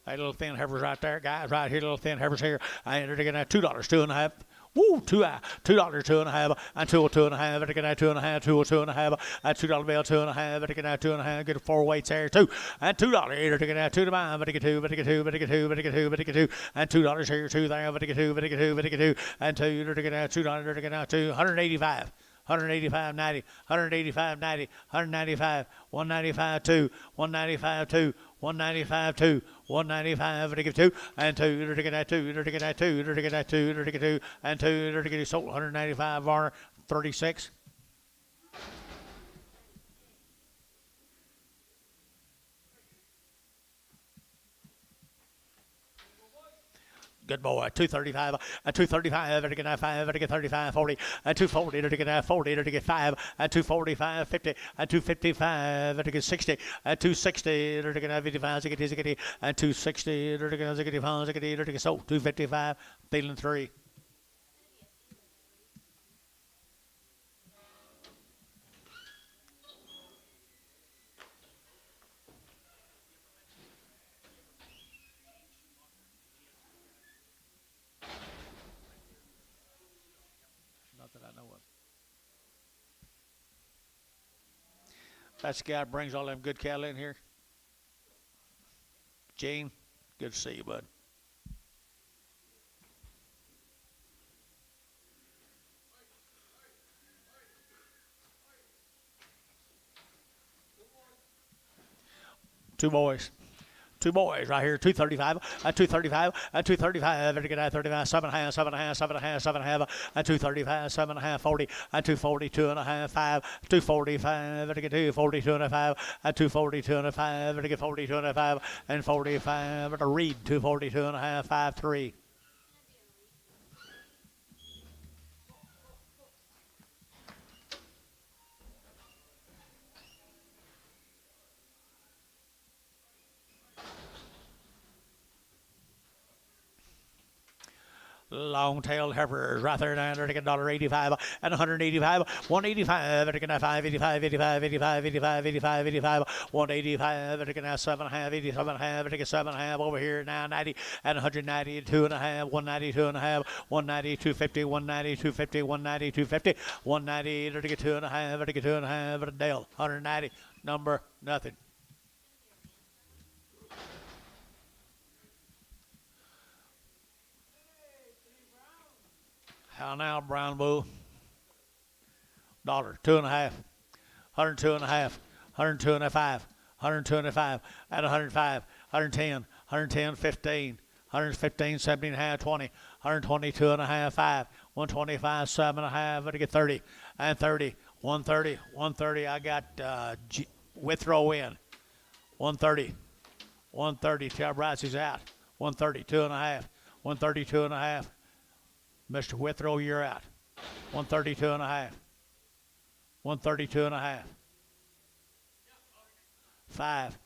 Hey, little thin heifers right there, guys. Right here, little thin heifers here. I entered again at $2, 2.5. Woo, $2, 2.5, and 202 and a half. Better get 2.5, 202 and a half, and $2 bill, 2.5. Better get 2.5. Get 4 weights there, 2, and $2. Better get 2 to buy. Better get 2, better get 2, better get 2, better get 2, better get 2, and $2 here, 2 there. Better get 2, better get 2, better get 2, and 2. Better get $2. Better get 2, 185. 185, 90, 185, 90, 195, 195, 2, 195, 2, 195, 2, 195, to give 2, and 2, to get that 2, to get that 2, to get that 2, to get 2, and 2, to get it sold, 195, Varner, 36. Good boy. 235, 235, to get 5, to get 35, 40, 240, to get 40, to get 5, 245, 50, 255, to get 60, 260, to get 55, to get 260, to get 55, to get sold, 255, feeling 3. That's the guy that brings all them good cattle in here. Gene, good to see you, bud. Two boys. Two boys right here, 235, at 235, at 235, very good at 35, 7.5, 7.5, 7.5, 7.5, at 235, 7.5, 40, at 240, 2.5, 5, 245, very good, 240, 2.5, at 240, 2.5, very good, 40, 2.5, and 45, at a read, 240, 2.5, 5, 3. Long-tailed heifers right there now. They're taking $1.85 and 185, 185. They're taking 5, 85, 85, 85, 85, 85, 85, 185. They're taking 7.5, 87.5. They're taking 7.5 over here now. 90 and 190, 2.5, 190, 2.5, 190, 250, 190, 250, 190, 250, 190. They're taking 2.5. They're taking 2.5. But a Dale 190 number nothing. How now, Brown Bull? $2.50, 102.5, 102.5, 102.5, at 105, 110, 110, 15, 115, 17.5, 20, 122.5, 5, 125, 7.5, to get 30, and 30, 130, 130. I got Withrow in, 130, 130. Tell Bryce he's out, 130, 2.5, 132.5. Mr. Withrow, you're out. 132.5. 132.5. 5.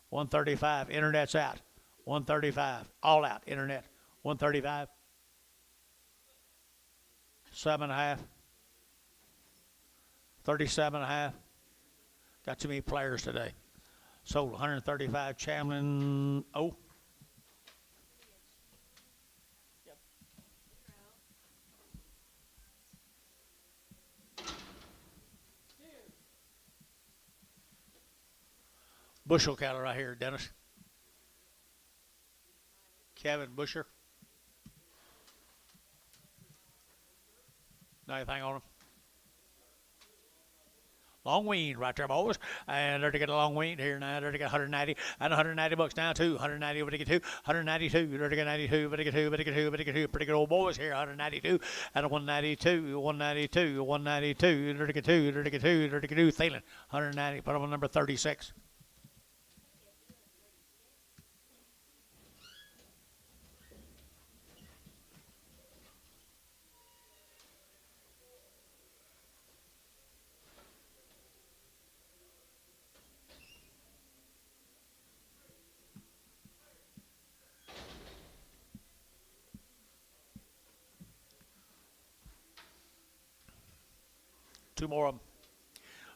135. Internet's out. 135. All out. Internet. 135. 7.5. 37.5. Got too many players today. Sold 135. Chamlin. Oh. Bushel cattle right here, Dennis. Kevin Busher. Know anything on them? Long wean right there, boys. And they're to get a long wean here now. They're to get 190 and 190 bucks now, too. 190, but to get 2. 192, they're to get 92, but to get 2, but to get 2, but to get 2. Pretty good old boys here. 192 and 192, 192, 192. They're to get 2, they're to get 2, they're to get 2. Thielen, 190. Put them on number 36. Two more of them.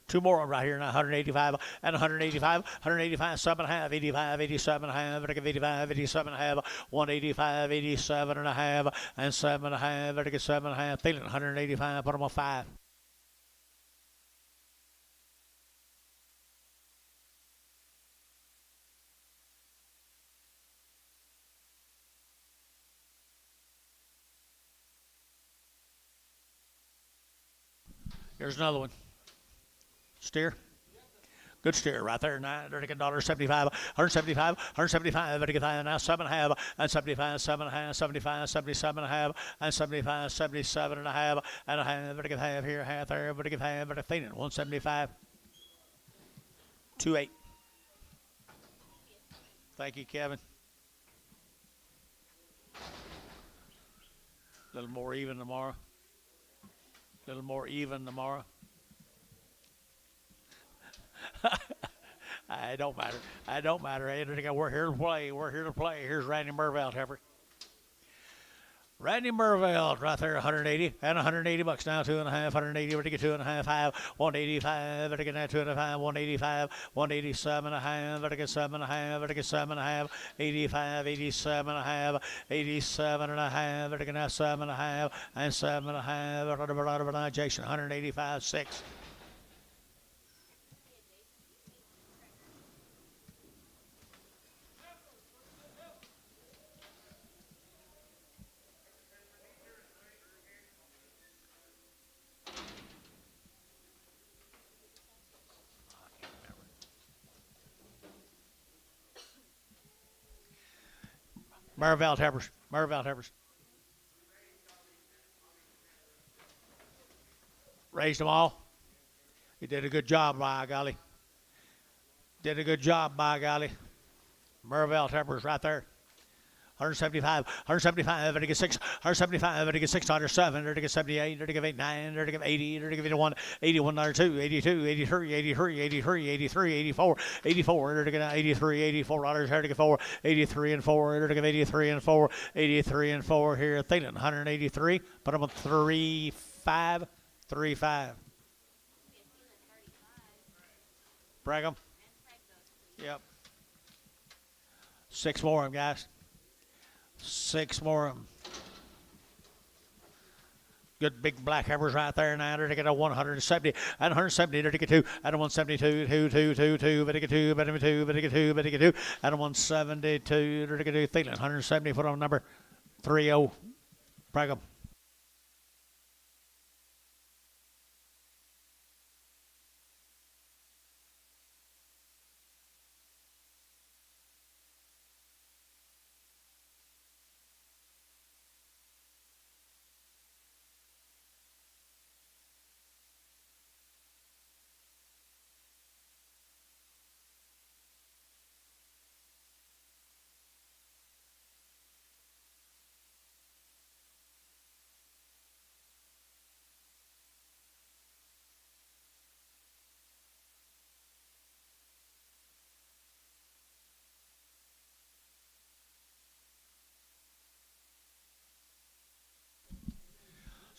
Two more of them right here now. 185 and 185, 185, 7.5, 85, 87.5, 85, 87.5, 185, 87.5, and 7.5, 7.5. Thielen, 185. Put them on 5. Here's another one. Steer. Good steer right there. Now they're taking $1.75, 175, 175. Better get that now. 7.5 and 75, 7.5, 75, 77.5, and 75, 77.5, and a half. Better get half here, half there. Better get half. Better Thielen, 175. 2.8. Thank you, Kevin. A little more even tomorrow. A little more even tomorrow. It don't matter. It don't matter. We're here to play. We're here to play. Here's Randy Mervelt, Heifer. Randy Mervelt right there, 180 and 180 bucks now, 2.5, 180, we're to get 2.5, 5, 185, we're to get that 2.5, 185, 187.5, we're to get 7.5, we're to get 7.5, 85, 87.5, 87.5, we're to get now 7.5, and 7.5, Jason, 185, 6. Marvell Heifers. Raised them all. You did a good job, by golly. Marvell Heifers right there. 175, 176, 175, 607, 78, 89, 80, 81, 81, 82, 82, 83, 83, 83, 83, 84, 84, 83, 84, 4, 83 and 4, 83 and 4, 83 and 4 here. Thielen, 183. Put them on 35, 35. Brigham. Yep. 6 more of them, guys. 6 more of them. Good big black heifers right there now. They're to get a 170 and 170. They're to get 2 and a 172, 2, 2, 2, 2, but to get 2, but to get 2, but to get 2, but to get 2, and a 172. They're to get 2. Thielen, 170. Put on number 30. Brigham.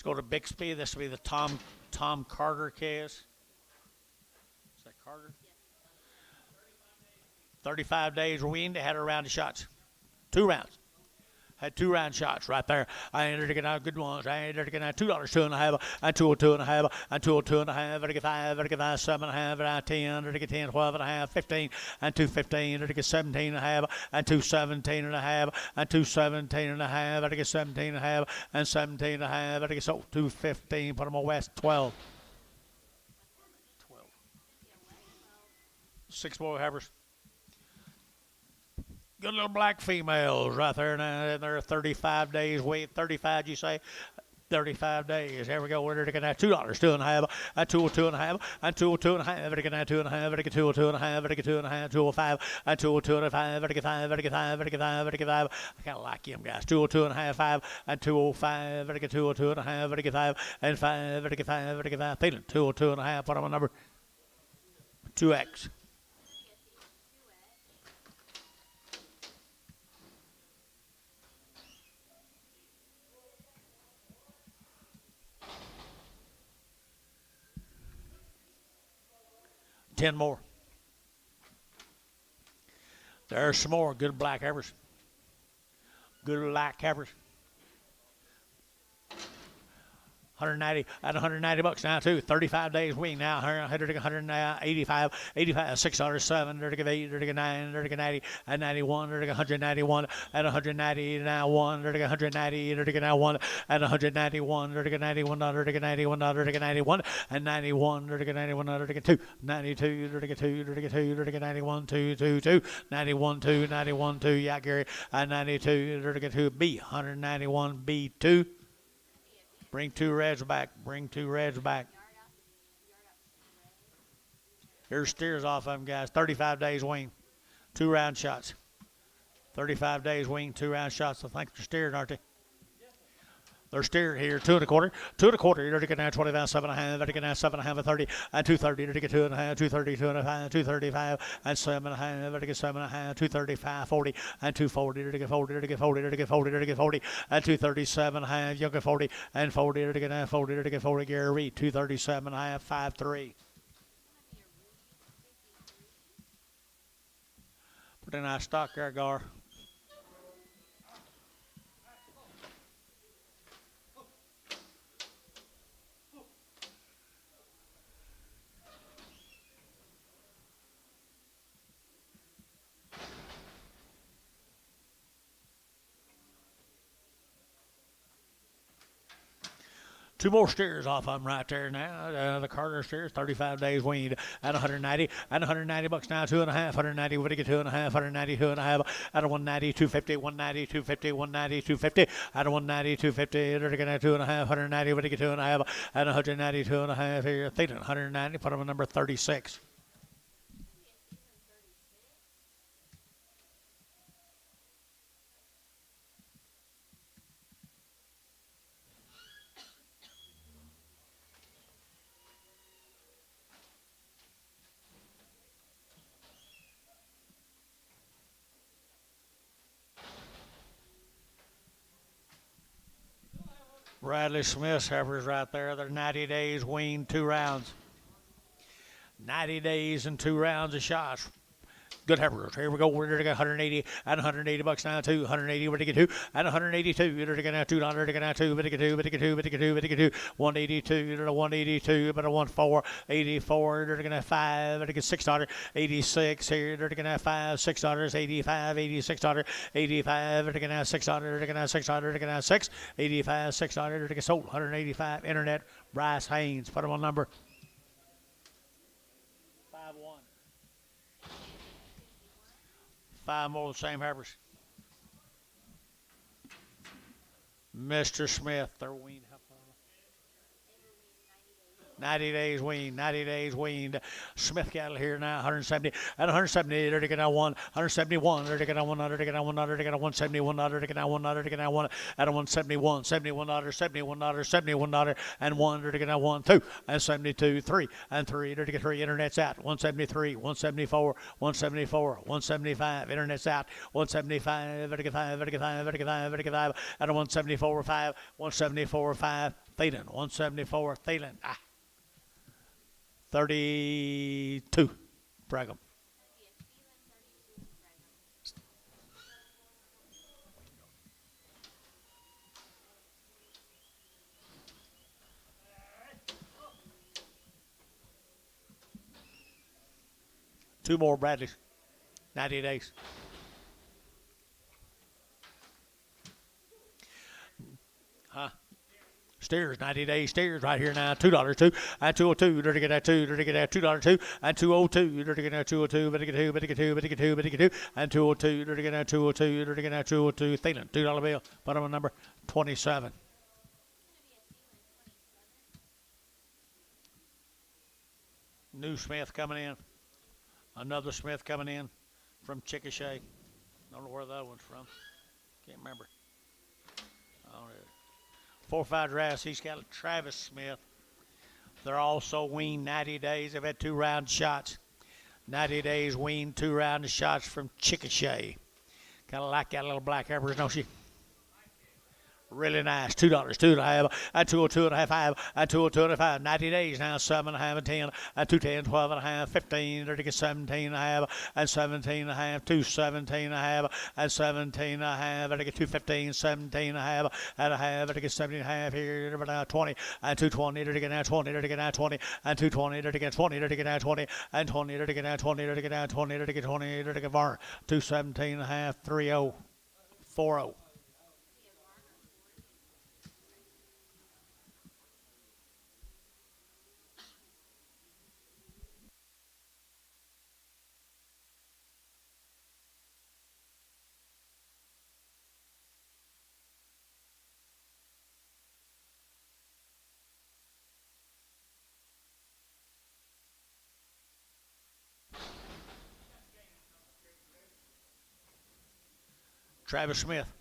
Let's go to Bixby. This will be the Tom Carter case. Is that Carter? 35 days weaned. They had a round of shots. 2 rounds. Had 2 round shots right there. I entered to get out good ones. I entered to get out $2, 2.5, and 202.5, and 202.5, to get 5, to get 7.5, and 10, to get 10, 12.5, 15, and 215, to get 17.5, and 217.5, and 217.5, to get 17.5, and 17.5, to get 215. Put them on West 12. 6 more heifers. Good little black females right there now, and they're 35 days wait. 35, you say? 35 days. Here we go. We're going to have $2, 2.5, and 202.5, and 202.5. We're going to have 2.5. We're going to get 202.5. We're going to get 2.5, 205, and 202.5. We're going to get 5. We're going to get 5. We're going to get 5. We're going to get 5. I kind of like him, guys. 202.5, 5, and 205. We're going to get 202.5. We're going to get 5, and 5. We're going to get 5. We're going to get 5. Thielen, 202.5. Put on my number 2X. Ten more. There's some more good black heifers. Good black heifers. 190 at $190 now too. 35 days wean now. 185, 85, $6, 7, 8, 9, 90, and 91, 191 at 190 now 1, 190, now 1 at 191, 91, 91, 91, and 91, 91, 2, 92, 2, 91, 2, 2, 2, 91, 2, 91, 2, yeah, Gary, and 92, 2, B, 191, B2. Bring 2 reds back. Bring 2 reds back. Here's steers off of them, guys. 35 days wean. 2 round shots. 35 days wean, 2 round shots. I think they're steered, aren't they? They're steered here. 2 1/4. 2 1/4. You're to get now 25, 7.5. They're to get now 7.5, 30, and 230. You're to get 2.5, 230, 2.5, 235, and 7.5. They're to get 7.5, 235, 40, and 240. You're to get 40. You're to get 40. You're to get 40. You're to get 40, and 237.5. You'll get 40, and 40. You're to get now 40. You're to get 40. Gary Reed, 237.5, 5.3. Put in our stock there, Gar. Two more steers off them right there now. The Carter steers, 35 days weaned at 190. At 190 bucks now, 2.5. 190, what do you get? 2.5. 190, 2.5. At a 190, 250, 190, 250, 190, 250. At a 190, 250, they're going to 2.5. 190, what do you get? 2.5. At 190, 2.5 here. Thinking 190, put them at number 36. Bradley Smith's heifers right there. They're 90 days weaned, 2 rounds. 90 days and 2 rounds of shots. Good heifers. Here we go. We're going to get 180 at 180 bucks now, 2. 180, we're going to get 2 at 182. You're going to get $2. You're going to get 2, but get 2, but get 2, but get 2, but get 2. 182, you're going to 182, but a 14. 84, you're going to have 5, but get $6. 86 here, you're going to have 5, $6. 85, $86. 85, you're going to have $6. You're going to have $6. You're going to have 6. 85, $6. You're going to get sold. 185. Internet. Bryce Haynes. Put him on number 5-1. 5 more of the same heifers. Mr. Smith, they're weaned. 90 days weaned, 90 days weaned. Smith cattle here now, 170. At 170, they're taking out 1. 171, they're taking out 1. They're taking out 1. They're taking out 171. They're taking out 1. They're taking out 1. At a 171, 71 dollars, 71 dollars, 71 dollars, and 1. They're taking out 1, 2, and 72, 3, and 3. They're taking 3. Internet's out. 173, 174, 174, 175. Internet's out. 175, they're taking 5, they're taking 5, they're taking 5, they're taking 5. At a 174, 5, 174, 5. Thielen, 174. Thielen. 32. Brigham. Two more Bradleys. 90 days. Steers, 90 days steers right here now. $2, 2 and 202. They're to get that 2. They're to get that $2, 2 and 202. They're to get that 202. Better get 2. Better get 2. Better get 2. Better get 2 and 202. They're to get that 202. They're to get that 202. Thielen, $2 bill. Bottom of number 27. New Smith coming in. Another Smith coming in from Chickasha. Don't know where that one's from. Can't remember. I don't know. 4-5 drafts. He's got Travis Smith. They're also weaned 90 days. They've had 2 round shots. 90 days weaned, 2 round shots from Chickasha. Kind of like that little black heifers, don't she? Really nice. $2, 2.5, and 202 and a half, 5, and 202 and a 5. 90 days now, 7.5 and 10, and 210, 12 and a half, 15. They're to get 17 and a half, and 17 and a half, 217 and a half, and 17 and a half. They're to get 215, 17 and a half, and a half. They're to get 17 and a half here. They're now 20, and 220. They're to get now 20. They're to get now 20, and 220. They're to get 20. They're to get now 20, and 20. They're to get now 20. They're to get now 20. They're to get 20. They're to get Varner. 217 and a half, 30, 40. Travis Smith.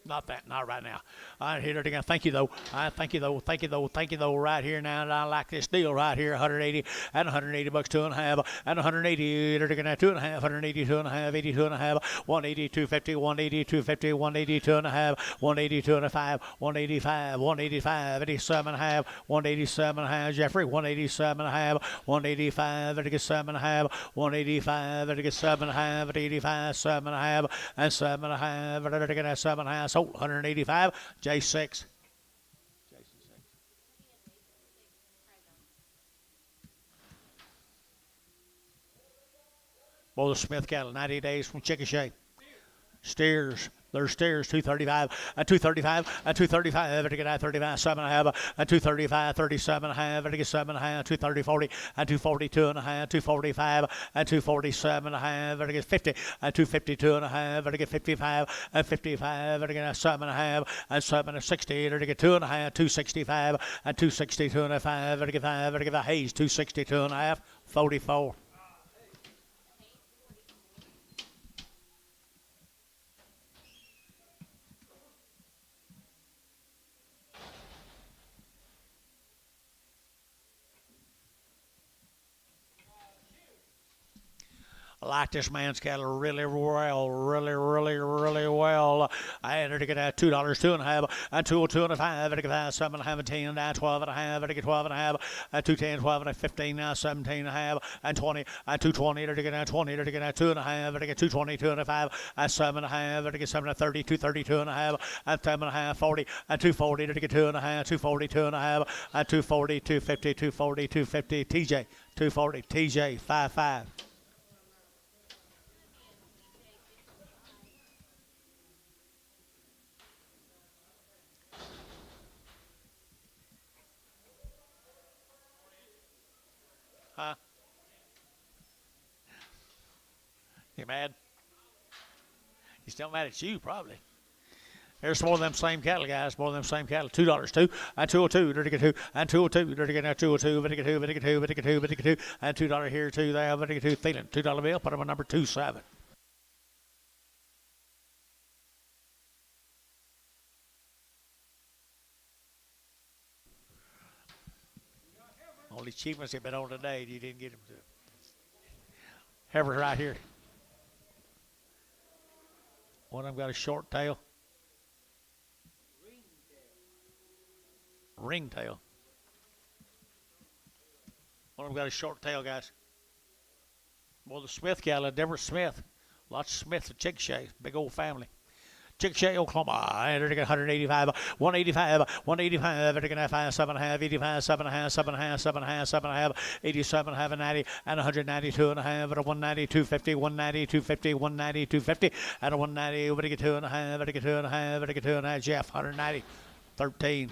Not that, not right now. All right, here it again. Thank you, though. Thank you, though. Thank you, though. Thank you, though. Right here now, and I like this deal right here. 180 and 180 bucks, 2.5 and 180. They're looking at 2.5, 182 and a half, 82 and a half, 180, 250, 180, 250, 182 and a half, 182 and a 5, 185, 185, 87 and a half, 187 and a half. Jeffrey, 187 and a half, 185. They're get 7 and a half, 185. They're get 7 and a half, 85, 7 and a half, and 7 and a half. They're looking at 7 and a half. 185, J6. Both Smith cattle, 90 days from Chickasha. Steers. There's steers, 235, and 235, and 235, and to get at 35, 7.5, and 235, 37.5, and to get 7.5, 230, 40, and 242.5, 245, and 247.5, and to get 50, and 252.5, and to get 55, and 55, and to get 7.5, and 7 and 60, and to get 2.5, 265, and 262.5, and to get 5, and to get the Hayes, 262.5, 44. I like this man's cattle really well, really well. I had to get at $2, 2.5, and 202 and a 5, and get 7.5, and 10, and 12 and a half, and get 12.5, and 210, 12 and 15, now 17.5, and 20, and 220, and get at 20, and get at 2.5, and get 222 and a 5, and 7.5, and get 7 and 30, 232 and a half, and 7.5, 40, and 240, and get 2.5, 242 and a half, and 240, 250, 240, 250, TJ, 240, TJ, 5.5. Huh? You mad? He's still mad at you, probably. There's more of them same cattle, guys. More of them same cattle. $2, 2, and 202, dirty get 2, and 202, dirty get 202, dirty get 2, dirty get 2, dirty get 2, dirty get 2, and $2 here, 2 there, dirty get 2, feeling $2 bill. Put him on number 27. Only achievements have been on today, and you didn't get him to. Heifer's right here. One of them got a short tail. Ringtail. One of them got a short tail, guys. Well, the Smith cattle, Deborah Smith. Lots of Smiths at Chickasha. Big old family. Chickasha, Oklahoma. They're going 185, 185, 185. They're going to 5, 7.5, 85, 7.5, 7.5, 7.5, 7.5, 87, 90, and 192 and a half, and a 190, 250, 190, 250, 190, 250, and a 190. What do you get 2.5? What do you get 2.5? What do you get 2.5? Jeff, 190, 13.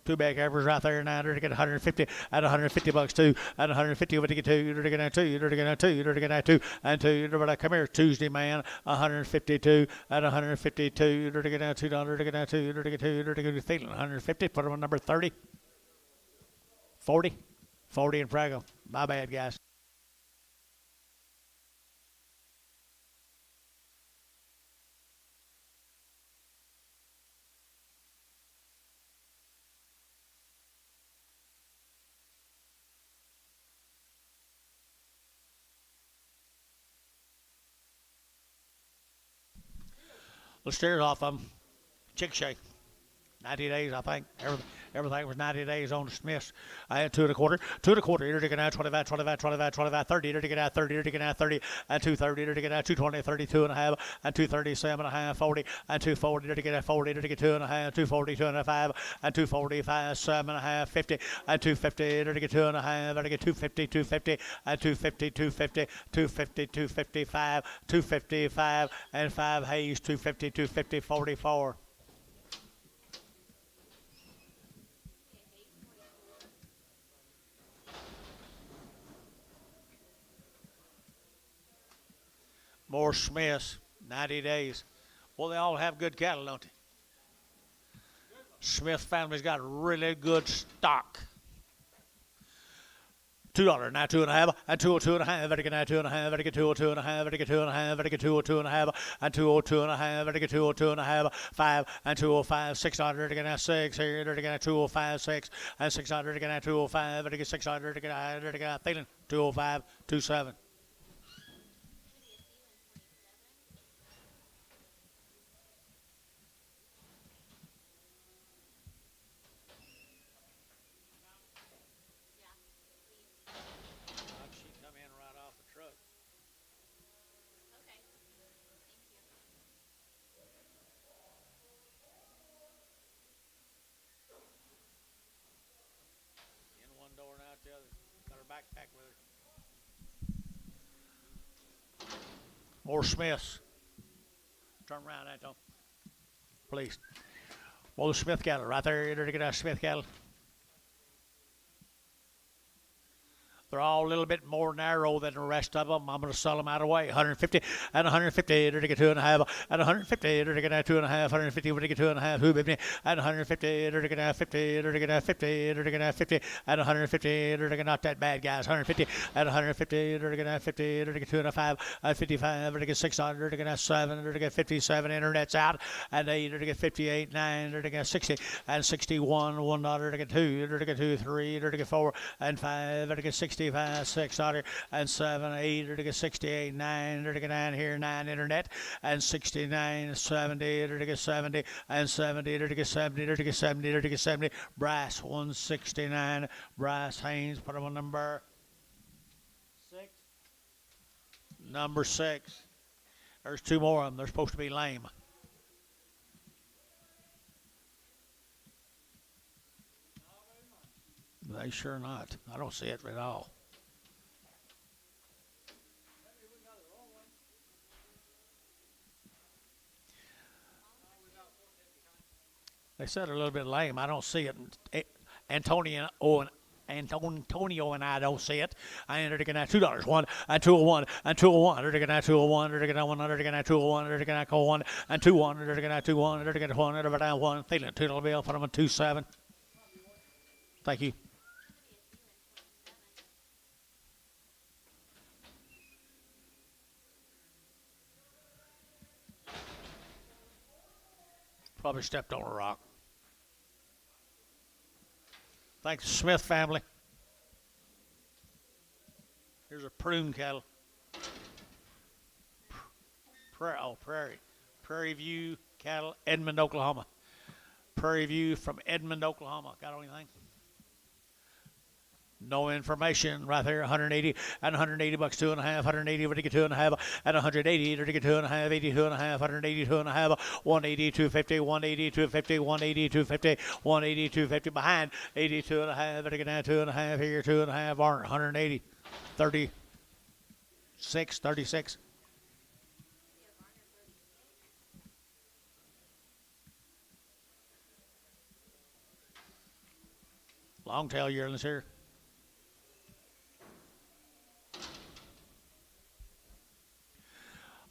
Two back Heifers right there now. They're to get 150 at $150 too. At 150 over to get 2. They're to get 2. They're to get 2. They're to get 2 and 2. They're to come here Tuesday, man. 152 at 152. They're to get $2. They're to get 2. They're to get 2. They're to get feeling 150. Put them on number 30. 40. 40 in Prago. My bad, guys. Let's stare off them. Chickasha. 90 days, I think. Everything was 90 days on the Smiths. I had 2 1/4. 2 1/4. You're to get out 25, 25, 25, 25, 30. You're to get out 30. You're to get out 30. And 230. You're to get out 220, 32 and a half. And 237 and a half, 40. And 240. You're to get out 40. You're to get 2 and a half. 240, 2 and a 5. And 245, 7 and a half, 50. And 250. You're to get 2 and a half. You're to get 250, 250. And 250, 250. 250, 255. 255. And 5 Hayes, 250, 250, 44. More Smiths, 90 days. Well, they all have good cattle, don't they? Smith family's got really good stock. $2, now 2.5, and 202.5, better get now 2.5, better get 202.5, better get 2.5, better get 202.5, and 202.5, better get 202.5, 5, and 205, 600, better get now 6 here, better get now 205, 6, and 600, better get now 205, better get 600, better get now feeling 205, 27. Backpack with her. More Smiths. Turn around, Anton. Please. Well, the Smith cattle right there. You're to get that Smith cattle. They're all a little bit more narrow than the rest of them. I'm going to sell them out of the way. 150 and 150. They're to get 2.5. And 150. They're to get 2.5. 150. We're to get 2.5. Who bid me? And 150. They're to get 50. They're to get 50. They're to get 50. And 150. They're to get not that bad, guys. 150 and 150. They're to get 50. They're to get 2.5. And 55. They're to get 600. They're to get 7. They're to get 57. Internet's out. And 8. They're to get 58. 9. They're to get 60. And 61. $1. They're to get 2. They're to get 2. 3. They're to get 4. And 5. They're to get 65, 600, and 7, 8, or to get 68, 9, or to get 9 here, 9 internet, and 69, 70, or to get 70, and 70, or to get 70, or to get 70, or to get 70. Brass 169. Brass Haynes, put him on number 6. Number 6. There's 2 more of them. They're supposed to be lame. They sure not. I don't see it at all. They said a little bit lame. I don't see it. Antonio and I don't see it. I entered again at $2. 1 and 201 and 201. Entered again at 201. Entered again at 100 again at 201. Entered again at 1 and 21. Entered again at 21. Entered again at 1. Entered down 1. Feeling $2 bill. Put them on 27. Thank you. Probably stepped on a rock. Thanks, Smith family. Here's a prune cattle. Prairie View cattle, Edmond, Oklahoma. Prairie View from Edmond, Oklahoma. Got anything? No information right there. 180 and 180 bucks, 2.5. 180 to get 2.5 and 180 to get 2.5. 82.5. 180 2.5. 180 250. 180 250. 180 250. 180 250 behind. 82.5 to get 2.5 here. 2.5 aren't 180. 36. 36. Long tail yearlings here.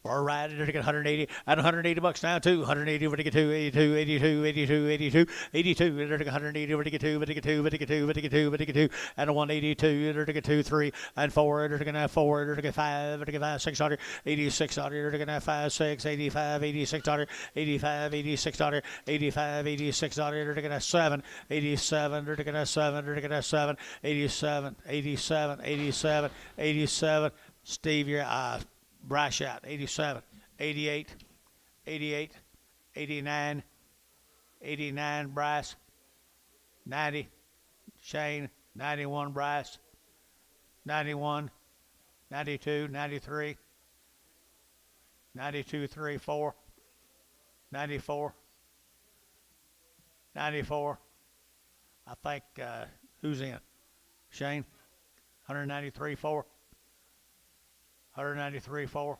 All right, to get 180 and 180 bucks now too. 180 to get 2, 82, 82, 82, 82, 82. To get 180 to get 2, to get 2, to get 2, to get 2, to get 2, and a 182 to get 2, 3 and 4. To get 4 to get 5 to get 5, 600, 86 to get 5, 6, 85, 86 85, 86 85, 86 to get 7, 87 to get 7 to get 7, 87, 87, 87, 87. Steve, your Brash out, 87, 88, 88, 89, 89 Bryce, 90, Shane, 91 Bryce, 91, 92, 93, 92, 3, 4, 94, 94. I think, who's in? Shane, 193, 4. 193, 4.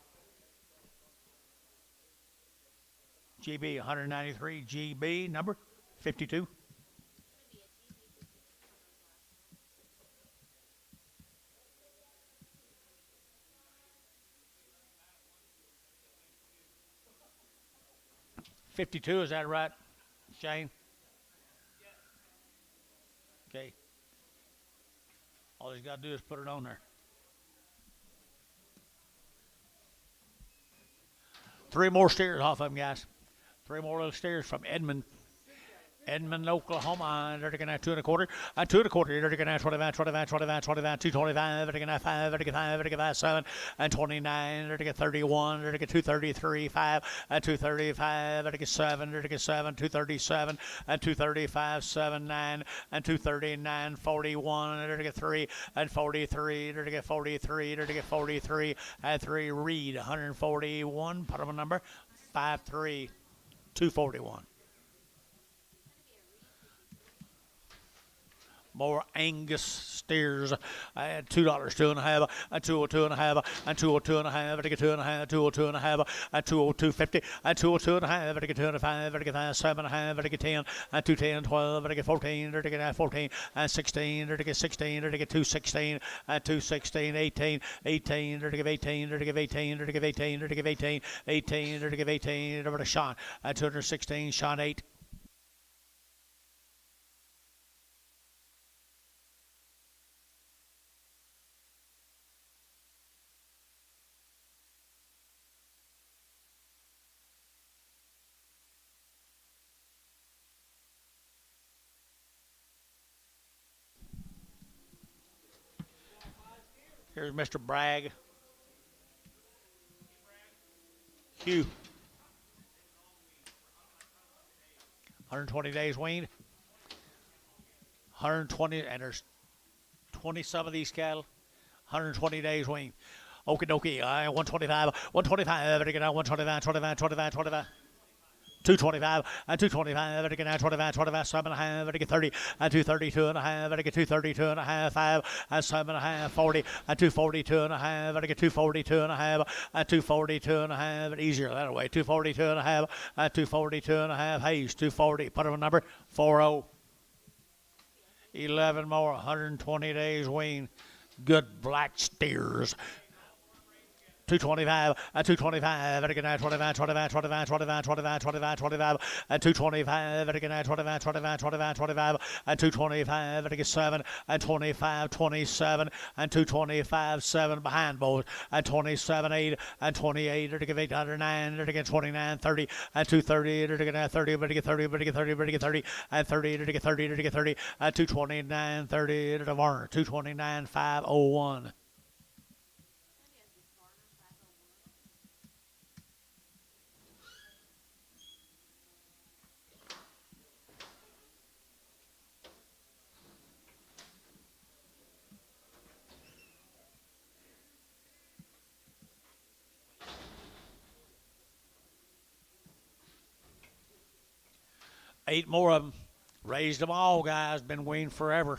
GB, 193, GB, number 52. $52, is that right, Shane? Okay. All he's got to do is put it on there. 3 more steers off of them, guys. 3 more little steers from Edmond, Oklahoma. They're going to 2 1/4 and 2 1/4. They're going to 25, 25, 25, 25, 225. They're going to 5. They're going to 5. They're going to 7 and 29. They're going to 31. They're going to 233, 5 and 235. They're going to 7. They're going to 7, 237 and 235, 7, 9 and 239, 41. They're going to 3 and 43. They're going to 43. They're going to 43 and 3. Reed 141. Put them a number 53, 241. more Angus steers at $2, 2.5, and 202.5, and 202.5, to get 2.5, 202.5, and 202.50, and 202.5, to get 2.5, to get 7.5, to get 10, and 210, 12, to get 14, to get 14, and 16, to get 16, to get 216, and 216, 18, 18, to give 18, to give 18, to give 18, to give 18, 18, to give 18, over to Sean, and 216, Sean 8. Here's Mr. Bragg. Hugh. 120 days weaned. 120, and there's 20 some of these cattle. 120 days weaned. Okie dokie. 125, 125, 125, 25, 25, 25. 225 and 225, to get 25, 25, 7.5, to get 30, and 232.5, to get 232.5, 5, and 7.5, 40, and 242.5, to get 242.5, and 242.5, easier that way, 242.5, and 242.5, Hayes, 240, put him a number, 40. 11 more, 120 days wean, good black steers. 225, and 225, and again 25, 25, 25, 25, 25, 25, 25, and 225, and again 25, 25, 25, 25, and 225, and again 7, and 25, 27, and 225, 7 behind both, and 27, 8, and 28, and again 809, and again 29, 30, and 230, and again 30, but again 30, but again 30, but again 30, and 30, and again 30, and again 30, and 229, 30, and a Varner, 229, 501. Eight more of them. Raised them all, guys. Been weaned forever.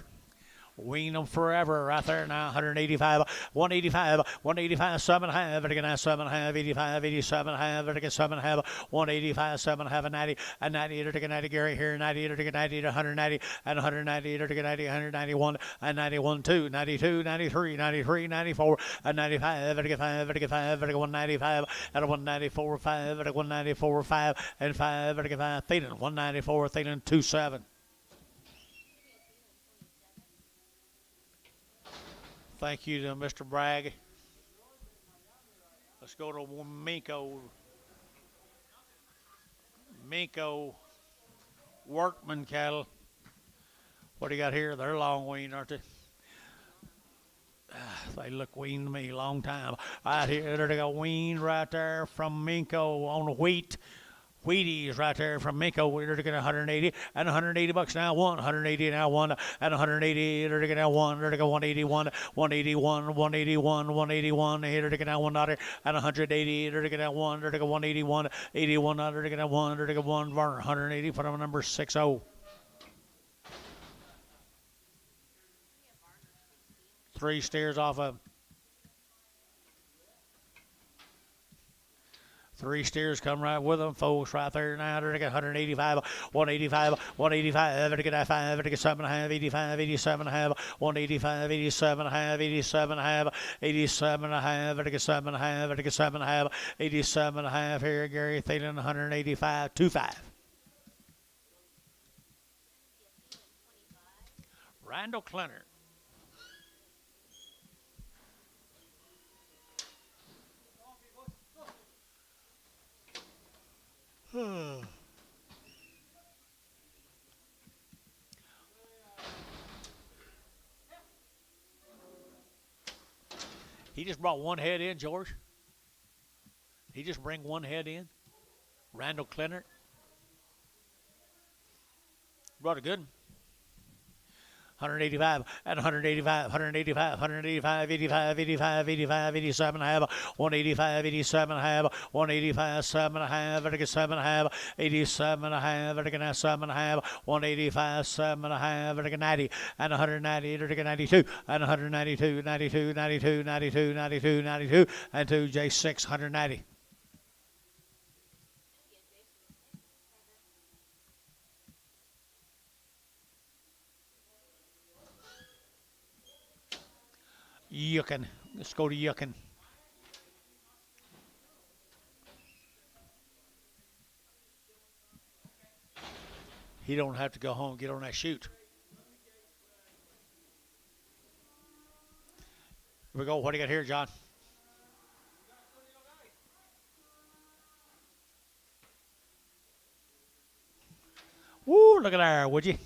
Wean them forever right there now. 185, 185, 185, 7.5, again 7.5, 85, 87.5, again 7.5, 185, 7.5, 90, and 90, again 90, Gary here, 90, again 90, 190, and 190, again 90, 191, and 91, 2, 92, 93, 93, 94, and 95, again 5, again 5, again 195, and 194, 5, again 194, 5, and 5, again 5, Thielen, 194, Thielen, 27. Thank you to Mr. Bragg. Let's go to Minko. Minko Workman cattle. What do you got here? They're long weaned, aren't they? They look weaned to me a long time. Right here, they got weaned right there from Minko on the wheat. Wheaties right there from Minko. We're looking at 180 and 180 bucks now. 180 now, 1 and 180. They're looking at 1. They're looking at 181, 181, 181, 181. Here they're looking at $1 and 180. They're looking at 1. They're looking at 181, 81. They're looking at 1. They're looking at 1. 180 for number 60. 3 steers off of. 3 steers come right with them, folks, right there now. They're going 185, 185, 185, they're going 5, they're going 7.5, 85, 87.5, 185, 87.5, 87.5, 87.5, they're going 7.5, they're going 7.5, 87.5 here, Gary Thielen, 185, 25. Randall Clinner. He just brought one head in, George. He just bring one head in. Randall Clinner. Brought a good one. 185 and 185, 185, 185, 85, 85, 85, 87 and a half, 185, 87 and a half, 185, 7 and a half, vertical 7 and a half, 87 and a half, vertical 7 and a half, 185, 7 and a half, vertical 90, and 190, vertical 92, and 192, 92, 92, 92, 92, 92, and 2 J6, 190. Yuckin. Let's go to Yuckin. He don't have to go home. Get on that chute. Here we go. What do you got here, John? Woo, look at there, would you?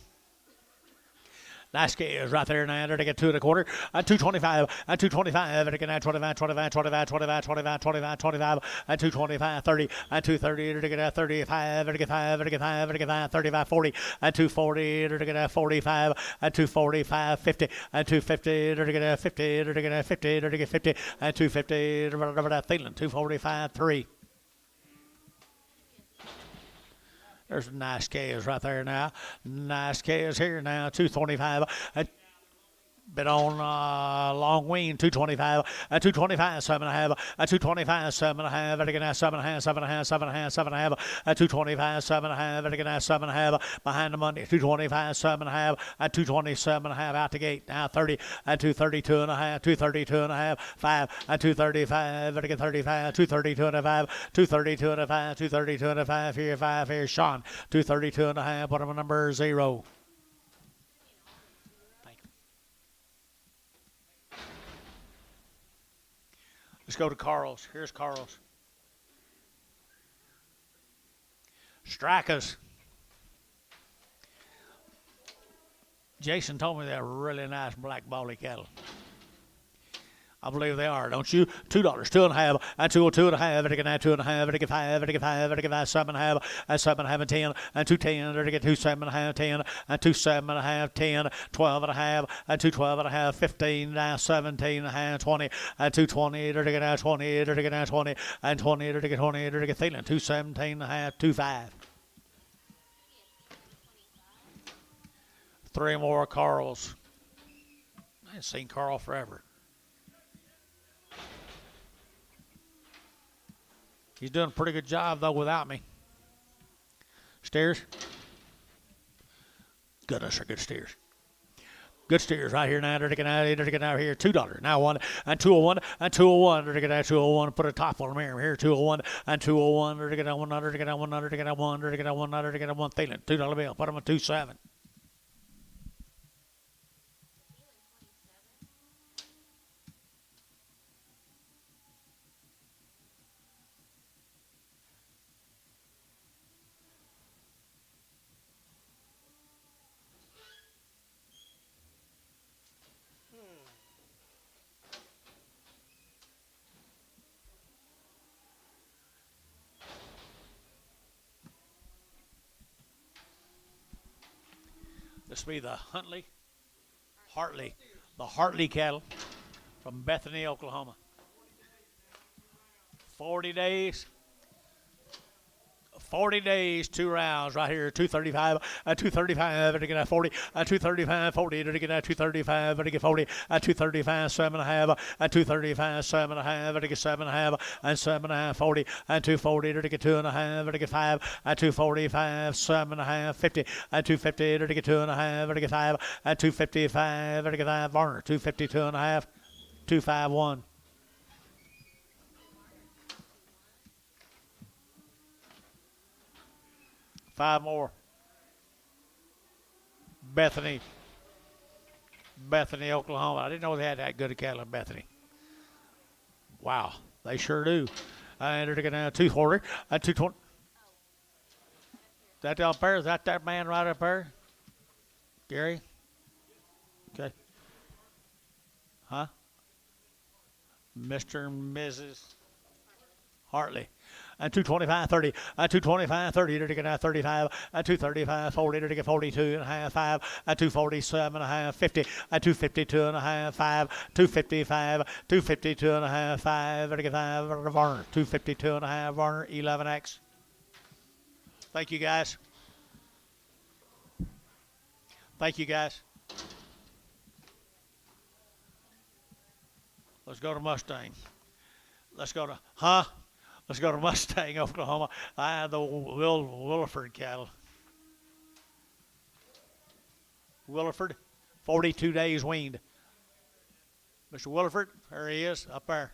Nice scales right there now. They get 2 1/4 and 225 and 225 and again 25, 25, 25, 25, 25, 25, 25 and 225, 30 and 230 and again 35 and again 5 and again 5 and again 35, 40 and 240 and again 45 and 245, 50 and 250 and again 50 and again 50 and again 50 and 250 and whatever that feeling 245, 3. There's some nice scales right there now. Nice scales here now. 225. Bit on long wing, 225, 225, 7.5, 225, 7.5, again 7.5, 7.5, 7.5, 7.5, 225, 7.5, again 7.5, behind the Monday, 225, 7.5, 227.5 out the gate, now 30, 232.5, 232.5, 5, 235, again 35, 232.5, 232.5, 232.5, here 5, here Sean, 232.5, bottom number 0. Let's go to Carl's. Here's Carl's. Strikers. Jason told me they're really nice black bally cattle. I believe they are, don't you? $2, 2.5, and 202.5, and again 2.5, and again 5, and again 5, and again 7.5, and 7.5, and 10, and 210, and again 2.7.5, 10, and 2.7.5, 10, 12.5, and 212.5, 15, now 17.5, 20, and 220, and again 20, and again 20, and 20, and again 20, and again feeling 217.5, 25. 3 more Carls. I ain't seen Carl forever. He's doing a pretty good job, though, without me. Steers. Goodness, they're good steers. Good steers right here now. They're taking out here. $2. Now 1 and 201 and 201. They're taking out 201. Put a top on them here. 201 and 201. They're taking out 100. They're taking out 100. They're taking out 1. They're taking out 100. They're taking out 1 feeling. $2 bill. Put them on 27. This will be the Hartley, the Hartley cattle from Bethany, Oklahoma. 40 days. 40 days, 2 rounds right here, 235, 235, and again 40, 235, 40, and again 235, and again 40, 235, 7.5, 235, 7.5, and again 7.5, and 7.5, 40, and 240, and again 2.5, and again 5, 245, 7.5, 50, 250, and again 2.5, and again 5, 255, and again 5, Varner, 252.5, 251. 5 more. Bethany, Oklahoma. I didn't know they had that good a cattle in Bethany. Wow, they sure do. And they're going to 240, 220. That up there? Is that man right up there? Gary? Okay. Huh? Mr. and Mrs. Hartley. and 225.30, and 225.30 to get out 35, and 235.40 to get 42 and a half, 5, and 247 and a half, 50, and 252 and a half, 5, 255, 252 and a half, 5, to get 5, Varner, 252 and a half, Varner, 11X. Thank you, guys. Thank you, guys. Let's go to Mustang. Let's go to Mustang, Oklahoma. I had the Williford cattle. Williford, 42 days weaned. Mr. Williford, there he is, up there.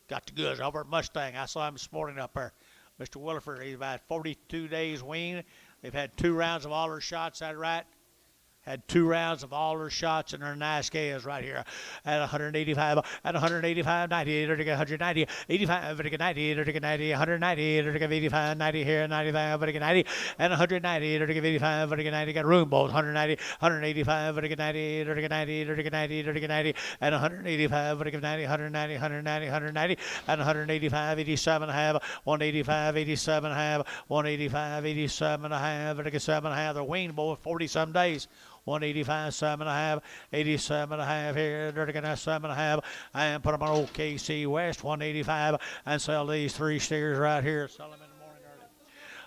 Got the goods over at Mustang. I saw him this morning up there. Mr. Williford, he's about 42 days weaned. They've had 2 rounds of all their shots, that right? Had 2 rounds of all their shots, and their nice scales right here at 185, at 185, 90, 190, 85, 90, 90, 190, 85, 90 here, 95, 90, and 190, 85, 90, got room balls, 190, 185, 90, 90, 90, 90, and 185, 90, 190, 190, 190, and 185, 87 and a half, 185, 87 and a half, 185, 87 and a half, 7 and a half, they're weaned both 40 some days. 185, 7 and a half, 87 and a half here, 7 and a half, and put them on OKC West, 185, and sell these 3 steers right here. Sell them in the morning early.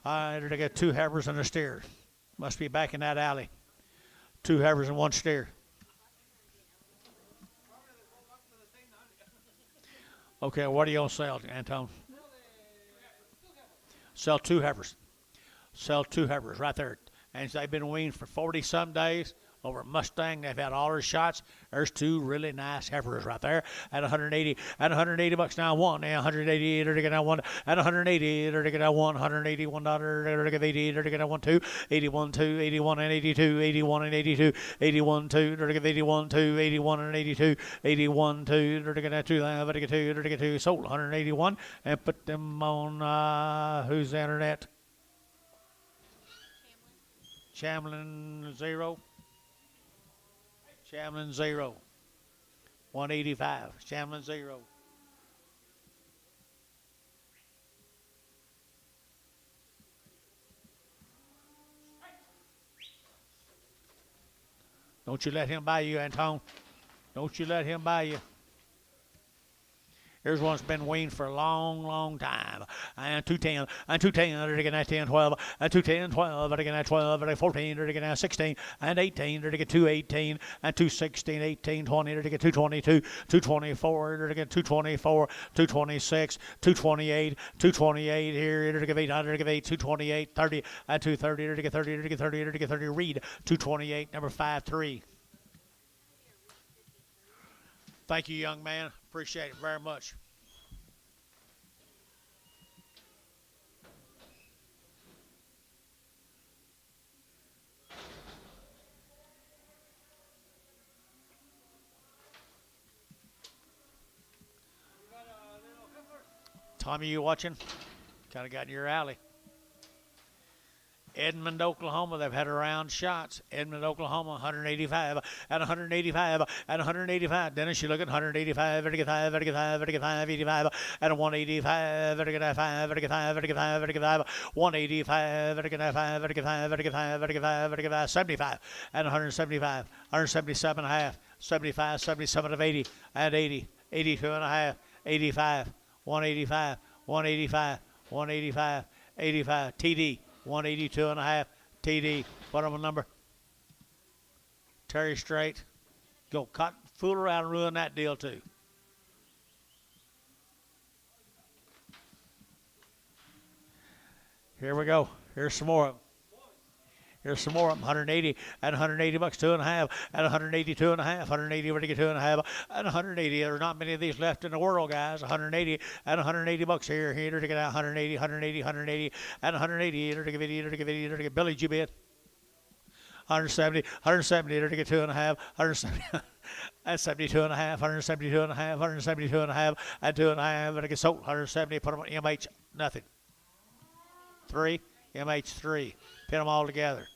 All right, they get 2 heifers and a steer. Must be back in that alley. 2 heifers and 1 steer. Okay, what are you going to sell, Anton? Sell 2 heifers. Sell 2 heifers right there. And they've been weaned for 40-some days over at Mustang. They've had all their shots. There's 2 really nice heifers right there at 180. At 180 bucks now, 1. And 180, they're getting 1. At 180, they're getting 1. $181, they're getting 80, they're getting 1, 2. 81, 2, 81 and 82, 81 and 82, 81, 2, they're getting 81, 2, 81 and 82, 81, 2, they're getting 2, they're getting 2, they're getting 2. Sold 181 and put them on, who's the internet? Chamlin 0. Chamlin 0. 185. Chamlin 0. Don't you let him buy you, Anton. Don't you let him buy you. Here's one that's been weaned for a long, long time. And 210, and 210, they're getting at 10, 12, and 210, 12, they're getting at 12, they're getting 14, they're getting at 16, and 18, they're getting 218, and 216, 18, 20, they're getting 222, 224, they're getting 224, 226, 228, 228 here, they're getting 800, they're getting 228, 30, and 230, they're getting 30, they're getting 30, they're getting 30, read 228, number 5-3. Thank you, young man. Appreciate it very much. Tommy, you watching? Kind of got in your alley. Edmond, Oklahoma, they've had around shots. Edmond, Oklahoma, 185 and 185 and 185. Dennis, you look at 185, 85, 85, 85, 85, and 185, 85, 85, 85, 85, 185, 85, 85, 85, 85, 85, 75, and 175, 177 and a half, 75, 77 of 80, and 80, 82 and a half, 85, 185, 185, 185, 85, TD. 182 and a half, TD. What am I number? Terry Strait. Go cut, fool around and ruin that deal too. Here we go. Here's some more of them. Here's some more of them. 180 and 180 bucks, 2 and a half, and 182 and a half, 180 we're to get 2 and a half, and 180. There are not many of these left in the world, guys. 180 and 180 bucks here to get 180, 180, 180, and 180. Here to give 80, to give 80, to get Billy G-Bit. 170, 170, to get 2 and a half, 170. And 72 and a half, 172 and a half, 172 and a half, and 2 and a half, and it gets sold. 170, put them on MH, nothing. 3, MH 3. Pin them all together.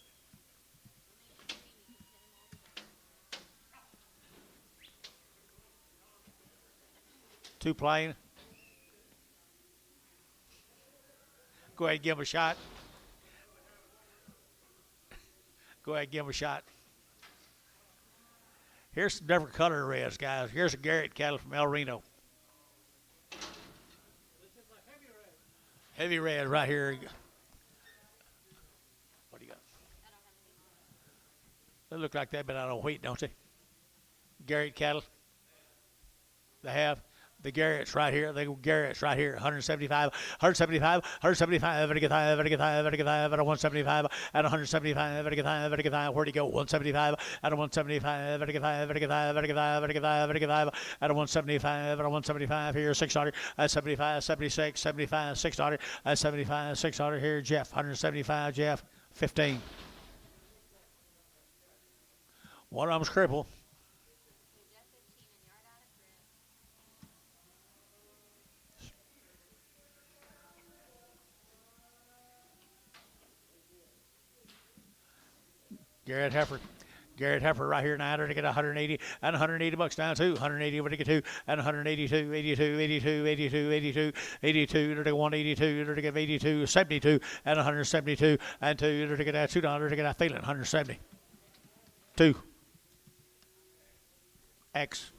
Two plain. Go ahead and give him a shot. Go ahead and give him a shot. Here's some different color reds, guys. Here's a Garrett cattle from El Reno. Heavy red right here. What do you got? They look like they've been out on wheat, don't they? Garrett cattle. They have the Garrett's right here. They go Garrett's right here. 175, 175, 175. Very good, very good, very good. At 175, at 175, very good, very good. Where'd he go? 175, at 175, very good, very good, very good, very good, very good. At 175, at 175 here, 600. At 75, 76, 75, 600. At 75, 600 here, Jeff. 175, Jeff. 15. One of them's crippled. Garrett Heifer. Garrett Heifer right here now to get 180 and 180 bucks down to 180 what to get to and 182, 82, 82, 82, 82, 82 to 182 to get 82, 72 and 172 and two to get that $2 to get that feeling 170. 2 X.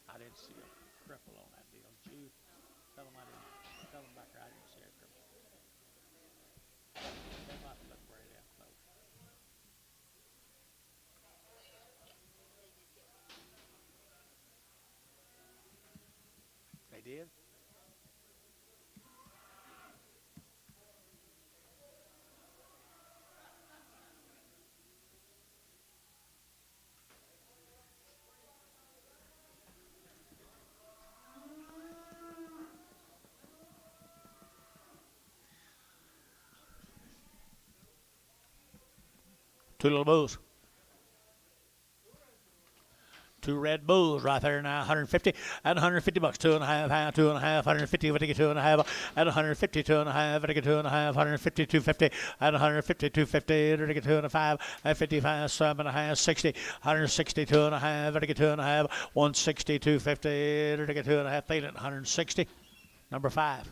I didn't see a cripple on that deal. Did you tell them I didn't? Tell them back there I didn't see a cripple. They might look where it is close. They did? Two little bulls. Two red bulls right there now, 150 and 150 bucks, 2.5, high, 2.5, 150, what to get 2.5, and 150, 2.5, what to get 2.5, 150, 250, and 150, 250, what to get 2.5, and 55, 7.5, 60, 160, 2.5, what to get 2.5, 160, 250, what to get 2.5, feeling 160, number 5.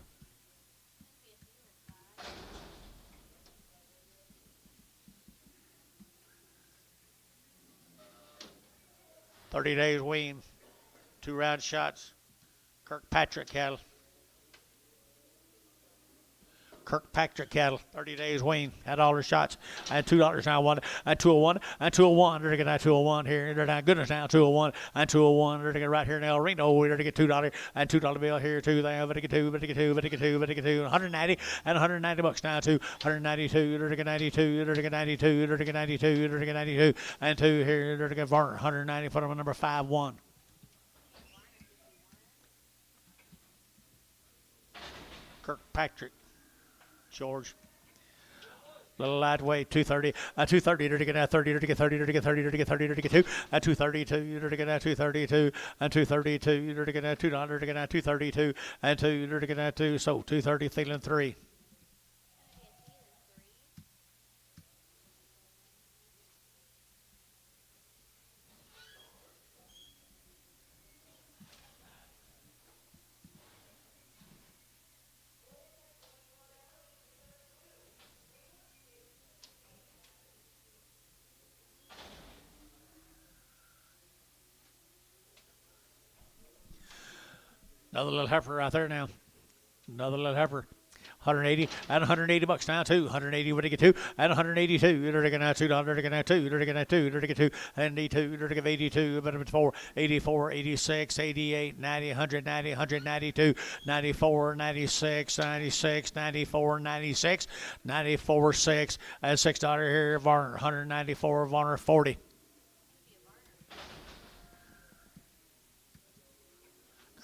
$30 days wean, 2 round shots. Kirkpatrick cattle. Kirkpatrick cattle, 30 days wean, had all their shots. And $2 now, one, and 201, and 201. They're going to get 201 here. They're down goodness now, 201, and 201. They're going to get right here in El Reno. They're going to get $2 and $2 bill here too. They have to get 2, but to get 2, but to get 2, but to get 2. 190 and 190 bucks now too. 192. They're going to get 92. They're going to get 92. They're going to get 92. They're going to get 92 and 2 here. They're going to get 190. Put them on number 5-1. Kirkpatrick. George. Little lightweight, 230, 230, to get that 30, to get 30, to get 30, to get 30, to get 2, 232, to get that 232, and 232, to get that $2, to get that 232, and 2, to get that 2, so 230, feeling 3. Another little heifer right there now. Another little heifer. 180 and 180 bucks now too. 180 what to get 2 and 182. They're taking out $2. They're taking out 2. They're taking out 2. They're taking 2 and 82. They're taking 82. But it's 4, 84, 86, 88, 90, 190, 192, 94, 96, 96, 94, 96, 94, 6 and $6 here. Varner 194. Varner 40.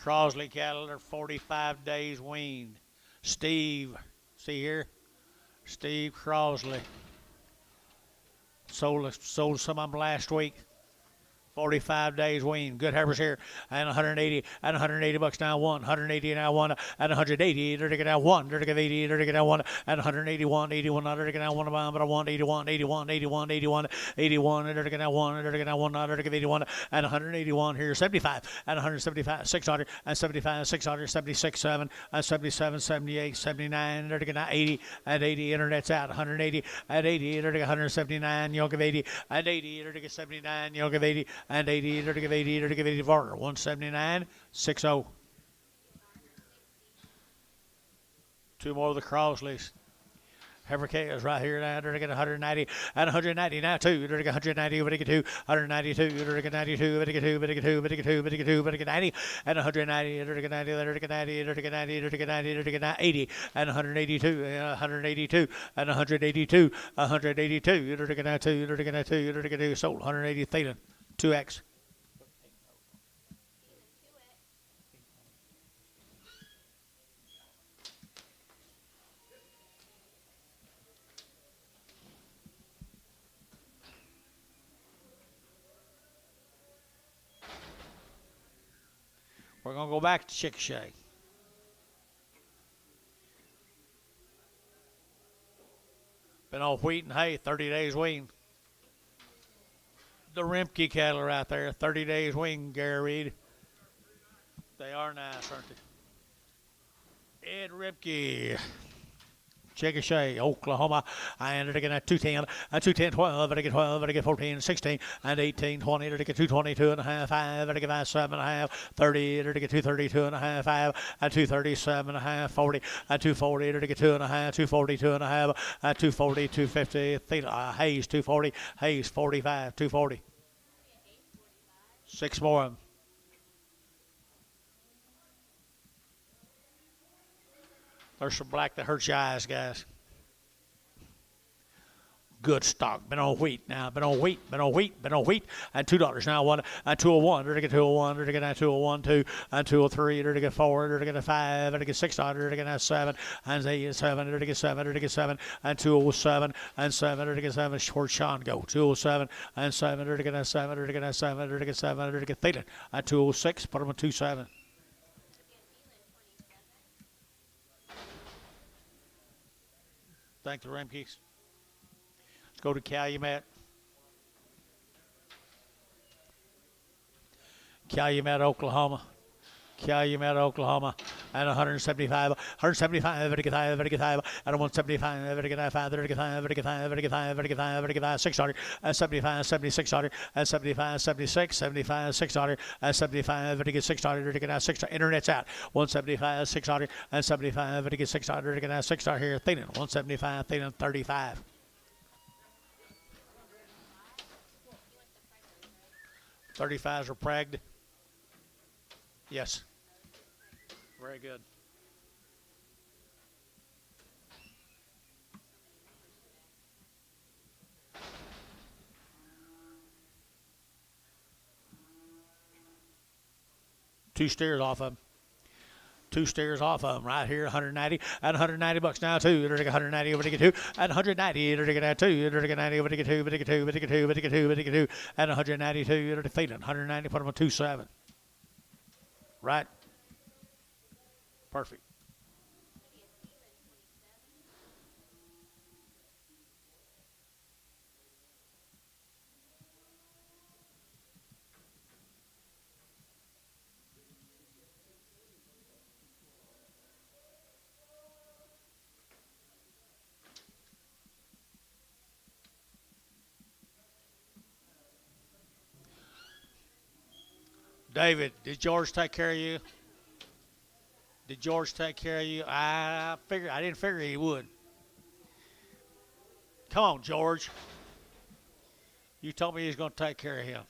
Crosley cattle are 45 days weaned. Steve, see here? Steve Crosley. Sold some of them last week. 45 days wean. Good heifers here. And 180. And 180 bucks now one. 180 now one. And 180. They're to get out one. They're to get 80. They're to get out one. And 181. 81. They're to get out one. But I want 81. 81. 81. 81. 81. They're to get out one. They're to get out one. They're to get 81. And 181 here. 75. And 175. 600. And 75. 600. 76. 7. And 77. 78. 79. They're to get out 80. And 80. Internet's out. 180. And 80. They're to get 179. You'll give 80. And 80. They're to get 79. You'll give 80. And 80, they're to give 80, they're to give 80 Varner. 179, 60. Two more of the Crosleys. Heifer K is right here now. They're to get 190 and 190 now two. They're to get 190, but to get 2, 192, they're to get 92, but to get 2, but to get 2, but to get 2, but to get 2, but to get 90 and 190, they're to get 90, they're to get 90, they're to get 90, they're to get 90, they're to get 80 and 182, 182 and 182, 182, they're to get 2, they're to get 2, they're to get 2, sold 180 Thielen, 2X. We're going to go back to Chickasha. Been on wheat and hay, 30 days wean. The Rimke cattle right there, 30 days wean, Gary Reed. They are nice, aren't they? Ed Rimke. Chickasha, Oklahoma. I ended again at 210, 210, 12, I get 12, I get 14, 16, and 18, 20, I get 222 and a half, 5, I get 7 and a half, 30, I get 232 and a half, 5, and 237 and a half, 40, and 240, I get 2 and a half, 242 and a half, and 240, 250, Hayes 240, Hayes 45, 240. 6 more of them. There's some black that hurts your eyes, guys. Good stock. Been on wheat now. Been on wheat. Been on wheat. Been on wheat. And $2 now. One and 201. They're to get 201. They're to get 201. 2 and 203. They're to get 4. They're to get 5. They're to get 6. They're to get 7 and 8 and 7. They're to get 7. They're to get 7 and 207 and 7. They're to get 7. Where'd Sean go? 207 and 7. They're to get 7. They're to get 7. They're to get 7. They're to get Thielen at 206. Put them at 27. Thank the Remkes. Let's go to Calumet. Calumet, Oklahoma. Calumet, Oklahoma. And 175. 175. Very good. Very good. And 175. Very good. 5. Very good. Very good. Very good. Very good. Very good. 600. And 75. 7600. And 75. 76. 75. 600. And 75. Very good. 600. Very good. 600. Internet's out. 175. 600. And 75. Very good. 600. Very good. 600 here. Thielen. 175. Thielen 35. $35s are pragged. Yes. Very good. Two steers off of them. 2 steers off of them right here, 190 and 190 bucks now too. They're to get 190 over to get 2 and 190. They're to get 2. They're to get 90 over to get 2. But to get 2. But to get 2. But to get 2. But to get 2 and 192. They're to Thielen 190. Put them on 27. Right. Perfect. David, did George take care of you? Did George take care of you? I didn't figure he would. Come on, George. You told me he was going to take care of him.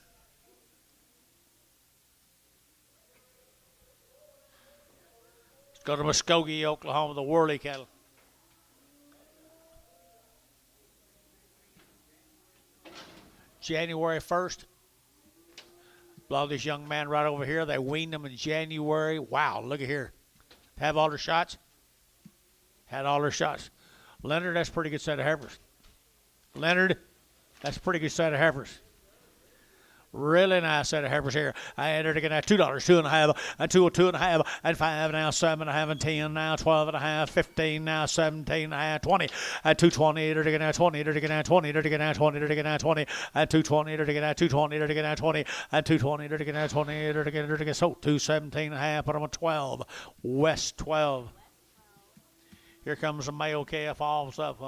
Let's go to Muskogee, Oklahoma, the Worley cattle. January 1st. Blow this young man right over here. They weaned him in January. Wow, look at here. Have all their shots? Had all their shots. Leonard, that's a pretty good set of heifers. Leonard, that's a pretty good set of heifers. Really nice set of Heifers here. I entered again at $2, 2.5, and 2.5, and 5 now, 7.5, and 10 now, 12.5, 15 now, 17.5, 20, and 220, entered again at 20, entered again at 20, entered again at 20, entered again at 20, and 220, entered again at 220, entered again at 20, and 220, entered again at 20, entered again, so 217.5, put them on 12, West 12. Here comes the male calf offs up.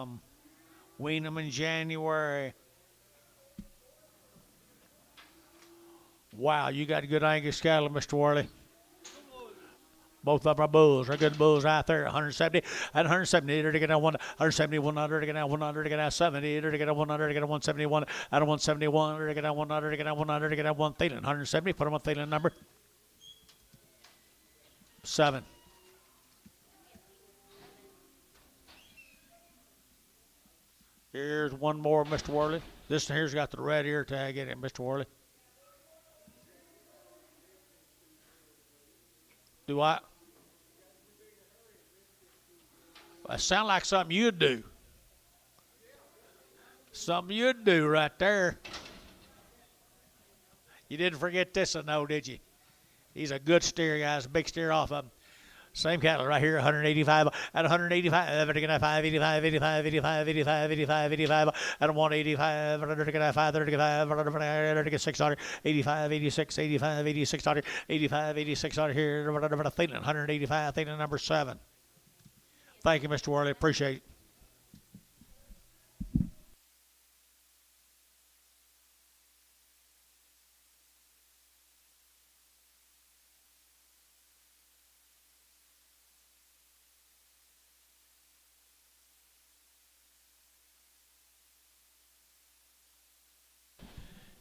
Wean them in January. Wow, you got good Angus cattle, Mr. Worley. Both of them are bulls. They're good bulls out there. 170 and 170. They're to get 170, 100, to get 100, to get 70. They're to get 100, to get 171, and 171. They're to get 100, to get 100, to get 1 Thielen. 170. Put them on Thielen number 7. Here's one more, Mr. Worley. This here's got the red ear tag in it, Mr. Worley. Do I? That sound like something you'd do. Something you'd do right there. You didn't forget this, I know, did you? He's a good steer, guys. A big steer off of him. Same cattle right here, 185 and 185. Everything at 5, 85, 85, 85, 85, 85, 85, and 185, 135, 35, 136, 85, 86, 85, 86, 85, 86 here, 185, Thielen number 7. Thank you, Mr. Worley. Appreciate it.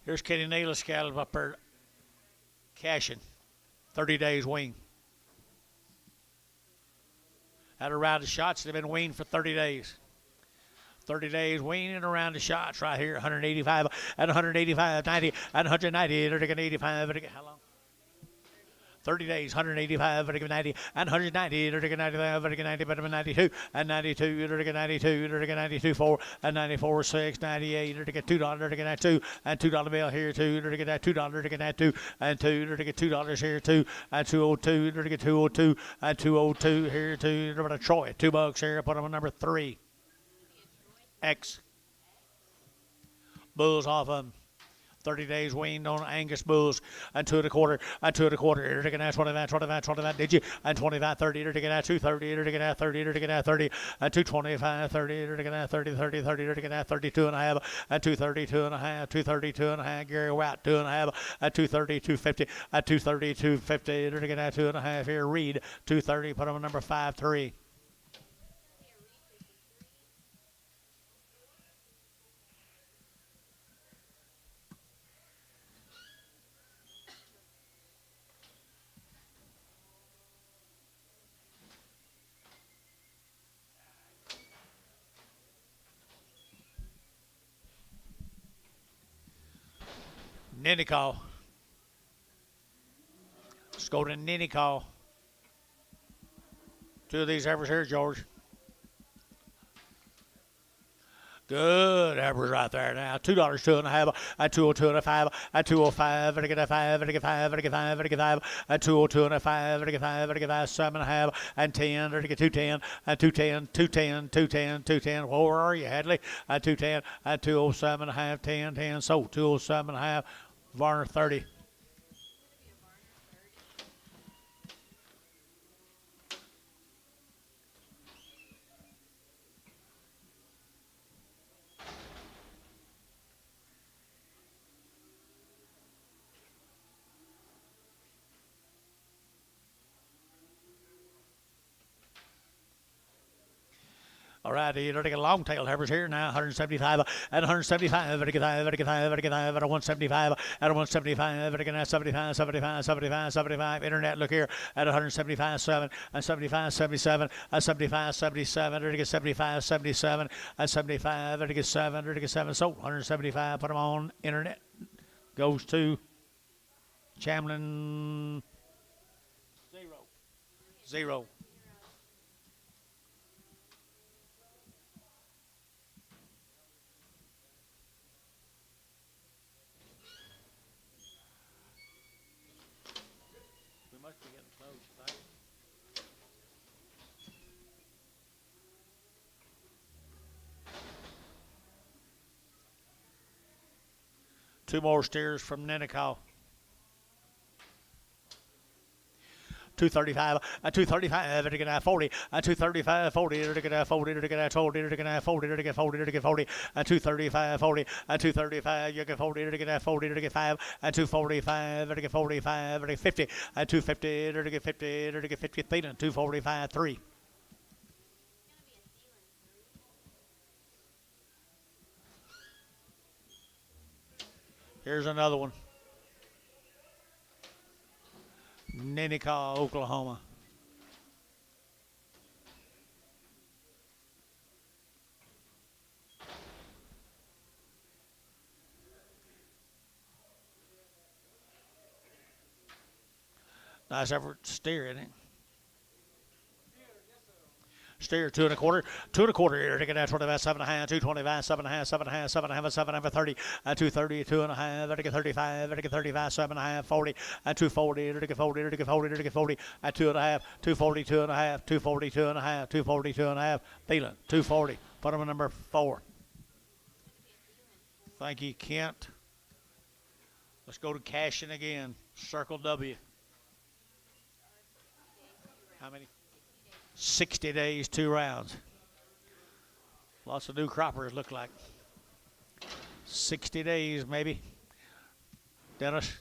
Here's Kenny Neal's cattle up there cashing. 30 days wean. Had a round of shots. They've been weaned for 30 days. 30 days weaning around the shots right here. 185 and 185, 90 and 190. They're going 85. How long? 30 days, 185, 90, and 190, 95, 90, but 92, and 92, 92, 92, 4, and 94, 6, 98, $2, $2, and $2 bill here, $2, $2, $2, and $2, here, $2, and 202, 202, and 202 here, $2, Troy, $2 here, put them on number 3. X. Bulls off them. 30 days weaned on Angus bulls, and 2 1/4, and 2 1/4. You're taking that 25, 25, 25, did you? And 25, 30, you're taking that 230, you're taking that 30, you're taking that 30, and 225, 30, you're taking that 30, 30, 30, you're taking that 32.5, and 232.5, 232.5, Gary White, 2.5, and 230, 250, and 230, 250, you're taking that 2.5 here. Reed, 230, put on number 5, 3. Ninnicall. Let's go to Ninnicall. 2 of these heifers here, George. Good heifers right there now. $2, 2.5, and 202 and a 5, and 205, and a 5, and a 5, and a 5, and a 5, and 202 and a 5, and a 5, and a 5, 7.5, and 10, and a 210, and 210, 210, 210, 210. Where are you, Hadley? And 210, and 207 and a half, 10, 10. So 207 and a half. Varner 30. All right, you're looking at long tail heifers here now, 175 and 175, and 175, and 175, and 75, 75, 75, 75. Internet, look here at 175, 7, and 75, 77, and 75, 77, or to get 75, 77, and 75, or to get 7, or to get 7. So 175, put them on internet. Goes to Chamlin 0. 2 more steers from Nenicaw. 235, 235, to get 40, 235, 40, to get 40, to get 40, to get 40, to get 40, to get 40, 235, 40, 235, you get 40, to get 40, to get 5, 245, to get 45, to get 50, 250, to get 50, to get 50, 245, 3. Here's another one. Nenicaw, Oklahoma. Nice effort steer, isn't it? Steer 2 1/4, 2 1/4 here. Taking that 25, 7.5, 225, 7.5, 7.5, 7.5, 7.5, 30, 230, 2.5, to get 35, to get 35, 7.5, 40, 240, to get 40, to get 40, to get 40, 2.5, 240, 2.5, 240, 2.5, 240, 2.5, Thielen, 240. Put him in number 4. Thank you, Kent. Let's go to cashing again. Circle W. How many? 60 days, 2 rounds. Lots of new croppers look like. 60 days, maybe. Dennis.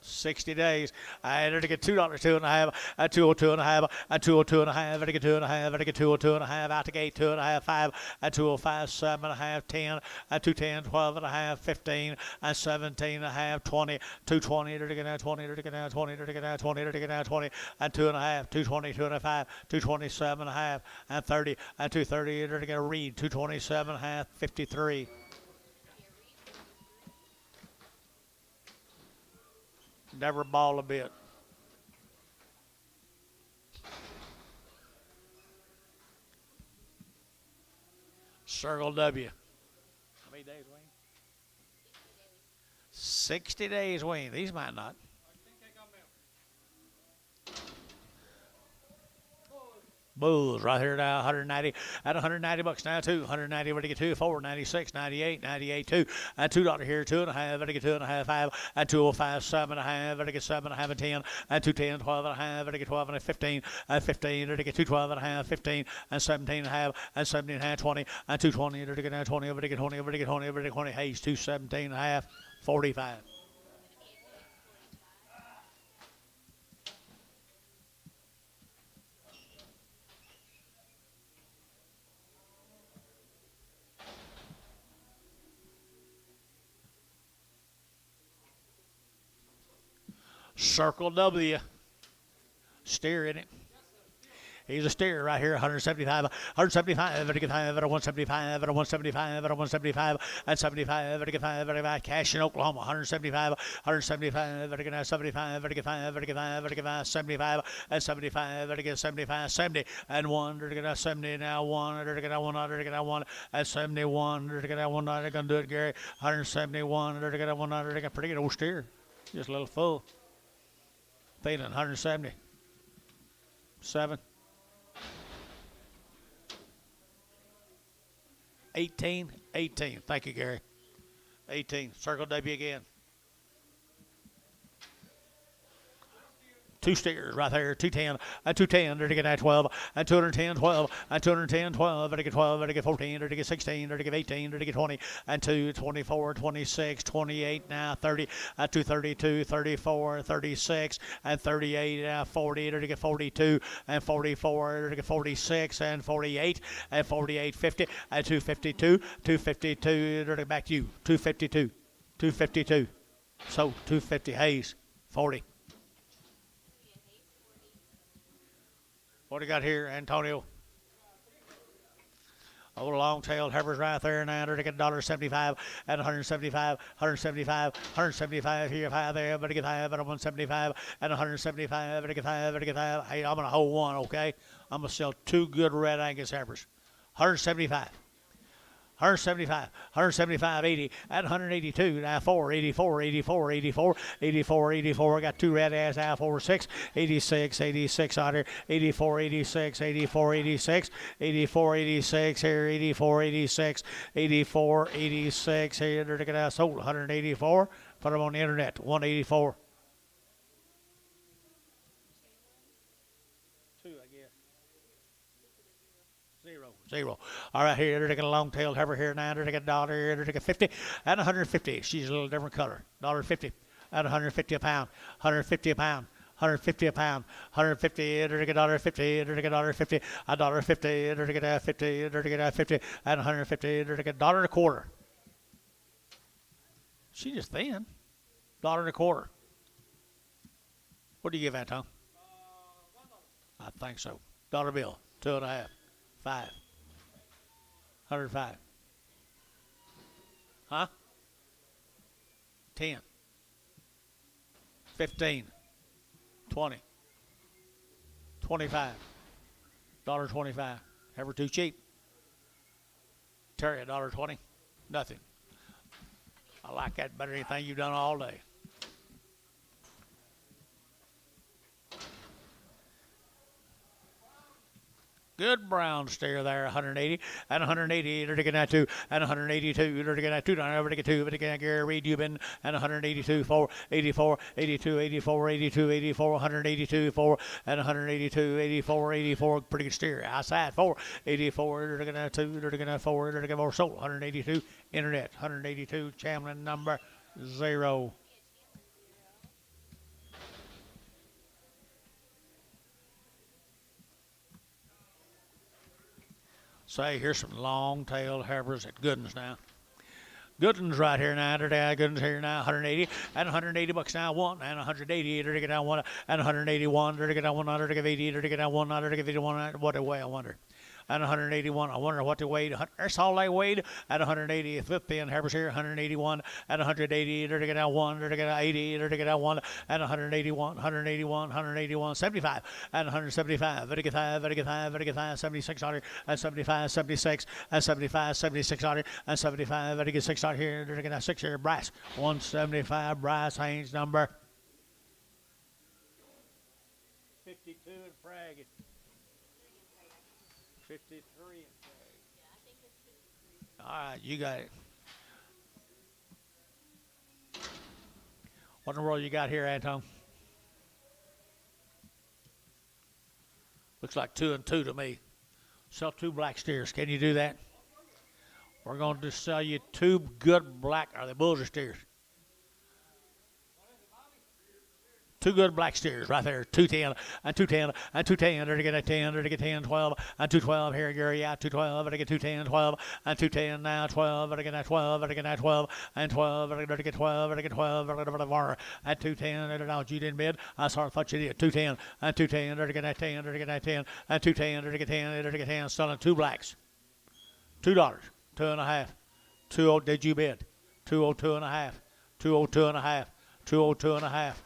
60 days. I had to get $2, 2.5, 202.5, 202.5, I get 2.5, I get 202.5, out the gate, 2.5, 5, 205, 7.5, 10, 210, 12.5, 15, 17.5, 20, 220, to get 20, to get 20, to get 20, to get 20, 2.5, 220, 2.5, 227.5, 30, 230, to get a read, 227.5, 53. Never ball a bit. Circle W. How many days, Wayne? 60 days, Wayne. These might not. Bulls right here now, 190 at $190 now, 290. Where to get 2, 4, 96, 98, 98, 2, and $2 here, 2.5. Where to get 2.5, 5, and 205, 7.5. Where to get 7.5 and 10, and 210, 12.5. Where to get 12 and 15, and 15. Where to get 212.5, 15, and 17.5, and 17.5, 20, and 220. Where to get 20. Where to get 20. Where to get 20. Where to get 20. Hayes 217.5, 45. Circle W. Steer in it. He's a steer right here, 175, 175, 175, 175, 175, and 75, 75, cash in Oklahoma, 175, 175, 75, 75, 75, and 75, 75, 70, and 1, 70 now, 1, 1, and 71, one, going to do it, Gary, 171, 1, pretty good old steer, just a little full. Thielen, 170, 7. 18. Thank you, Gary. 18. Circle W again. 2 steers right there, 210, and 210, to get 12, and 210, 12, and 210, 12, to get 12, to get 14, to get 16, to get 18, to get 20, and 2, 24, 26, 28, now 30, and 232, 34, 36, and 38, now 40, to get 42, and 44, to get 46, and 48, and 48, 50, and 252, 252, to get back to you, 252, 252. So 250 Hayes, 40. What do you got here, Antonio? Old long-tailed Heifers right there now. They're getting $1.75 at 175, 175, 175 here, 5 there. Better get 5 at 175 and 175. Better get 5, better get 5. Hey, I'm going to hold one, okay? I'm going to sell 2 good red Angus Heifers. 175. 175, 175, 80, at 182, now 4, 84, 84, 84, 84, 84, got two red ass now 4, 6, 86, 86 on here, 84, 86, 84, 86, 84, 86 here, 84, 86, 84, 86 here, they're going to sold 184, put them on the internet, 184. Zero. All right, here, they're taking a long-tailed heifer here now. They're taking a dollar here. They're taking 50 and 150. She's a little different color. $1.50 at 150 a pound. 150 a pound. 150 a pound. 150. They're taking $1.50. They're taking $1.50. $1.50. They're taking $50. They're taking $50 and 150. They're taking $1.25. She just thin. $1.25. What do you give that, Tom? I think so. Dollar bill. 2.5. 5. 105. Huh? 10. 15. 20. 25. $1.25. Ever too cheap? Terry, $1.20. Nothing. I like that better than anything you've done all day. Good brown steer there, 180 and 180. They're taking that two and 182. They're taking that two down over to get two, but again, Gary Reed, you've been and 182, 4, 84, 82, 84, 82, 84, 182, 4 and 182, 84, 84. Pretty good steer. Outside 4, 84. They're taking that two. They're taking that 4. They're taking more sold. 182. Internet 182. Chamlin number 0. Say, here's some long-tailed heifers at Gooden's now. Gooden's right here now. Gooden's here now. 180 and 180 bucks now. 1 and 180. They're taking down 1 and 181. They're taking down 180. They're taking down 1. They're taking 81. What a way, I wonder. And 181. I wonder what they weighed. That's all they weighed at 180. Flip in heifers here. 181 and 180. They're taking down 1. They're taking down 80. They're taking down 1 and 181. 181. 181. 75 and 175. 55. 55. 55. 76 on here and 75. 76 and 75. 76 on here and 75. They're taking 6 on here. They're taking down 6 here. Bryce 175. Bryce Haynes number 52 and Frag. 53 and Frag. Yeah, I think it's 53. All right, you got it. What in the world you got here, Anton? Looks like 2 and 2 to me. Sell 2 black steers. Can you do that? We're going to just sell you 2 good black. Are they bulls or steers? 2 good black steers right there. 210 and 210 and 210. They're to get a 10. They're to get 10, 12 and 212 here, Gary. Yeah, 212. They're to get 210, 12 and 210 now. 12. They're to get 12. They're to get 12 and 12. They're to get 12. They're to get 12. They're to get 12 at 210. They're not you didn't bid. I thought you did. 210 and 210. They're to get 10. They're to get 10 and 210. They're to get 10. They're to get 10. Selling 2 blacks. $2. 2.5. 2 did you bid? 202 and a half. 202 and a half. 202 and a half.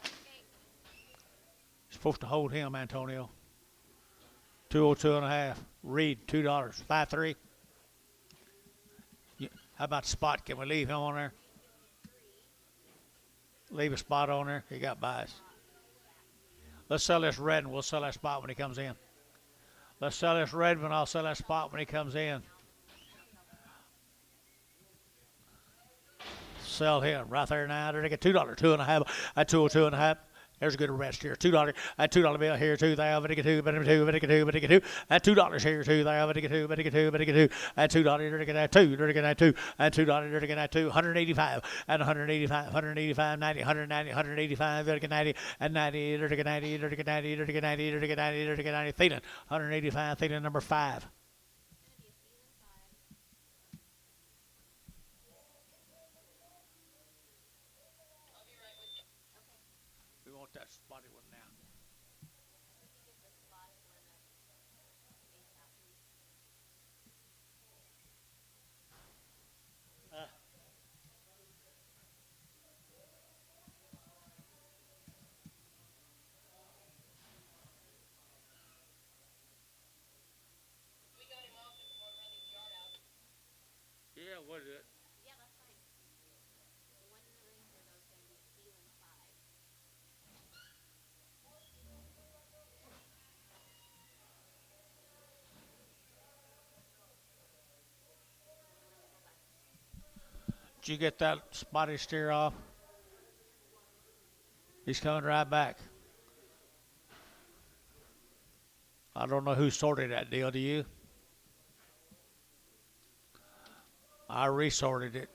Supposed to hold him, Antonio. 202 and a half. Reed, $2. 5.3. How about spot? Can we leave him on there? Leave a spot on there. He got bias. Let's sell this red and we'll sell that spot when he comes in. Let's sell this red and I'll sell that spot when he comes in. Sell him right there now. They get $2, 2.5 at 202 and a half. There's a good rest here. $2 at $2 bill here. 2 there. But get 2. But get 2. But get 2. But get 2 at $2 here. 2 there. But get 2. But get 2. But get 2 at $2. They're get at 2. They're get at 2 at $2. They're get at 2. 185 and 185. 185. 90. 190. 185. They're get 90 and 90. They're get 90. They're get 90. They're get 90. They're get 90. They're get 90. Thielen. 185. Thielen number 5. That spotty one now. Did you get that spotty steer off? He's coming right back. I don't know who sorted that deal, do you? I resorted it.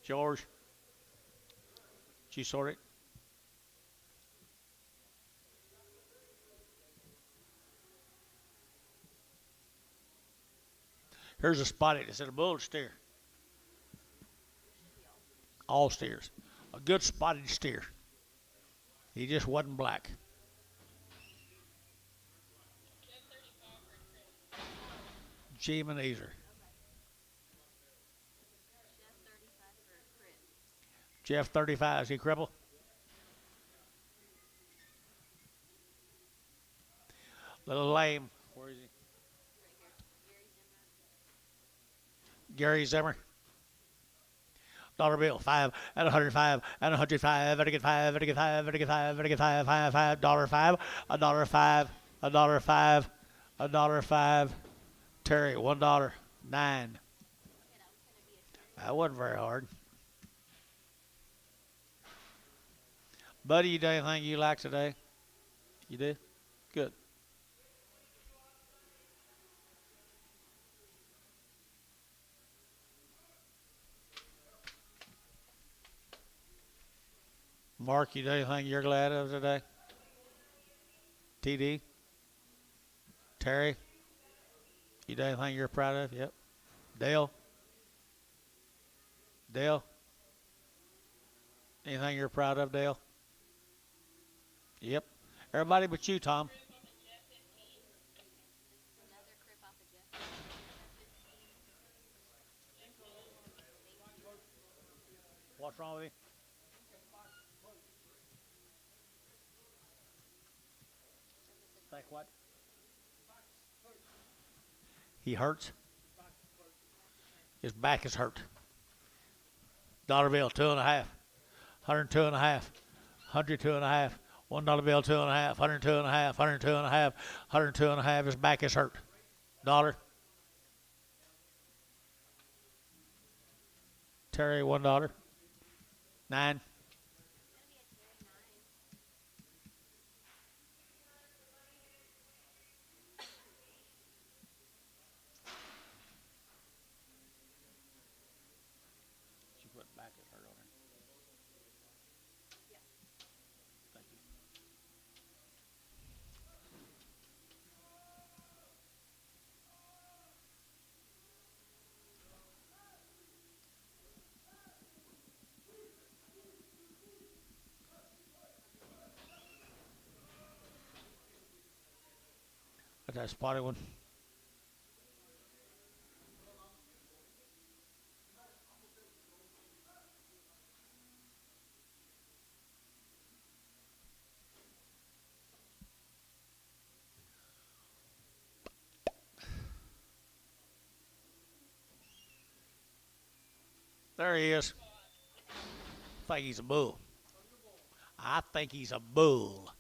George, did you sort it? Here's a spotted. It's a bull steer. All steers. A good spotted steer. He just wasn't black. G. Maneezer. Jeff 35. Is he crippled? Little lame. Where is he? Gary Zimmer. Dollar bill, 5 and 105 and 105. Better get 5. Better get 5. Better get 5. Better get 5. $5. $5. $5. $5. Terry, $1. 9. That wasn't very hard. Buddy, you done anything you like today? You did? Good. Mark, you done anything you're glad of today? TD? Terry? You done anything you're proud of? Yep. Dale? Dale? Anything you're proud of, Dale? Yep. Everybody but you, Tom. What's wrong with you? Like what? He hurts? His back is hurt. Dollar bill, 2.5. 102.5. 102.5. $1 bill, 2.5. 102.5. 102.5. 102.5. His back is hurt. Dollar. Terry, $1. 9. Got that spotted one. There he is. I think he's a bull. I think he's a bull.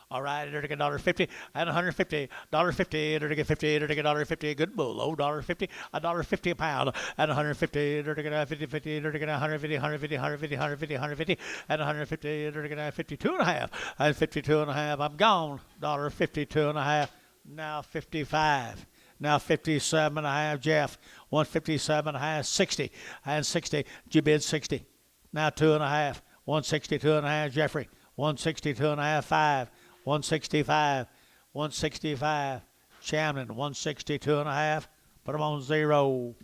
All right, they're taking $1.50 and $150. $1.50, they're taking 50, they're taking $1.50. Good bull. Oh, $1.50, $1.50 a pound, and $150, they're taking 50, 50, they're taking 150, 150, 150, 150, 150, and 150, they're taking 52.5, and 52.5. I'm gone. $1.52.5. Now 55. Now 57.5. Jeff. 157.5. 60 and 60. You bid 60. Now 2.5. 162.5. Jeffrey. 162.5. 5. 165, 165, Chamlin, 162.5. Put them on 0.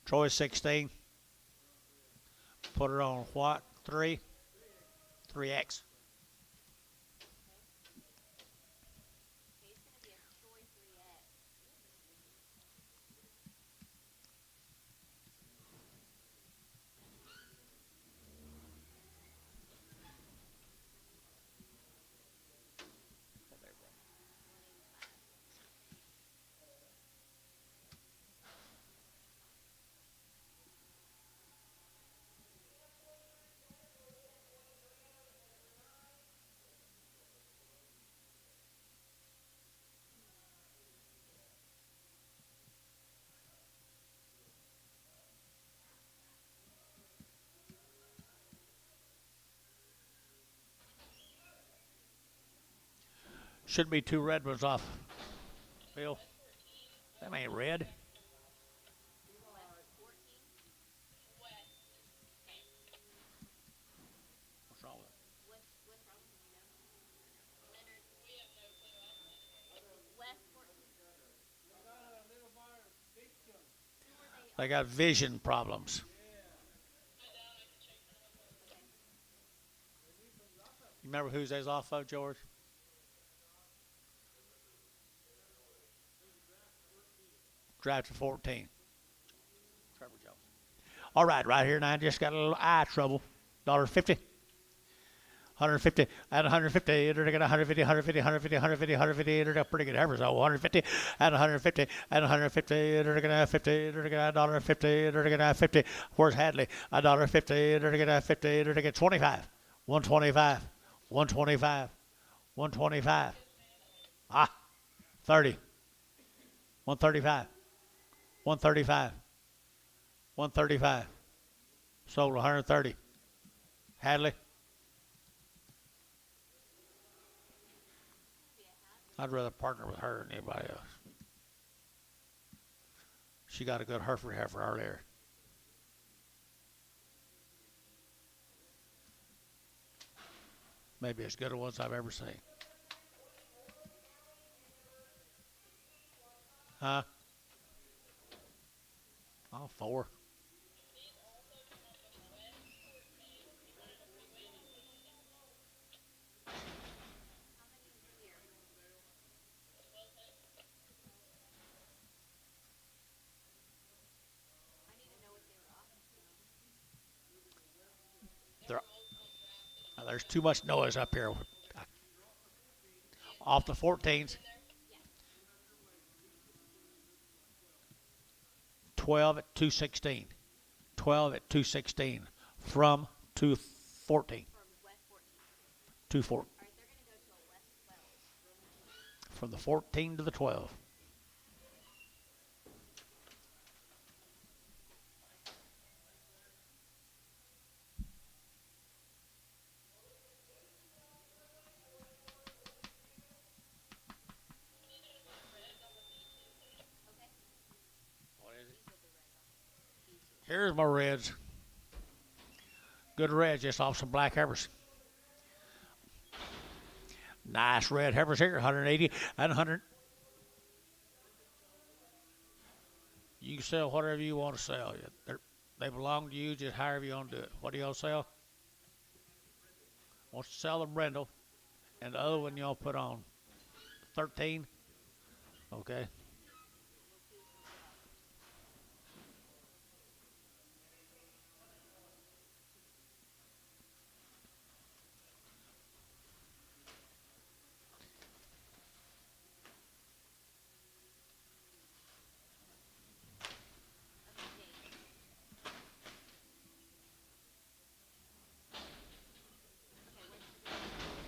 Troy 16. Put it on what? 3? 3X. Should be 2 red ones off. Bill, that ain't red. What's wrong with it? What's wrong with you know? Leonard. West 14. They got vision problems. You remember whose they's off of, George? Drive to 14. Trevor Jones. All right here now. I just got a little eye trouble. $1.50. 150 at 150. You're gonna get 150, 150, 150, 150, 150. You're gonna pretty good average. So 150 at 150 at 150. You're gonna 50. You're gonna $1.50. You're gonna 50. Where's Hadley? $1.50. You're gonna 50. You're gonna get 25. 125. 125. 125. 30. 135. 135. 135. Sold 130. Hadley. I'd rather partner with her than anybody else. She got a good Heifer earlier. Maybe as good a ones I've ever seen. Huh? Oh, 4. There's too much noise up here. Off the 14s. 12 at 216. 12 at 216. From 214. 214. From the 14 to the 12. Here's my reds. Good reds, just off some black heifers. Nice red heifers here, 180 and 100. You can sell whatever you want to sell. They belong to you, just however you want to do it. What do y'all sell? Wants to sell the brindle, and the other one y'all put on 13. Okay.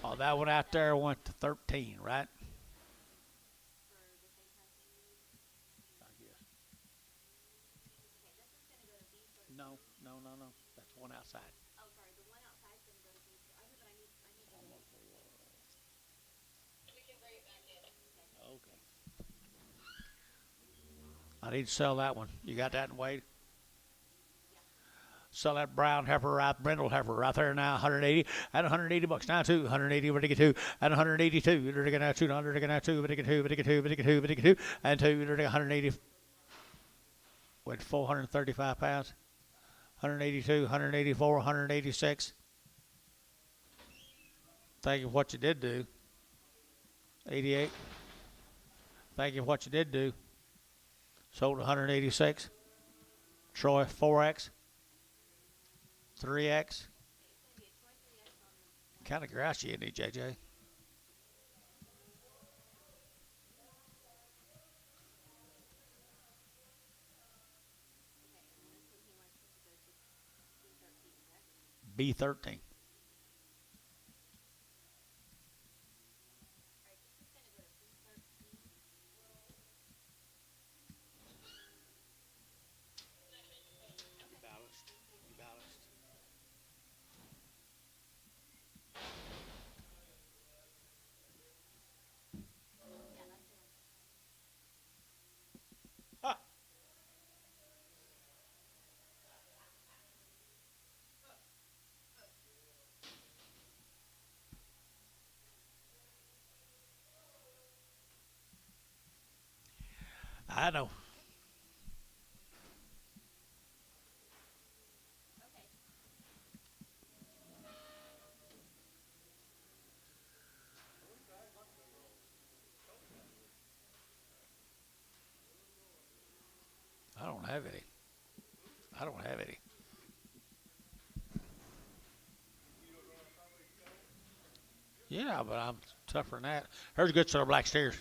Oh, that one out there went to 13, right? No. That's one outside. Oh, sorry. The one outside's going to go to B. I know, but I need We can bring it back in. Okay. I need to sell that one. You got that in Wade? Sell that brown heifer, right, brindle heifer right there now, 180 at 180 bucks now too. 180, we're to get 2 at 182. We're to get now 2, we're to get now 2, we're to get 2, we're to get 2, we're to get 2, we're to get 2, and 2, we're to get 180. Wait, 435 pounds. 182, 184, 186. Thank you for what you did do. 88. Thank you for what you did do. Sold 186. Troy, 4X. 3X. Kind of grassy, isn't he, JJ? B13. I know. I don't have any. I don't have any. Yeah, but I'm tougher than that. There's a good set of black steers.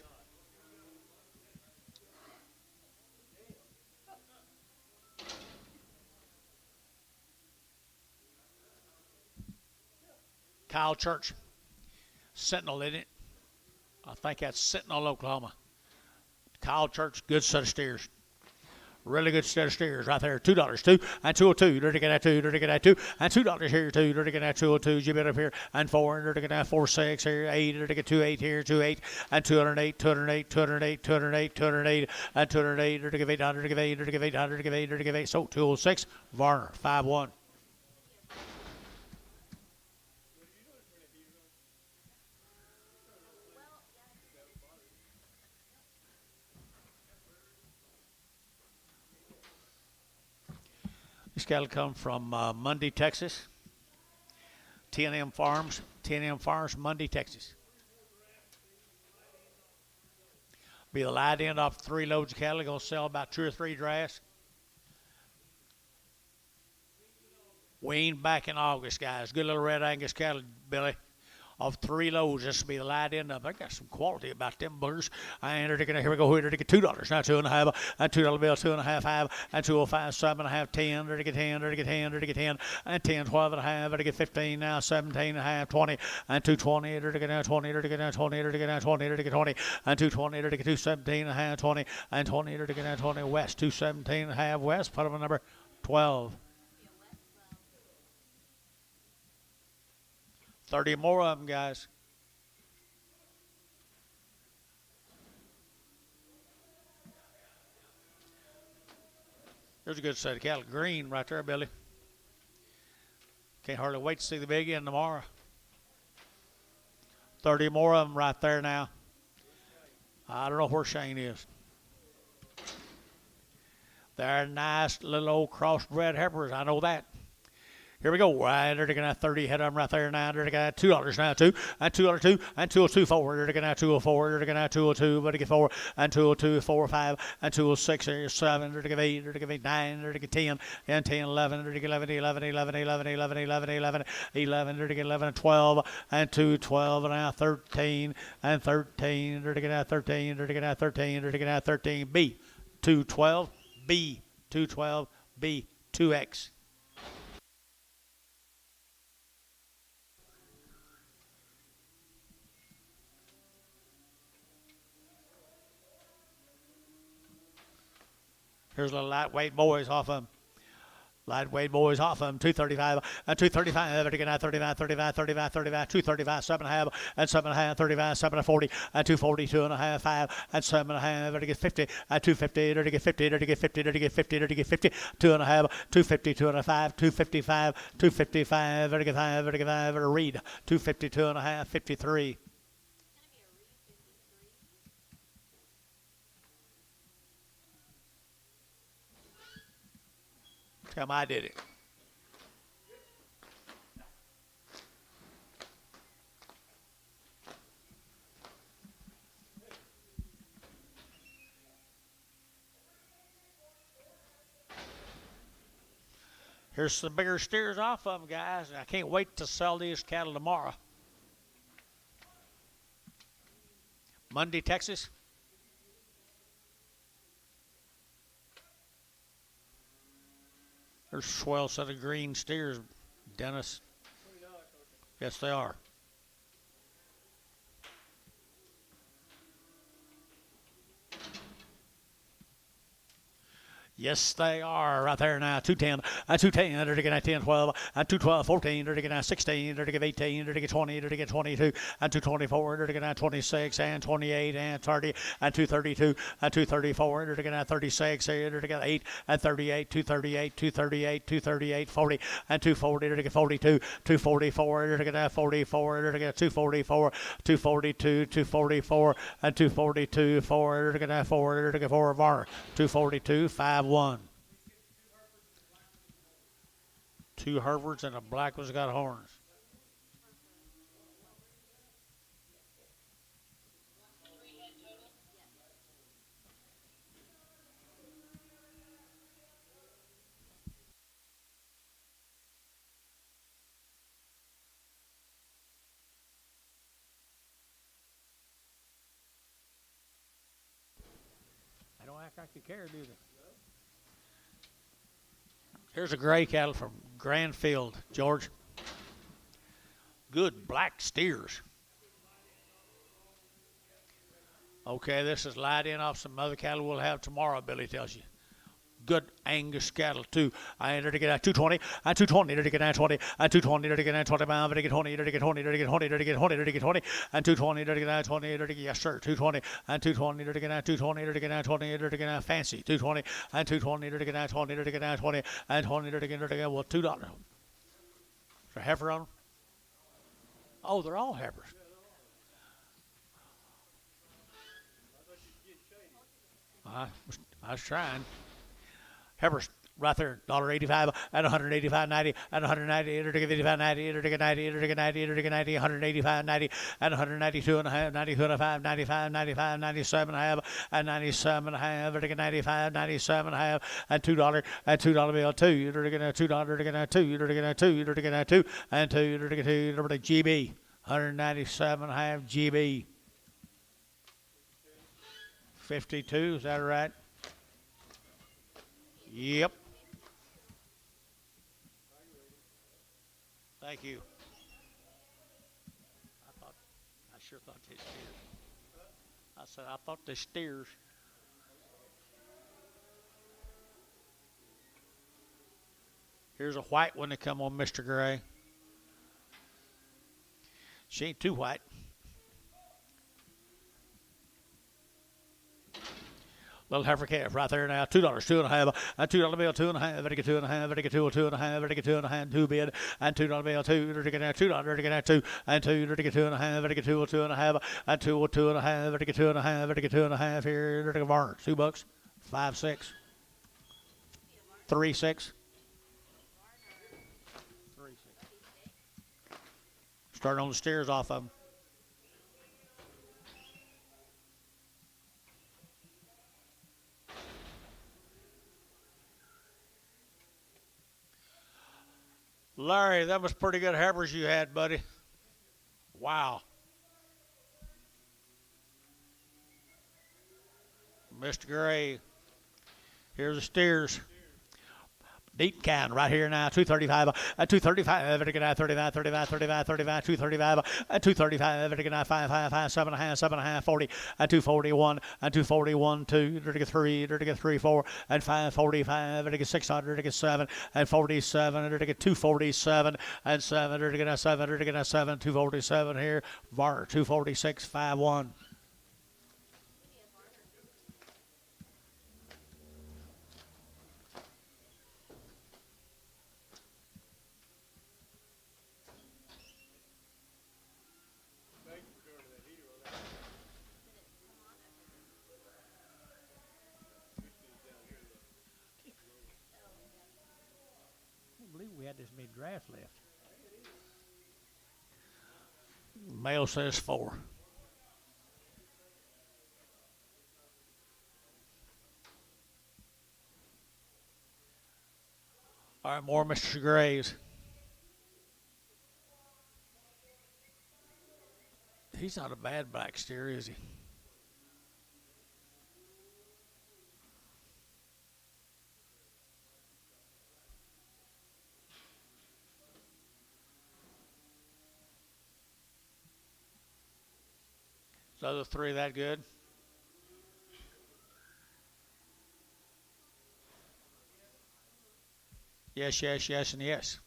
Kyle Church, Sentinel, isn't it? I think that's Sentinel, Oklahoma. Kyle Church, good set of steers. Really good set of steers right there. $2, 2 and 202. Dirty get that 2, dirty get that 2 and $2 here, 2, dirty get that 202. You bet up here and 4, dirty get that 4, 6 here, 8, dirty get 2, 8 here, 2, 8 and 208, 208, 208, 208, 208 and 208. Dirty give 800, give 8, dirty give 800, give 8, dirty give 8. So 206. Varner 5-1. This cattle come from Mundy, Texas. T&M Farms, Mundy, Texas. Be the light end off 3 loads of cattle. Going to sell about 2 or 3 drafts. Weaned back in August, guys. Good little red Angus cattle, Billy. Of 3 loads, this will be the light end of. I got some quality about them buggers. And here we go. Here to get $2. Now 2.5 and $2 bill, 2.5, 5 and 205, 7.5, 10. There to get 10. There to get 10. There to get 10 and 10, 12.5. There to get 15. Now 17.5, 20 and 220. There to get now 20. There to get now 20. There to get now 20. There to get 20 and 220. There to get 217.5, 20 and 20. There to get now 20. West 217.5. West. Put them on number 12. 30 more of them, guys. There's a good set of cattle. Green right there, Billy. Can't hardly wait to see the big end tomorrow. 30 more of them right there now. I don't know where Shane is. They're nice little old crossbred heifers. I know that. Here we go. Right, they're taking out 30 head of them right there now. They're taking out $2 now, 2 and $2 and 202 4. They're taking out 204. They're taking out 202, but they get 4 and 202, 4, 5 and 206. There's 7. They're taking 8. They're taking 9. They're taking 10 and 10, 11. They're taking 11, 11, 11, 11, 11, 11, 11, 11. They're taking 11 and 12 and 2, 12 and now 13 and 13. They're taking out 13. They're taking out 13. They're taking out 13. B 212. B 212. B 2X. Here's a little lightweight boys off them. Lightweight boys off them. 235 and 235. They're getting out 35, 35, 35, 35, 235, 7.5 and 7.5, 35, 7 and 40 and 240, 2.5, 5 and 7.5. They're to get 50 and 250. They're to get 50. They're to get 50. They're to get 50. They're to get 50. 2.5, 250, 2.5, 255, 255. They're to get 5. They're to get 5. They're to read 250, 2.5, 53. Tell them I did it. Here's some bigger steers off of them, guys. I can't wait to sell these cattle tomorrow. Mundy, Texas. There's a swell set of green steers, Dennis. Yes, they are. Yes, they are right there now. 210, 210, they're to get 10, 12, 212, 14, they're to get 16, they're to get 18, they're to get 20, they're to get 22, 224, they're to get 26, and 28, and 30, 232, 234, they're to get 36, they're to get 8, 38, 238, 238, 238, 40, 240, they're to get 42, 244, they're to get 44, they're to get 244, 242, 244, 242, 4, they're to get 4, they're to get 4 bar, 242, 5-1. 2 Herefords and a black one's got horns. They don't act like they care, do they? Here's a gray cattle from Granfield, George. Good black steers. Okay, this is light in off some other cattle we'll have tomorrow, Billy tells you. Good Angus cattle, too. I entered to get 220, 220, to get 20, 220, to get 25, to get 20, to get 20, to get 20, to get 20, to get 20, 220, to get 20, to get, yes, sir, 220, 220, to get 220, to get 20, to get fancy, 220, 220, to get 20, to get 20, 20, to get, well, $2. Is there heifer on them? Oh, they're all heifers. I was trying. Heifers right there, $1.85 and 185.90 and 190, to get 85.90, to get 90, to get 90, to get 90, 185.90 and 192.5, 92.5, 95, 95, 97.5 and 97.5, to get 95, 97.5 and $2 and $2 bill, $2, to get $2, to get $2, to get $2, to get 2 and 2, to get 2, to get GB, 197.5 GB. 52, is that right? Yep. Thank you. I sure thought they steers. I said, I thought they steers. Here's a white one that come on Mr. Gray. She ain't too white. Little heifer calf right there now. $2, $2.50, $2 bill, $2.50, to get 2.5, to get 2, $2.50, to get 2.5, 2 bid, and $2 bill, $2, to get $2, to get 2, and 2, to get 2.5, to get 2, $2.50, and 2, $2.50, to get 2.5, to get 2.5 here, to get Varner, $2, 5, 6, 3, 6. 3, 6. Starting on the steers off of them. Larry, that was pretty good heifers you had, buddy. Wow. Mr. Gray, here's the steers. Deep can right here now, 235, 235, to get 35, 35, 35, 35, 235, 235, to get 5, 5, 5, 7.5, 7.5, 40, 241, 241, 2, to get 3, to get 3, 4, and 545, to get 600, to get 7, and 47, to get 247, and 7, to get 7, to get 7, 247 here, Varner, 246, 5-1. We had this many drafts left. Mail says 4. All right, more Mr. Graves. He's not a bad black steer, is he? The other 3 that good? Yes, yes, yes, and yes.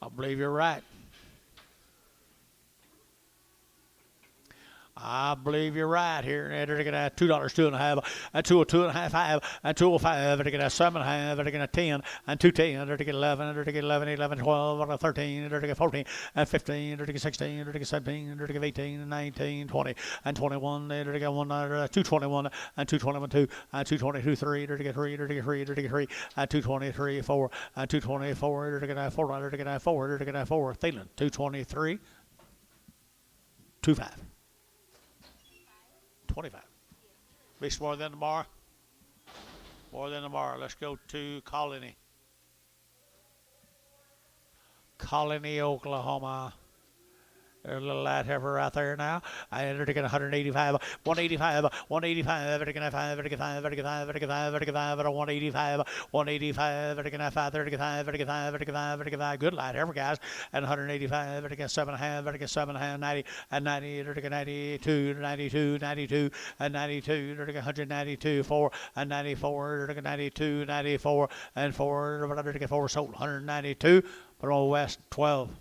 I believe you're right. I believe you're right here. And they're going to have $2, 2.5, and 2.5, 5, and 2.05. They're going to have 7.5. They're going to have 10, and 2.10. They're going to get 11. They're going to get 11, 11, 12, and 13. They're going to get 14, and 15. They're going to get 16. They're going to get 17. They're going to get 18, and 19, 20, and 21. They're going to get 221, and 221, 2, and 222, 3. They're going to get 3. They're going to get 3. They're going to get 3, and 223, 4, and 224. They're going to have 4. They're going to have 4. They're going to have 4. Thielen, 223, 25. 25. Least more than tomorrow. More than tomorrow. Let's go to Colony. Colony, Oklahoma. There's a little light heifer right there now. And they're taking 185, 185, 185, they're taking 5, they're taking 5, they're taking 5, they're taking 5, they're taking 5, 185, 185, they're taking 5, they're taking 5, they're taking 5, they're taking 5, they're taking 5. Good light heifer, guys. And 185, they're taking 7.5, they're taking 7.5, 90, and 90, they're taking 92, 92, 92, and 92, they're taking 192, 4, and 94, they're taking 92, 94, and 4, they're taking 4, sold 192, but on West 12.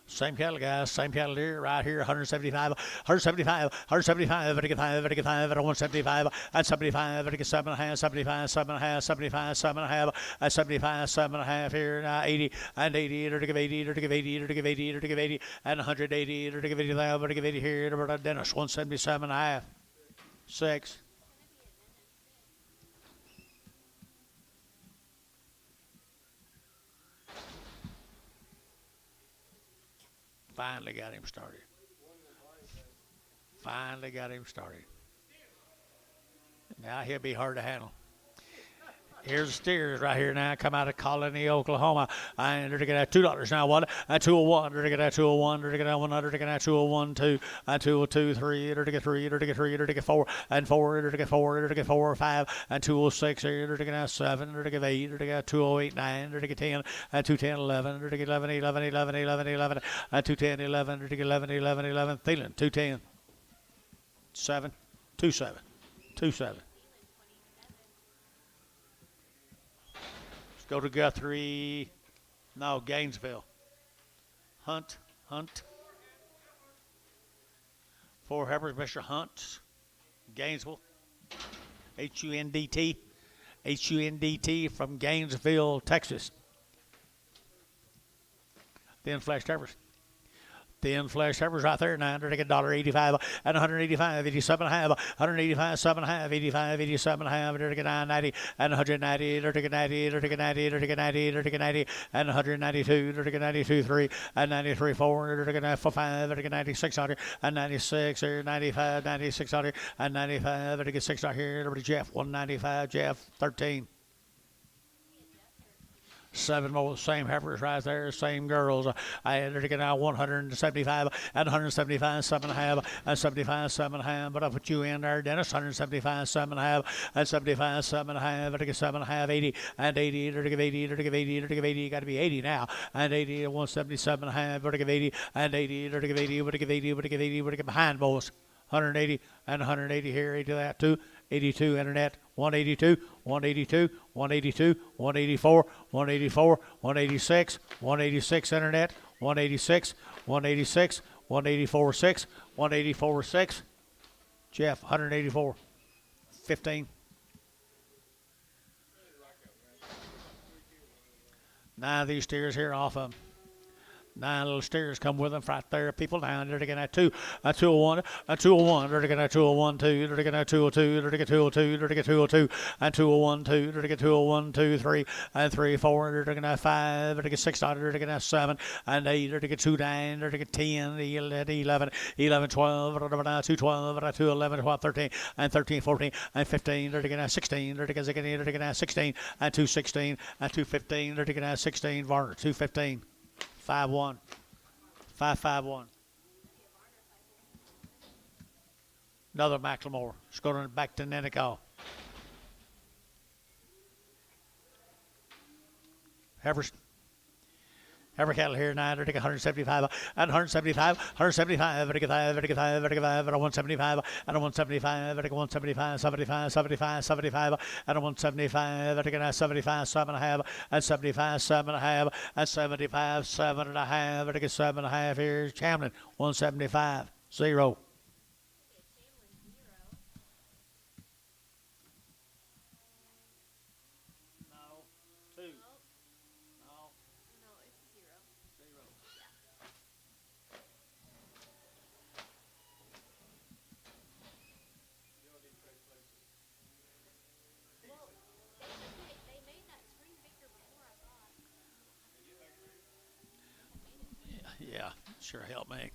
Same cattle, guys. Same cattle here, right here. 175, 175, 175, 175, 175, 175, and 75, 7.5, 75, 7.5, 75, 7.5, and 75, 7.5 here. Now 80, and 80, to give 80, to give 80, to give 80, to give 80, and 180, to give 80, to give 80 here. To Dennis, 177.5, 6. Finally got him started. Finally got him started. Now he'll be hard to handle. Here's the steers right here now. Come out of Colony, Oklahoma. And they're going to have $2 now. 1, and 201. They're going to have 201. They're going to have 100. They're going to have 201, 2, and 202, 3. They're going to get 3. They're going to get 3. They're going to get 4, and 4. They're going to get 4. They're going to get 4, 5, and 206. They're going to have 7. They're going to get 8. They're going to get 208, 9. They're going to get 10, and 210, 11. They're going to get 11, 11, 11, 11, 11, and 210, 11. They're going to get 11, 11, 11. Thielen, 210, 7, 27, 27. Go to Guthrie. No, Gainesville. Hunt. 4 heifers, Mr. Hunt. Gainesville. Hundt. Hundt from Gainesville, Texas. Thin fleshed heifers. Thin flesh heifers right there. Now they're taking $1.85 and 185, 87.5, 185, 7.5, 85, 87.5. They're taking 990 and 190. They're taking 90. They're taking 90. They're taking 90. They're taking 90 and 192. They're taking 92, 3 and 93, 4. They're taking 5. They're taking 9600 and 96 or 95, 9600 and 95. They're taking 6 right here. They're Jeff 195. Jeff 13. 7 more, same heifers right there, same girls. They're taking out 175 and 175, 7.5 and 75, 7.5. But I put you in there, Dennis. 175, 7.5 and 75, 7.5. They're taking 7.5, 80 and 80. They're taking 80. They're taking 80. They're taking 80. Got to be 80 now. And 80 and 177.5. They're taking 80 and 80. They're taking 80. We're taking 80. We're taking 80. We're taking behind boys. 180 and 180 here. 80 to that too. 82 internet. 182, 182, 182, 184, 184, 186, 186 internet, 186, 186, 184, 6, 184, 6. Jeff, 184, 15. Nine of these steers here off of them. 9 little steers come with them right there. People down. They're going to 2, 201, 201. They're going to 201, 2. They're going to 202. They're going to 202. They're going to 202 and 201, 2. They're going to 201, 2, 3 and 3, 4. They're going to 5. They're going to 6. They're going to 7 and 8. They're going to 2, 9. They're going to 10, 11, 11, 12. They're going to 2, 12. 2, 11, 12, 13 and 13, 14 and 15. They're going to 16. They're going to 16 and 2, 16 and 2, 15. They're going to 16. Varner 2, 15. 5-1. 5-5-1. Another Macklemore. Scoring back to Nenico. Heifer cattle here now. They're taking 175 and 175, 175, 175, 175, and 175, 175, 75, 75, 75, and 175, 75, 7.5, and 75, 7.5, and 75, 7.5, 7.5. Here's Chamlin, 175, 0. Yeah, sure helped me.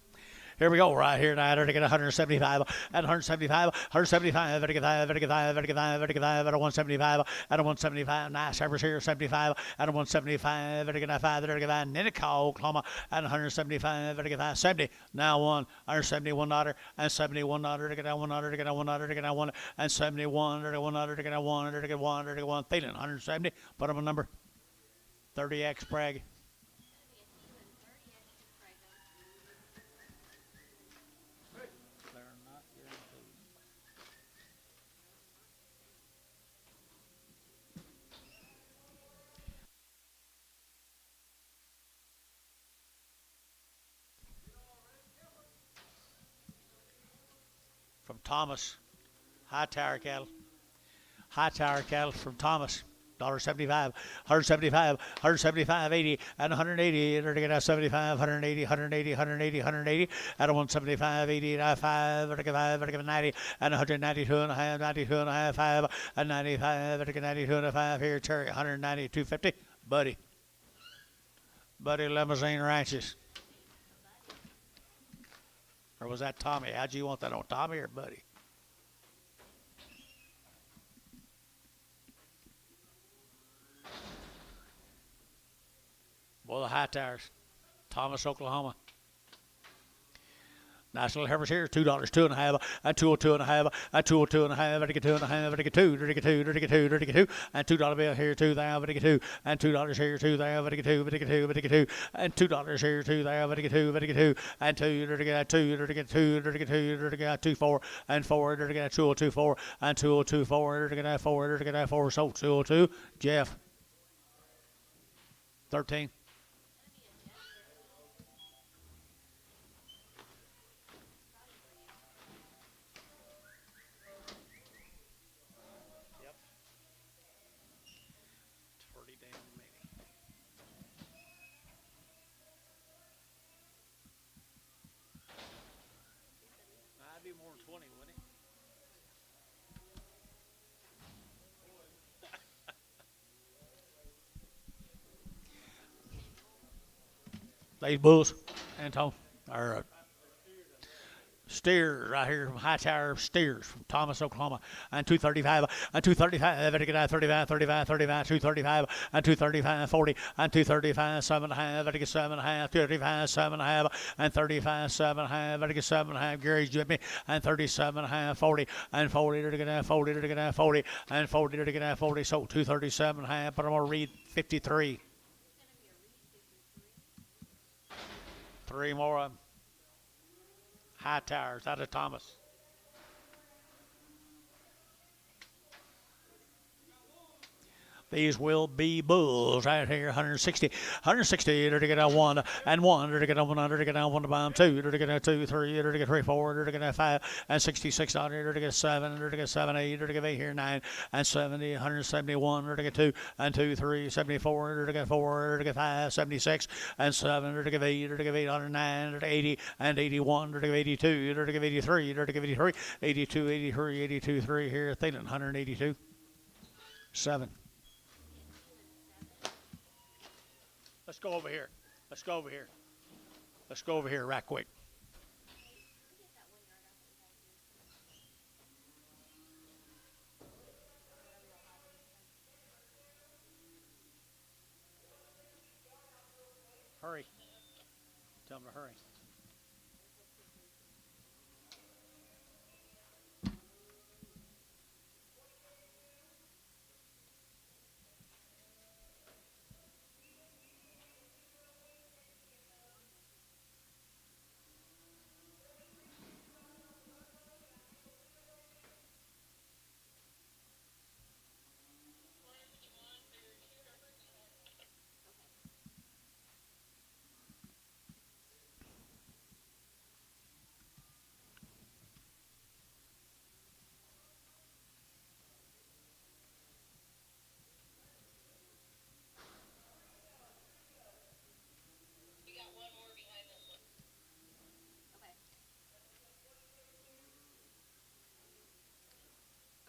Here we go, right here now. They're going to 175 and 175, 175, 175, 175, and 175, and 175. Nice Heifers here, 75 and 175. They're going to 5. They're going to Nenico, Oklahoma, and 175. They're going to 70. Now 171 $, and 71 $. They're going to 1 $. They're going to 1 $. They're going to 1 and 71. They're going to 1 $. They're going to 1. They're going to 1. They're going to 1. Feeling 170. Put them a number 30X Prague. From Thomas, high tower cattle from Thomas, $1.75, 175, 175, 80, and 180. They're going to 75, 180, 180, 180, 180, and 175, 80, 95, 90, and 192 and a half, 92 and a half, 5, and 95, 92 and a half. Here, Cherry, 190, 250. Buddy Limousine Ranches. Or was that Tommy? How'd you want that on, Tommy or Buddy? Well, the high towers. Thomas, Oklahoma. Nice little Heifers here, $2, 2.5, and 202 and a half, and 202 and a half, and 2 and a half, and 2, and $2 bill here, 2 there, and 2, and $2 here, 2 there, and 2, and $2 here, 2 there, and 2, and 2, 4, and 4, 202, and 202, 4, so 202, Jeff, 13. More than 20, wouldn't he? These bulls, Anton, are steers right here from High Tower Steers from Thomas, Oklahoma, and 235, and 235, 35, 35, 35, 235, and 235, 40, and 235, 7.5, 7.5, 235, 7.5, and 35, 7.5, 7.5, Gary's Jimmy, and 37.5, 40, and 40, they're gonna 40, they're gonna 40, and 40, they're gonna 40, so 237.5, but I'm gonna read 53. 3 more of them. High towers out of Thomas. These will be bulls right here. 160. 160. To get a 1 and 1. To get a 1. To get a 1 to bomb 2. To get a 2, 3. To get 3, 4. To get a 5 and 66. To get 7. To get 7, 8. To get 8 here 9 and 70. 171. To get 2 and 2, 3. 74. To get 4. To get 5. 76 and 7. To get 8. To get 8 109. To get 80 and 81. To get 82. To get 83. To get 83. 82, 83, 82, 3 here. Thielen 182. 7. Let's go over here. Let's go over here. Let's go over here right quick. Hurry. Tell them to hurry.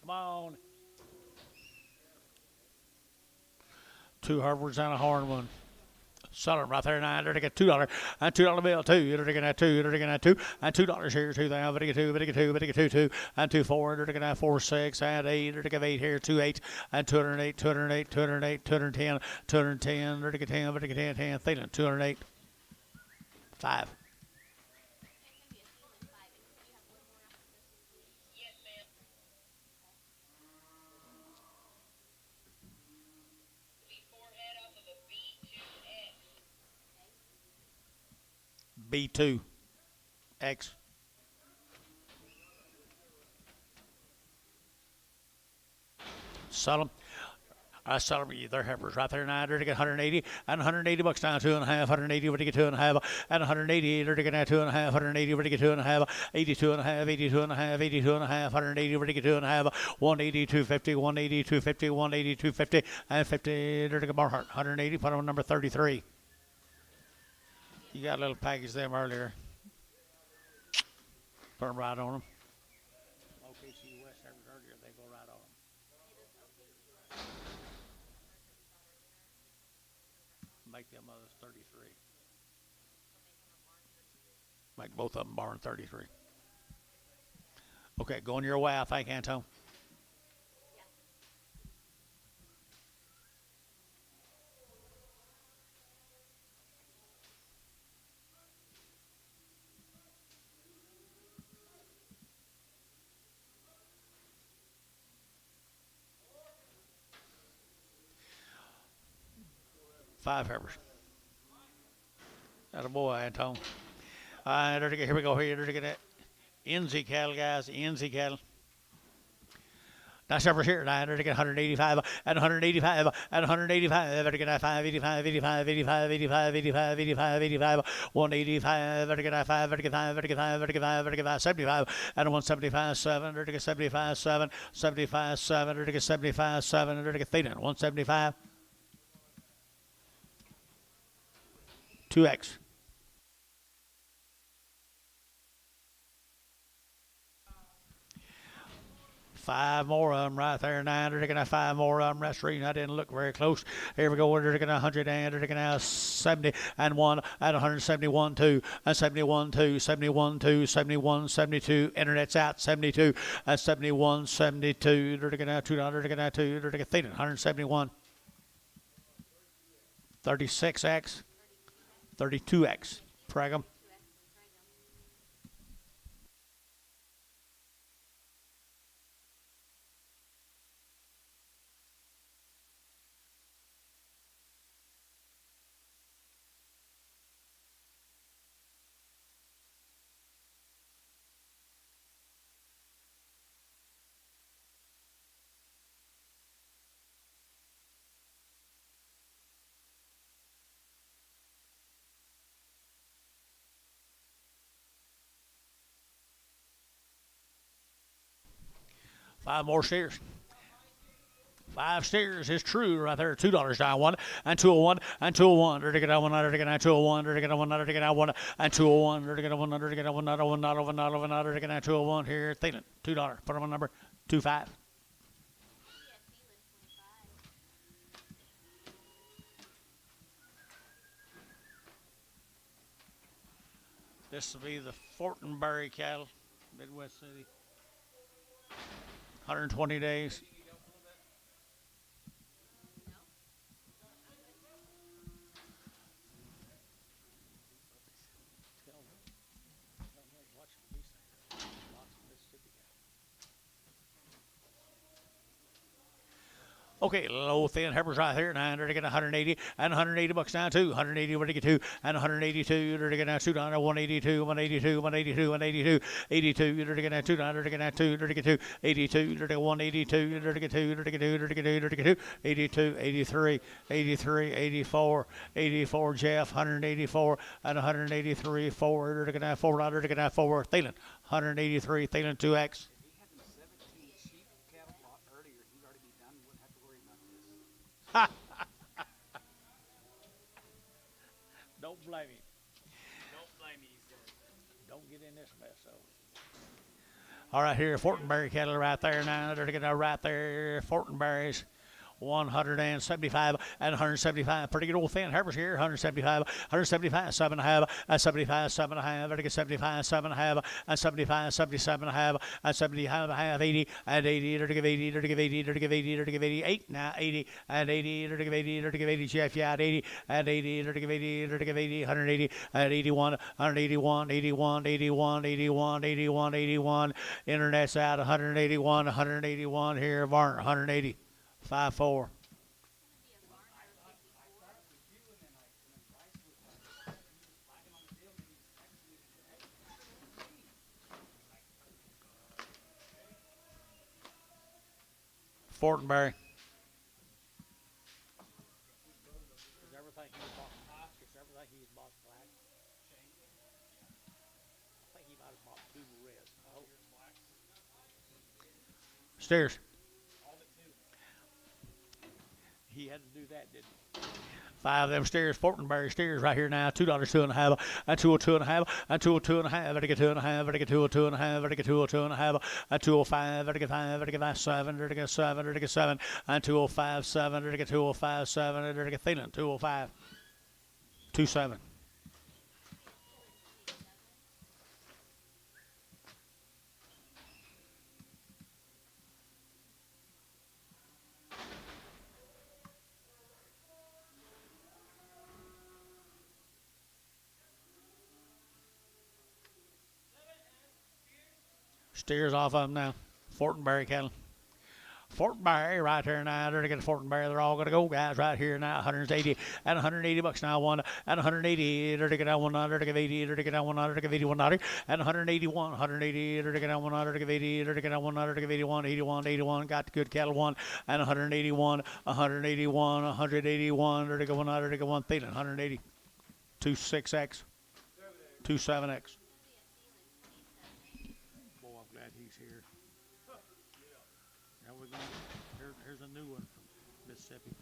Come on. 2 Harvards and a horn one. Sell them right there now. They're to get $2 and $2 bill 2. They're to get 2. They're to get 2 and $2 here. 2 now. Better get 2. Better get 2. Better get 2. 2 and 2 4. They're to get 4 6 and 8. They're to get 8 here. 2 8 and 208. 208. 208. 210. 210. They're to get 10. Better get 10. 10. Thielen 208. 5. B2 X. Sell them. I sell them. They're Heifers right there now. They're to get 180 and 180 bucks down 2.5. 180. We're to get 2.5 and 180. They're to get 2.5. 180. We're to get 2.5. 82.5. 82.5. 82.5. 180. We're to get 2.5. 180. 250. 180. 250. 180. 250 and 50. They're to get Barhart. 180. Put on number 33. You got a little package them earlier. Put them right on them. OKC West earlier, they go right on them. Make them others 33. Make both of them barn 33. Okay, going your way, I think, Anton. Five Heifers. That a boy, Anton. Here we go. Here to get it. NZ cattle, guys. NZ cattle. That's over here. Now to get 185 and 185 and 185. Better get 5, 85, 85, 85, 85, 85, 85, 85, 185. Better get 5, better get 5, better get 5, better get 5, better get 5, 75 and 175, 7. Better get 75, 7, 75, 7. Better get 75, 7. Better get Thielen 175. 2X. Five more of them right there. 9. They're taking 5 more of them. That's the reason I didn't look very close. Here we go. They're taking 100 and they're taking 70 and 1 and 171 2 and 71 2 71 2 71 72. Internet's out 72 and 71 72. They're taking $2. They're taking 2. They're taking Thielen 171. 36X. 32X. Pragum. 5 more steers. 5 steers is true right there. $2 down 1 and 201 and 201. There to get out 1, there to get out 201, there to get out 1, there to get out 1 and 201, there to get out 1, there to get out 1, not over, not over, not over, not over, to get out 201 here. Thielen, $2. Put them on number 25. This will be the Fortenberry cattle, Midwest City. 120 days. Okay, low thin Heifers right here. Now they're to get 180 and 180 bucks now too. 180 where to get 2 and 182. They're to get now $2. 182, 182, 182, 182, 82. They're to get now $2. They're to get now 2. They're to get 2. 82. They're to get 182. They're to get 2. They're to get 2. They're to get 2. They're to get 2. 82, 83, 83, 84, 84. Jeff 184 and 183. 4. They're to get now $4. They're to get now 4. Thielen 183. Thielen 2X. Don't blame me. Don't blame me, he said. Don't get in this mess, though. All right, here, Fortenberry cattle right there now. They're getting right there. Fortenberries. 175 and 175. Pretty good old thin Heifers here. 175, 175, 7.5, and 75, 7.5. They're to get 75, 7.5, and 75, 77.5, and 75.5, 80, and 80. They're to give 80, they're to give 80, they're to give 80, they're to give 88 now, 80, and 80. They're to give 80, they're to give 80. Jeff, yeah, 80, and 80. They're to give 80, they're to give 80, 180, and 81, 181, 81, 81, 81, 81, 81. Internet's out, 181, 181 here. Varner, 180. 5-4. Fortenberry. Is everything he's bought black? Is everything he's bought black? I think he might have bought 2 reds. Oh. Stairs. He had to do that, didn't he? 5 of them steers, Fortenberry steers right here now. $2, 2.5, and 202.5, and 202.5. Better get 2.5, better get 202.5, better get 202.5, and 205, better get 5, better get 5, 7, better get 7, better get 7, and 205, 7, better get 205, 7, better get Thielen, 205, 27. Steers off of them now. Fortenberry cattle. Fortenberry right here now. They're to get a Fortenberry. They're all going to go, guys, right here now. 180 and 180 bucks now. 1 and 180. They're to get out 1. They're to get 80. They're to get out 1. They're to get 81. And 181. 180. They're to get out 1. They're to get 80. They're to get out 1. They're to get 81. 81. 81. Got the good cattle 1 and 181. 181. 181. They're to get 1. They're to get 1. Thielen 180. 26X. 27X. He's here. Now we're going. Here's a new one from Mississippi.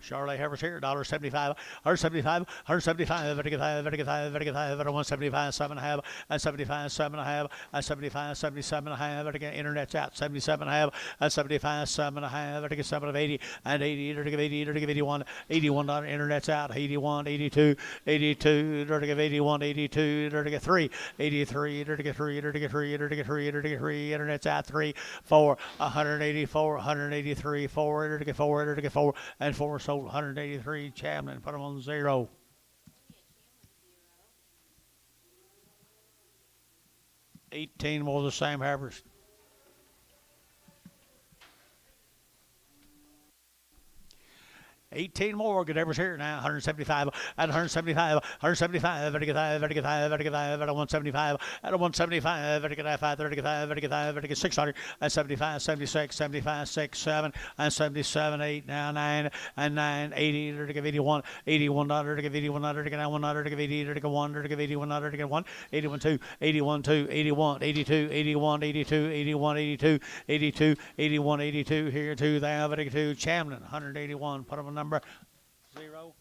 Charlotte Heifers here, $1.75, 175, 175, better get 5, better get 5, better get 5, better 175, 7.5, and 75, 7.5, and 75, 77.5, better get internet's out, 77.5, and 75, 7.5, better get 7 of 80, and 80, better give 80, better give 81, $81, internet's out, 81, 82, 82, better give 81, 82, better get 3, 83, better get 3, better get 3, better get 3, better get 3, internet's out, 3, 4, 184, 183, 4, better get 4, better get 4, and 4 sold 183. Chamlin, put them on 0. $18 more of the same Heifers. 18 more. Gables here now. 175 and 175. 175. 175. 175. At 175. 35. 600 and 75. 76. 75. 6. 7 and 77. 8 now 9 and 9. 80. 81. 81. 81. 100. 80. 1. 81. 1. 81. 2. 81. 2. 81. 82. 81. 82. 81. 82. 82. 81. 82. Here to the 82. Chamlin. 181. Put up a number 0.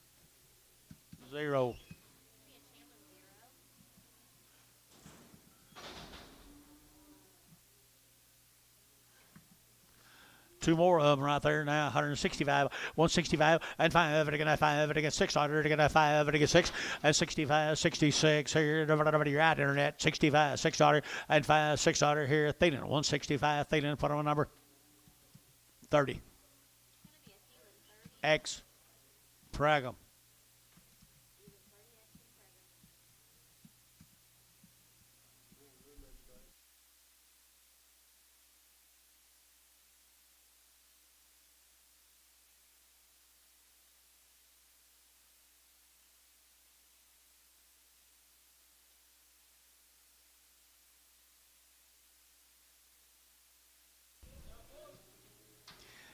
0. Two more of them right there now. 165, 165, and 5, and again 5, and again 600, and again 5, and again 6, and 65, 66 here. You're at internet. 65, 600, and 5, 600 here. Thielen, 165. Thielen, put on a number 30. X. Pragum.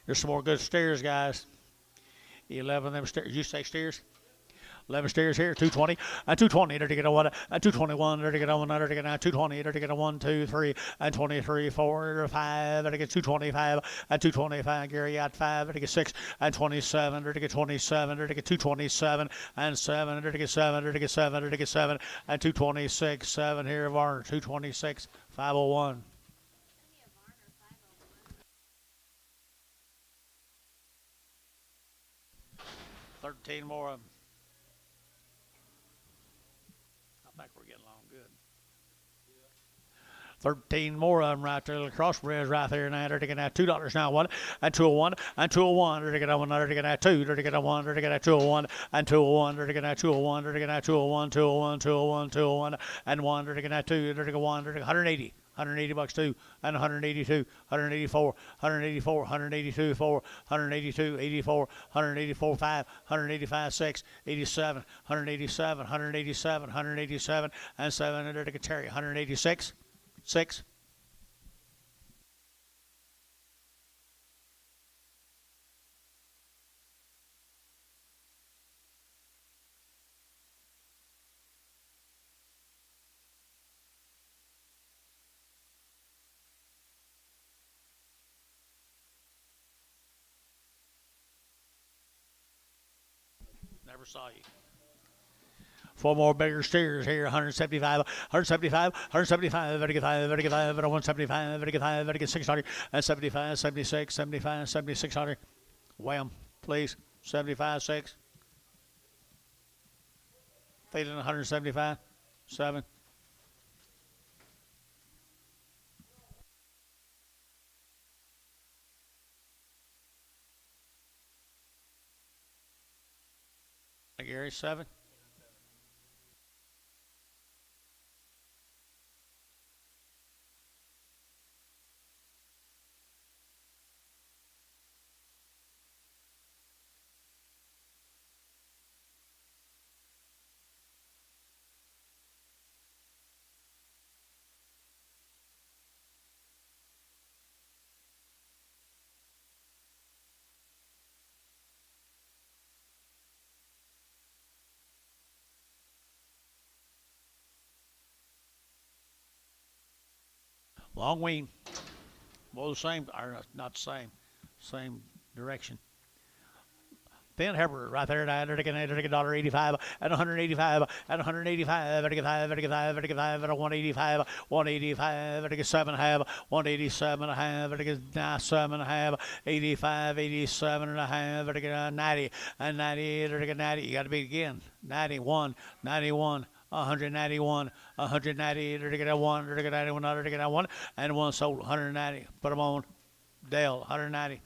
There's some more good steers, guys. 11 of them steers. You say steers? 11 steers here, 220, and 220 to get a 1, and 221 to get a 1, to get a 220 to get a 1, 2, 3, and 23, 4, 5, and to get 225, and 225, Gary at 5, to get 6, and 27, to get 27, to get 227, and 7, to get 7, to get 7, to get 7, and 226, 7 here, Varner, 226, 501. 13 more of them. I think we're getting along good. 13 more of them right there. The crossbreeds right there now. They're taking out $2 now. 1 and 201 and 201. They're taking out 1. They're taking out 2. They're taking out 1. They're taking out 201 and 201. They're taking out 201. They're taking out 201, 201, 201, 201, and 1. They're taking out 2. They're taking 1. They're taking 180. $180 2 and 182, 184, 184, 182 4, 182, 84, 184 5, 185 6, 87, 187, 187, 187, and 7 under the Terry, 186 6. Never saw you. 4 more bigger steers here. 175, 175, 175, 175, 175, 175, 600, and 75, 76, 75, 7600. Wham, please. 75, 6. Thielen 175, 7. Gary, 7. Long wean. Well, the same, or not the same, same direction. Then Heifer right there, $185 and 185 and 185, 185 and 185, 185, 7 half, 187 and a half, 7 and a half, 85, 87 and a half, 90 and 90, 90. You got to beat again. 91, 91. 191, 190, to get 1, to get 91, to get 1, and 1 sold 190. Put them on. Dale, 190. They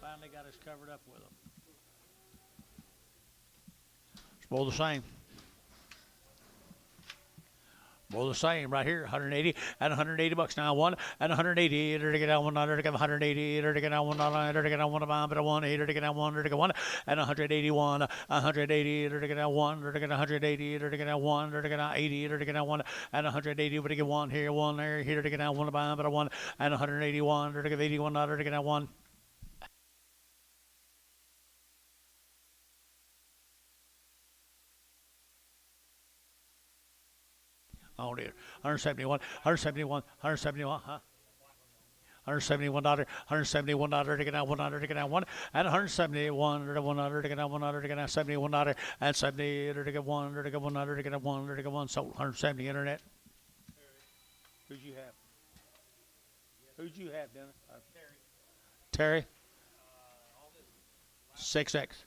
finally got us covered up with them. It's more the same. Well, the same right here, 180 and 180 bucks now. One and 180. To get out $1, to get 180. To get out $1, to get out $1, but a 1, to get out 1, to get 1 and 181. 180. To get out 1, to get 180. To get out 1, to get out 80. To get out 1 and 180. But to get 1 here, 1 there, here to get out 1, but a 1 and 181. To get $81, to get out 1. Oh dear, 171, 171, 171, huh? $171, $171 to get out $100 to get out 1, and $171 to $100 to get out $100 to get out $71, and $70 to get 100 to get 100 to get out 100 to get 1. So $170 internet. Who'd you have? Who'd you have, Dennis? Terry. 6X.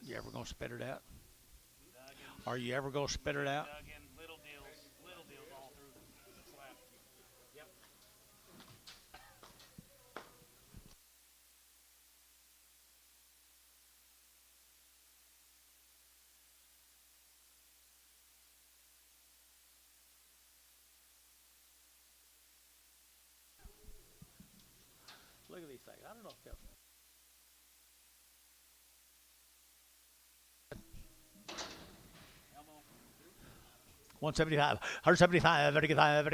You ever gonna spit it out? Are you ever gonna spit it out? Little deals all through the slab. Yep. Look at these things. I don't know if they'll. 175, 175, 175,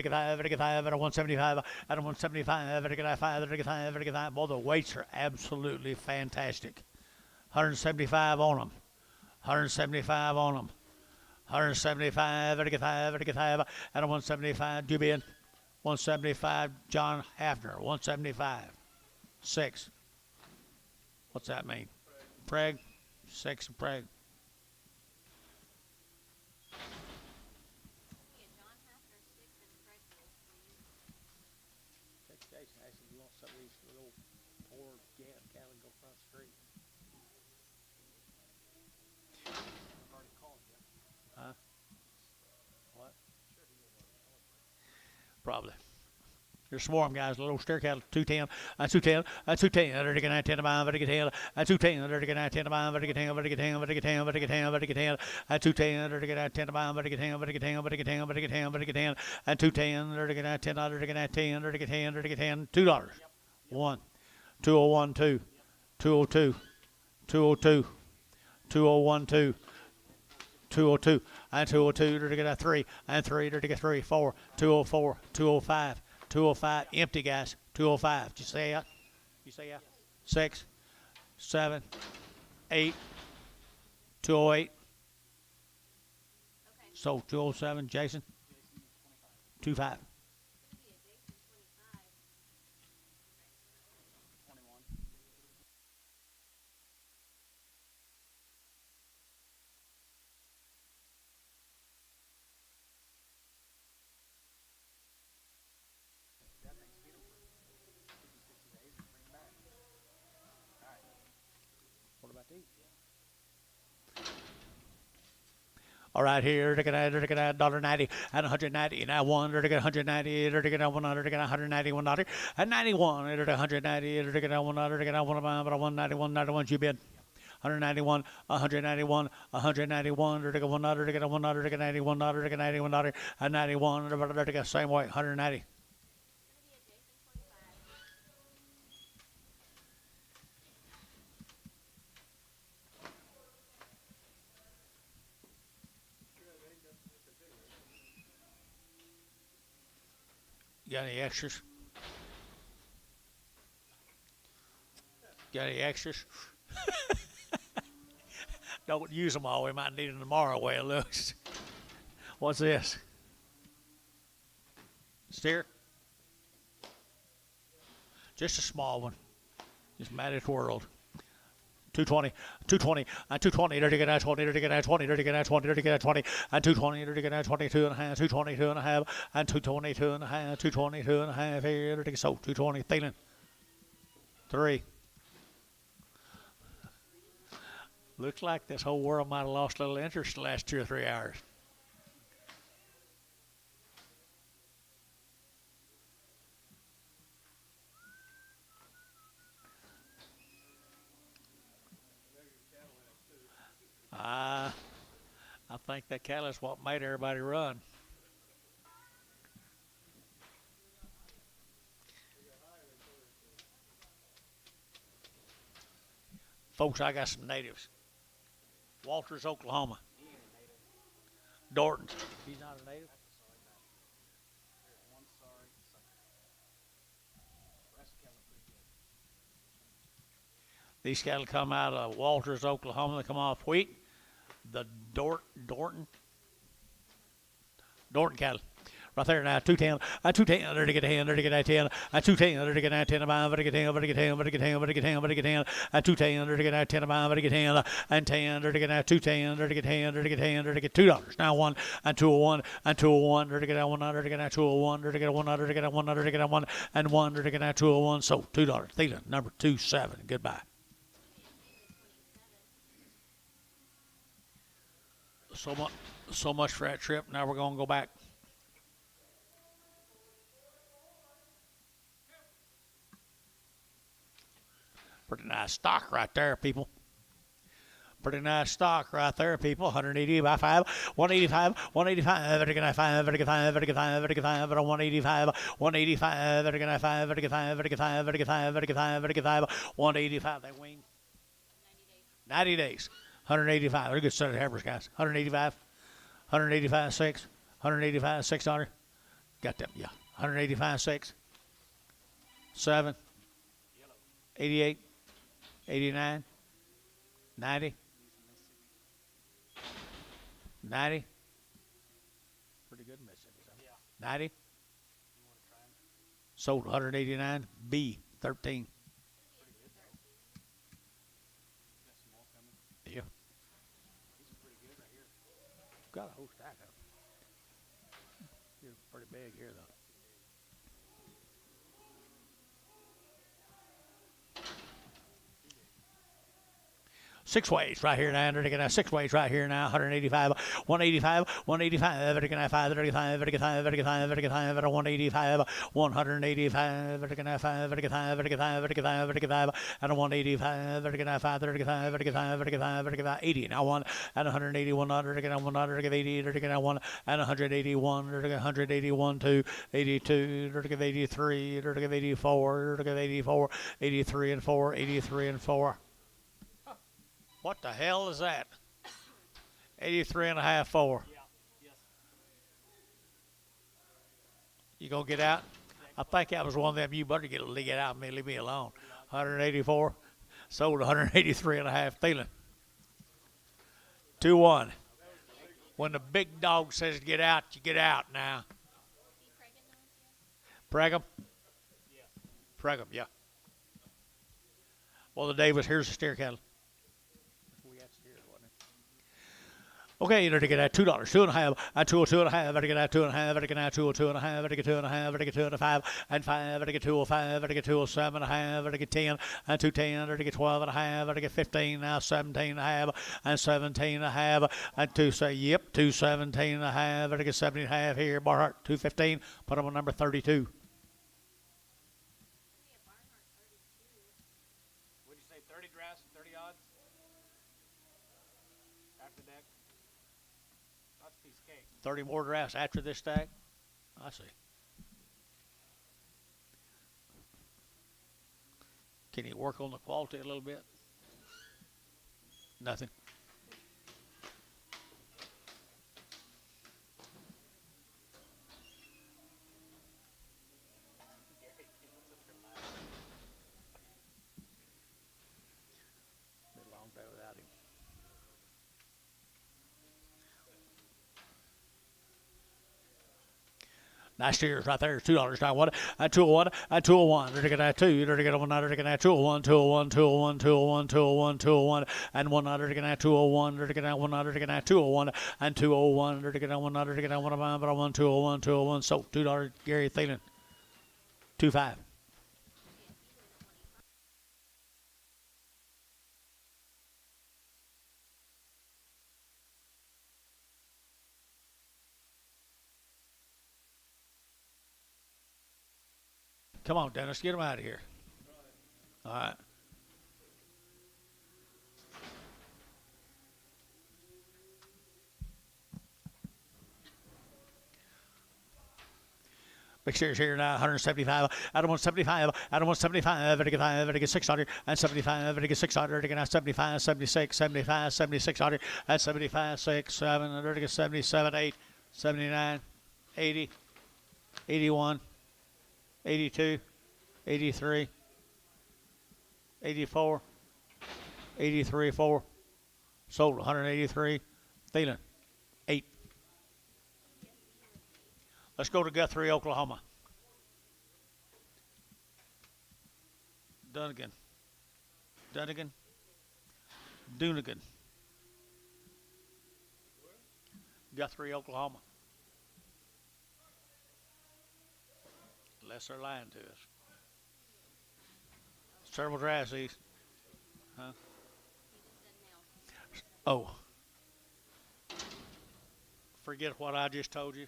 at 175, Well, the weights are absolutely fantastic. 175 on them. 175 on them. 175, at 175, Dubian. 175, John Hafner. 175, 6. What's that mean? Preg. 6 Preg. Probably. You're swarm guys, little steer cattle, 210, 210, 210, 10 10, 210, 10 10, 10, 10, $2. 1, 201, 2, 202, 202, 201, 2. 202 and 202 to get a 3 and 3 to get 3 4 204 205 205 empty guys 205. Did you say that? You say yeah? 6 7 8 208. Okay. So 207 Jason 25. All right, here, $1.90 and 190. Now 1, to get 190, to get 100, to get 190, 1 and 91, to get 190, to get 100, to get 191, 91, you bid. 191, 191, 191, to get 100, to get 100, to get 91, to get 91, and 91, to get the same way, 190. Got any extras? Got any extras? Don't use them all. We might need them tomorrow, the way it looks. What's this? Steer? Just a small one. Just Matted World. 220, 220, and 220, to get 20, to get 20, to get 20, to get 20, and 220, to get 22 and a half, 222 and a half, and 222 and a half, 222 and a half here, to get so 220, feeling. 3. Looks like this whole world might have lost a little interest the last 2 or 3 hours. I think that cattle is what made everybody run. Folks, I got some natives. Walters, Oklahoma. Dorton's. He's not a native? These cattle come out of Walters, Oklahoma. They come off wheat. The Dorton cattle. Right there now, 210. 210. There to get a hand. There to get a 10. 210. There to get a 10. About to get 10. About to get 10. About to get 10. About to get 10. About to get 10. 210. There to get a 10. About to get 10. And 10. There to get a 210. There to get 10. There to get 10. There to get $2. Now 1 and 201 and 201. There to get a 1. There to get a 201. There to get a 1. There to get a 1. There to get a 1 and 1. There to get a 201. So $2. Thielen, number 27. Goodbye. So much for that trip. Now we're going to go back. Pretty nice stock right there, people. Pretty nice stock right there, people. 180 by 5, 185, 185, vertical 5, vertical 5, vertical 5, vertical 5, 185, 185, vertical 5, vertical 5, vertical 5, vertical 5, vertical 5, vertical 5, 185. That wing. 90 days. 185. They're a good set of heifers, guys. 185. 185, 6. 185, $6. Got them, yeah. 185, 6. 7. 88. 89. 90. 90. Pretty good Mississippi. 90. Sold 189. B, 13. Yeah. Got a whole stack of them. You're pretty big here, though. 6 ways right here now. They're going to 6 ways right here now. 185, 185, 185. They're going to 5, 35, 35, 35, 35, 185, 185. They're going to 5, 35, 35, 35, 35, and 185. They're going to 5, 35, 35, 35, 35, 80. Now 1 and 181. They're going to 100, 80. They're going to 1 and 181. They're going to 181 to 82. They're going to 83. They're going to 84. They're going to 84, 83 and 4, 83 and 4. What the hell is that? 83 and a half, 4. Yeah. Yes. You gonna get out? I think that was one of them. You better get out and leave me alone. 184. Sold 183 and a half. Thielen. 2-1. When the big dog says get out, you get out now. Pregham? Pregham, yeah. Well, the Davis, here's the steer cattle. Okay, you're to get at $2, 2.5, at 202.5, better get at 2.5, better get at 202.5, better get 2.5, better get 2.5, and 5, better get 205, better get 207.5, better get 10, and 210, better get 12.5, better get 15, now 17.5, and 17.5, and 2 say, yep, 217.5, better get 17.5 here, Barhart, 215, put them on number 32. What'd you say, 30 drafts, 30 odds? After deck? 30 more drafts after this stack? I see. Can you work on the quality a little bit? Nothing. Been a long day without him. Nice steers right there. $2. Now 1, 201, 201. They're going to 2. They're going to 1. They're going to 201, 201, 201, 201, 201, 201, and 1. They're going to 201. They're going to 1. They're going to 201 and 201. They're going to 1. They're going to 1, 201, 201. So $2. Gary Thielen. 2.5. Come on, Dennis, get them out of here. All right. Big shares here now, 175. I don't want 75. I don't want 75. I get 600 and 75. I get 600. I get 75, 76, 75, 7600 and 75, 6, 7. I get 77, 8, 79, 80, 81, 82, 83, 84, 83, 4. Sold 183. Thielen 8. Let's go to Guthrie, Oklahoma. Dunnigan. Guthrie, Oklahoma. Unless they're lying to us. Several drives east. Huh? Oh. Forget what I just told you.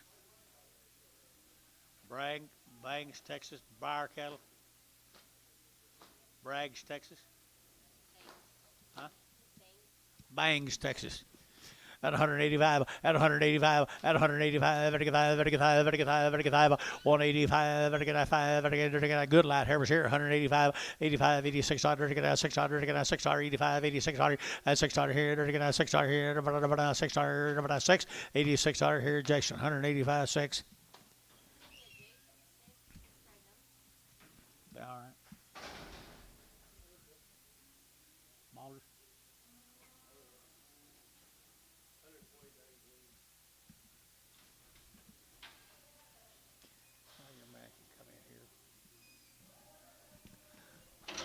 Bangs, Texas, Buyer cattle. Braggs, Texas. Huh? Bangs, Texas. At 185, at 185, at 185, 185, 185, good light. Herber's here, 185, 85, 8600, 600, 600, 85, 8600, and 600 here, 600 here, 600, 6, 8600 here, Jason, 185, 6. All right. Malders. Your man can come in here.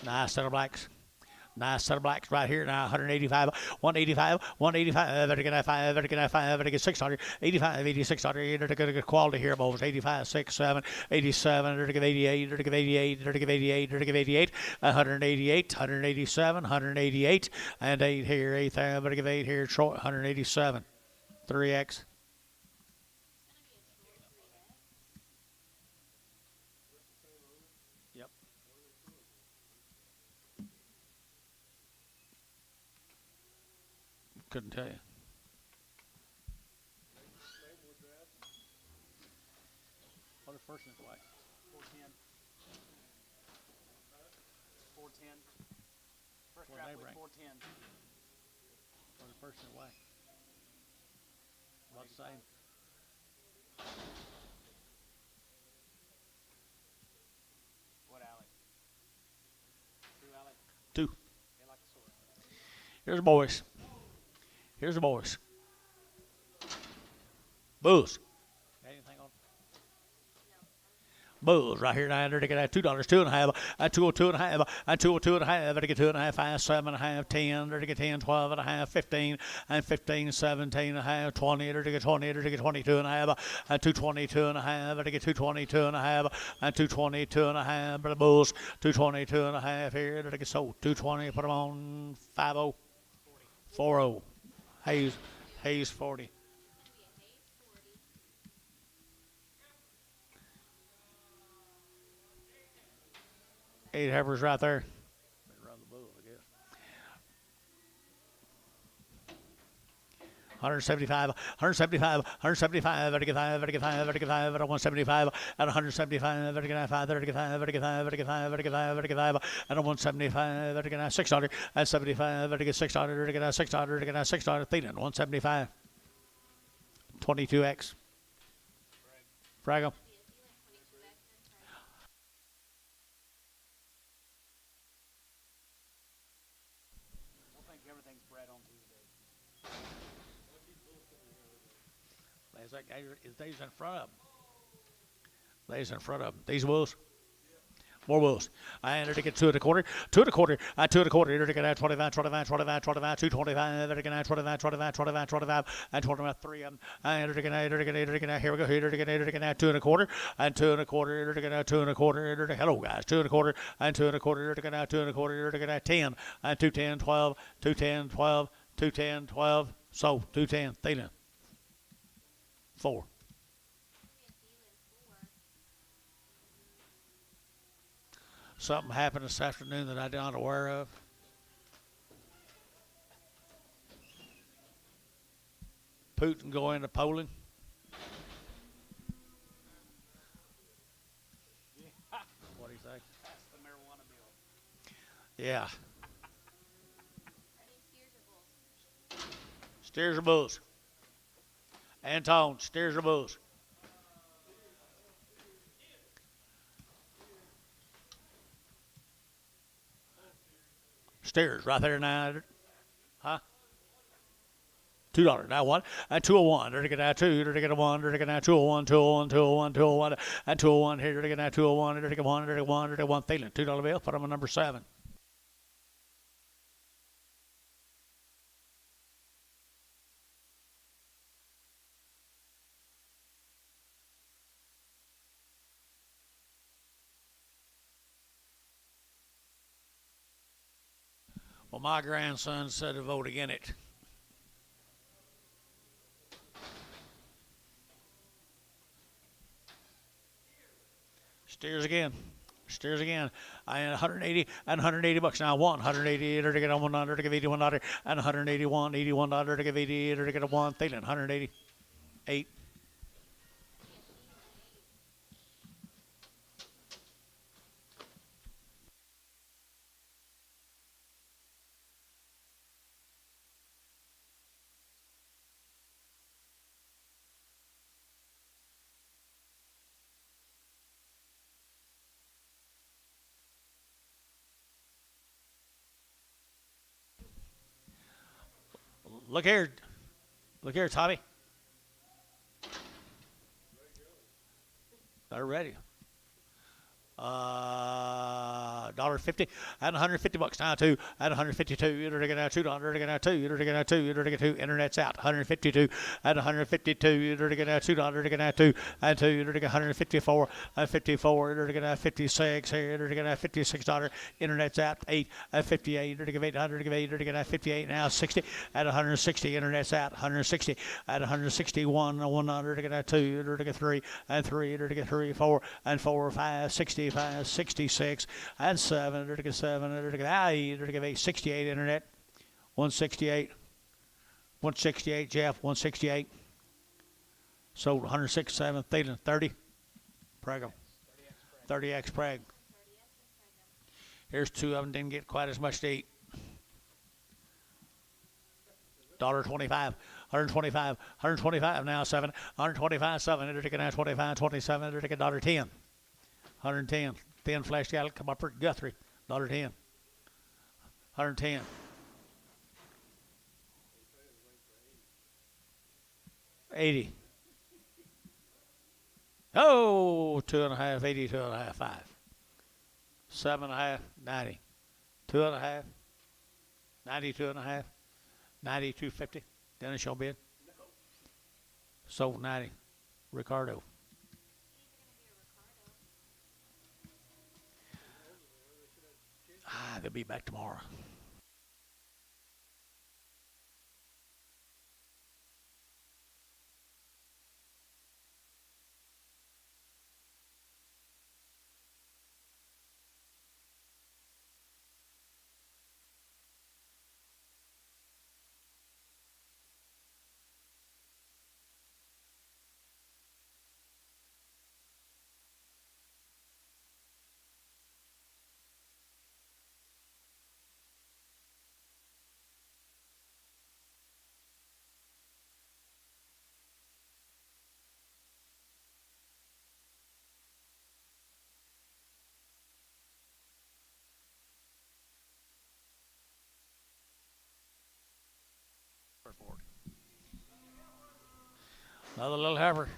Nice set of blacks. Nice set of blacks right here now. 185, 185, 185. Better get 5, better get 5, better get 600, 85, 8600. Better get good quality here, boys. 85, 6, 7, 87. Better give 88, better give 88, better give 88, better give 88. 188, 187, 188, and 8 here. 8 there. Better give 8 here. Short 187. 3x. Yep. Couldn't tell you. What is first in the way? 410. 410. First What draft they was bring? 410. What is first in the way? About the same. What alley? 2 alley? 2. They like the sword. Here's the boys. Here's the boys. Bulls. Anything on? Bulls right here now. They get $2, 2.5, at 202.5, at 202.5. They get 2.5, 5, 7.5, 10. They get 10, 12.5, 15, and 15, 17.5, 20. They get 20. They get 22.5, at 222.5. They get 222.5, at 222.5. But the Bulls 222.5 here. They get sold 220. Put them on 50, 40. Hayes 40. Eight Heifers right there. Run the bull, I guess. 175, 175, 175, better get 5, better get 5, better get 5, better 175, at 175, better get 5, better get 5, better get 5, better get 5, better get 5, better get 5, at 175, better get 600, at 75, better get 600, better get 600, better get 600, Thielen, 175, 22x. Fraggle. Is these in front of them? These in front of them. These wolves? More wolves. And they're to get 2 1/4, 2 1/4, 2 1/4. They're to get 25, 25, 25, 25, 225. They're to get 25, 25, 25, 25, and 25, 3 of them. And they're to get, here we go. Here they're to get 2 1/4, and 2 1/4. They're to get 2 1/4. They're to, hello guys, 2 1/4, and 2 1/4. They're to get 2 1/4. They're to get 10, and 210, 12, 210, 12, 210, 12. So 210, Thielen. 4. Something happened this afternoon that I'm not aware of. Putin going to Poland. What do you think? That's the marijuana bill. Yeah. Are these steers or bulls? Steers or bulls? Anton, steers or bulls? Steers right there now. Huh? $2 now one and 201. They're gonna get 2. They're gonna 1. They're gonna 201, 201, 201, 201, and 201 here. They're gonna 201. They're gonna 1. They're gonna 1. They're gonna 1. Feeling $2 bill. Put them on number 7. Well, my grandson said to vote against it. Steers again. Steers again. And 180 and 180 bucks now. 180 to get on 100 to give $81 and 181, $81 to give 88 to get a 1. Feeling 188. Look here. Look here, Tommy. They're ready. $1.50 and 150 bucks now too and 152. You're gonna get $2. You're gonna get 2. You're gonna get 2. You're gonna get 2. Internet's out. 152 and 152. You're gonna get $2. You're gonna get 2 and 2. You're gonna get 154 and 54. You're gonna get 56 here. You're gonna get $56. Internet's out. 8 and 58. You're gonna give 800. Give 8. You're gonna get 58 now. 60 and 160. Internet's out. 160 and 161 and 100. You're gonna get 2. You're gonna get 3 and 3. You're gonna get 3, 4 and 4, 5, 65, 66 and 7. You're gonna get 7. You're gonna get 8. You're gonna get 8. 68 internet. 168. 168 Jeff. 168. Sold 167. Thielen 30. Prego. 30x Preg. Here's 2 of them. Didn't get quite as much to eat. $1.25. 125. 125 now 7. 125 7. They're taking out 25. 27. They're taking $1.10. 110. 10 flash cattle come up for Guthrie. $1.10. 110. $80. Oh, 2.5, $80, 2.5, $5. 7.5, $90. 2.5, $90, 2.5, $90, $2.50. Dennis, your bid? No. Sold 90. Ricardo. They'll be back tomorrow. Another little heifer.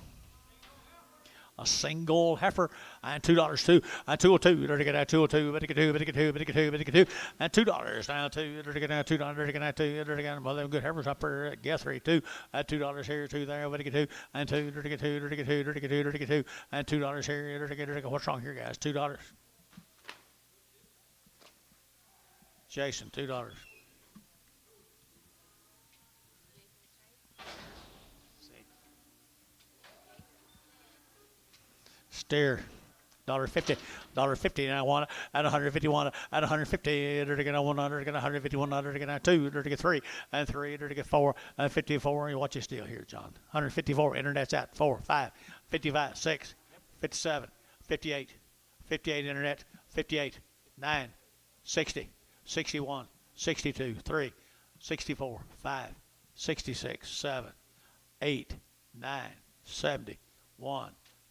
A single heifer and $2 too. And 202. You're gonna get 202. Better get 2. Better get 2. Better get 2. Better get 2. And $2 now too. You're gonna get $2. You're gonna get 2. You're gonna get well, them good heifers up there at Guthrie too. At $2 here, 2 there. Better get 2. And 2. You're gonna get 2. You're gonna get 2. You're gonna get 2. You're gonna get 2. And $2 here. You're gonna get what's wrong here, guys? $2. Jason, $2. Steer, $1.50, $1.50 now one, and 151, and 150, dirty get 100, 151, dirty get 2, dirty get 3, and 3, dirty get 4, and 54. You watch your steal here, John. 154, internet's out, 4, 5, 55, 6, 57, 58, 58 internet, 58, 9, 60, 61, 62, 3, 64, 5, 66, 7, 8, 9, 70, 1,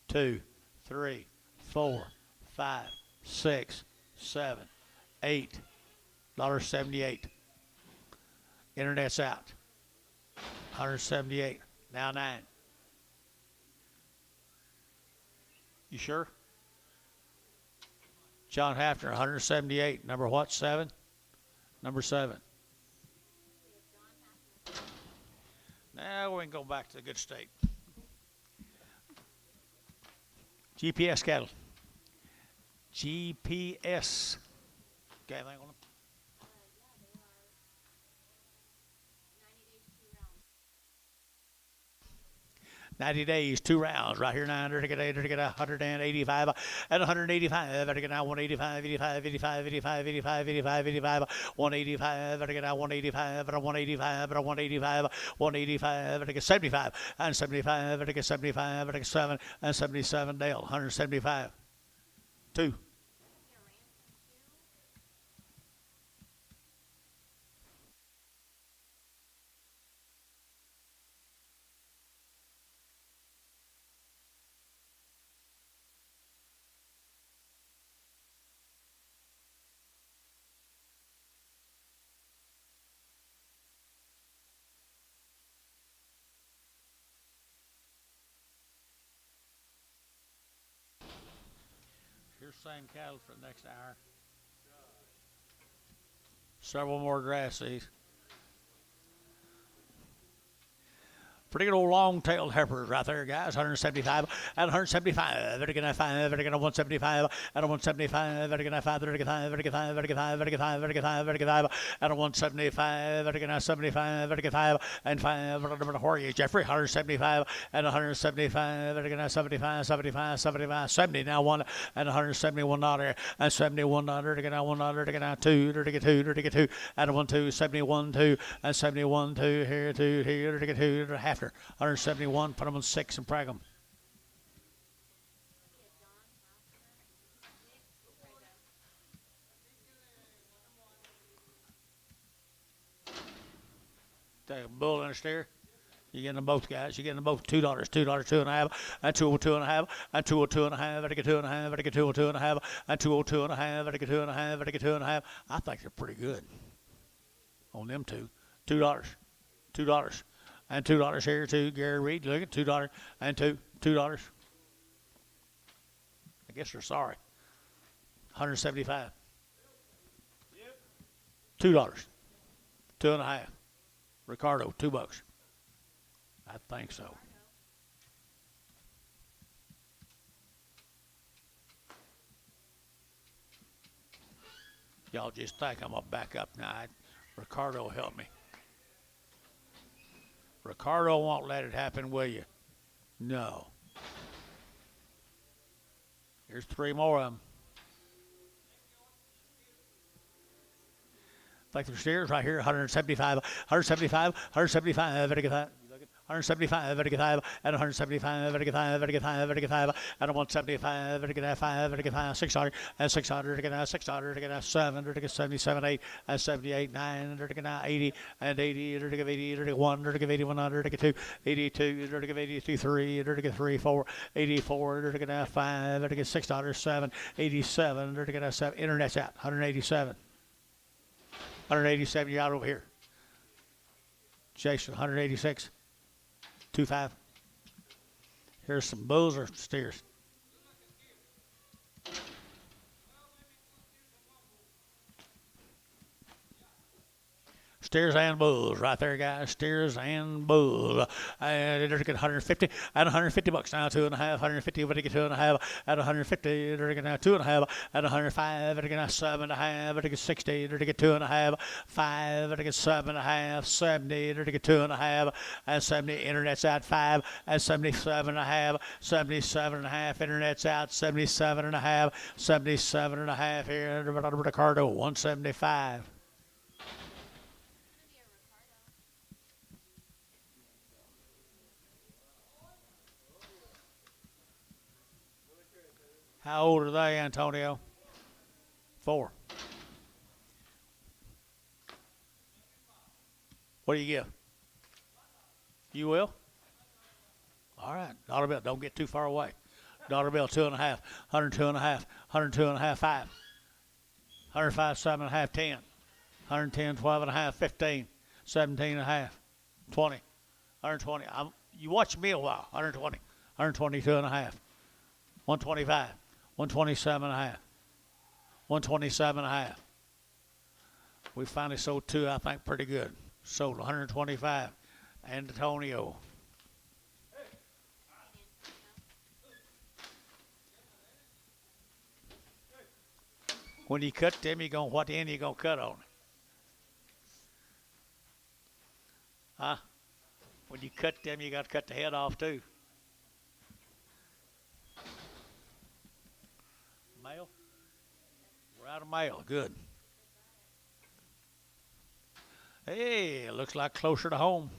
2, 3, 4, 5, 6, 7, 8, $78. Internet's out. 178. Now 9. You sure? John Hafner, 178. Number what? 7? Number 7. Now we can go back to the good state. GPS cattle. GPS. Got anything on them? 90 days, 2 rounds. Right here, 900 to get 185 and 185. Better get now 185, 85, 85, 85, 85, 85, 85, 185. Better get now 185, and 185, and 185, 185. Better get 75 and 75. Better get 75. Better get 7 and 77. Dale, 175. 2. Here's same cattle for the next hour. Several more grass seeds. Pretty good old long-tailed heifers right there, guys. 175 and 175. Better get 5. Better get 175 and 175. Better get 5. Better get 5. Better get 5. Better get 5. Better get 5. Better get 5. Better get 5 and 175. Better get 75. Better get 5 and 5. Where are you, Jeffrey? 175 and 175. Better get 75, 75, 75, 70. Now 1 and 171 dollar and 71 dollar to get out 1 dollar to get out 2 to get 2 to get 2 and 1 2 71 2 and 71 2 here 2 here to get 2 to half. 171, put them on 6 and prag them. Take a bull and a steer. You're getting them both, guys. You're getting them both $2, $2, 2.5, and 202.5, and 202.5. Better get 2.5. Better get 202.5, and 202.5. Better get 2.5. Better get 2.5. I think they're pretty good on them two. $2, $2. And $2 here too, Gary Reed. Look at $2 and $2. I guess they're sorry. 175. $2. 2.5. Ricardo, $2. I think so. Y'all just think I'm gonna back up now. Ricardo help me. Ricardo won't let it happen, will you? No. Here's 3 more of them. Like the steers right here, 175, 175, 175. Better get that. 175, better get 5, and 175, better get 5, better get 5, better get 5, and 175, better get 5, better get 5, 600, and 600 to get 600 to get 7, to get 77, 8, and 78, 9, to get 80, and 80, to get 80, to get 1, to get 8100, to get 2, 82, to get 82, 3, to get 3, 4, 84, to get 5, to get $6, 7, 87, to get 7. Internet's out, 187. 187, you're out over here. Jason, 186. 2.5. Here's some bulls or steers. Steers and bulls right there, guys. Steers and bulls. And they're getting 150 and 150 bucks now. 2.5. 150. But they get 2.5 at 150. They're getting now 2.5 at 105. They're getting now 7.5. They get 60. They're getting 2.5. 5. They get 7.5. 70. They're getting 2.5 and 70. Internet's out 5 and 77.5. 77.5. Internet's out 77.5. 77.5 here. Ricardo 175. How old are they, Antonio? 4. What do you give? You will? All right. Dollar bill. Don't get too far away. Dollar bill 2.5. 102.5. 102.5. 5. 105. 7.5. 10. 110. 12.5. 15. 17.5. 20. 120. You watch me a while. 120. 122.5. 125. 127.5. 127.5. We finally sold 2, I think, pretty good. Sold 125. Antonio. When you cut them, what end you gonna cut on? Huh? When you cut them, you got to cut the head off too. Male? We're out of male. Good. Hey, it looks like closer to home.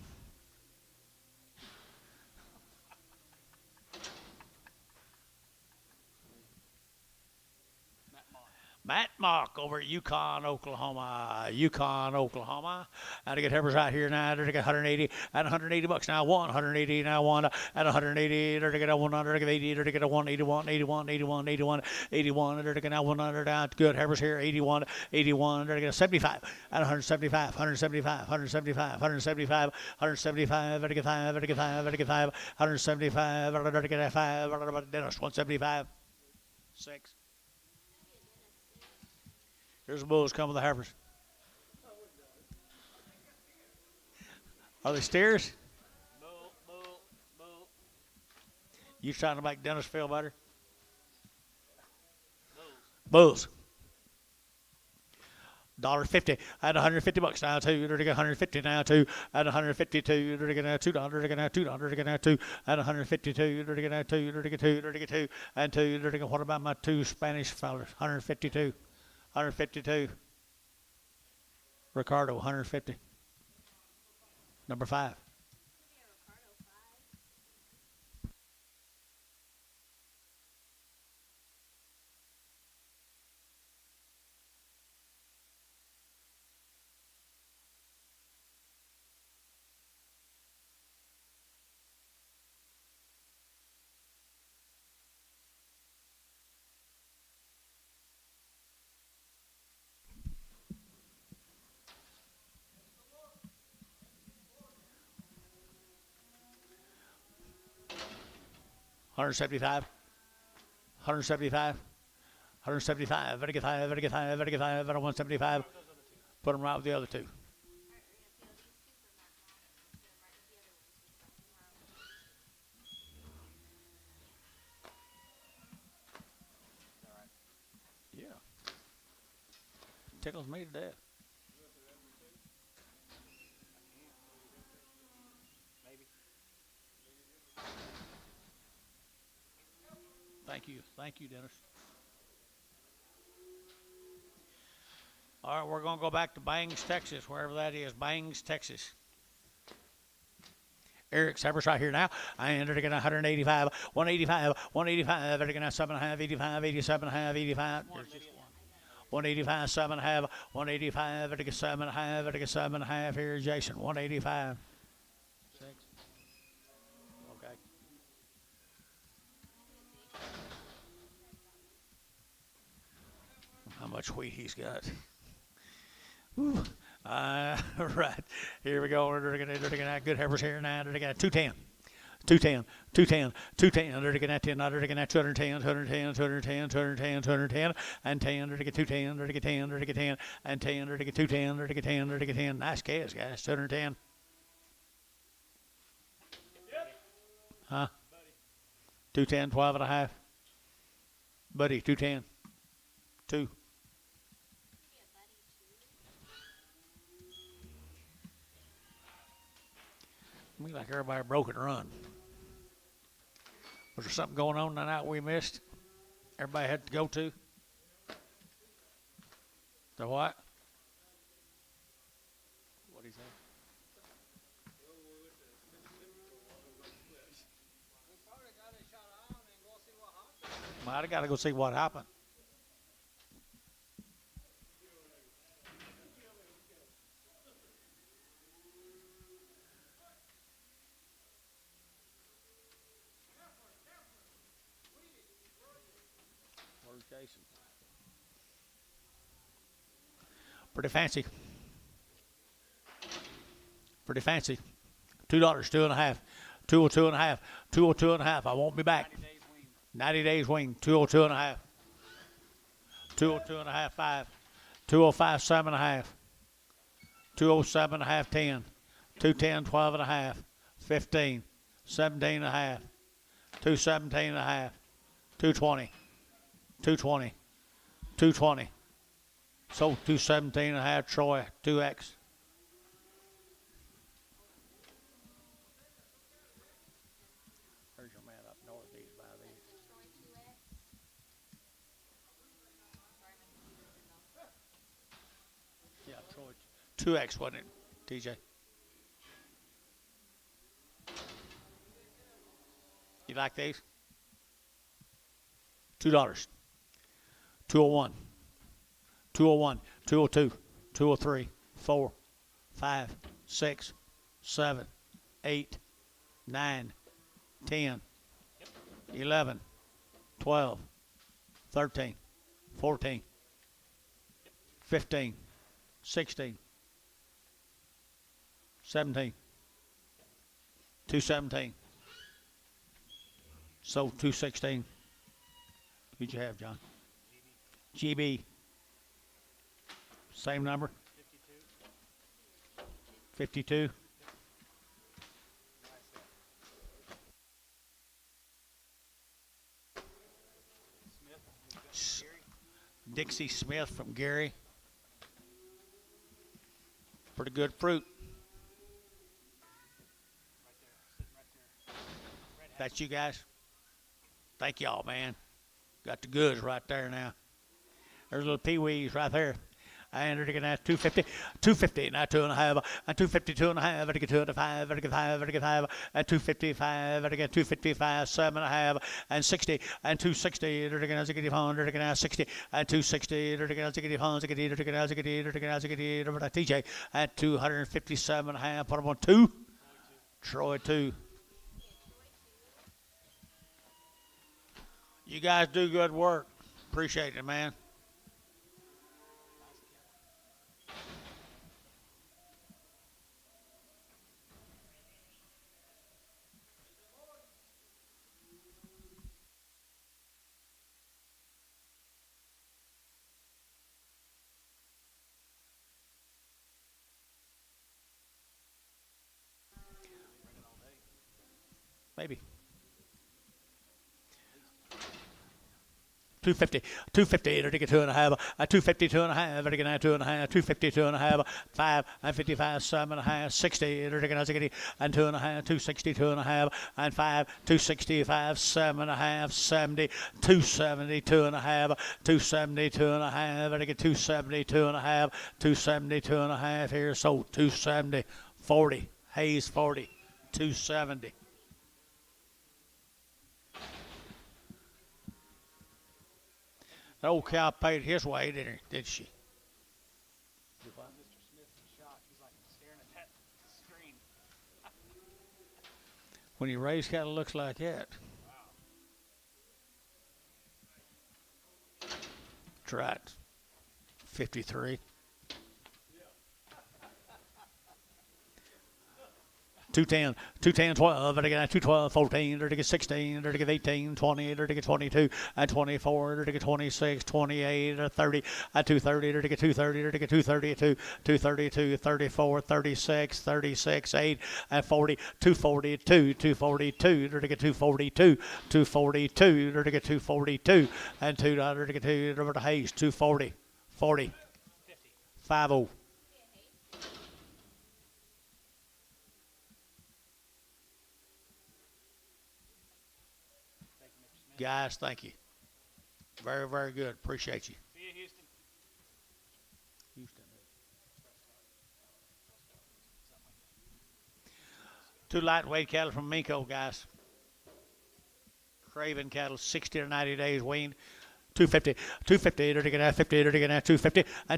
Matt Mock over at Yukon, Oklahoma. Yukon, Oklahoma. And to get Heifers out here now, they're to get 180 at 180 bucks now. 180 now, 1 at 180. They're to get a 100, they're to get 80, they're to get a 181, 81, 81, 81, 81. They're to get now 100 out. Good Heifers here, 81, 81. They're to get a 75 at 175, 175, 175, 175, 175. They're to get 5, they're to get 5, they're to get 5, 175. They're to get 5. Dennis, 175, 6. Here's the bulls coming with the Heifers. Are they steers? Bull. You trying to make Dennis feel better? Bulls. $1.50 at 150 bucks now too. They're to get 150 now too at 152. They're to get now $2. They're to get now $2. They're to get now 2 at 152. They're to get now 2. They're to get 2. They're to get 2 and 2. They're to get, what about my 2 Spanish fellas? 152. 152. Ricardo, 150. Number 5. 175. 175. 175. Better get 5. Better get 5. Better get 5. Better 175. Put them right with the other 2. Yeah. Tickles me to death. Thank you, Dennis. All right, we're going to go back to Bangs, Texas, wherever that is. Bangs, Texas. Eric's Heifers right here now. And they're going to 185, 185, 185. They're going to 7.5, 85, 87.5, 85. 185, 7.5, 185. They're going to 7.5, they're going to 7.5. Here's Jason, 185. 6. Okay. How much wheat he's got. Whew. Right. Here we go. They're going to have good Heifers here now. They're going to 210. 210, 210, 210, they're taking that 10, they're taking that 210, 210, 210, 210, 210, and 10, they're taking 210, they're taking 10, they're taking 10, and 10, they're taking 210, they're taking 10, they're taking 10. Nice cast, guys, 210. Huh? 210, 12 and a half. Buddy, 210. 2. Me like everybody broke and run. Was there something going on that night we missed? Everybody had to go to? The what? What did he say? Well, I got to go see what happened. Jason. Pretty fancy. Pretty fancy. $2, 2.5. 202.5. 202.5. I won't be back. 90 days wing. 202.5. 202.5. 5. 205. 7.5. 207.5. 10. 210. 12.5. 15. 17.5. 217.5. 220. 220. 220. Sold 217.5. Troy. 2X. Where's your man up north? These by these. Yeah, Troy. 2X, wasn't it, TJ? You like these? $2. 201. 201. 202. 203. 4. 5. 6. 7. 8. 9. 10. 11. 12. 13. 14. 15. 16. 17. 217. Sold 216. Who'd you have, John? GB. Same number? 52. Dixie Smith from Gary. Pretty good fruit. That's you guys? Thank y'all, man. Got the goods right there now. There's little pee-wees right there. And they're taking that 250, 250, now 2.5, and 252 and a half, and 205, and 5, and 5, and 255, and 255, 7.5, and 60, and 260, they're taking 60, they're taking 60, and 260, they're taking 60, they're taking 60, they're taking 60, TJ at 257 and a half, put them on 2. Troy 2. You guys do good work. Appreciate it, man. Maybe. 250, 250, they're taking 2.5, 252 and a half, they're taking 2.5, 252 and a half, 5, and 55, 7.5, 60, they're taking 60, and 2.5, 262 and a half, and 5, 265, 7.5, 70, 272 and a half, 272 and a half, they're taking 272 and a half, 272 and a half here, so 270, 40, Hayes 40, 270. That old cow paid his way, did she? Mr. Smith was shocked. He's like staring at that screen. When you raise cattle, looks like that. That's right. 53. 210, 210, 12, 212, 14, 16, 18, 20, 22, 24, 26, 28, 30, 230, 230, 232, 232, 34, 36, 36, 8, 40, 242, 242, 242, 242, 242, and 2, Robert Hayes, 240, 40, 50. Guys, thank you. Very, very good. Appreciate you. See you, Houston. Houston. Two lightweight cattle from Miko, guys. Craven cattle, 60 to 90 days weaned. 250, 250, 250, and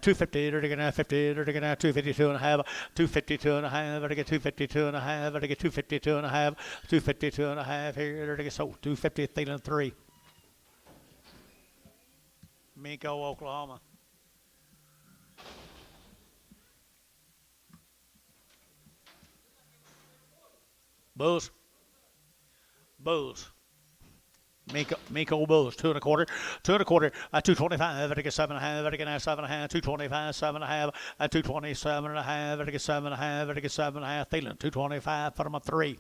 250, 50, 252 and a half, 252 and a half, 252 and a half, 252 and a half, 252 and a half here, so 250, Thielen 3. Miko, Oklahoma. Bulls. Bulls. Miko Bulls, 2 1/4, 2 1/4, 225, 7 and a half, 7 and a half, 225, 7 and a half, 227 and a half, 7 and a half, 7 and a half, Thielen, 225, put them up 3.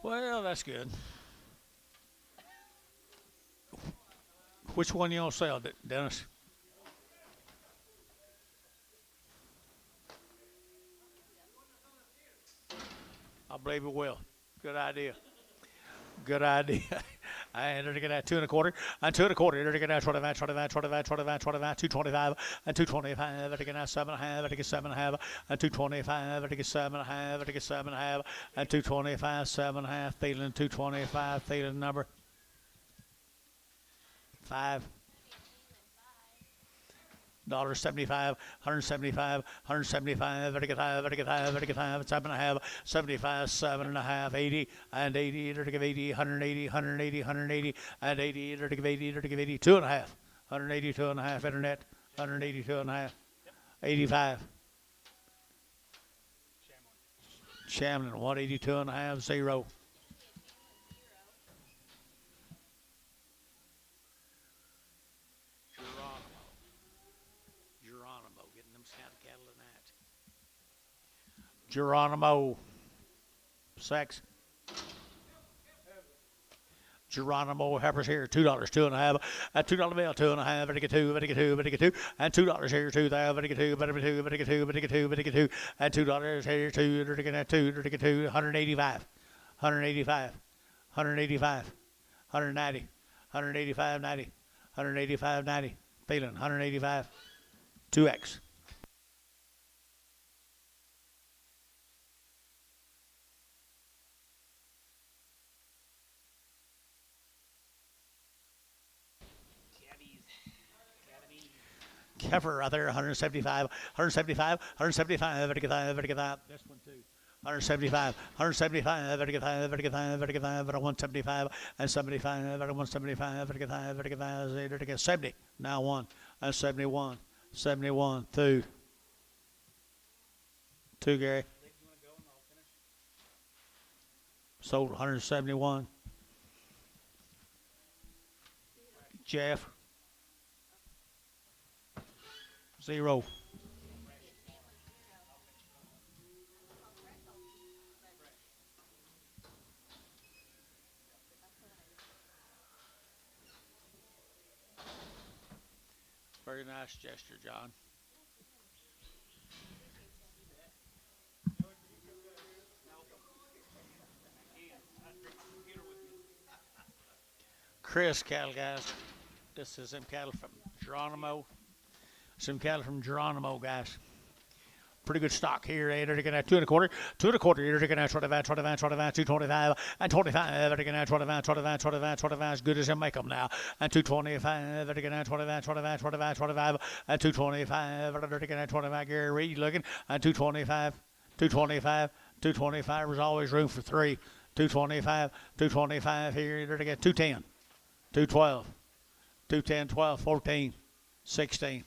Well, that's good. Which one y'all sell, Dennis? I believe it will. Good idea. Good idea. And they're going to 2 1/4, and 2 1/4. They're going to 25, 25, 25, 25, 25, 225, and 225. They're going to 7 and a half, 7 and a half, and 225. They're 7 and a half, 7 and a half, and 225, 7 and a half. Thielen 225. Thielen number 5. $75, 175, 175, 75, 7 and a half, 75, 7 and a half, 80, and 80, 80, 180, 180, 180, and 80, 80, 80, 2 and a half, 182 and a half, internet, 182 and a half, 85. Shamlin, 182 and a half, 0. Geronimo, 6. Geronimo Heifer's here, $2, 2 and a half, at $2 bill, 2 and a half, 2, and $2 here, 2, 2, and $2 here, 2, 185, 185, 185, 190, 185, 90, 185, 90, Thielen, 185, 2X. Heifer out there, 175, 175, 175, this one too. 175, 175, 175, and 75, 175, 70, now 1, and 71, 71, 2. 2, Gary. Sold 171. Jeff. 0. Very nice gesture, John. Chris cattle, guys. This is some cattle from Geronimo. Some cattle from Geronimo, guys. pretty good stock here. They're looking at 2 1/4, 2 1/4. You're looking at 25, 25, 25, 225, and 25. They're looking at 25, 25, 25, 25. As good as they make them now. And 225. They're looking at 25, 25, 25, 25, and 225. They're looking at 25. Gary Reed looking at 225, 225, 225. There's always room for 3. 225, 225 here. They're looking at 210, 212, 210, 12, 14, 16,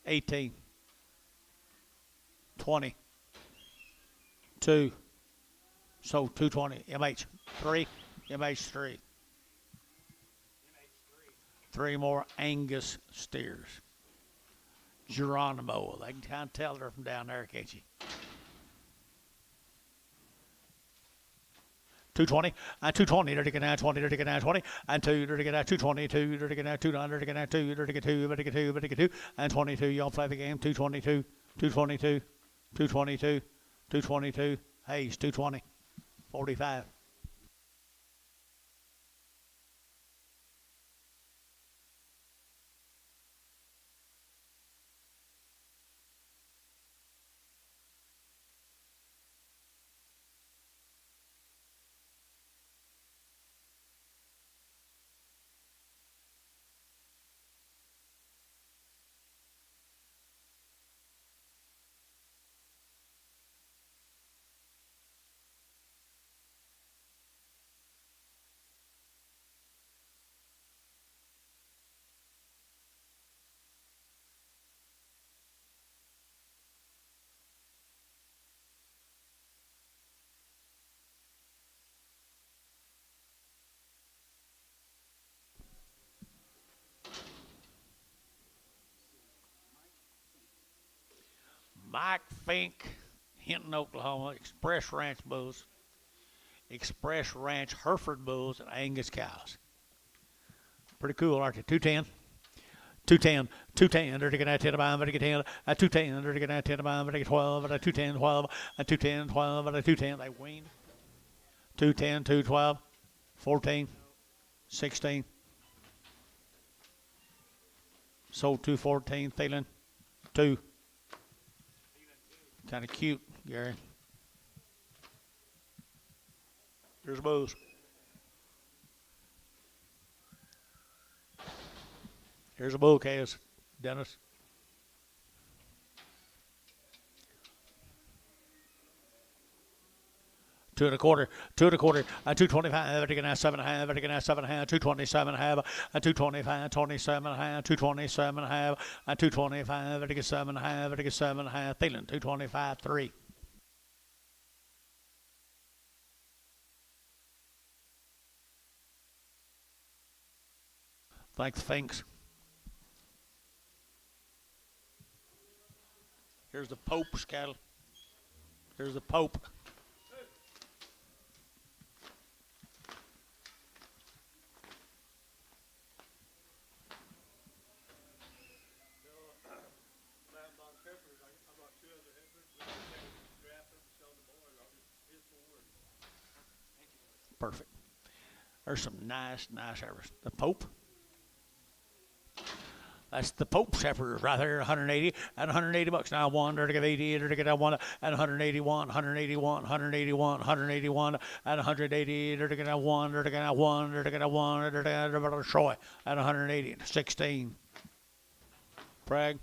18, 20, 2. So 220, MH 3, MH 3. 3 more Angus steers. Geronimo. They can kind of tell they're from down there, can't you? 220, and 220, they're taking out 20, they're taking out 20, and 2, they're taking out 222, they're taking out 200, they're taking out 2, they're taking 2, they're taking 2, they're taking 2, and 22, y'all play the game, 222, 222, 222, 222, Hayes, 220, 45. Mike Fink, Hinton, Oklahoma, Express Ranch Bulls, Express Ranch Hereford Bulls, and Angus cows. Pretty cool, aren't they? 210, 210, 210. They're taking out 10 about, they're taking 10, at 210. They're taking out 10 about, they're taking 12, at 210, 12, at 210, 12, at 210. They weaned. 210, 212, 14, 16. Sold 214, Thielen, 2. Kind of cute, Gary. Here's Booze. Here's a bull case, Dennis. Two and a quarter, 225, taking out 7.5, taking out 7.5, 227.5, and 225, 27.5, 227.5, and 225, taking 7.5, taking 7.5, Thielen, 225, 3. Thanks, Finks. Here's the Pope's cattle. Here's the Pope. Perfect. There's some nice heifers. The Pope. That's the Pope's heifers right there, 180 and 180 bucks. Now one, they're to get 80, they're to get that one, and 181, 181, 181, 181, and 180, they're to get that one, they're to get that one, they're to get that one, they're to get that Troy, and 180, 16. Prague.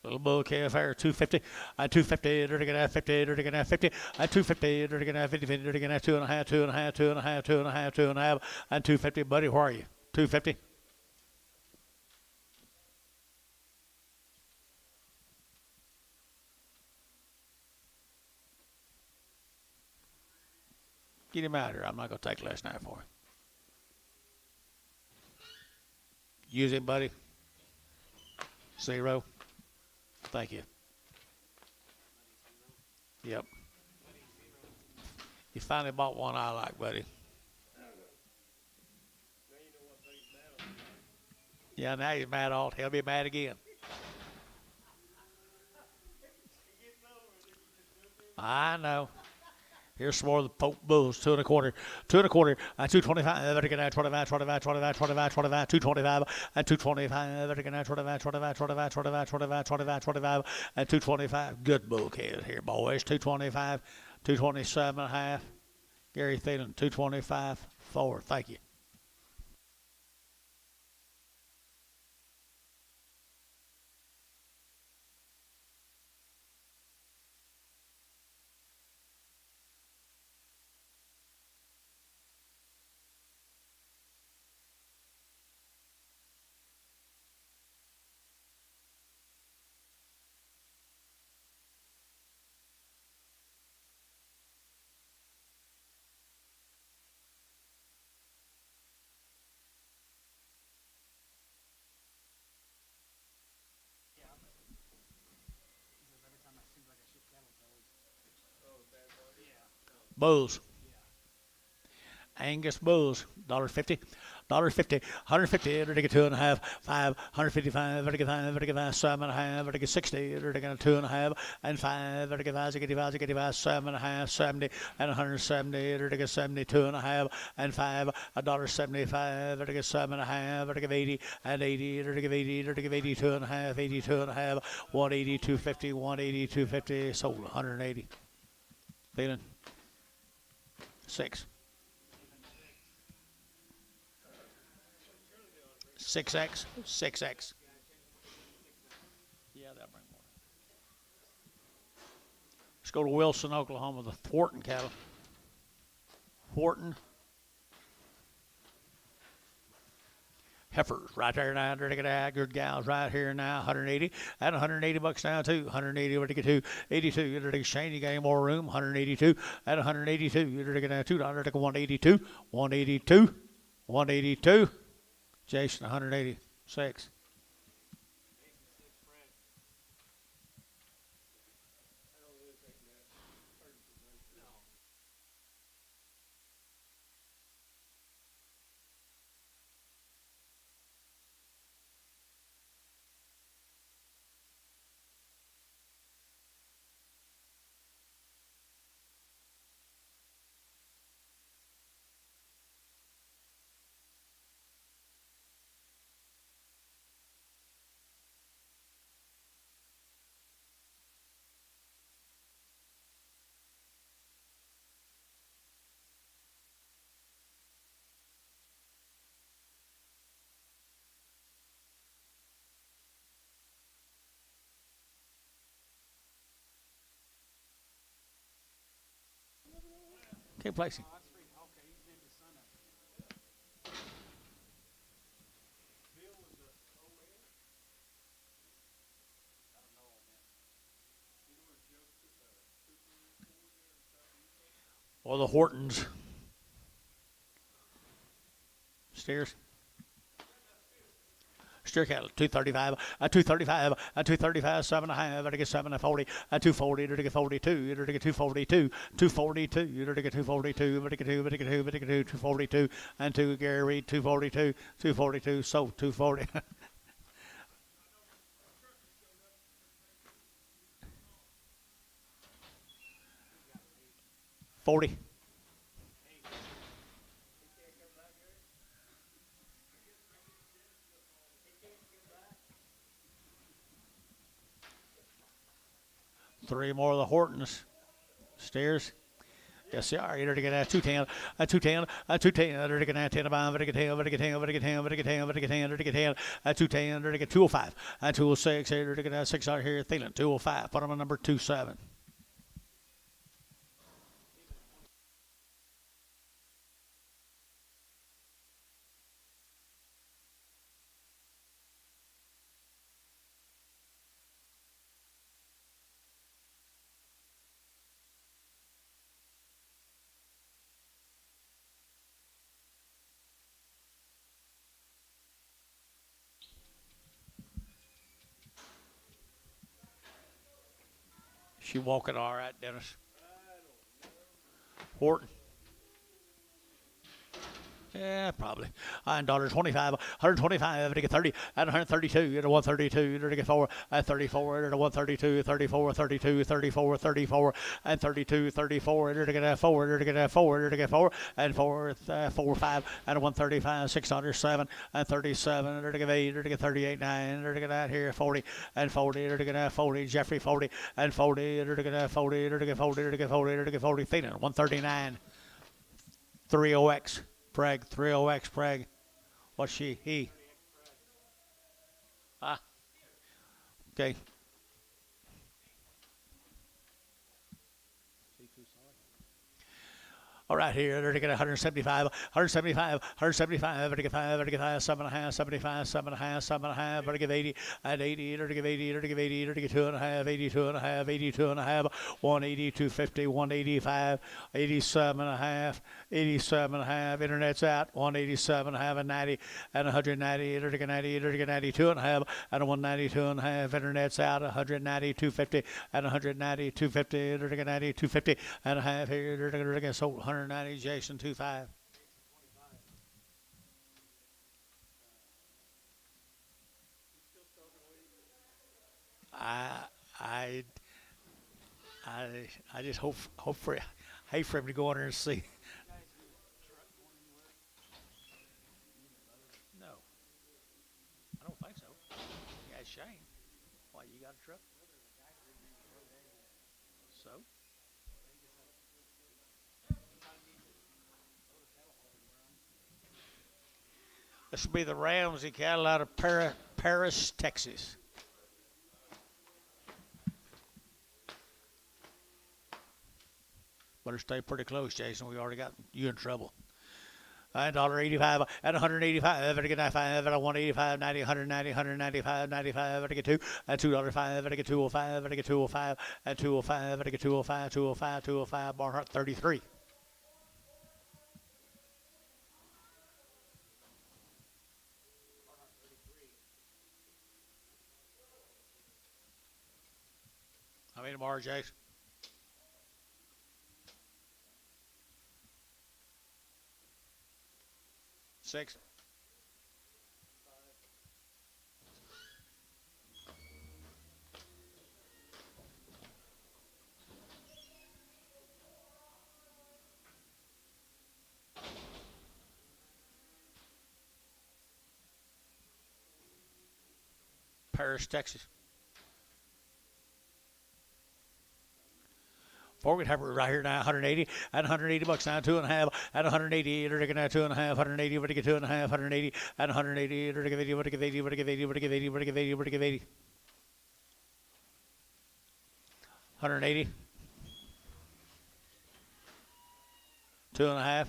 Little bull KFR 250, 250, they're taking at 50, they're taking at 50, 250, they're taking at 50, they're taking at 2.5, 2.5, 2.5, 2.5, 2.5, and 250. Buddy, where are you? 250. Get him out here. I'm not going to take last night for him. Use it, buddy. 0. Thank you. Yep. You finally bought one I like, buddy. Yeah, now he's mad He'll be mad again. I know. Here's some more of the Pope Bulls, 2.25, 2.25, 2.25, Vatican 25, 25, 25, 25, 25, 2.25, and 2.25, Vatican 25, 25, 25, 25, 25, 25, 25, and 2.25. Good bull kid here, boys. 2.25, 2.27.5. Gary Thielen, 2.25, 4. Thank you. Bulls. Angus Bulls, $1.50. $1.50, 150, vertical 2.5, 5, 155, vertical 5, vertical 5, 7.5, vertical 60, vertical 2.5, and 5, vertical 5, 65, 65, 7.5, 70, and 170, vertical 72.5, and 5, $1.75, vertical 7.5, vertical 80, and 80, vertical 80, vertical 82.5, 82.5, 180, 250, 180, 250, sold 180. Feeling 6. 6X, 6X. Yeah, that'll bring more. Let's go to Wilson, Oklahoma, the Thornton cattle. Thornton. Heifers right there now. Good gals right here now. 180 at 180 bucks now too. 180 over to get to 82. You're to Shane. You got any more room? 182 at 182. You're to get $2. 182. 182. 182. Jason, 186. Keep placing. Or the Hortons. Steers. Steer cattle, 235, 235, 235, 7.5, to get 740, 240, to get 42, to get 242, 242, to get 242, to get 2, to get 2, to get 242, and 2 Gary Reed, 242, 242, so 240. 40. Three more of the Hortons. Steers. Yes, they are. You're to get 210, 210, 210. You're to get 10, about to get 10, to get 10, to get 10, to get 10, to get 10, to get 10, 210, to get 205, 206. You're to get 6 out here. Thielen, 205. Put them on number 27. She walking all right, Dennis. Horton. Yeah, probably. And $1.25, 125, to get 30, and 132, to 132, to get 4, and 34, to 132, 34, 32, 34, 34, and 32, 34, to get 4, to get 4, to get 4, and 4, 4, 5, and 135, 607, and 37, to get 8, to get 38, 9, to get that here, 40, and 40, to get 40, Jeffrey 40, and 40, to get 40, to get 40, to get 40, to get 40, Thean, 139, 30X. Prague, 30X, Prague. What's she? He. Ah. Okay. All right, here, they're to get 175, 175, 175, they're to get 5, they're to get 5, 7.5, 75, 7.5, 7.5, they're to give 80, and 80, they're to give 80, they're to give 80, they're to get 2.5, 82.5, 82.5, 180, 250, 185, 87.5, 87.5, internet's out, 187.5, and 90, and 190, they're to get 90, they're to get 92.5, and 192.5, internet's out, 190, 250, and 190, 250, they're to get 90, 250, and a half here, they're to get sold 190, Jason 25. I just hope for Heifer to go on there and see. No, I don't think so. Yeah, it's Shane. Why, you got a truck? So? This will be the Ramsey cattle out of Paris, Texas. Better stay pretty close, Jason. We already got you in trouble. And $1.85 and 185, I get 95, and 185, 90, 190, 195, 95, I get 2, and $2.05, I get 205, I get 205, and 205, I get 205, 205, 205, Barnhart 33. How many tomorrow, Jason? Six. Paris, Texas. Forward Heifer right here now, 180 and 180 bucks now, 2.5 and 180. They're taking now 2.5, 180. We're to get 2.5, 180 and 180. They're to give 80. We're to give 80. We're to give 80. We're to give 80. We're to give 80. We're to give 80. 180. 2.5.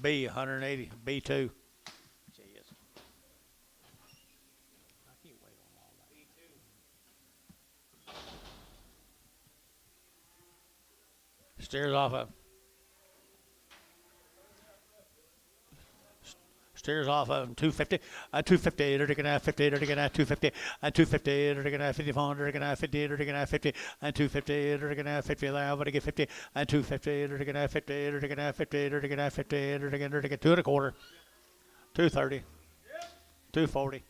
B 180. B2. Steers off of. Steers off of 250, 250, they're taking out 50, they're taking out 250, and 250, they're taking out 54, they're taking out 50, they're taking out 50, and 250, they're taking out 50, they're going to get 50, and 250, they're taking out 50, they're taking out 50, they're taking out 50, they're taking 2.25, 230, 240,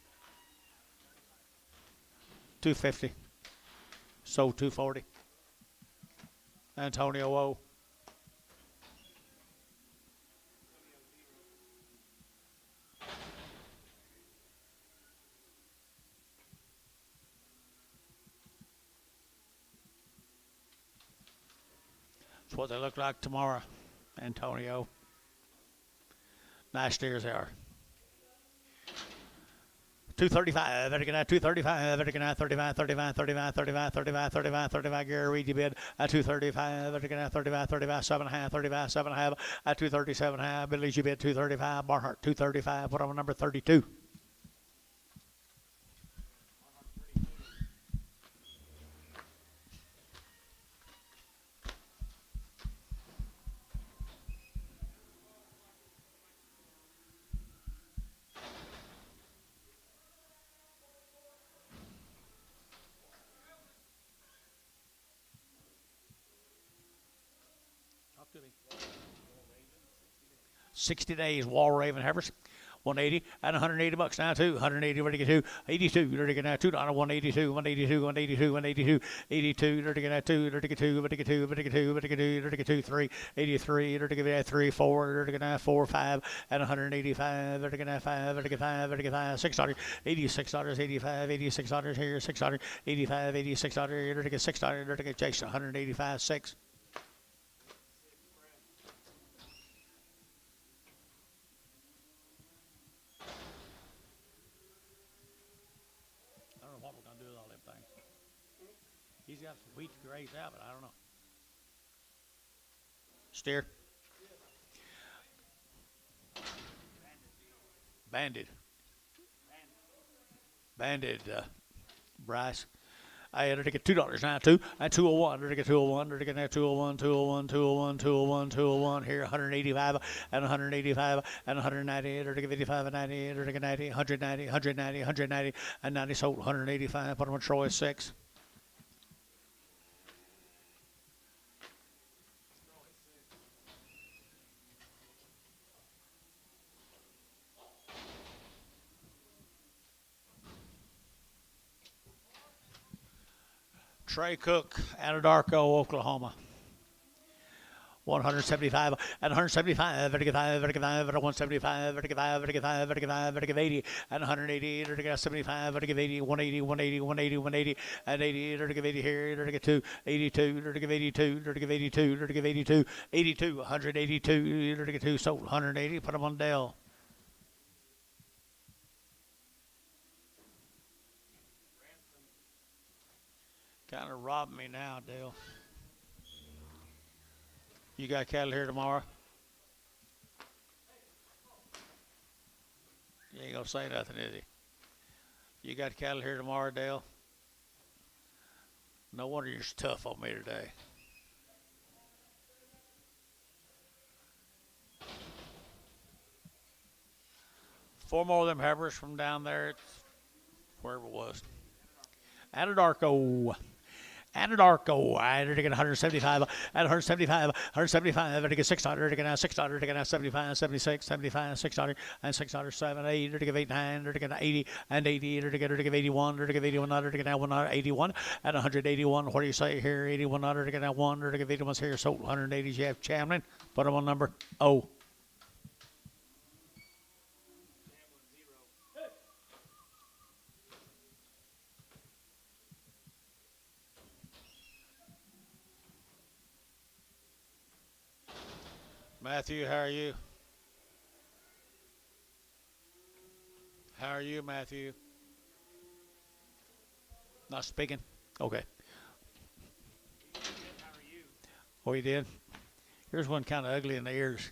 250, sold 240. Antonio O. That's what they look like tomorrow, Antonio. Nice steers they are. 235, better get out 235, better get out 35, 35, 35, 35, 35, 35, 35, Gary Reed, you bid at 235, better get out 35, 35, 7.5, 35, 7.5, at 237.5, Billy's you bid 235, Barnhart 235, put on number 32. To me. 60 days, Wall Raven Heifers. 180 and 180 bucks now too. 180 ready to get 82 ready to get now $2 182 182 182 182 82 ready to get now 2 ready to get 2 ready to get 2 ready to get 2 ready to get 2 ready to get 2 3 83 ready to get 3 4 ready to get now 4 5 and 185 ready to get now 5 ready to get 5 ready to get 5 $6 $86 85 $86 here $6 85 $86 ready to get $6 ready to get Jason 185 6. He's got some wheat to graze out, but I don't know. Steer. Banded. Bryce. I had to get $2 now too. At 201, to get 201, to get that 201, 201, 201, 201, 201 here, 185 and 185 and 190, to get 55 and 90, to get 90, 190, 190, 190 and 90 sold 185. Put them on Troy 6. Trey Cook, Anadarko, Oklahoma. 175 and 175, vertical 175, vertical 80 and 180, vertical 75, vertical 80, 180, 180, 180, 180 and 80, vertical 80 here, vertical 2, 82, vertical 82, vertical 82, vertical 82, 82, 182, vertical 2 sold 180. Put them on Dell. Kind of robbing me now, Dale. You got cattle here tomorrow? You ain't gonna say nothing, is he? You got cattle here tomorrow, Dale? No wonder you're so tough on me today. Four more of them heifers from down there, wherever it was. Anadarko. I had to get 175, at 175, 175, I had to get $6, to get now $6, to get now 75, 76, 75, $6, and $6, 7, 8, to get 8, 9, to get 80, and 80, to get 81, to get 81, to get now 181, at 181, what do you say here? 81, to get now 1, to get 81 here, so 180, Jeff Chamlin, put them on number O. Matthew, how are you? How are you, Matthew? Not speaking? Okay. How are you? Oh, you did? Here's one kind of ugly in the ears.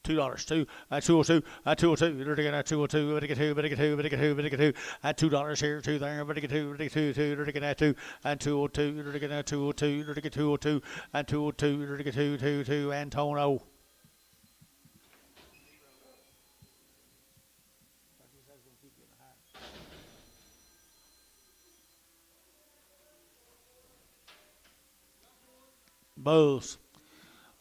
$2, 2, at 202, at 202, to get at 202, to get 2, to get 2, to get 2, to get 2, at $2 here, 2 there, to get 2, to get 2, 2, to get at 2, and 202, to get at 202, to get 202, and 202, to get 2, 2, 2, Antonio. Bulls.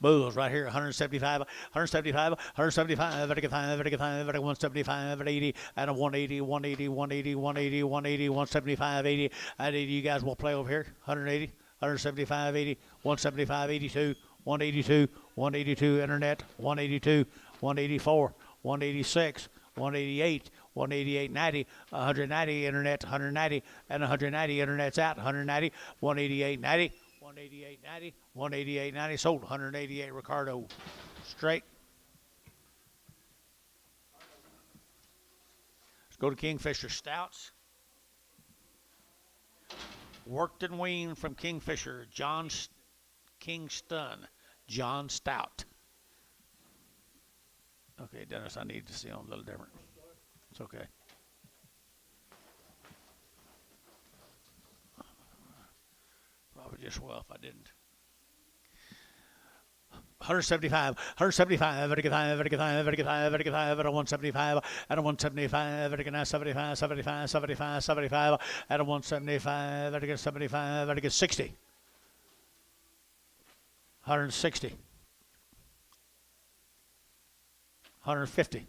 Bulls right here, 175, 175, 175, vertical 5, vertical 5, vertical 175, 80, and a 180, 180, 180, 180, 180, 175, 80, and 80. You guys will play over here, 180, 175, 80, 175, 82, 182, 182, internet, 182, 184, 186, 188, 188, 90, 190, internet, 190, and 190, internet's out, 190, 188, 90. 188.90, 188.90, sold 188. Ricardo, straight. Let's go to Kingfisher Stouts. Worked and weaned from Kingfisher, Kingston, John Stout. Okay, Dennis, I need to see them a little different. It's okay. Probably just well if I didn't. 175, 175, vertical 5, vertical 5, vertical 5, vertical 5, at a 175, at a 175, vertical 75, 75, 75, 75, at a 175, vertical 75, vertical 60, 160. 150.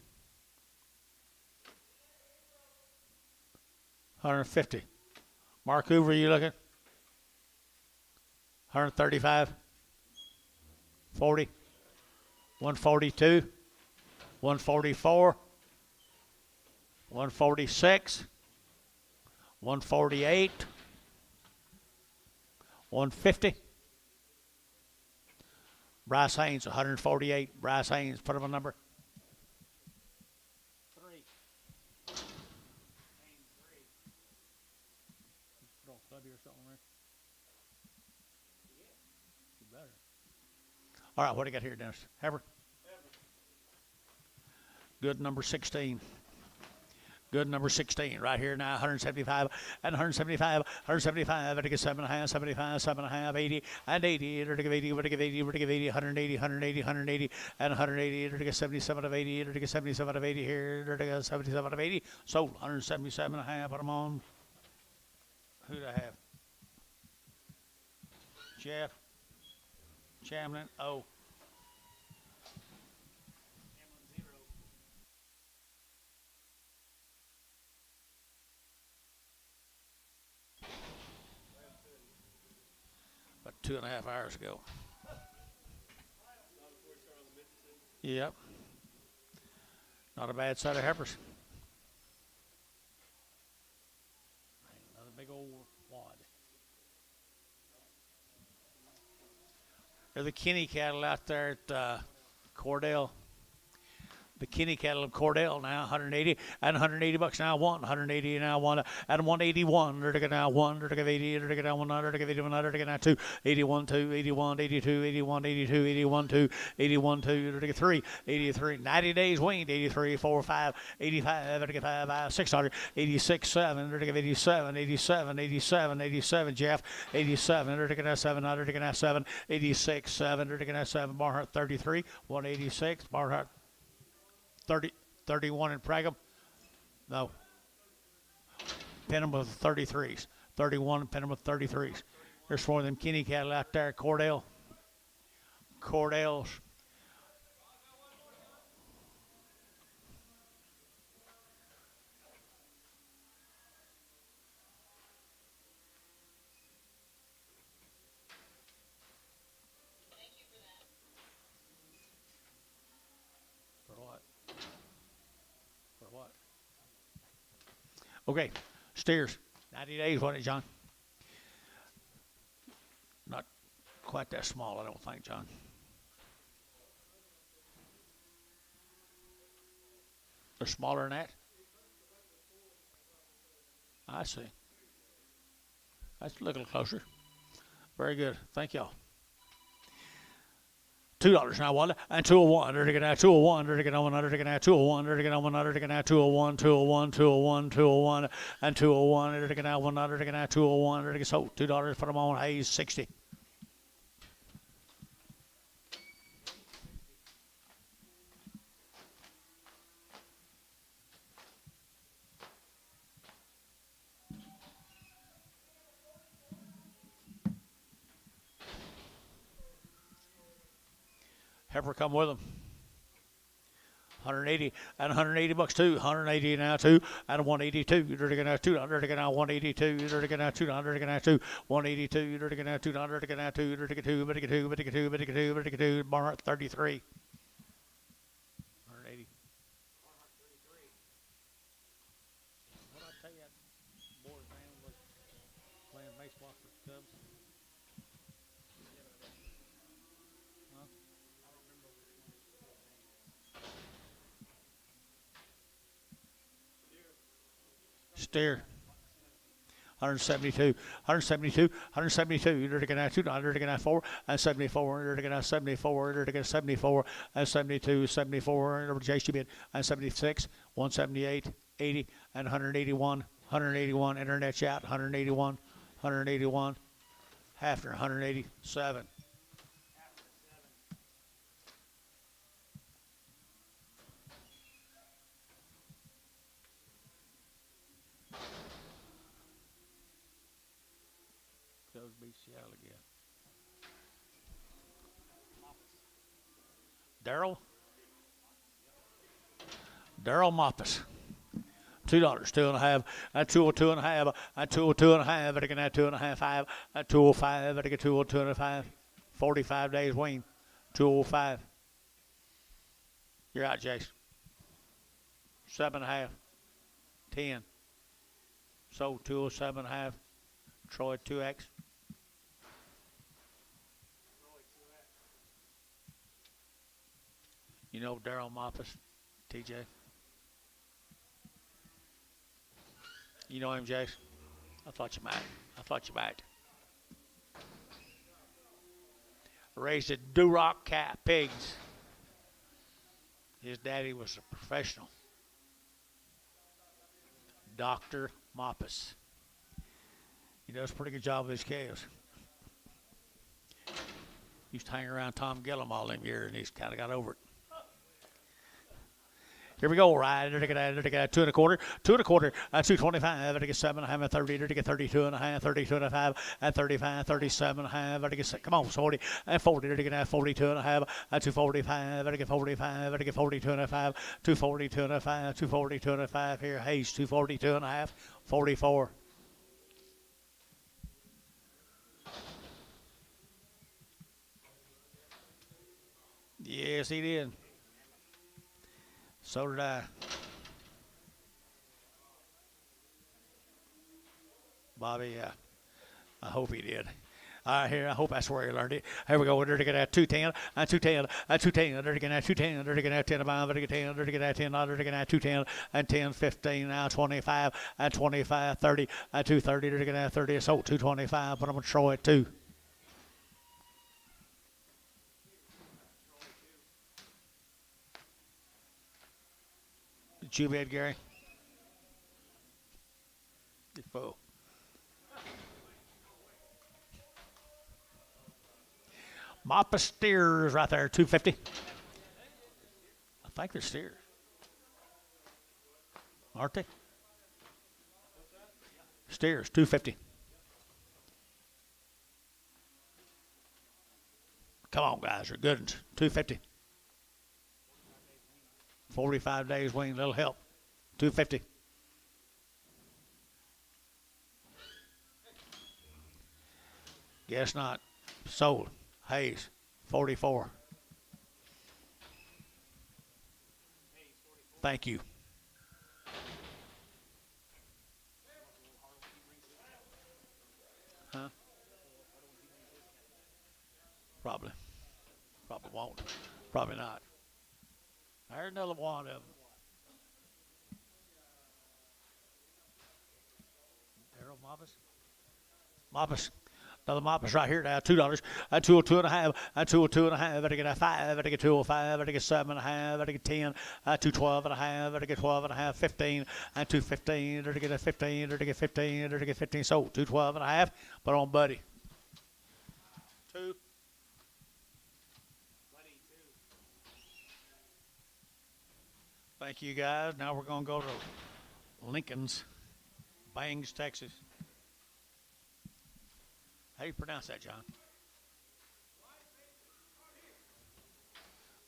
150. Mark Hoover, you looking? 135. 40. 142. 144. 146. 148. 150. Bryce Haynes, 148. Bryce Haynes, put him a number. 3. Haynes, 3. Throw a clubby or something there. You better. All right, what do you got here, Dennis? Heifer. Good, number 16. Good, number 16. Right here now, 175 and 175, 175. I think it's 7.5, 75, 7.5, 80 and 80. I think 80, I think 80, I think 80, 180, 180, 180 and 180. I think 77 of 80. I think 77 of 80 here. I think 77 of 80. Sold 177.5. Put them on. Who do I have? Jeff. Chamlin. Oh. About 2.5 hours ago. Yep. Not a bad set of heifers. Another big old wad. There's the Kinney cattle out there at Cordell. The Kinney cattle of Cordell now, 180 and 180 bucks now. 180 now, one and 181. They're now 1. They're 80. They're now 100. They're 81. They're now 2. 81, 2, 81, 82, 81, 82, 81, 2, 81, 2. They're 3. 83. 90 days weaned. 83, 4, 5, 85. They're 5, 600. 86, 7. They're 87, 87, 87, 87. Jeff, 87. They're now 700. They're now 7. 86, 7. They're now 7. Barnhart 33. 186. Barnhart 30, 31 in Pragum. No. Penham with 33s. 31 and Penham with 33s. There's four of them Kinney cattle out there. Cordell. Cordell's. Okay, steers. 90 days, wasn't it, John? Not quite that small, I don't think, John. They're smaller than that? I see. Let's look a little closer. Very good. Thank y'all. $2 now, 1 and 201. They're going to 201. They're going to 100. They're going to 201. They're going to 100. They're going to 201, 201, 201, 201, and 201. They're going to 100. They're going to 201. They're going to sold $2 for them on Hayes 60. Heifer come with them. 180 and 180 bucks too. 180 now 2 and 182. They're gonna 200. They're gonna 182. They're gonna 200. They're gonna 2 182. They're gonna 200. They're gonna 2. They're gonna 2. They're gonna 2. They're gonna 2. They're gonna 2. They're gonna 2. Barnhart 33. 180. Barnhart 33. What did I tell you? That boy's man was playing baseball for the Cubs. Steer. 172, 172, 172. They're going to 200. They're going to 4 and 74. They're going to 74. They're going to 74 and 72, 74. Over JC bid and 76, 178, 80 and 181, 181. Internet chat 181, 181. Hafner 187. Beat Seattle again. Darrell? Daryl Moppus. $2, 2.5, at 202.5, at 202.5, at again at 2.5, 5, at 205, at again 202.5, 45 days wing, 205. You're out, Jace. 7.5, 10. Sold 207.5. Troy 2X. You know Daryl Moppus, TJ. You know him, Jace? I thought you might. Raised at Duroc Cat Pigs. His daddy was a professional. Dr. Moppus. He does a pretty good job with his calves. Used to hang around Tom Gillum all them years, and he's kind of got over it. Here we go, right? 2 1/4, 2 1/4, 225, 7.5, 30, 32.5, 32.5, and 35, 37.5, come on, 40, and 40, 42.5, 245, 45, 42.5, 242.5, 242.5, here, Hayes, 242.5, 44. Yes, he did. So did I. Bobby, I hope he did. Here, I hope that's where he learned it. Here we go. They're going to get 210, 210, 210. They're going to get 210. They're going to get 10 about. They're going to get 10. They're going to get 10. They're going to get 210 and 10, 15. Now 25 and 25, 30 and 230. They're going to get 30. So 225. But I'm going to throw it 2. Did you bid, Gary? You fool. Moppa steers right there, 250. I think they're steers. Aren't they? Steers, 250. Come on, guys, they're good ones. 250. 45 days wing, that'll help. 250. Guess not. Sold. Hayes, 44. Thank you. Huh? Probably. Probably won't. Probably not. I heard another one of them. Daryl Moppus. Moppus. Another Moppus right here now. $2. At 202.5. At 202.5. Better get a 5. Better get 205. Better get 7.5. Better get 10. At 212.5. Better get 12.5. 15. At 215. Better get a 15. Better get 15. Better get 15. So 212.5. Put on Buddy. 2. Thank you, guys. Now we're going to go to Lincoln's, Bangs, Texas. How do you pronounce that, John?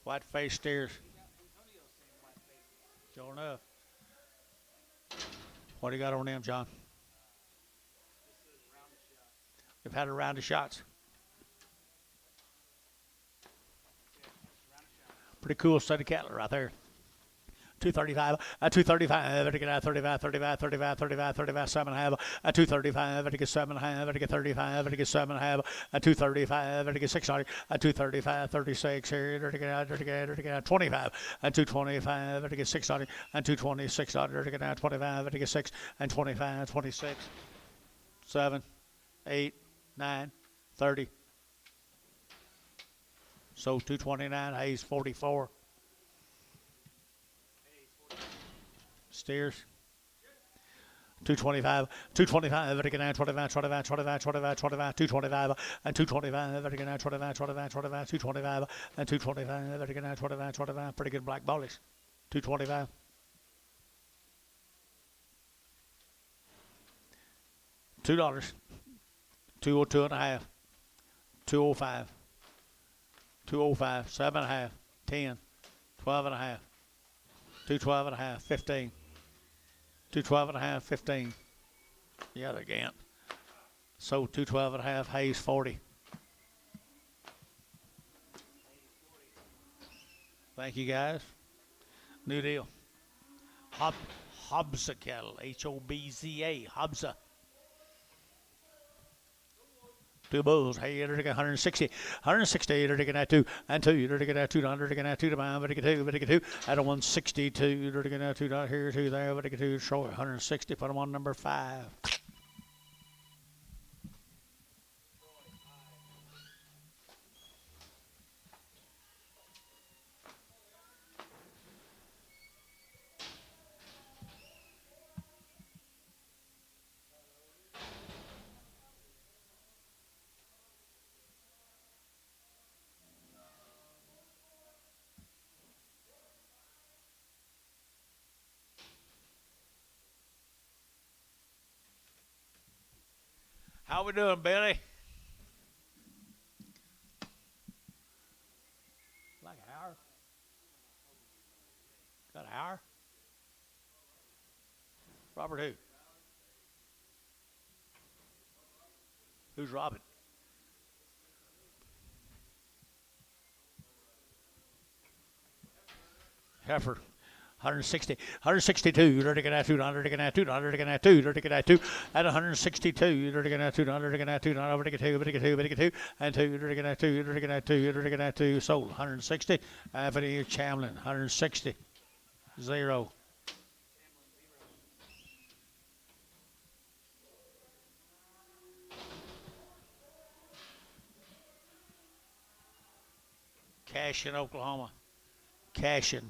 White-faced steers. Sure enough. What do you got on them, John? They've had a round of shots. Pretty cool set of cattle right there. 235, 235, better get out 35, 35, 35, 35, 35, 7.5, 235, better get 7.5, better get 35, better get 7.5, 235, better get 600, 235, 36 here, better get out 25, 225, better get 600, 226, better get out 25, better get 6, and 25, 26, 7, 8, 9, 30. So 229, Hayes 44. Steers. 225, 225, better get out 25, 25, 25, 25, 25, 225, and 225, better get out 25, 25, 25, 225, and 225, better get out 25, 25, pretty good black bollies. 225. $2. 202.5. 205. 205. 7.5. 10. 12.5. 212 and a half, 15. 212 and a half, 15. Yeah, they're Gant. So 212 and a half, Hayes 40. Thank you guys. New deal. Hobza cattle, Hobza, Hobza. Two bulls, hey, you're taking 160, 160, you're taking that two, and two, you're taking that two, you're taking that two to mine, but two, at a 162, you're taking that two, here, two there, but two, short, 160, put them on number 5. How we doing, Billy? Like an hour? Got an hour? Robert who? Who's Robin? Heifer. 160, 162, you're taking that two, you're taking that two, you're taking that two, you're taking that two, at 162, you're taking that two, you're taking that two, you're taking two, and two, you're taking that two, you're taking that two, you're taking that two, sold 160, Anthony Chamlin, 160, 0. Cash in Oklahoma, cash in.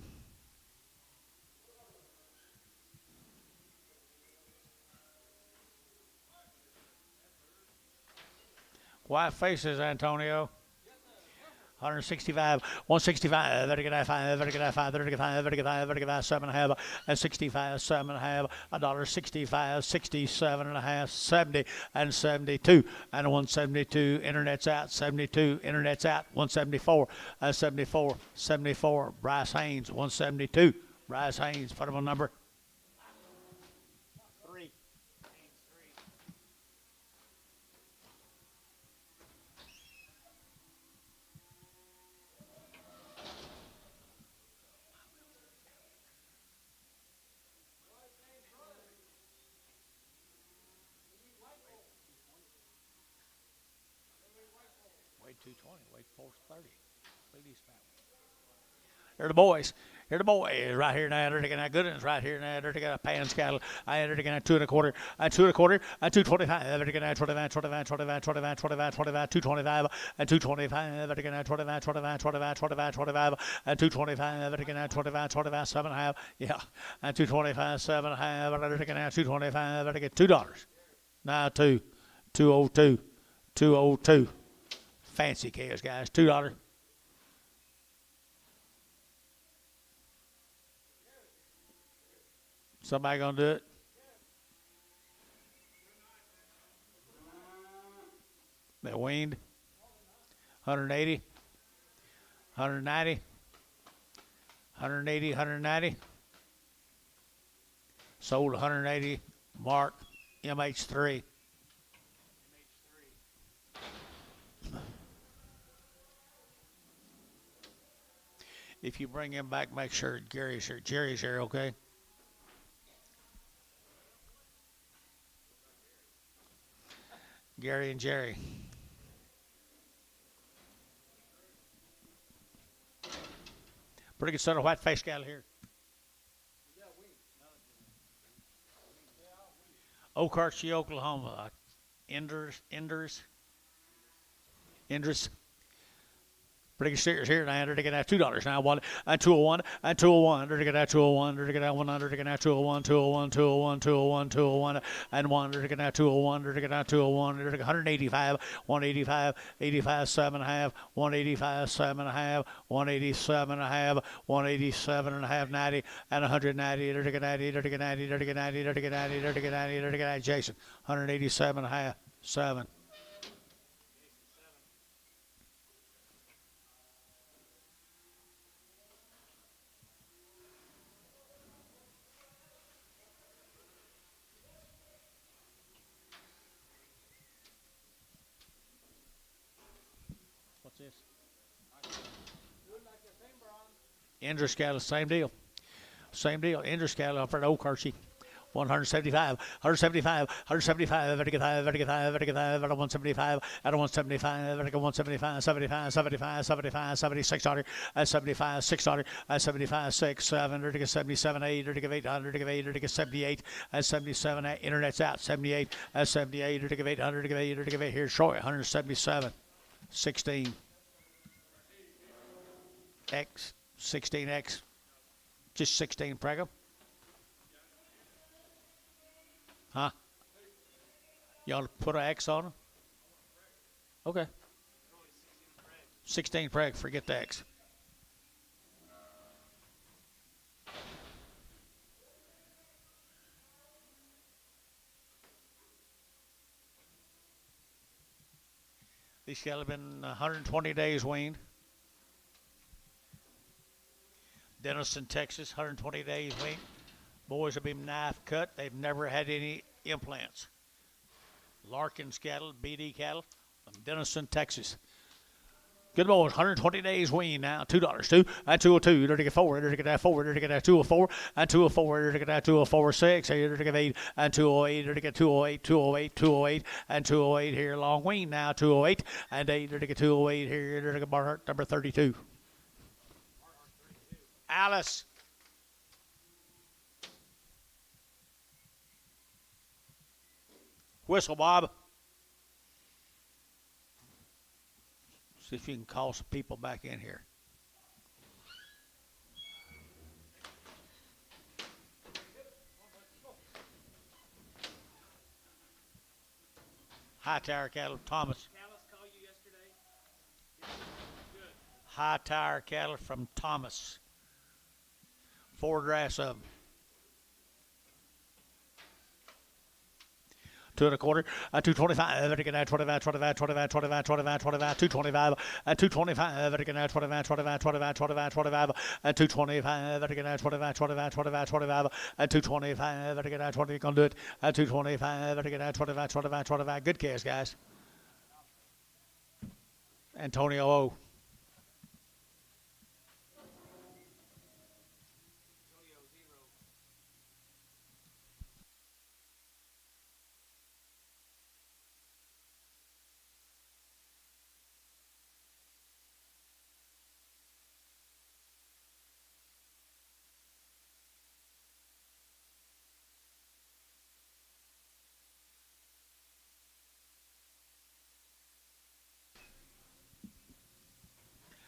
White faces, Antonio. 165, 165, 35, 35, 35, 35, 7 and a half, and 65, 7 and a half, $1.65, 67 and a half, 70 and 72, and 172. Internet's out, 72. Internet's out, 174, 74, 74. Bryce Haynes, 172. Bryce Haynes, put him on number 3. Weighed 220, weighed 430. Look at these fat ones. Here are the boys. Here are the boys right here now. They're taking that good ones right here now. They're taking a Pan's cattle. They're taking that 2 1/4, 2 1/4, 225. They're taking that 25, 25, 25, 25, 25, 25, 225, and 225. They're taking that 25, 25, 25, 25, 25, and 225. They're taking that 25, 25, 7 and a half. Yeah, and 225, 7 and a half. They're taking that 225. They're taking $2. Now 202, 202. Fancy cash, guys. $2. Somebody gonna do it? They weaned. 180, 190, 180, 190. Sold 180. Mark MH3. If you bring him back, make sure Jerry's here, okay? Gary and Jerry. Pretty good set of white face cattle here. OKC, Oklahoma. Enders. Pretty good steers here now. They're taking that $2 now. One and 201 and 201. They're taking that 201. They're taking that 100. They're taking that 201, 201, 201, 201, 201, and 1. They're taking that 201. They're taking that 201. They're taking 185, 185, 85, 7 and a half, 185, 7 and a half, 187 and a half, 187 and a half, 90, and 190. They're taking 90. They're taking 90. They're taking 90. They're taking 90. They're taking 90. They're taking 90. Jason, 187 and a half, 7. this? Injure cattle, same deal. Same deal. Injure cattle for an OKC. 175, 175, 175, vertical 5, vertical 5, vertical 5, vertical 175, at 175, vertical 175, 75, 75, 75, 76, 75, 6, 75, 6, 7, vertical 77, 8, vertical 8, vertical 8, vertical 78, 77, internet's out, 78, 78, vertical 8, vertical 8, vertical 8, here's short, 177, 16, X, 16X, just 16, Prego. Huh? You ought to put an X on them? Okay. 16 preg, forget the X. These cattle have been 120 days weaned. Denison, Texas, 120 days weaned. Boys have been knife cut. They've never had any implants. Larkin's cattle, BD cattle from Denison, Texas. Good boys, 120 days wean now. $2, 2, and 202, dirty 4, dirty 4, dirty 204, and 204, dirty 204, 6, dirty 8, and 208, dirty 208, 208, 208, and 208 here, long wean now, 208, and 8, dirty 208 here, dirty Barhart number 32. Alice. Whistle, Bob. See if you can call some people back in here. High Tower cattle, Thomas. Call you yesterday? High Tower cattle from Thomas. 4 drafts of them. 2 1/4, 225, Vatican 25, 25, 25, 25, 25, 25, 225, 225, Vatican 25, 25, 25, 25, 25, 225, Vatican 25, 25, 25, 25, 225, Vatican 20, gonna do it, 225, Vatican 25, 25, 25, good cast, guys. Antonio O.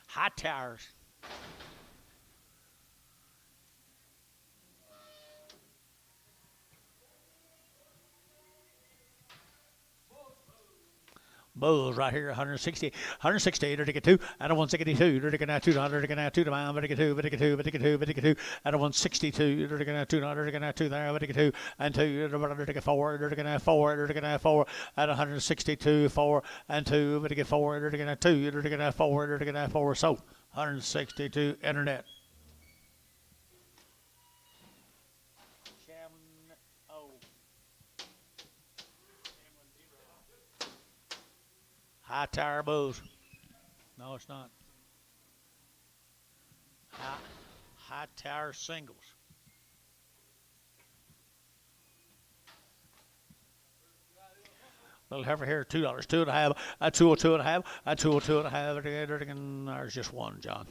High Towers. Bulls right here, 160, 160, to get 2, and a 162, to get 2, to get 2 to mile, to get 2, to get 2, to get 2, to get 2, and a 162, to get 2, to get 2 there, to get 2, and 2, to get 4, to get 4, to get 4, and 162, 4, and 2, to get 4, to get 2, to get 4, to get 4, so 162 internet. High Tower Bulls. No, it's not. High Tower Singles. Little heifer here, $2, 2 1/2, 202 1/2, 202 1/2. There's just one, John.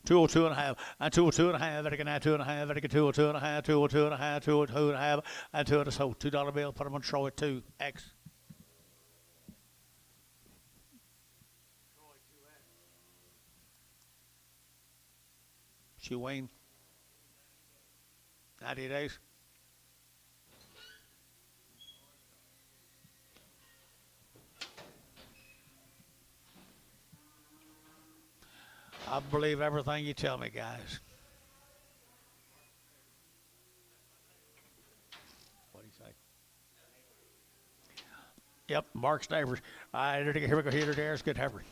202 1/2, 202 1/2, 2 1/2, 202 1/2, 202 1/2, 202 1/2, and 2 so $2 bill. Put them on Troy 2X. She Wayne. 90 days. I believe everything you tell me, guys. What do you say? Yep, Mark's neighbors. Here we go. Here, there's good heifer.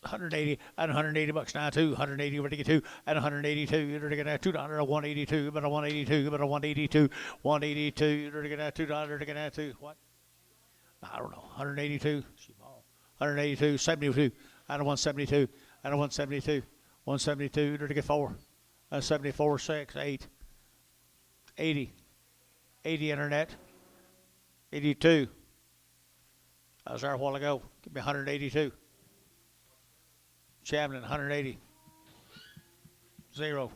180 and 180 bucks now too. 180 we're to get 2 and 182. You're to get $2, 182, but a 182, but a 182, 182. You're to get $2 to get 2. What? I don't know. 182. 182, 72. and a 172, and a 172, 172 to get 4, 74, 6, 8, 80, 80 internet, 82. I was there a while ago. Give me 182. Chamlin, 180. 0.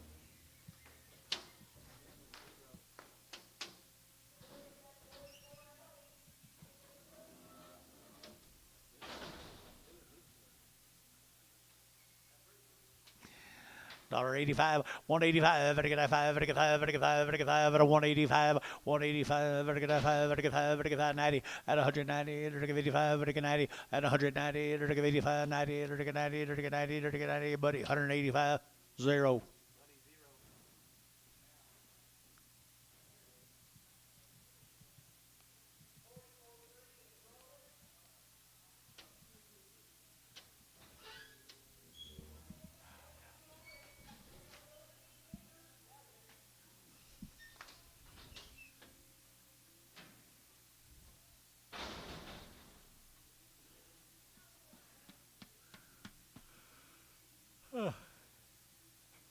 $1.85, 185, get that 5, get 5, get 5, get 5, at a 185, 185, get that 5, get 5, get 5, 90, at 190, get 85, get 90, at 190, get 85, 90, get 90, get 90, get 90, buddy, 185, 0.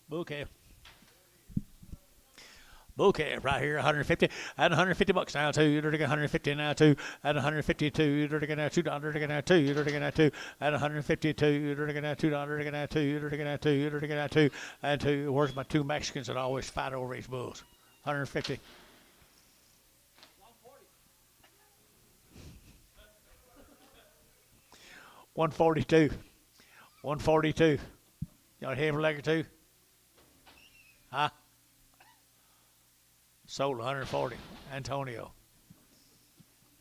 Bouquet. Bouquet right here, 150 and 150 bucks now too. You're getting 150 now too, and 152. You're getting now $2. You're getting now 2. You're getting now 2 and 152. You're getting now $2. You're getting now 2. You're getting now 2. You're getting now 2 and 2. Where's my two Mexicans that always fight over these bulls? 150. 142. 142. You want a Heifer leg or two? Huh? Sold 140. Antonio.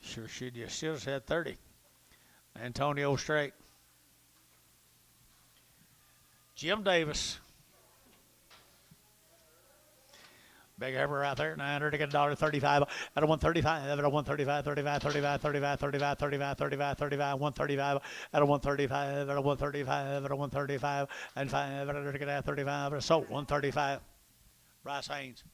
Sure should you should have said 30. Antonio straight. Jim Davis. Big Heifer out there, 900 to get $1.35 at a 135, at a 135, 35, 35, 35, 35, 35, 35, 35, 135 at a 135, at a 135, at a 135, and 5 at a get 35, at a sold 135. Bryce Haynes.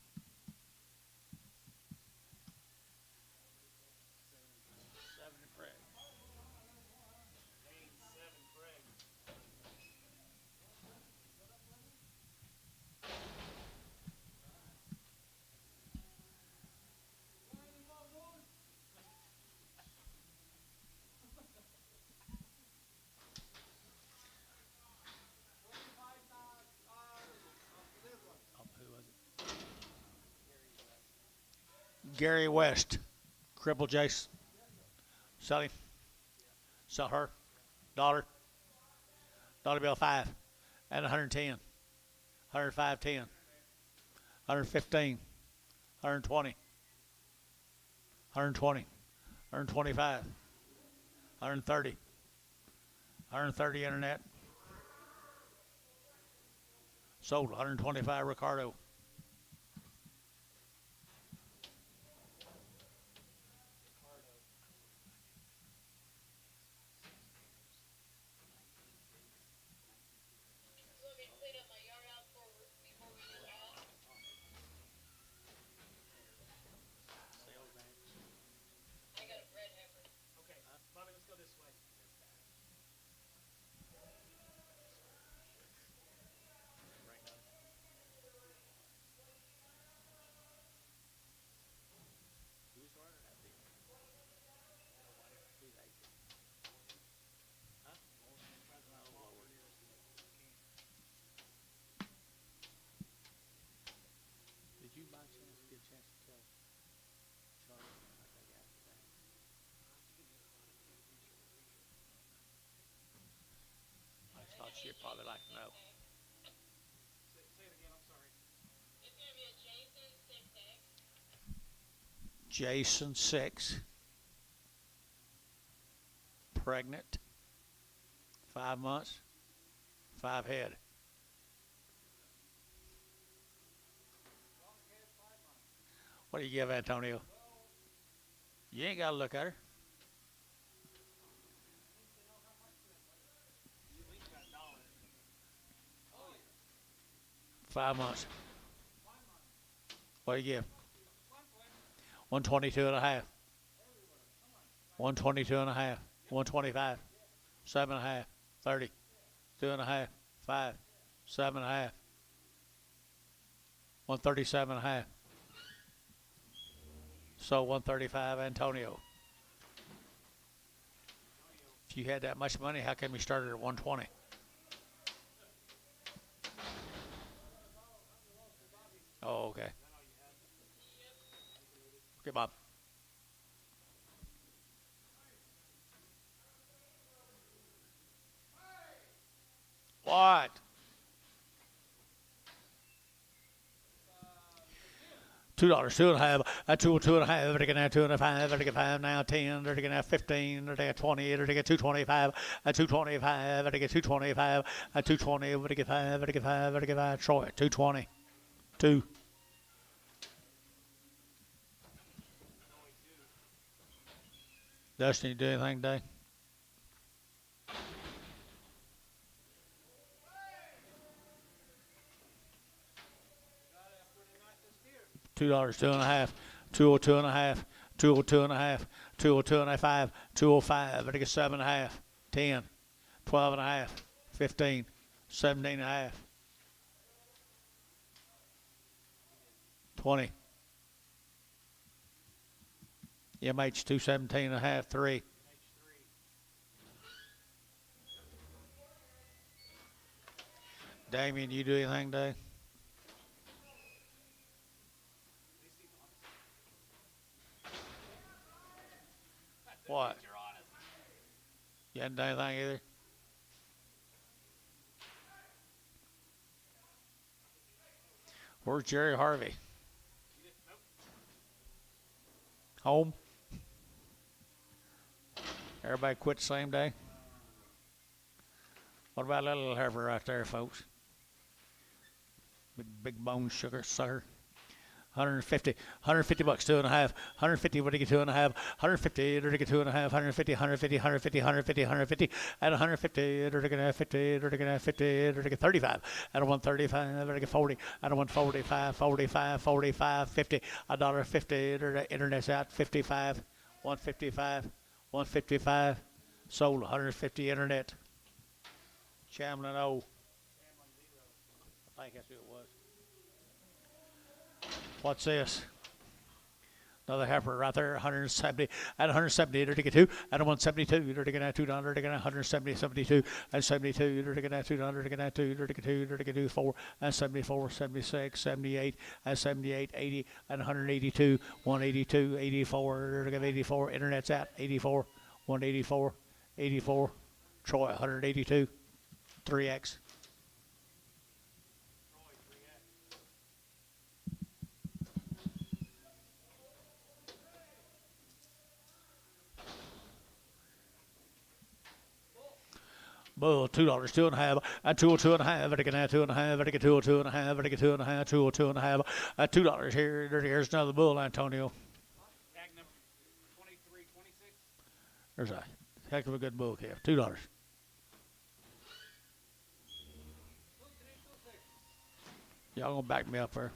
Gary West, Cripple Jace. Sell him. Sell her. Dollar. Dollar bill 5. And 110. 105, 10. 115. 120. 120. 125. 130. 130 internet. Sold 125 Ricardo. She'd probably like to know. Say it again, I'm sorry. It's going to be a Jason Jason 6X. 6. Pregnant. 5 months. 5 head. What do you give, Antonio? You ain't got to look at her. $5 months. What do you give? 122 and a half. 122 and a half. 125. 7 and a half. 30. 2.5, 5, 7.5, 137.5. So 135, Antonio. If you had that much money, how come you started at 120? Oh, okay. Okay, Bob. What? $2, 2.5, two and a half, they're gonna have 2.5, they're gonna 5 now, 10, they're gonna have 15, they're gonna 20, they're gonna 225, 225, they're gonna 225, 220, they're gonna 5, they're gonna 5, they're gonna 5, Troy, 220, 2. Dustin, you do anything today? $2, 2.5, 202.5, 202.5, 202.5, 205, I think it's 7.5, 10, 12.5, 15, 17.5, 20. MH 217.5, 3. Damien, you do anything today? What? You hadn't done anything either? Where's Jerry Harvey? Home? Everybody quit the same day? What about that little Heifer right there, folks? Big bone sugar sucker. 150 bucks, 2.5, 150, what do you get, 2.5, 150, they're get 2.5, 150, 150, 150, 150, 150, at 150, they're gonna 50, they're gonna 50, they're gonna 35, at 135, they're get 40, at 145, 45, 45, 50, $1.50, the internet's out, 55, 155, 155, sold 150 internet. Chamlin O. I think that's who it was. What's this? Another Heifer right there, 170. At 170, they're taking 2. At 172, they're taking $2. They're taking 170, 72. At 72, they're taking $2. They're taking 2. They're taking 2. They're taking 4. At 74, 76, 78. At 78, 80. At 182, 182, 84. They're taking 84. Internet's out, 84, 184, 84. Troy, 182, 3X. Bull, $2, 2.5, at 202.5, I can add 2.5, I can 202.5, I can 2.5, 202.5, at $2 here. Here's another bull, Antonio. Tag number 2326. There's a heck of a good bull calf. $2. Y'all gonna back me up there?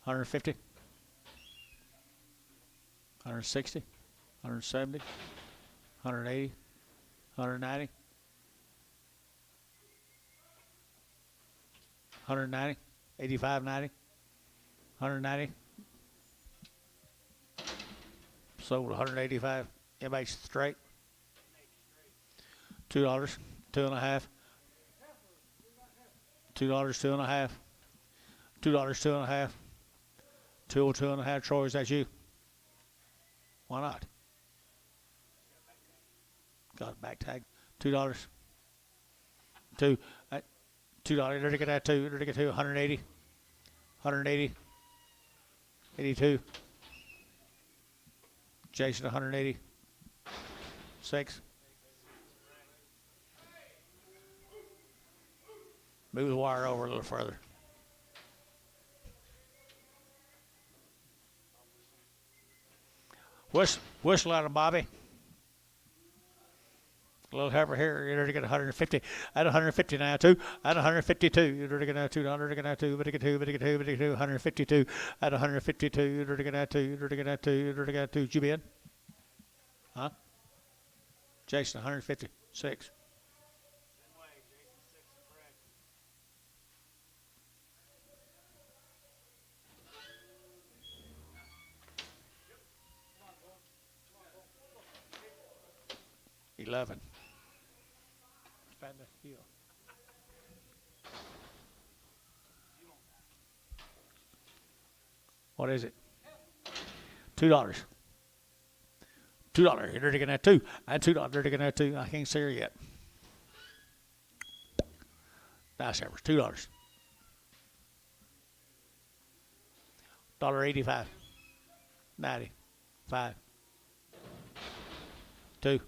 150, 160, 170, 180. 190, 190, 85, 90, 190, sold 185, MH straight, $2, 2.5, $2, 2.5, $2, 2.5, 202.5. Troy, is that you? Why not? Got a back tag. $2. 2. $2. They're taking that 2. They're taking 2. 180. 180. 82. Jason, 180. 6. Move the wire over a little further. Whistle out of Bobby. A little Heifer here, you're to get 150. At 150 now, 2. At 152, you're to get $2. You're to get 2, but you get 2, but you get 2, but you get 2. 152. At 152, you're to get 2. You're to get 2. You're to get 2. Did you bid? Huh? Jason, 150. 6. 11. Stand there, heel. What is it? $2. $2. You're taking that two. And $2. They're taking that two. I can't see her yet. Nice average. $2. $1.85. 90. 5. 2.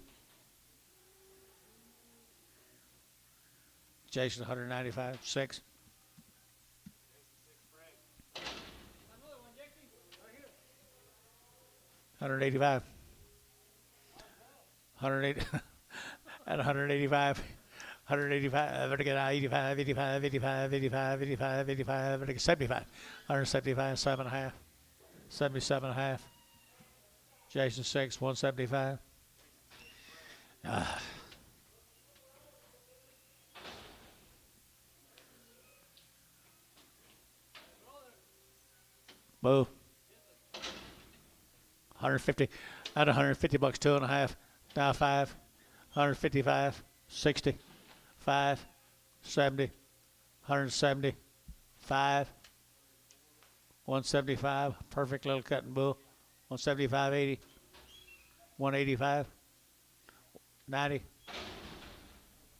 Jason 195. 6. $185. 180 at 185. 185. We're get 85, 85, 85, 85, 85, 85. We're get 75. 175. 7.5. 77.5. Jason 6. 175. Boo. 150 at 150 bucks, 2.5. Now 5. 155. 60. 5. 70. 170. 5. 175. Perfect little cutting bull. 175. 80. 185. 90.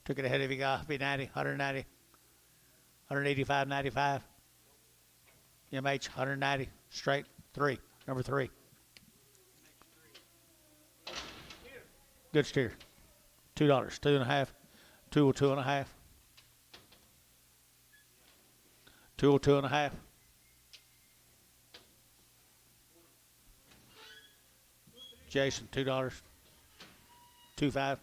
Took it ahead of you guys. Be 90. 190. 185. 95. MH 190. Straight. 3. Number 3. Good steer. $2. 2.5. 202.5. 202.5. Jason $2. 2.5.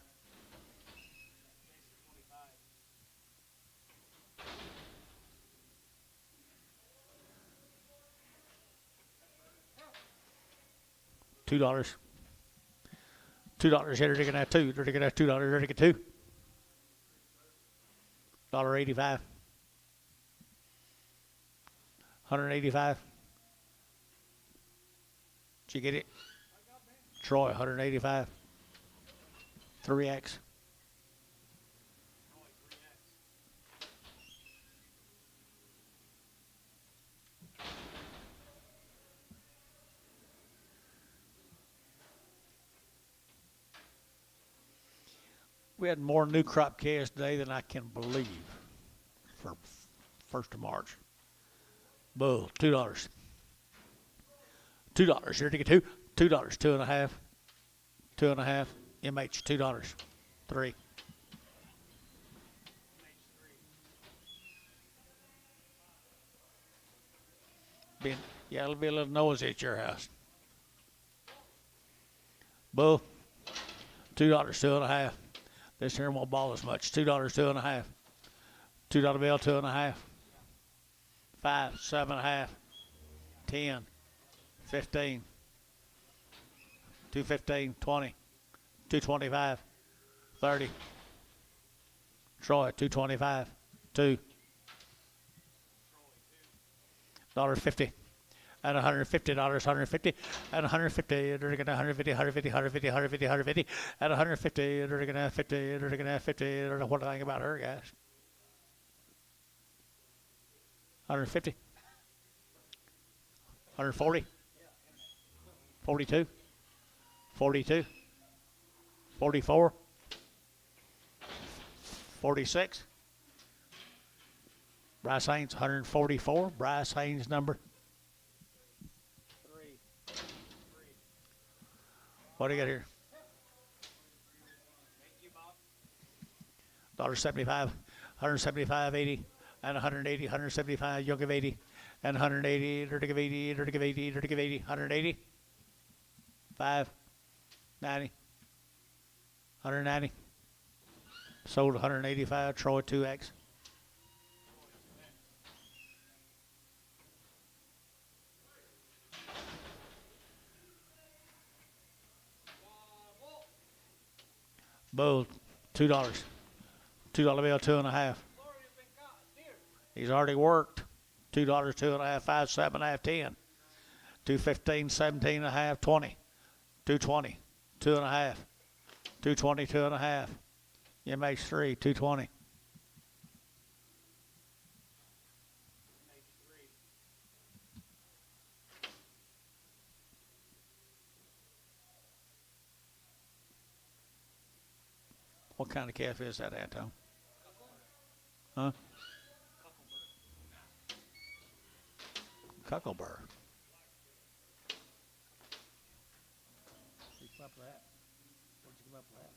$2. $2. They're taking that 2. They're taking that $2. They're taking 2. $1.85. 185. Did you get it? Troy 185. 3X. We had more new crop calves today than I can believe for 1st of March. Bull, $2. $2. Here to get 2. $2. 2.5. 2.5. MH, $2. 3. Yeah, it'll be a little noisy at your house. Bull, $2. 2.5. This here won't ball as much. $2, 2.5. $2 bill, 2.5. 5, 7.5. 10, 15. 215, 20. 225. 30. Troy, 225. 2. $1.50. At $150, 150, at 150, they're gonna 150, 150, 150, 150, 150, at 150, they're gonna 50, they're gonna 50. I don't know what I think about her, guys. 150, 140, 42, 42, 44, 46. Bryce Haynes, 144. Bryce Haynes number. What do you got here? $1.75, 175, 80, and 180, 175, yoke of 80, and 180, dirty of 80, dirty of 80, dirty of 80, 180, 5, 90, 190, sold 185, Troy 2X. Bull, $2. $2 bill, 2.5. He's already worked. $2, 2.5, 5, 7.5, 10. 215, 17.5, 20. 220, 2.5. 220, 2.5. MH3, 220. What kind of calf is that, Anton? Huh? Cuckleburr. You come up with that? Where'd you come up with that?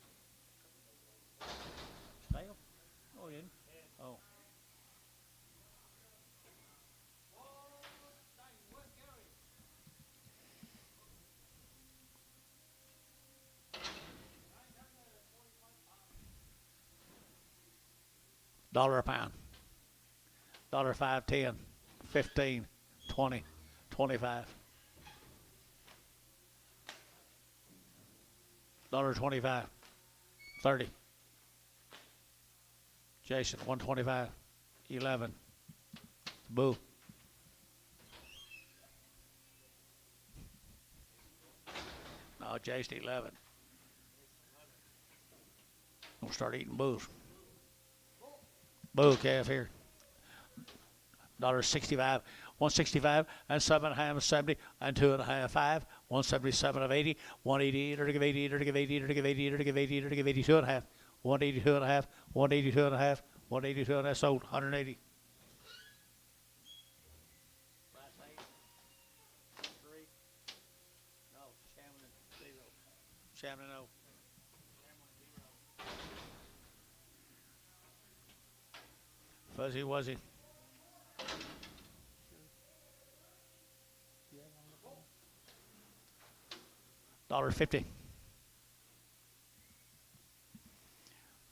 Stale? Oh, you didn't? Oh. $1 a pound. $5, 10, 15, 20, 25. $1.25, 30. Jason, 125, 11. Boo. No, Jason, 11. We'll start eating booze. Boo calf here. $1.65, 165 and 7.5, 70 and 2.5, 5, 177 of 80, 180, 80, 80, 80, 80, 80, 80, 80, 80, 82 and a half, 182 and a half, 182 and a half, 182 and a half, sold, 180. Last 8, 3, no, Shamlin 0, Shamlin 0. Fuzzy Wuzzy. $1.50.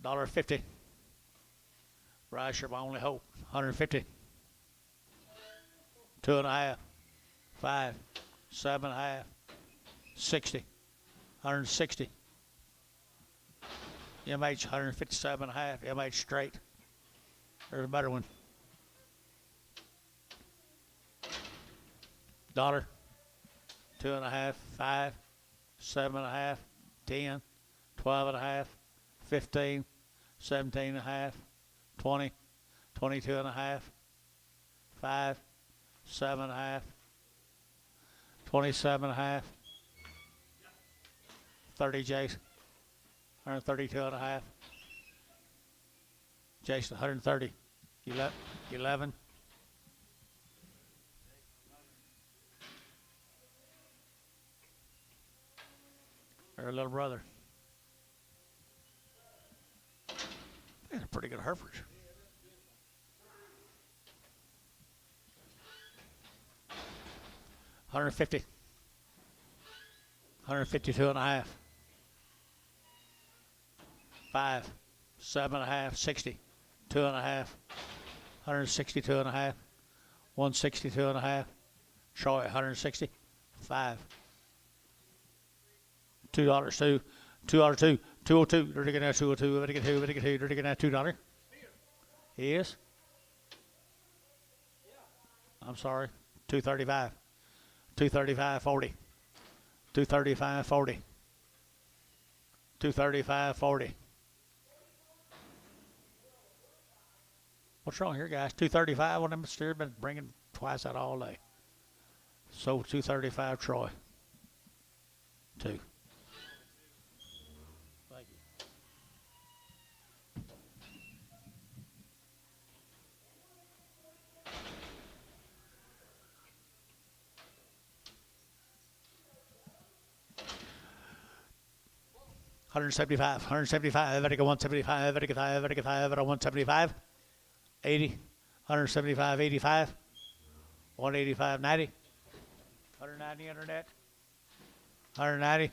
$1.50. Rice your only hope. 150. 2.5. 5. 7.5. 60. 160. MH 157.5. MH straight. There's a better one. $1. 2.5. 5. 7.5. 10. 12.5. 15. 17.5. 20. 22.5. 5. 7.5. 27.5. 30, Jason. 132.5. Jason, 130. 11. Her little brother. They're pretty good Heifers. $150. 152.5. 5. 7.5. 60. 2.5. 162.5. 162.5. Troy, 160. 5. $2 $2. $2.02. They're going to $2.02. They're going to $2. He is? I'm sorry. $2.35. $2.35.40. $2.35.40. $2.35.40. What's wrong here, guys? $2.35 on them steer been bringing twice that all day. So $2.35 Troy. 2. Thank you. $175. $175. Vertical 175. Vertical 5. Vertical 5. 175. 80. $175. 85. $185. 90. $190 internet. $190.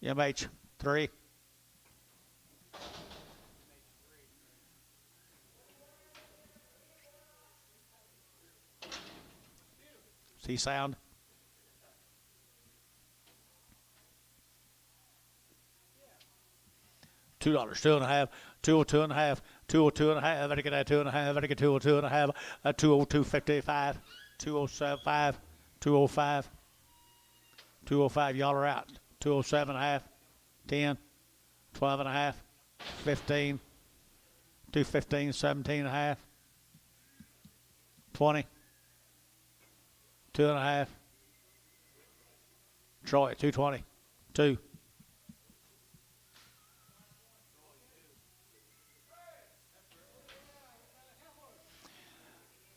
MH 3. See sound? $2. 2.5. 202.5. 202.5. Vertical 2.5. Vertical 202.5. 202.55. 207.5. 205. 205. Y'all are out. 207.5. 10, 12 and a half, 15, 215, 17 and a half, 20, 2 and a half. Troy, 220, 2.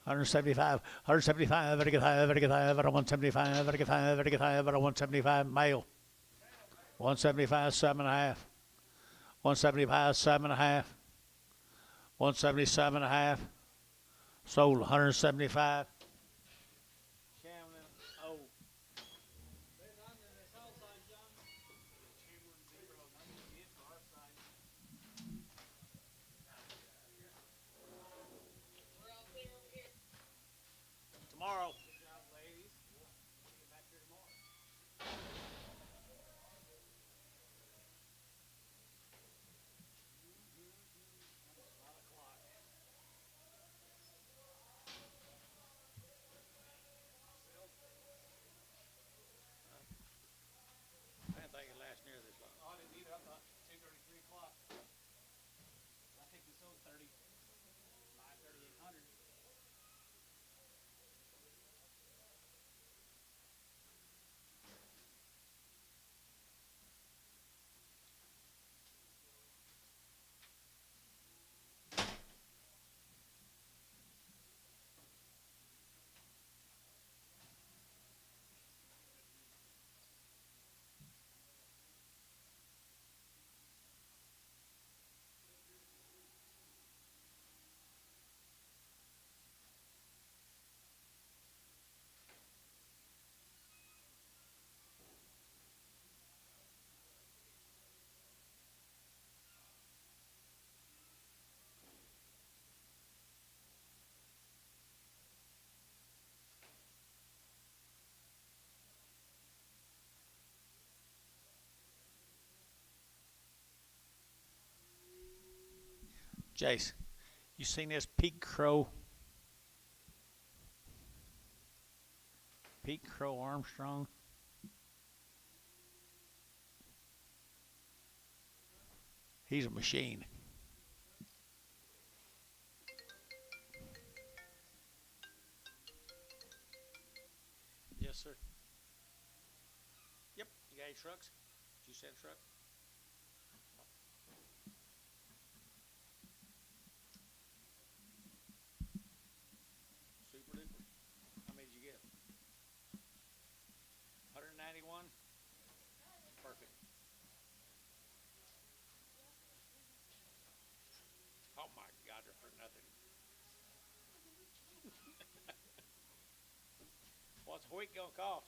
$175, $175, very good high, very good high, very 175, very good high, very good high, very 175, male. 175, 7.5. 175, 7.5. 177.5. Sold 175. Tomorrow. I didn't think it last near this long. Oh, I didn't either. I thought 2:30, 3 o'clock. I think we sold 35, 3,800. Jace, you seen this Pete Crow? Pete Crow Armstrong? He's a machine. Yes, sir. Yep. You got any trucks? Did you send a truck? Super duper. How many did you get? 191? Perfect. Oh my God, they're for nothing. What's a week gonna cost?